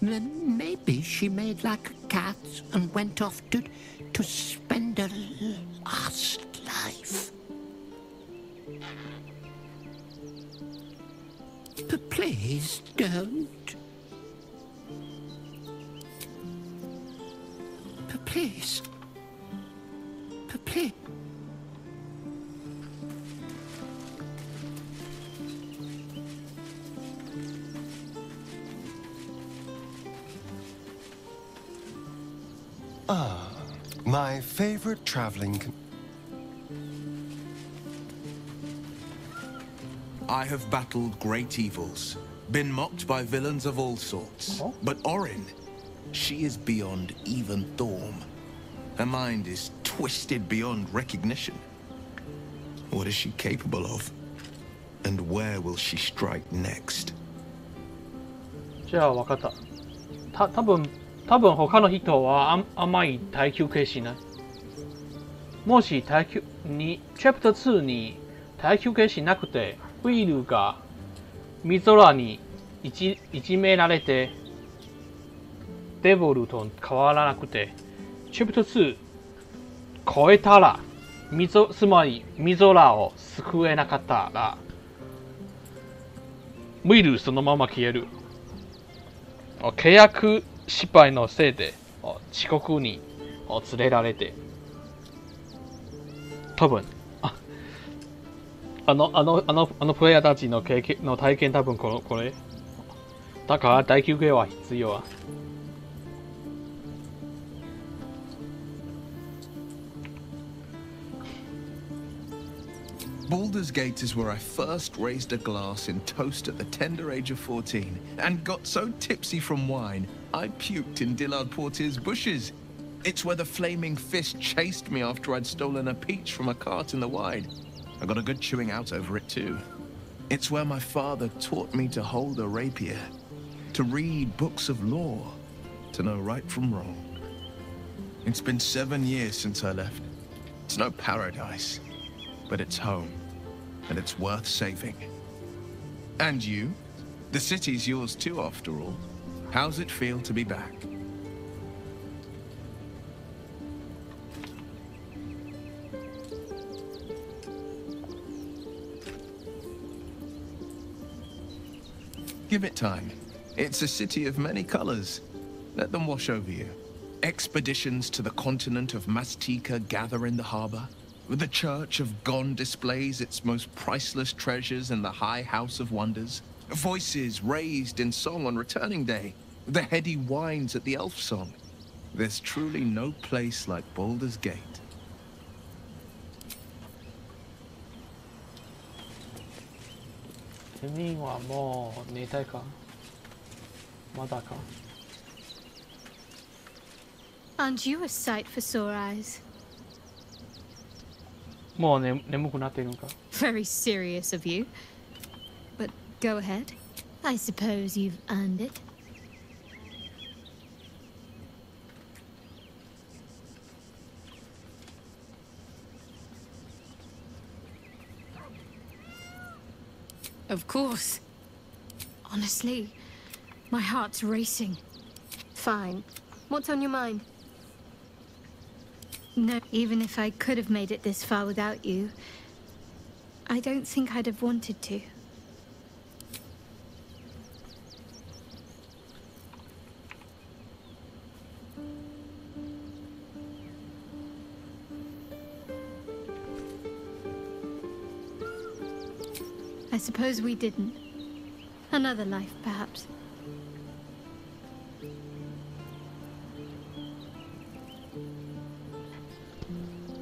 Maybe she made like a cat and went off to spend her last life. But please don't. But please. But please. Ah, my favorite traveling. I have battled great evils, been mocked by villains of all sorts. But Orin, she is beyond even Thorm. Her mind is twisted beyond recognition. What is she capable of? And where will she strike next? じゃあ分かった。多分他の人はあんまり耐久系しない。もしチャプター2に耐久系しなくて、ウィルがミゾラにいじめられて、デボルと変わらなくて、チャプター2超えたら、つまりミゾラを救えなかったら、ウィルそのまま消える。契約失敗のせいで遅刻に連れられて、多分あのプレイヤーたちの体験多分これだから耐久系は必要。Baldur's Gate is where I first raised a glass in toast at the tender age of 14 and got so tipsy from wine, I puked in Dillard Portier's bushes. It's where the flaming fist chased me after I'd stolen a peach from a cart in the Wide. I got a good chewing out over it too. It's where my father taught me to hold a rapier, to read books of law, to know right from wrong. It's been 7 years since I left. It's no paradise, but it's home, and it's worth saving. And you? The city's yours too, after all. How's it feel to be back? Give it time. It's a city of many colors. Let them wash over you. Expeditions to the continent of Mastika gather in the harbor. The Church of Gon displays its most priceless treasures in the High House of Wonders. Voices raised in song on returning day. The heady wines at the Elf Song. There's truly no place like Baldur's Gate. セミンはもう寝たいかまだか Aren't you a sight for sore eyes? もう、眠くなっているのか Very serious of you. But go ahead. I suppose you've earned it. Of course. Honestly, my heart's racing. Fine. What's on your mind? No, even if I could have made it this far without you, I don't think I'd have wanted to. I suppose we didn't. Another life, perhaps.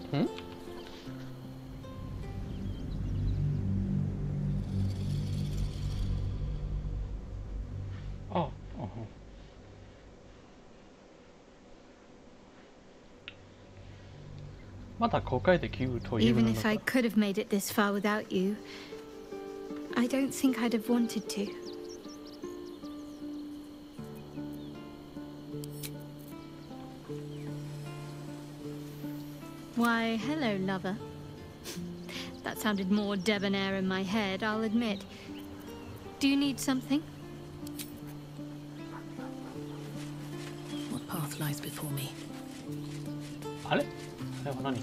Hmm? Oh. Even if I could have made it this far without you, I don't think I'd have wanted to. Why, hello, lover. That sounded more debonair in my head, I'll admit. Do you need something? What path lies before me? あれ？あれは何？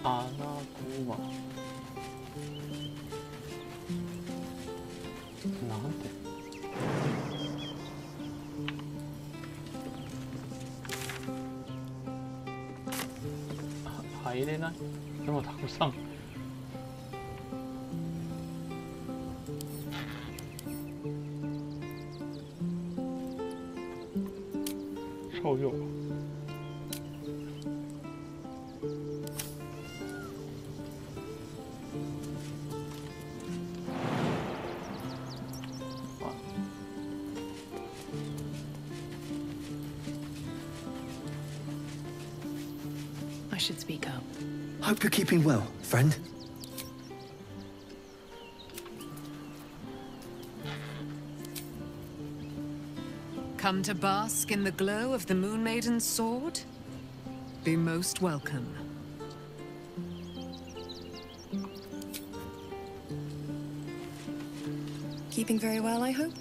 あなたはなんて入れない？でもたくさんそうよ。I should speak up. Hope you're keeping well, friend. Come to bask in the glow of the Moon Maiden's sword? Be most welcome. Keeping very well, I hope?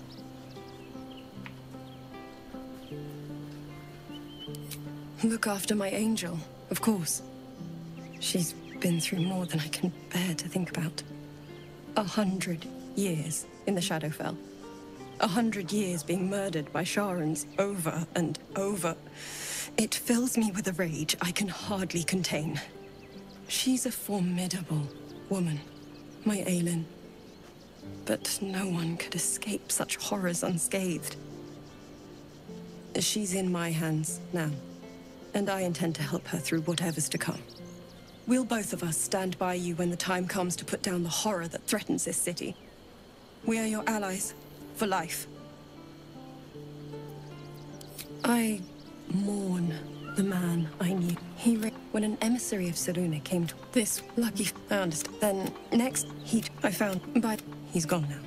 Look after my angel, of course. She's been through more than I can bear to think about. 100 years in the Shadowfell. 100 years being murdered by Sharans over and over. It fills me with a rage I can hardly contain. She's a formidable woman, my Aelin. But no one could escape such horrors unscathed. She's in my hands now, and I intend to help her through whatever's to come. We'll both of us stand by you when the time comes to put down the horror that threatens this city. We are your allies, for life. I mourn the man I knew. When an emissary of Saruna came to this lucky, I understand. Then next, I found, but he's gone now.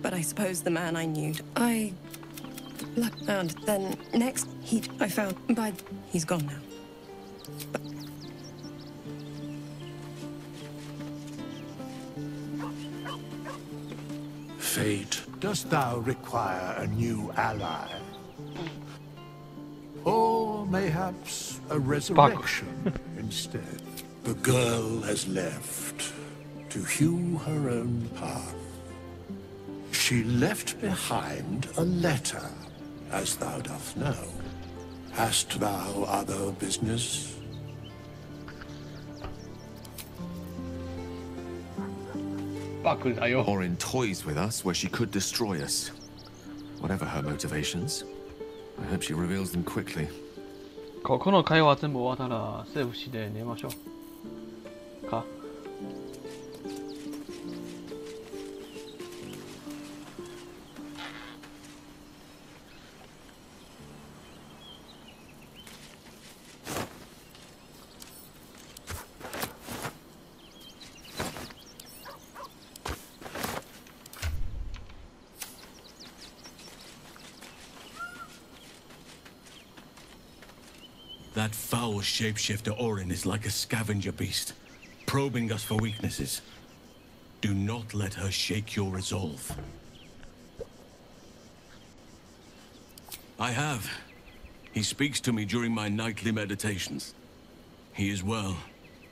But I suppose the man I knew, and then next, I found, but he's gone now. But Fate, dost thou require a new ally? Or mayhaps a resurrection instead? The girl has left to hew her own path. She left behind a letter, as thou dost know. Hast thou other business? Or in toys with us where she could destroy us. Whatever her motivations, I hope she reveals them quickly. ここの会話全部終わったらセーブして寝ましょうか。That foul shapeshifter Orin is like a scavenger beast, probing us for weaknesses. Do not let her shake your resolve. I have. He speaks to me during my nightly meditations. He is well,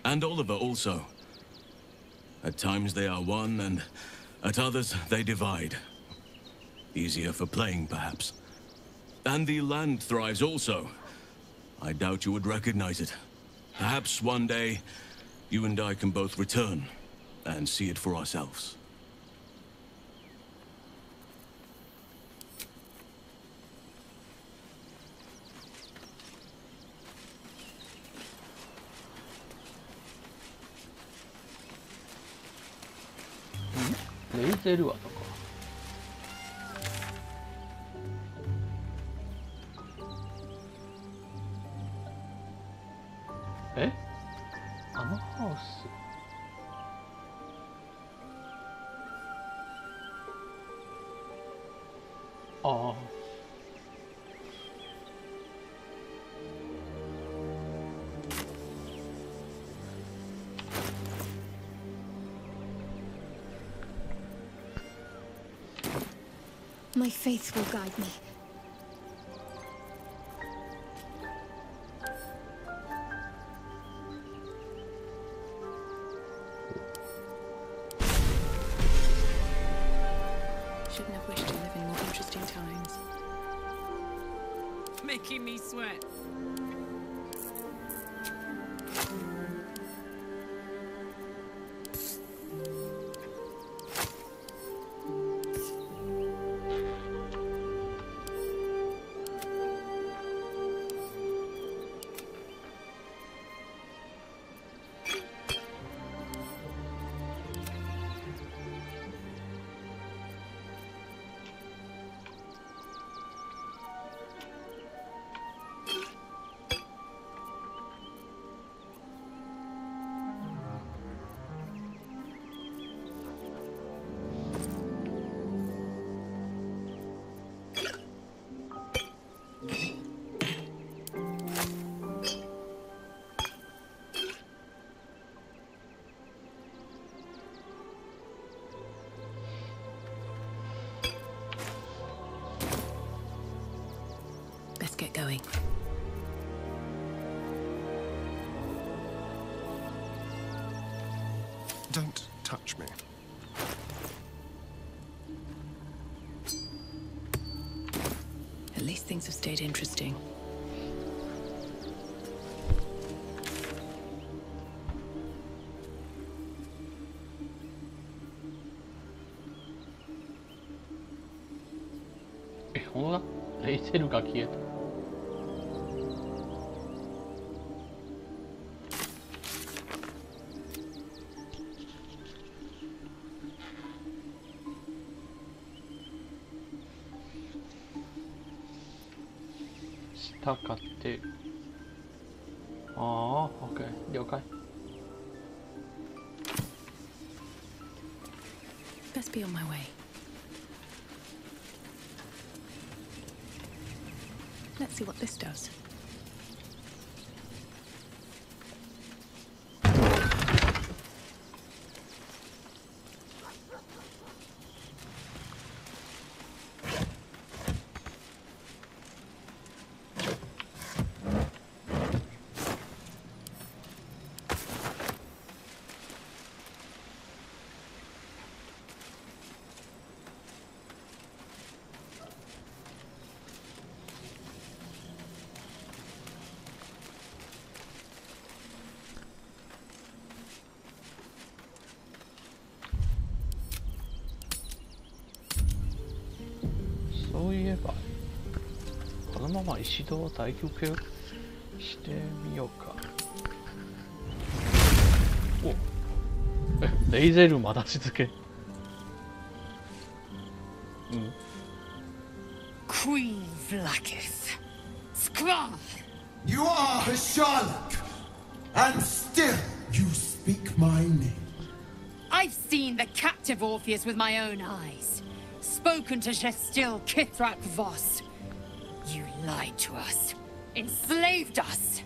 and Oliver also. At times they are one, and at others they divide. Easier for playing, perhaps. And the land thrives also. I doubt you would recognize it. Perhaps one day, you and I can both return and see it for ourselves. Laser はとか。え？あのハウス。ああ。My faith will guide me. Shouldn't have wished to live in more interesting times. Making me sweat. Best get going. Don't touch me. At least things have stayed interesting. Eh, 本当だ。レイチェルが消えた。したかってああ、OK、了解。Best be on my way. Let's see what this does.そういえばこのまま一度大休憩してみようか。おレイゼルまだし付け。うん。Queen Vlaakith. Skvar! You are a Sherlock, and still you speak my name. I've seen the captive Orpheus with my own eyes. Spoken to Gestil Kithrak Voss. You lied to us. Enslaved us.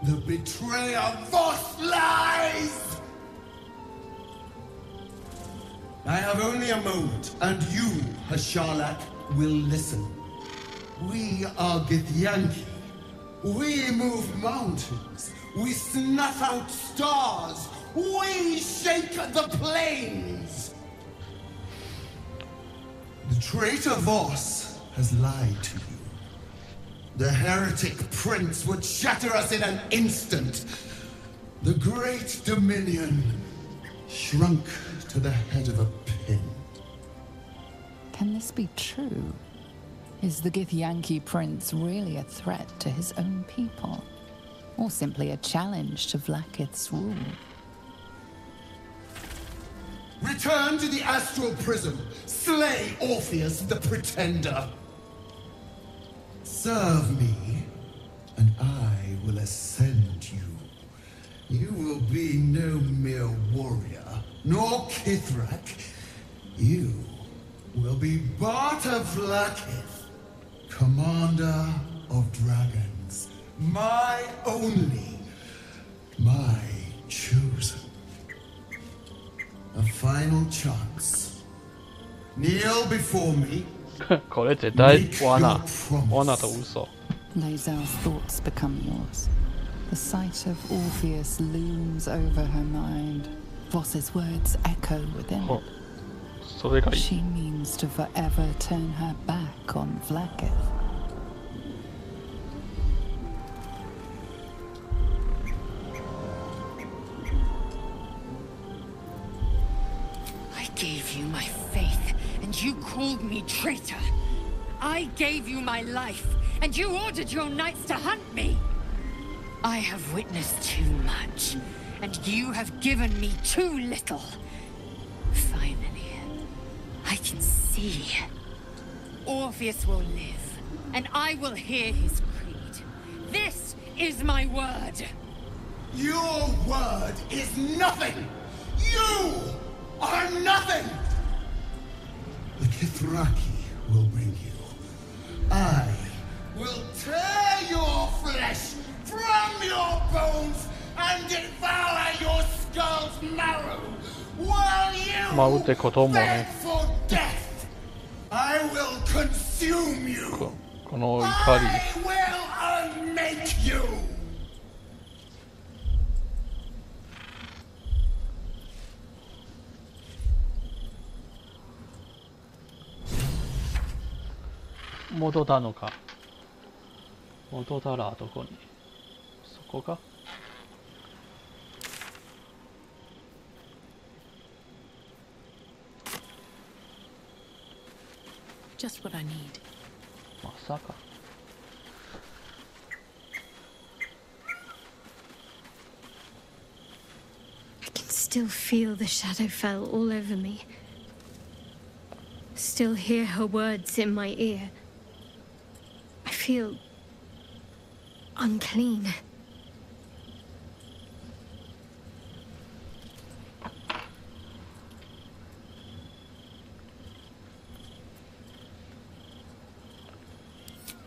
The betrayer Voss lies! I have only a moment, and you, Hasharlak, will listen. We are Githyanki. We move mountains. We snuff out stars. We shake the plains. The traitor Voss has lied to you. The heretic prince would shatter us in an instant. The great dominion shrunk to the head of a pin. Can this be true? Is the Githyanki prince really a threat to his own people? Or simply a challenge to Vlaakith's rule? Return to the astral prism. Slay Orpheus the Pretender. Serve me, and I will ascend you. You will be no mere warrior, nor Kithrak. You will be Barta Vlaakith, commander of dragons. My only, my chosen. A final chance. Kneel before me. これ絶対罠と嘘。 Lae'zel's thoughts become yours. The sight of Orpheus looms over her mind. Voss's words echo within. それがいい。 She means to forever turn her back on Vlaakith. I gave you my faith, and you called me traitor. I gave you my life, and you ordered your knights to hunt me. I have witnessed too much, and you have given me too little. Finally, I can see. Orpheus will live, and I will hear his creed. This is my word. Your word is nothing. You are nothing. The Kithraki will bring you. I will tear your flesh from your bones and devour your skull's marrow while you beg for death. I will consume you. I will unmake you. 戻ったのか。戻ったらどこに？そこか。Just what I need. まさか。I can still feel the Shadowfell all over me. Still hear her words in my ear. I feel unclean.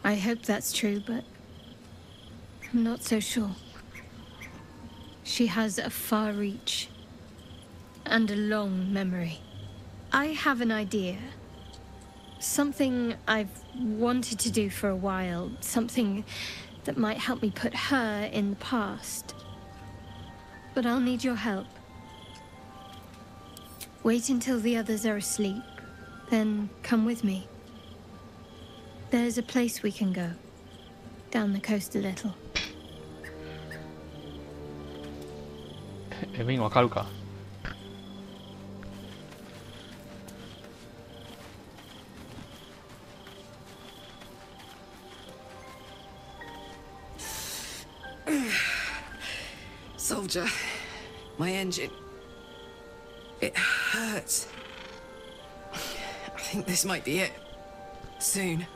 I hope that's true, but I'm not so sure. She has a far reach and a long memory. I have an idea. Something I've wanted to do for a while. Something that might help me put her in the past. But I'll need your help. Wait until the others are asleep, then come with me. There's a place we can go. Down the coast a little. みんなわかるか? Soldier, my engine. It hurts. I think this might be it. Soon.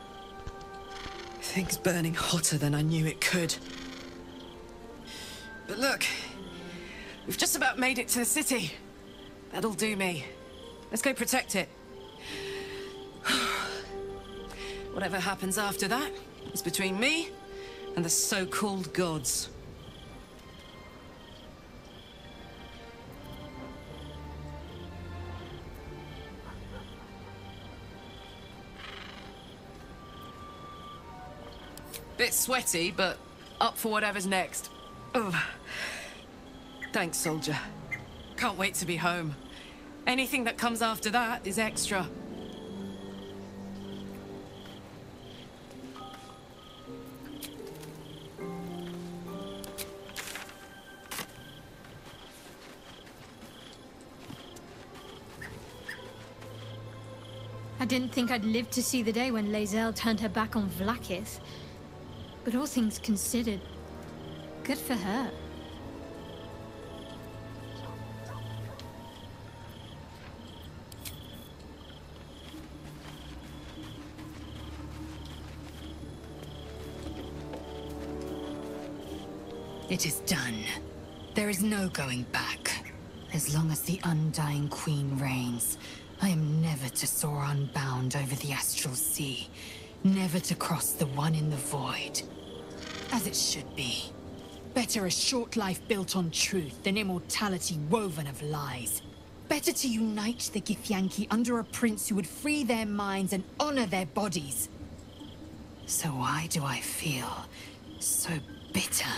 Things burning hotter than I knew it could. But look, we've just about made it to the city. That'll do me. Let's go protect it. Whatever happens after that is between me and the so-called gods. Bit sweaty, but up for whatever's next. Ugh. Thanks, soldier. Can't wait to be home. Anything that comes after that is extra. I didn't think I'd live to see the day when Lae'zel turned her back on Vlaakith. But all things considered, good for her. It is done. There is no going back. As long as the Undying Queen reigns, I am never to soar unbound over the astral sea. Never to cross the one in the void. As it should be. Better a short life built on truth than immortality woven of lies. Better to unite the Githyanki under a prince who would free their minds and honor their bodies. So why do I feel so bitter?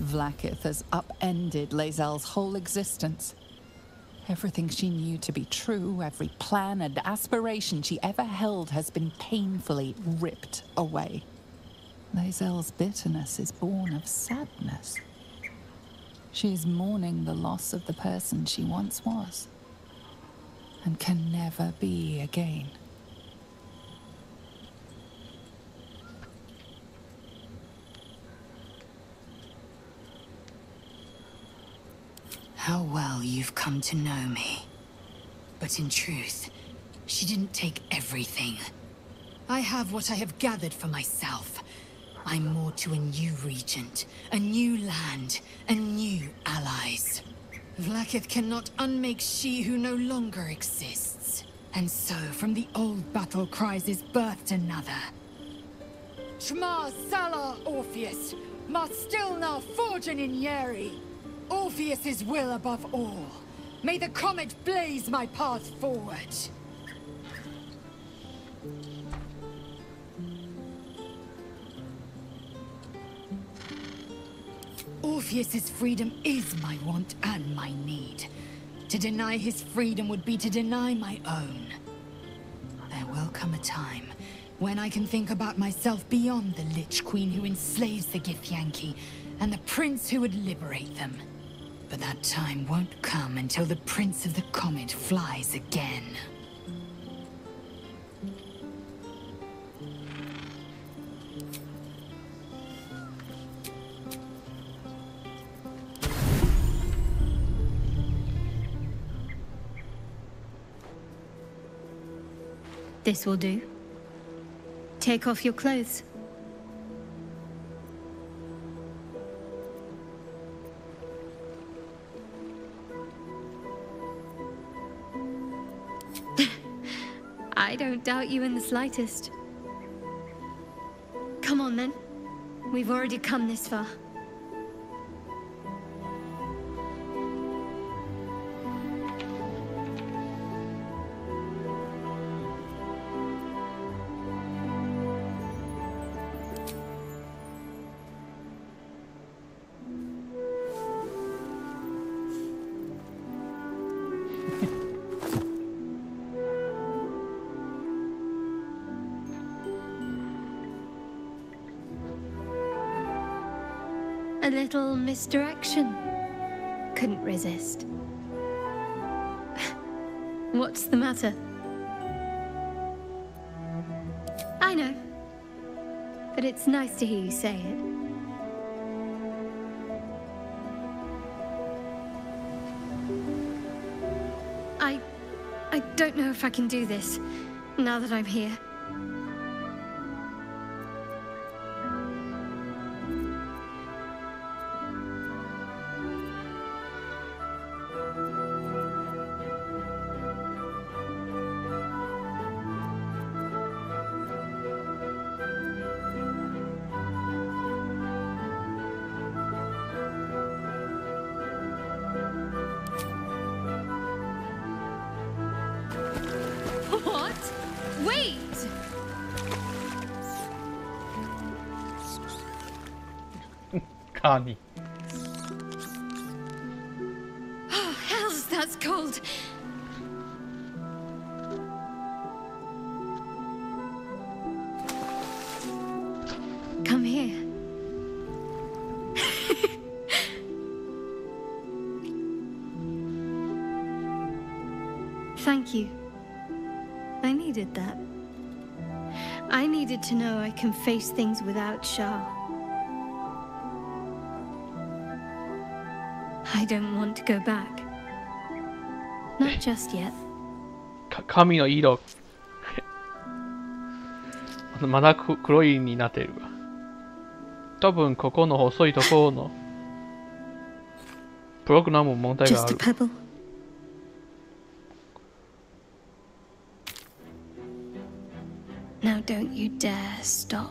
Vlaakith has upended Lae'zel's whole existence. Everything she knew to be true, every plan and aspiration she ever held has been painfully ripped away. Lae'zel's bitterness is born of sadness. She is mourning the loss of the person she once was, and can never be again. How well you've come to know me. But in truth, she didn't take everything. I have what I have gathered for myself. I'm more to a new regent, a new land, and new allies. Vlaakith cannot unmake she who no longer exists. And so, from the old battle cries is birthed another. Shma Salar Orpheus, Ma Stilna Forgin in Yeri. Orpheus's will above all. May the comet blaze my path forward. Orpheus's freedom is my want and my need. To deny his freedom would be to deny my own. There will come a time when I can think about myself beyond the Lich Queen who enslaves the Githyanki and the prince who would liberate them. But that time won't come until the Prince of the Comet flies again. This will do. Take off your clothes. I don't doubt you in the slightest. Come on then. We've already come this far. A little misdirection. Couldn't resist. What's the matter? I know. But it's nice to hear you say it. I don't know if I can do this, now that I'm here. Wait! Kami. Oh, hells, that's cold. Come here. Thank you. I needed that. I needed to know I can face things without Shah. I don't want to go back. Not just yet. 髪の色まだ黒いになってるわ。多分ここの細いところのプログラム問題がある。Now don't you dare stop.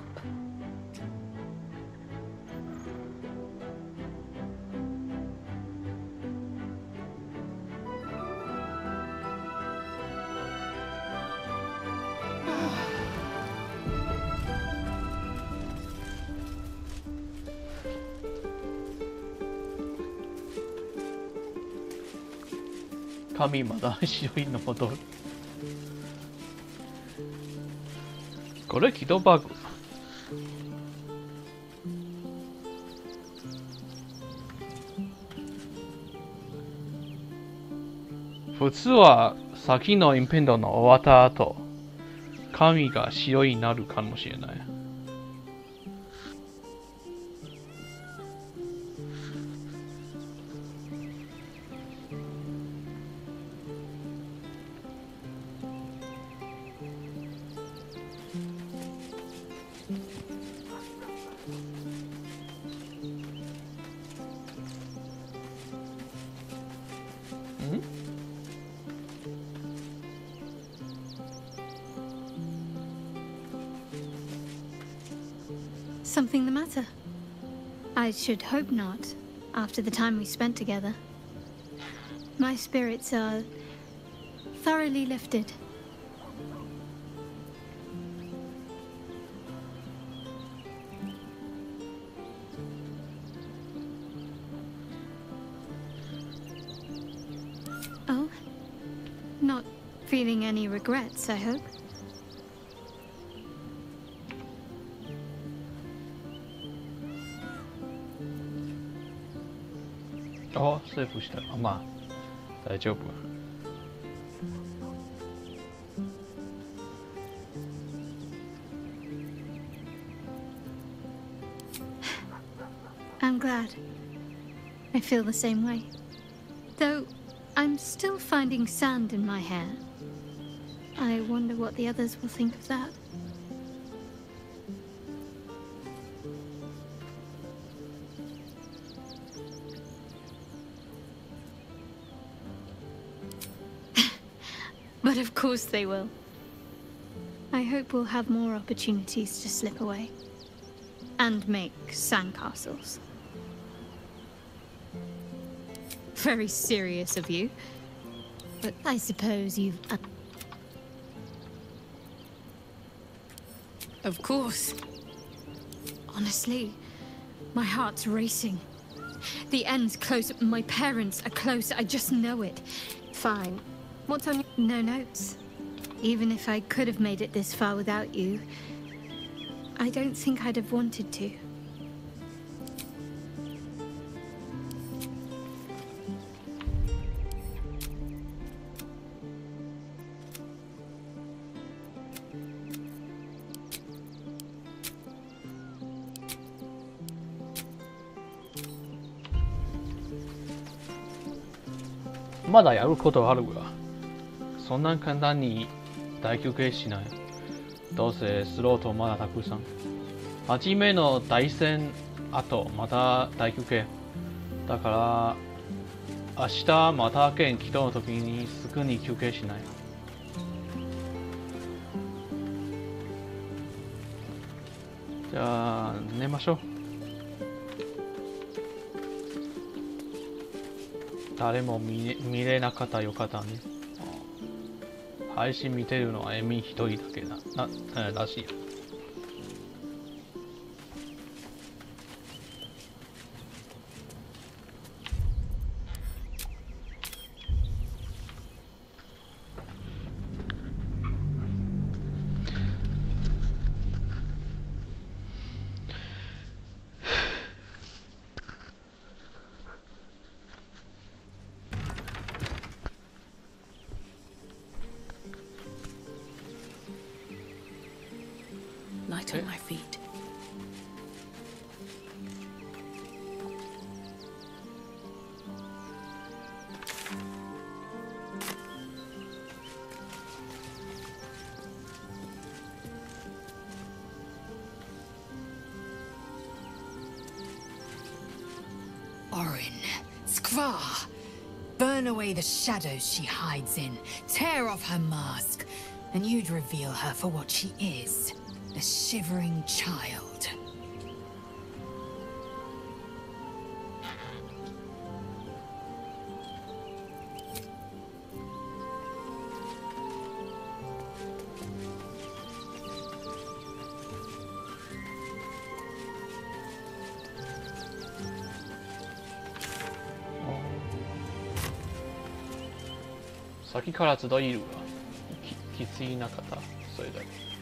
髪まだ白いの戻る。これ起動バグ。普通は先のインペンドの終わった後、髪が白いになるかもしれない。Something the matter? I should hope not, after the time we spent together. My spirits are thoroughly lifted. Oh? Not feeling any regrets, I hope? Oh, セーフした。まあ、大丈夫。I'm glad. I feel the same way. Though, I'm still finding sand in my hair. I wonder what the others will think of that. But of course they will. I hope we'll have more opportunities to slip away. And make sandcastles. Very serious of you. But I suppose you've... Of course. Honestly, my heart's racing. The end's close. My parents are close. I just know it. Fine. What's on your... No notes. Even if I could have made it this far without you, I don't think I'd have wanted to.まだやることあるわ。そんな簡単に大休憩しない。どうせスロートまだたくさん。初めの対戦後また大休憩。だから明日また県来たの時にすぐに休憩しない。じゃあ寝ましょう。誰も見れなかったよかったね。配信見てるのはエミ一人だけらしいよ。Light on my feet. Orin, Skvar, burn away the shadows she hides in, tear off her mask, and you'd reveal her for what she is. A shivering child. Oh. 先から集いるわ。きついなかった。それだけ。